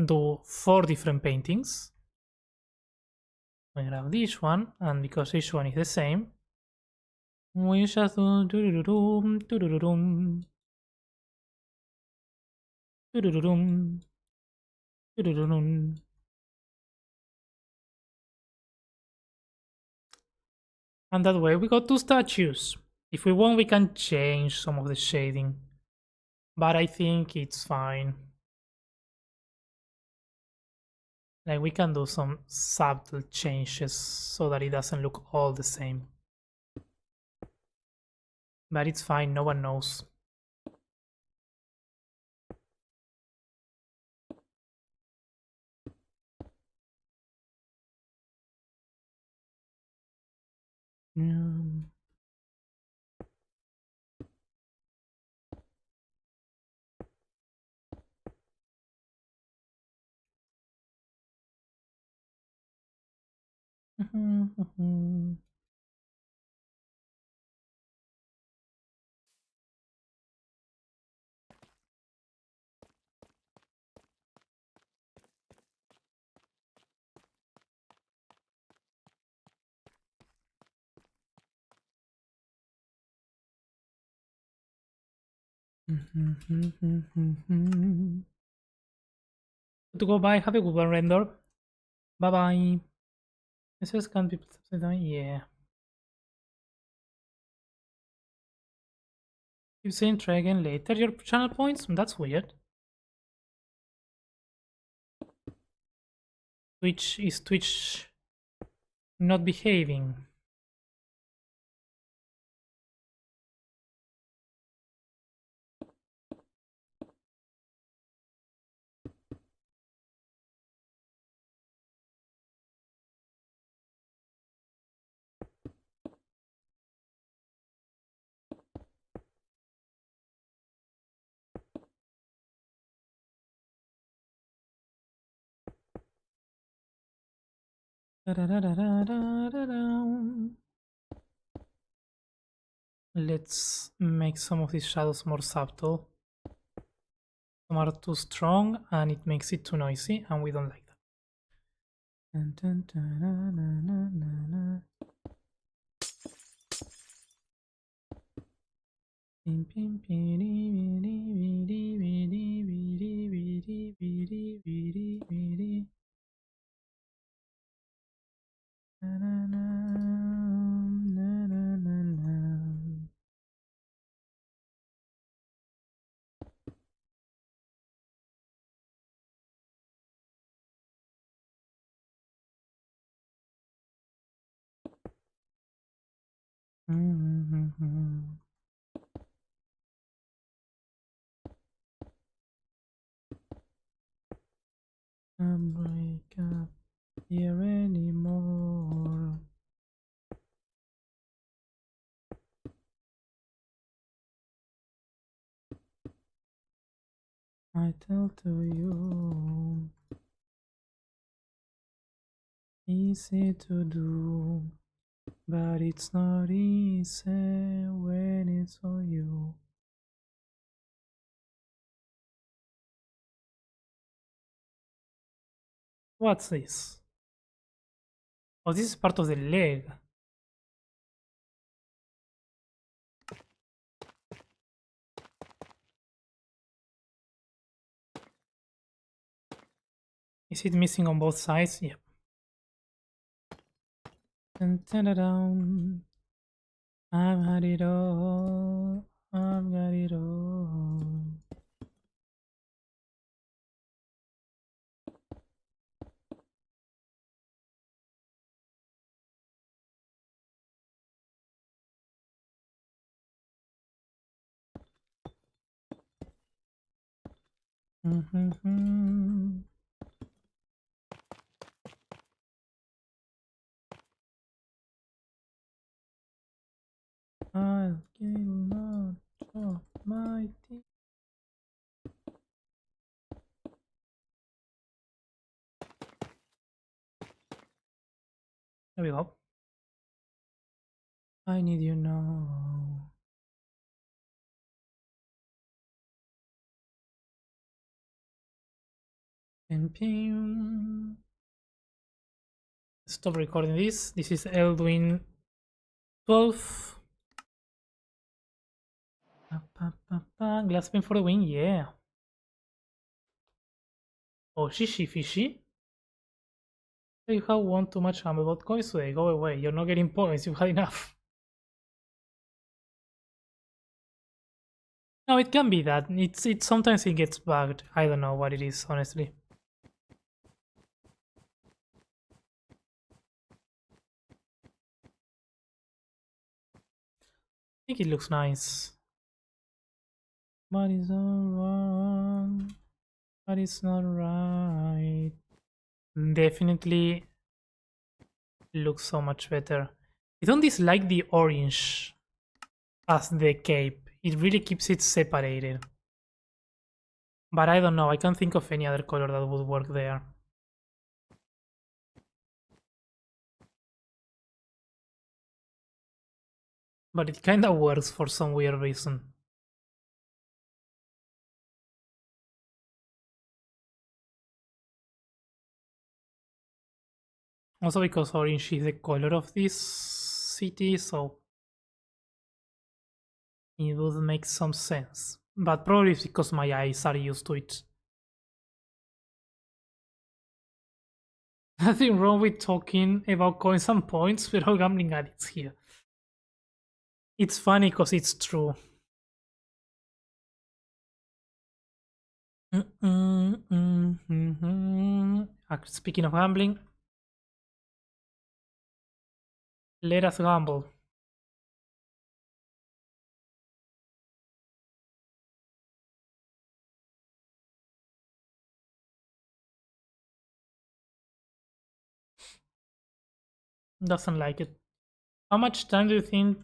do 4 different paintings. We grab this one, and because this one is the same, we just do doo-doo-doo-dum, doo-doo-doo-dum, doo-doo-doo-dum, doo-doo-doo-dum. And that way we got 2 statues. If we want, we can change some of the shading, but I think it's fine. Like, we can do some subtle changes so that it doesn't look all the same. But it's fine, no one knows. Mm. Mhm, mhm. To go by, have a good one, Render. Bye bye. This is can't be upside down. Yeah. Keep saying try again later. Your channel points? That's weird. Twitch not behaving? Let's make some of these shadows more subtle. Some are too strong and it makes it too noisy, and we don't like that. I tell to you, easy to do, but it's not easy when it's on you. What's this? Oh, this is part of the leg. Is it missing on both sides? Yep. Dun, dun, dun, dun. I've had it all. I've got it all. Mm-hmm. I'll get much of my teeth. There we go. I need you now. And ping. Stop recording this. This is Eldwyn 12. Glass pin for the win, yeah. Oh, shishy fishy. You have won too much hammer about coins today. Go away. You're not getting points. You've had enough. No, it can be that. It's sometimes it gets bugged. I don't know what it is, honestly. I think it looks nice. But it's all wrong. But it's not right. Definitely looks so much better. I don't dislike the orange as the cape. It really keeps it separated. But I don't know. I can't think of any other color that would work there. But it kinda works for some weird reason. Also because orange is the color of this city, so it would make some sense. But probably it's because my eyes are used to it. Nothing wrong with talking about coins and points, we're all gambling addicts here. It's funny because it's true. Speaking of gambling, let us gamble. Doesn't like it. How much time do you think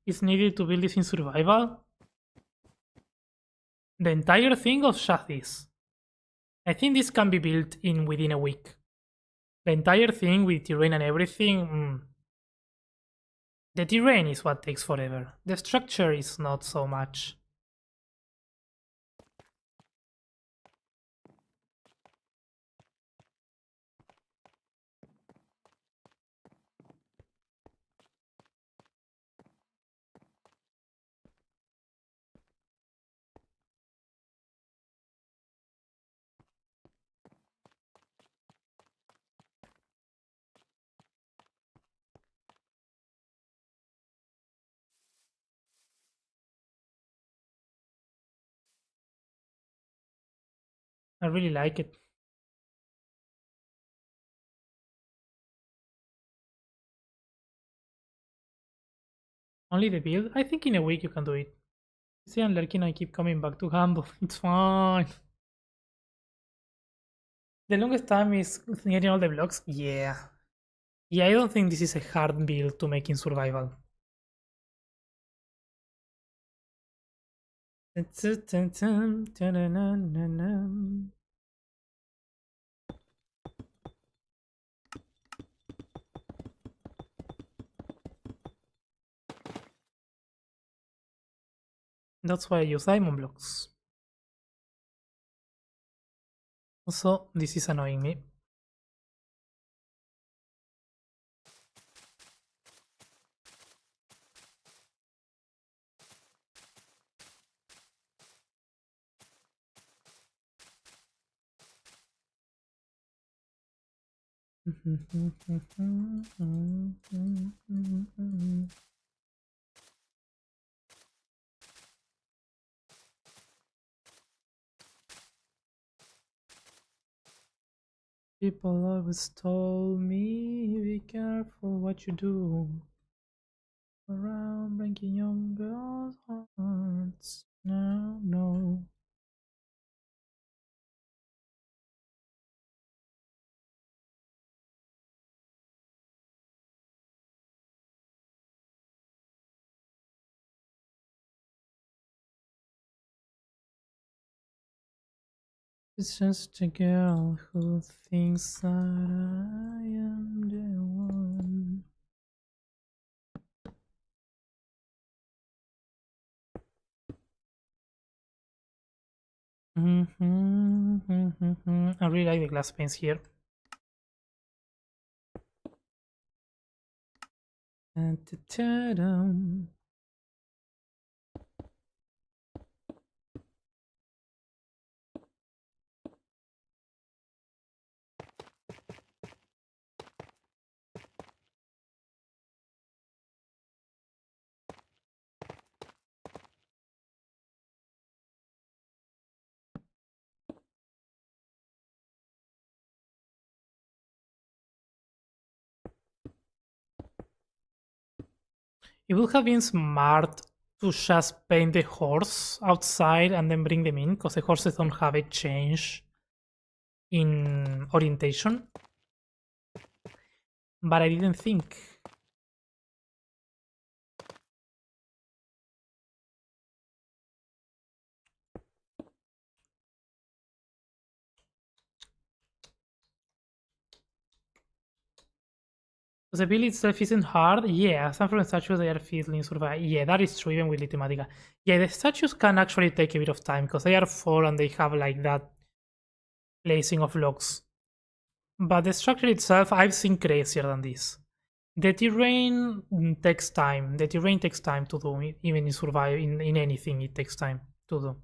is needed to build this in survival? The entire thing of chassis. I think this can be built in within a week. The entire thing with terrain and everything. The terrain is what takes forever. The structure is not so much. I really like it. Only the build? I think in a week you can do it. See, I'm lurking, I keep coming back to Humble. It's fine. The longest time is getting all the blocks? Yeah. Yeah, I don't think this is a hard build to make in survival. That's why I use diamond blocks. Also, this is annoying me. People always told me, be careful what you do around breaking young girls' hearts. Now, no. It's just a girl who thinks that I am the one. I really like the glass panes here. It would have been smart to just paint the horse outside and then bring them in, because the horses don't have a change in orientation. But I didn't think. The build itself isn't hard. Yeah, some from the statues they are feeling survive. Yeah, that is true, even with Litematica. Yeah, the statues can actually take a bit of time because they are 4 and they have like that placing of locks. But the structure itself, I've seen crazier than this. The terrain takes time. The terrain takes time to do, even in survive in anything. It takes time to do.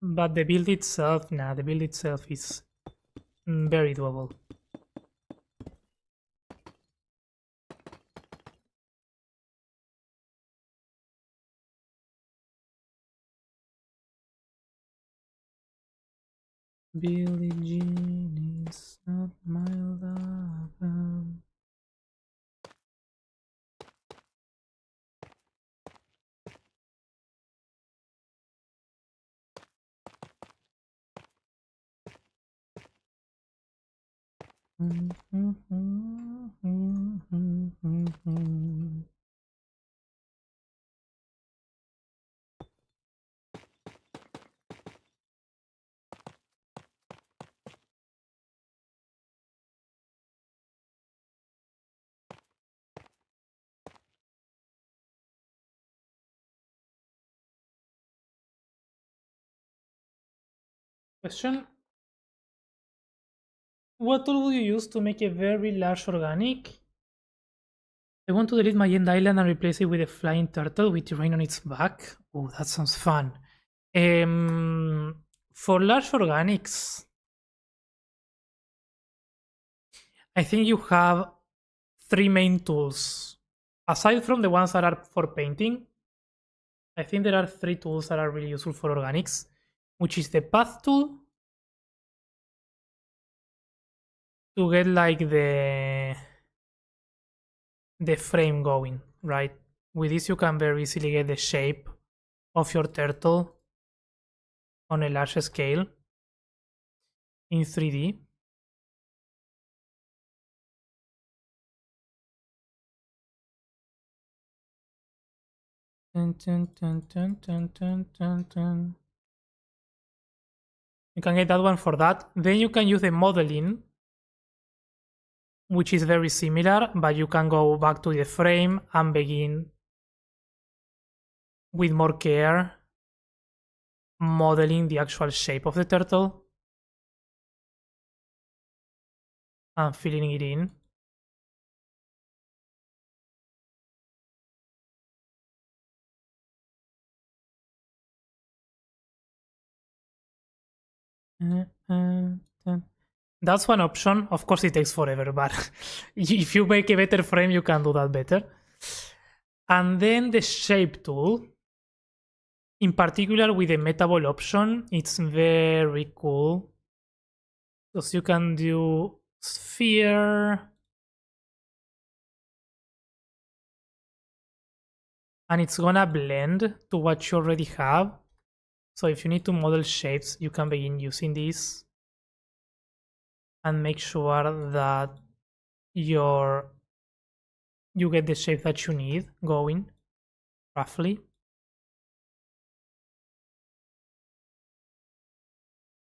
But the build itself, the build itself is very doable. Billie Jean is not my lover. Question: what tool would you use to make a very large organic? I want to delete my end island and replace it with a flying turtle with terrain on its back. Oh, that sounds fun. For large organics, I think you have 3 main tools. Aside from the ones that are for painting, I think there are 3 tools that are really useful for organics, which is the path tool to get like the frame going, right? With this you can very easily get the shape of your turtle on a large scale in 3D. Dun, dun, dun, dun, dun, dun, dun, dun. You can get that one for that. Then you can use the modeling, which is very similar, but you can go back to the frame and begin with more care modeling the actual shape of the turtle and filling it in. That's one option. Of course, it takes forever, but if you make a better frame, you can do that better. And then the shape tool, in particular with the metaball option, it's very cool because you can do sphere, and it's gonna blend to what you already have. So if you need to model shapes, you can begin using this and make sure that you get the shape that you need going roughly.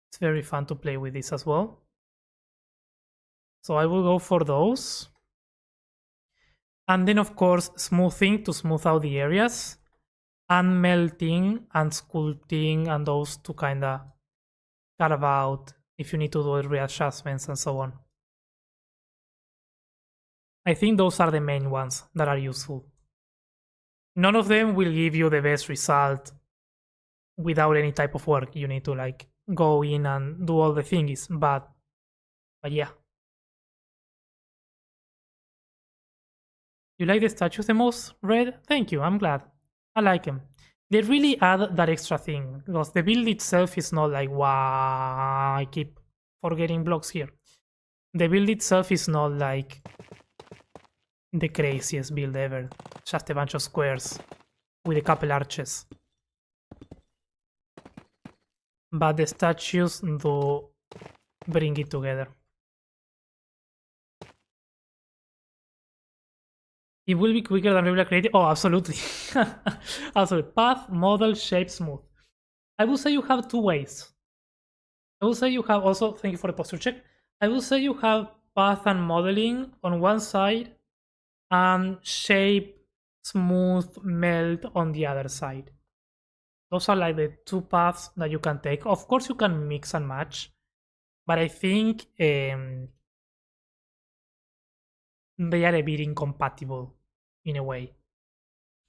It's very fun to play with this as well. So I will go for those. And then of course smoothing to smooth out the areas, and melting and sculpting and those to kinda carve out if you need to do readjustments and so on. I think those are the main ones that are useful. None of them will give you the best result without any type of work. You need to like go in and do all the things, but yeah. You like the statues the most, Red? Thank you, I'm glad. I like them. They really add that extra thing, because the build itself is not like, wow, I keep forgetting blocks here. The build itself is not like the craziest build ever. Just a bunch of squares with a couple arches. But the statues do bring it together. It will be quicker than regular creative. Oh, absolutely. Absolutely. Path, model, shape, smooth. I will say you have two ways. I will say you have also, thank you for the posture check. I will say you have path and modeling on one side and shape, smooth, melt on the other side. Those are like the two paths that you can take. Of course, you can mix and match, but I think they are a bit incompatible in a way.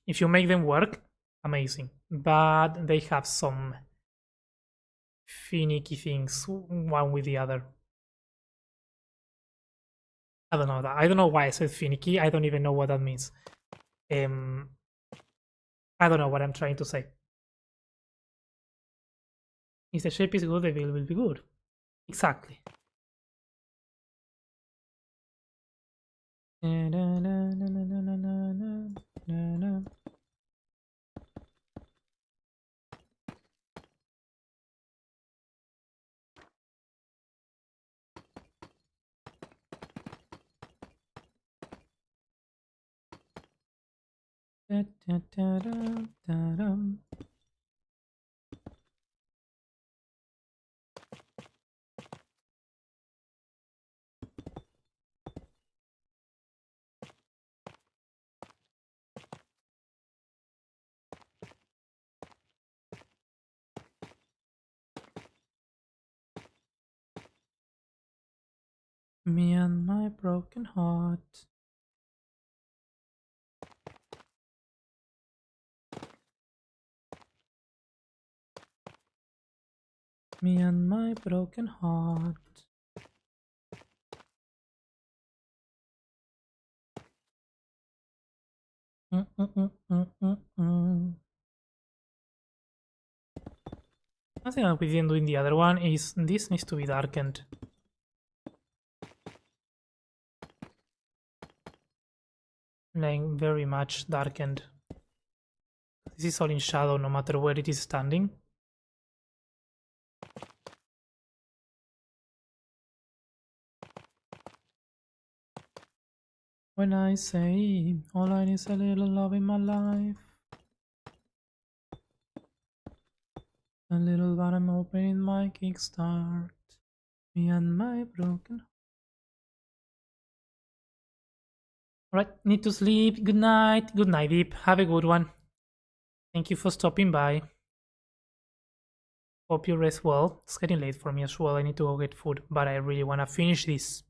If you make them work, amazing, but they have some finicky things one with the other. I don't know that. I don't know why I said finicky. I don't even know what that means. I don't know what I'm trying to say. If the shape is good, the build will be good. Exactly. Me and my broken heart. Me and my broken heart. I think that we didn't do in the other one is this needs to be darkened. Like very much darkened. This is all in shadow no matter where it is standing. When I say all I need is a little love in my life, a little but I'm opening my kickstart, me and my broken. Alright, need to sleep. Good night. Good night, Deep. Have a good one. Thank you for stopping by. Hope you rest well. It's getting late for me as well. I need to go get food, but I really want to finish this.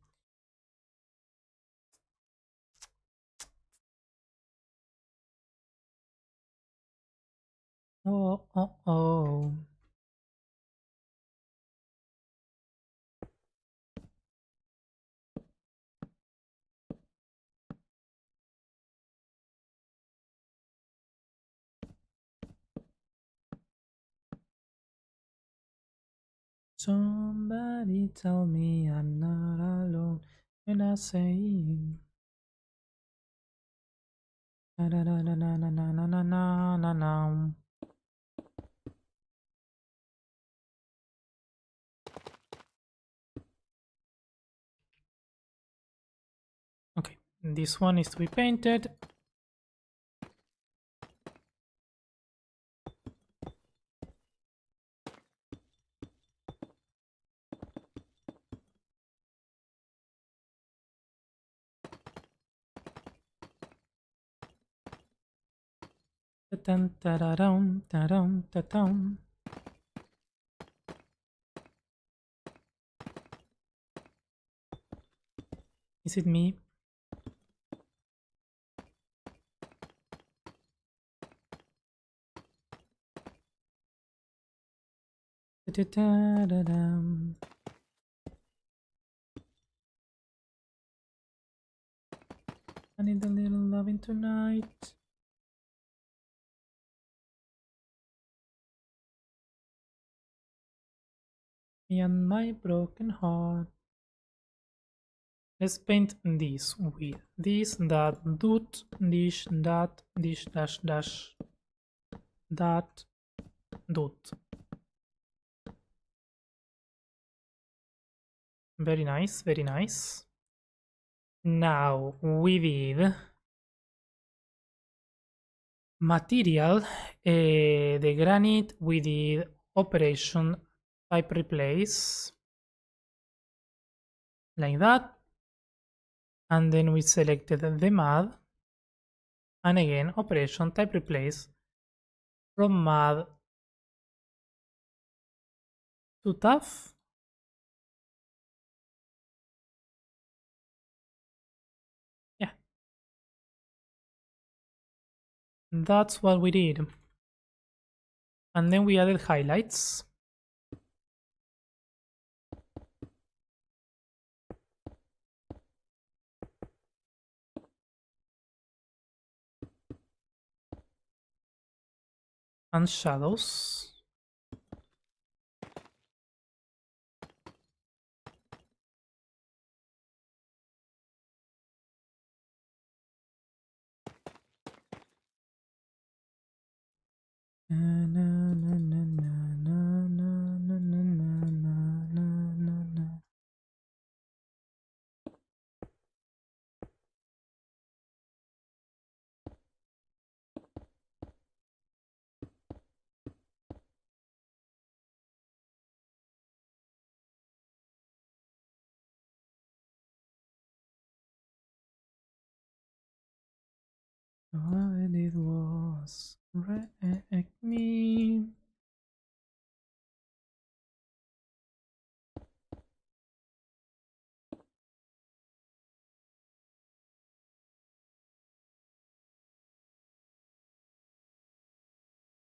Oh, oh, oh. Somebody tell me I'm not alone when I say na na na na na na na na na na na. Okay, this one is to be painted. Ta-dum, ta-da-dum, ta-dum, ta-dum. Is it me? Ta-da-da-da-dum. I need a little loving tonight. Me and my broken heart. Let's paint this with this, that, dot, dish, that, dish, dash, dash, that, dot. Very nice, very nice. Now we did material, the granite, we did operation type replace, like that. And then we selected the mud, and again operation type replace from mud to tough. Yeah, that's what we did. And then we added highlights. And shadows. All I did was wreck me.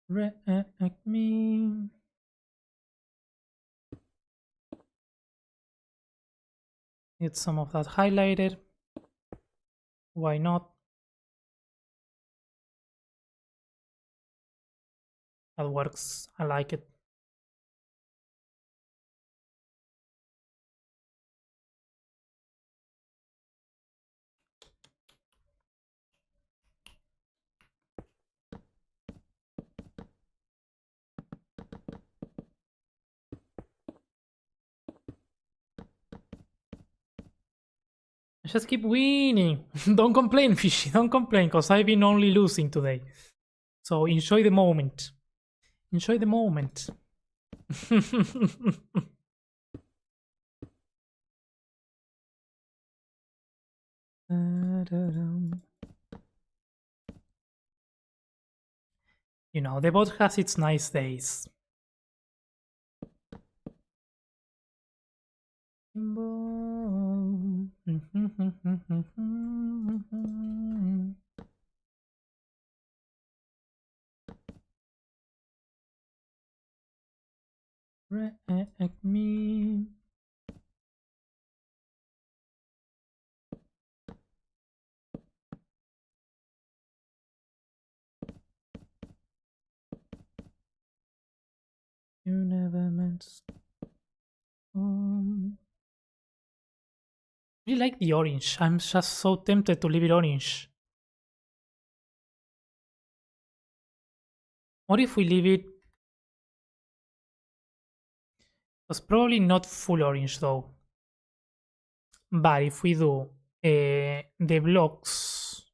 Wreck me. Need some of that highlighted. Why not? That works. I like it. Just keep winning. Don't complain, Fishy. Don't complain, because I've been only losing today. So enjoy the moment. Enjoy the moment. You know, the bot has its nice days. Wreck me. You never meant. I really like the orange. I'm just so tempted to leave it orange. What if we leave it? It's probably not full orange though. But if we do the blocks,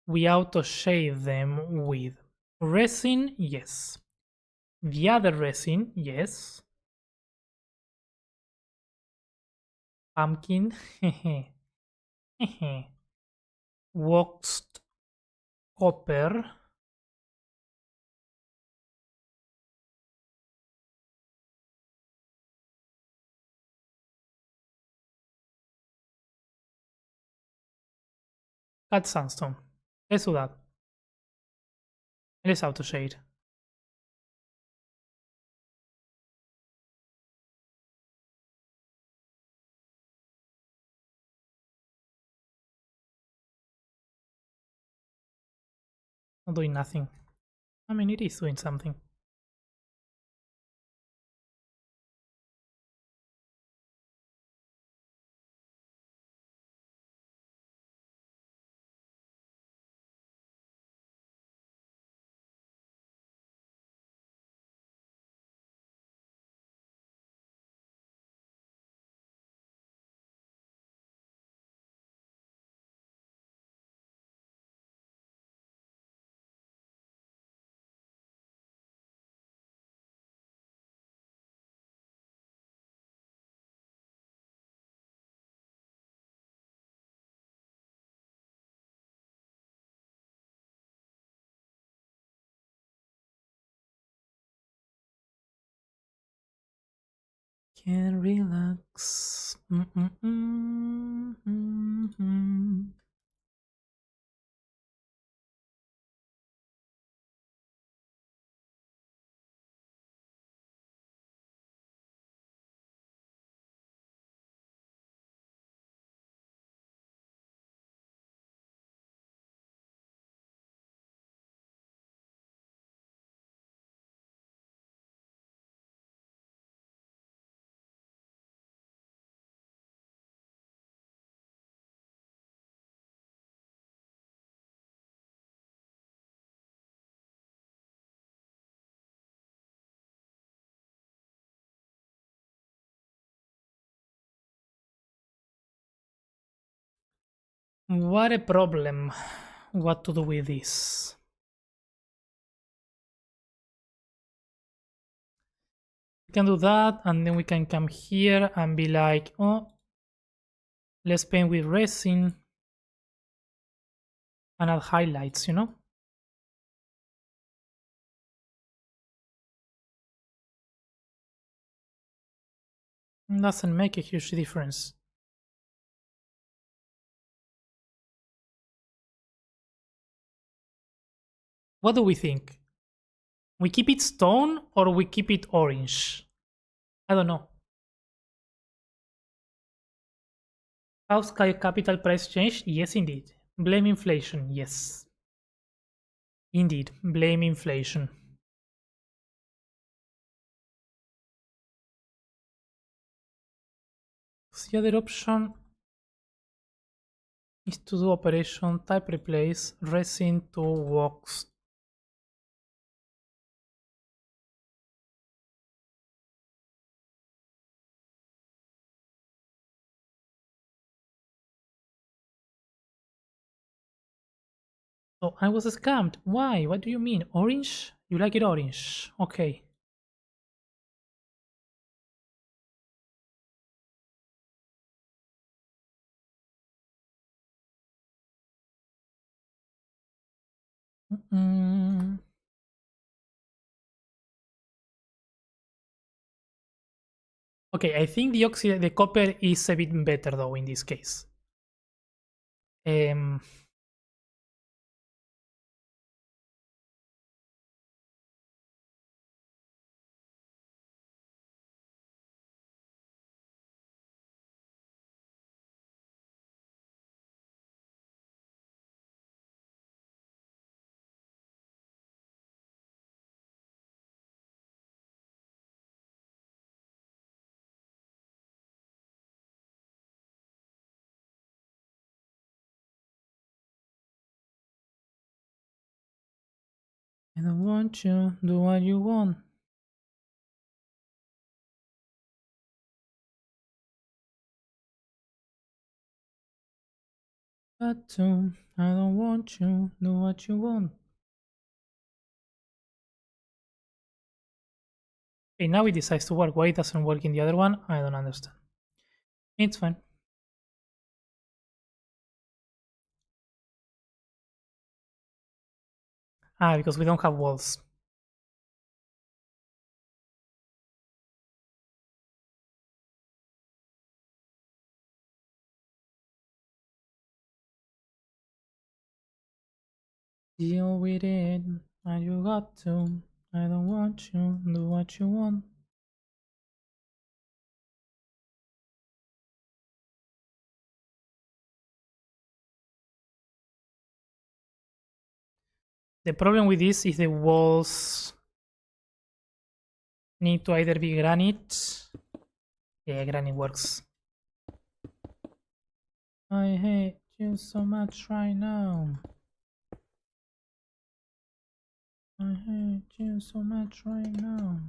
we auto shade them with resin, yes. The other resin, yes. Pumpkin, waxed copper. Cut sandstone. Let's do that. Let's auto shade. Not doing nothing. I mean, it is doing something. Can relax. What a problem. What to do with this? We can do that, and then we can come here and be like, oh, let's paint with resin and add highlights, you know? Doesn't make a huge difference. What do we think? We keep it stone or we keep it orange? I don't know. House capital price change? Yes, indeed. Blame inflation? Yes. Indeed, blame inflation. The other option is to do operation type replace resin to wax. So I was scammed. Why? What do you mean? Orange? You like it orange? Okay. Mm. Okay, I think the copper is a bit better though in this case. Um, I don't want you. Do what you want. But I don't want you. Do what you want. Okay, now it decides to work. Why it doesn't work in the other one? I don't understand. It's fine. Ah, because we don't have walls. Deal with it. And you got to. I don't want you. Do what you want. The problem with this is the walls need to either be granite. Yeah, granite works. I hate you so much right now. I hate you so much right now.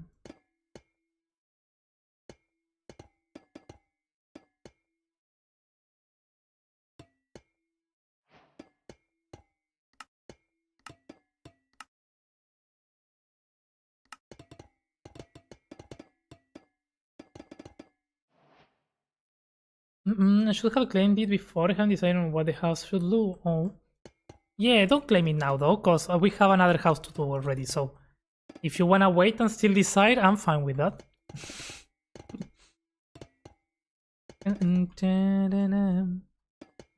I should have claimed it before. I haven't decided on what the house should do. Oh, yeah, don't claim it now though, cause we have another house to do already. So if you wanna wait and still decide, I'm fine with that.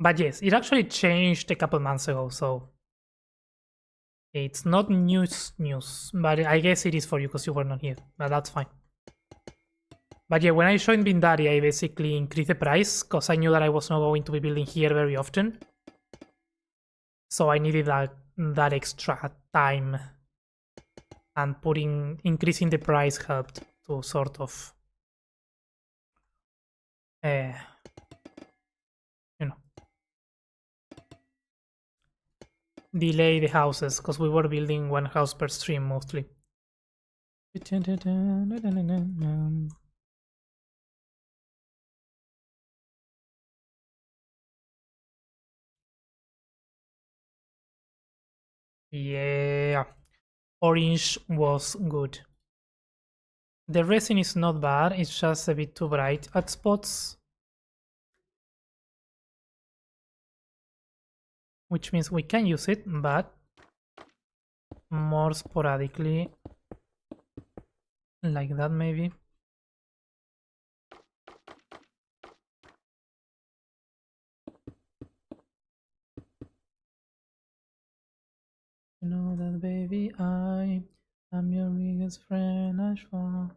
But yes, it actually changed a couple months ago, so it's not news. But I guess it is for you because you were not here. But that's fine. But yeah, when I joined Bindari, I basically increased the price because I knew that I was not going to be building here very often. So I needed that extra time, and increasing the price helped to sort of uh, you know, delay the houses because we were building one house per stream mostly. Yeah, orange was good. The resin is not bad, it's just a bit too bright at spots. Which means we can use it, but more sporadically. Like that maybe. You know that baby, I'm your biggest friend, Ashwa.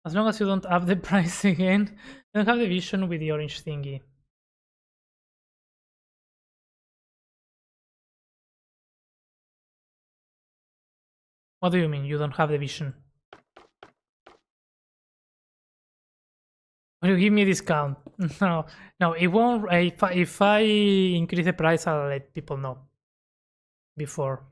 As long as you don't up the price again. I don't have the vision with the orange thingy. What do you mean you don't have the vision? Will you give me a discount? No, no, it won't. If I increase the price, I'll let people know before.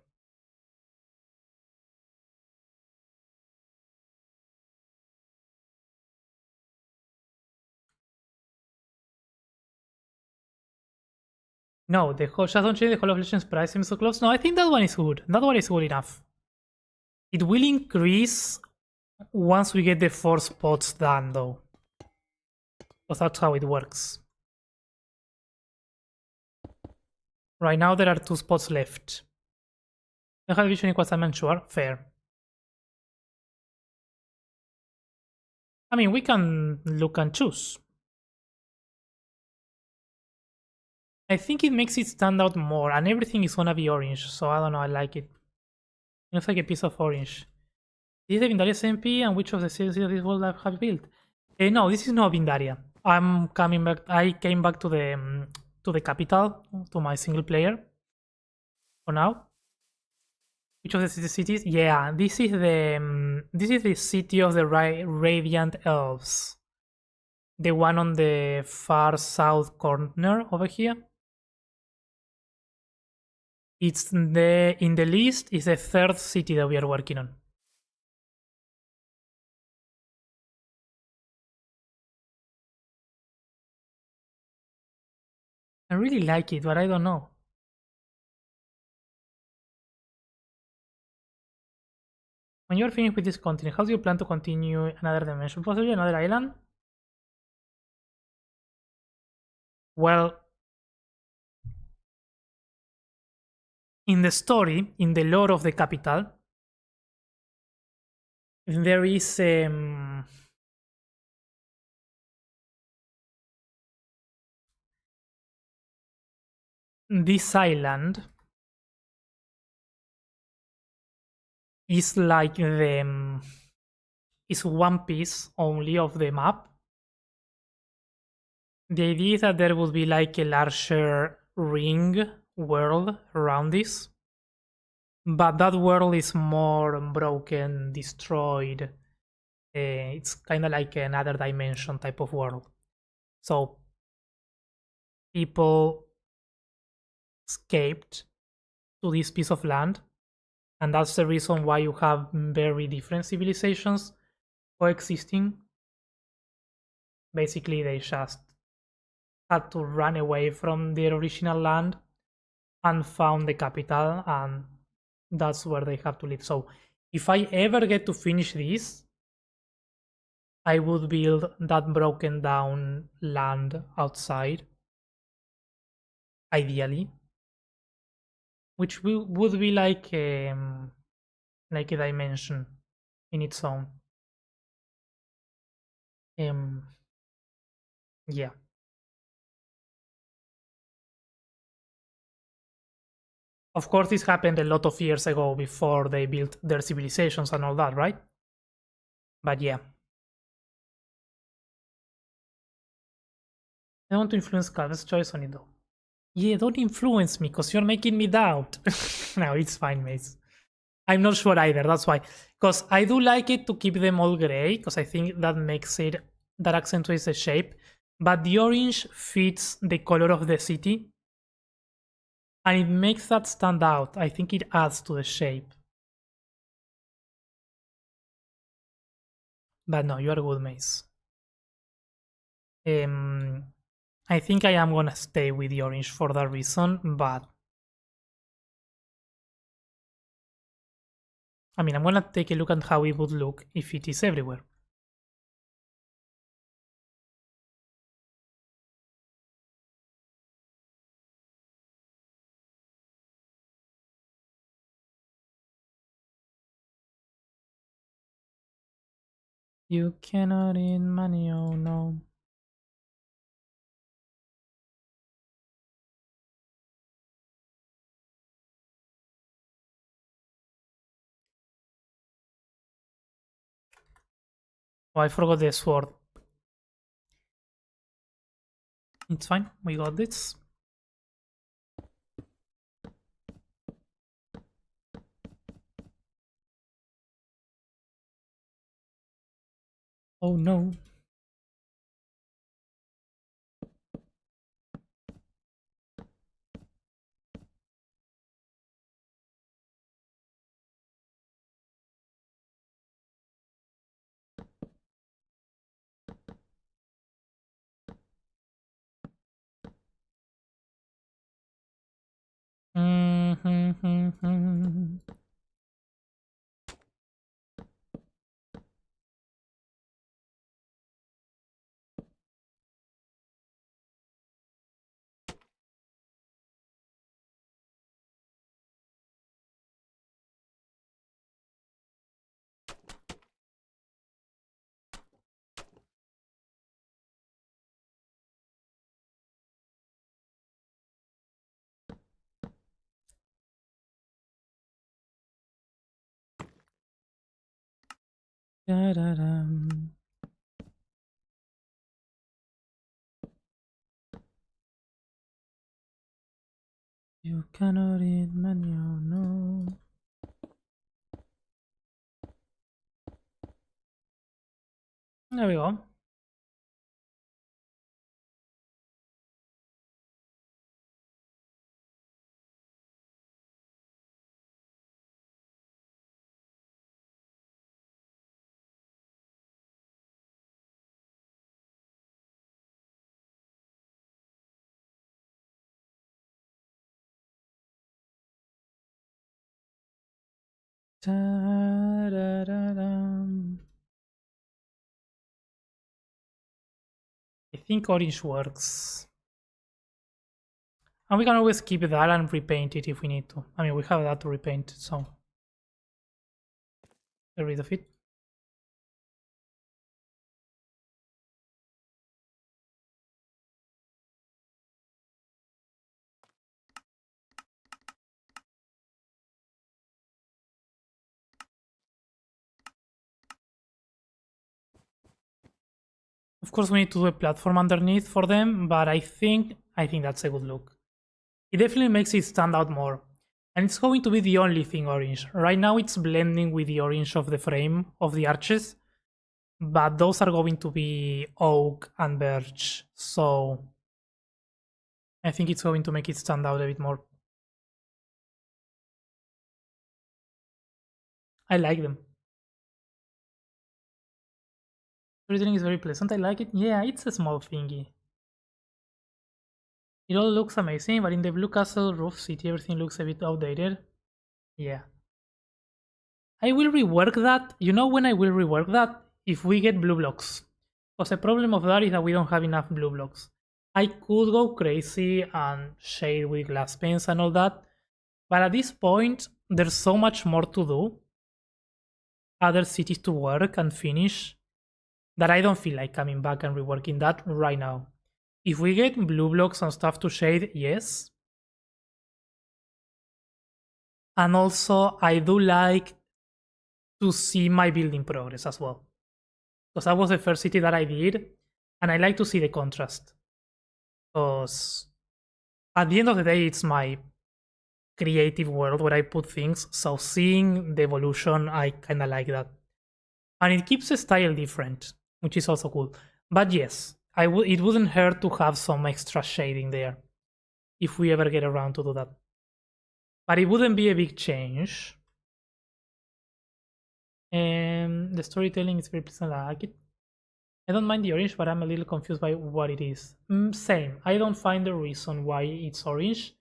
No, the whole Shadow Chain, the Hall of Legends price seems so close. No, I think that one is good. That one is good enough. It will increase once we get the 4 spots done, though. Because that's how it works. Right now there are 2 spots left. The High Vision equals I'm unsure. Fair. I mean, we can look and choose. I think it makes it stand out more, and everything is gonna be orange, so I don't know, I like it. It looks like a piece of orange. This is the Vindaria's MP, and which of the series of this world have you built? No, this is not Vindaria. I'm coming back. I came back to the capital, to my single player. For now. Which of the cities? Yeah, this is the city of the Radiant Elves. The one on the far south corner over here. It's in the list is the 3rd city that we are working on. I really like it, but I don't know. When you're finished with this continent, how do you plan to continue another dimension? Possibly another island? Well, in the story, in the lore of the capital, there is this island is like the is one piece only of the map. The idea is that there would be like a larger ring world around this, but that world is more broken, destroyed. It's kind of like another dimension type of world. So people escaped to this piece of land, and that's the reason why you have very different civilizations coexisting. Basically, they just had to run away from their original land and found the capital, and that's where they have to live. So if I ever get to finish this, I would build that broken down land outside, ideally, which would be like a dimension in its own. Yeah. Of course, this happened a lot of years ago before they built their civilizations and all that, right? But yeah. I want to influence Calvin's choice on it though. Yeah, don't influence me, because you're making me doubt. No, it's fine, mates. I'm not sure either, that's why. Because I do like it to keep them all grey, because I think that makes it, that accentuates the shape. But the orange fits the color of the city, and it makes that stand out. I think it adds to the shape. But no, you are good, Mace. I think I am gonna stay with the orange for that reason, but I mean, I'm gonna take a look at how it would look if it is everywhere. You cannot eat money, oh no. Oh, I forgot the sword. It's fine, we got this. Oh no. Da-da-dum. You cannot read manual, no. There we go. Da-da-da-dum. I think orange works. And we can always keep that and repaint it if we need to. I mean, we have that to repaint, so get rid of it. Of course, we need to do a platform underneath for them, but I think that's a good look. It definitely makes it stand out more. And it's going to be the only thing orange. Right now it's blending with the orange of the frame of the arches, but those are going to be oak and birch, so I think it's going to make it stand out a bit more. I like them. Storytelling is very pleasant. I like it. Yeah, it's a small thingy. It all looks amazing, but in the Blue Castle Roof City, everything looks a bit outdated. Yeah. I will rework that. You know when I will rework that? If we get blue blocks. Because the problem of that is that we don't have enough blue blocks. I could go crazy and shade with glass panes and all that, but at this point, there's so much more to do. Other cities to work and finish that I don't feel like coming back and reworking that right now. If we get blue blocks and stuff to shade, yes. And also, I do like to see my building progress as well. Because that was the first city that I did, and I like to see the contrast. Because at the end of the day, it's my creative world where I put things, so seeing the evolution, I kind of like that. And it keeps the style different, which is also cool. But yes, it wouldn't hurt to have some extra shading there if we ever get around to do that. But it wouldn't be a big change. And the storytelling is very pleasant. I like it. I don't mind the orange, but I'm a little confused by what it is. Same. I don't find the reason why it's orange.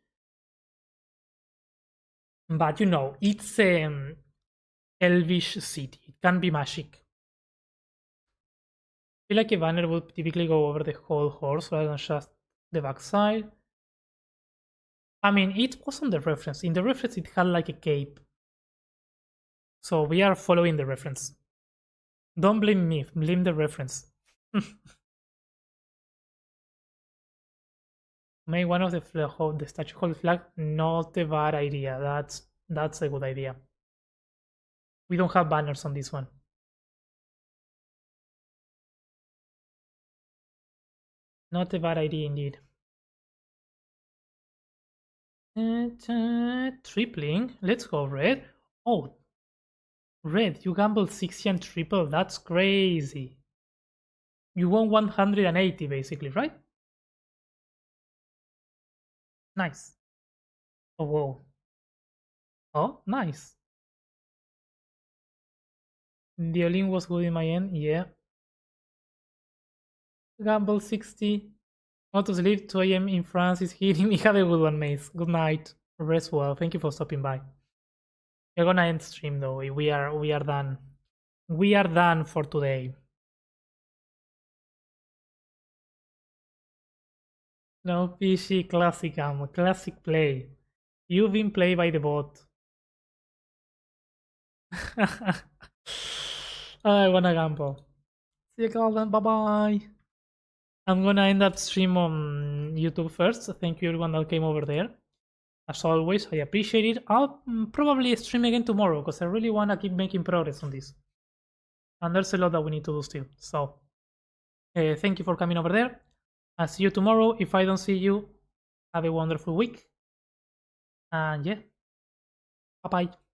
But you know, it's an elvish city. It can be magic. I feel like a banner would typically go over the whole horse rather than just the backside. I mean, it was on the reference. In the reference, it had like a cape. So we are following the reference. Don't blame me, blame the reference. Make one of the statue hold flag. Not a bad idea. That's a good idea. We don't have banners on this one. Not a bad idea indeed. Tripling. Let's go red. Oh, red. You gambled 60 and triple. That's crazy. You won 180 basically, right? Nice. Oh, whoa. Oh, nice. The all-in was good in my end. Yeah. Gamble 60. Not to sleep. 2 a.m. in France is hitting me. Have a good one, mates. Good night. Rest well. Thank you for stopping by. We're gonna end stream though. We are done. We are done for today. No PC classic classic play. You've been played by the bot. I wanna gamble. See you, Calden. Bye bye. I'm gonna end up stream on YouTube first. Thank you everyone that came over there. As always, I appreciate it. I'll probably stream again tomorrow because I really wanna keep making progress on this. And there's a lot that we need to do still. So, thank you for coming over there. I'll see you tomorrow. If I don't see you, have a wonderful week. And yeah, bye bye.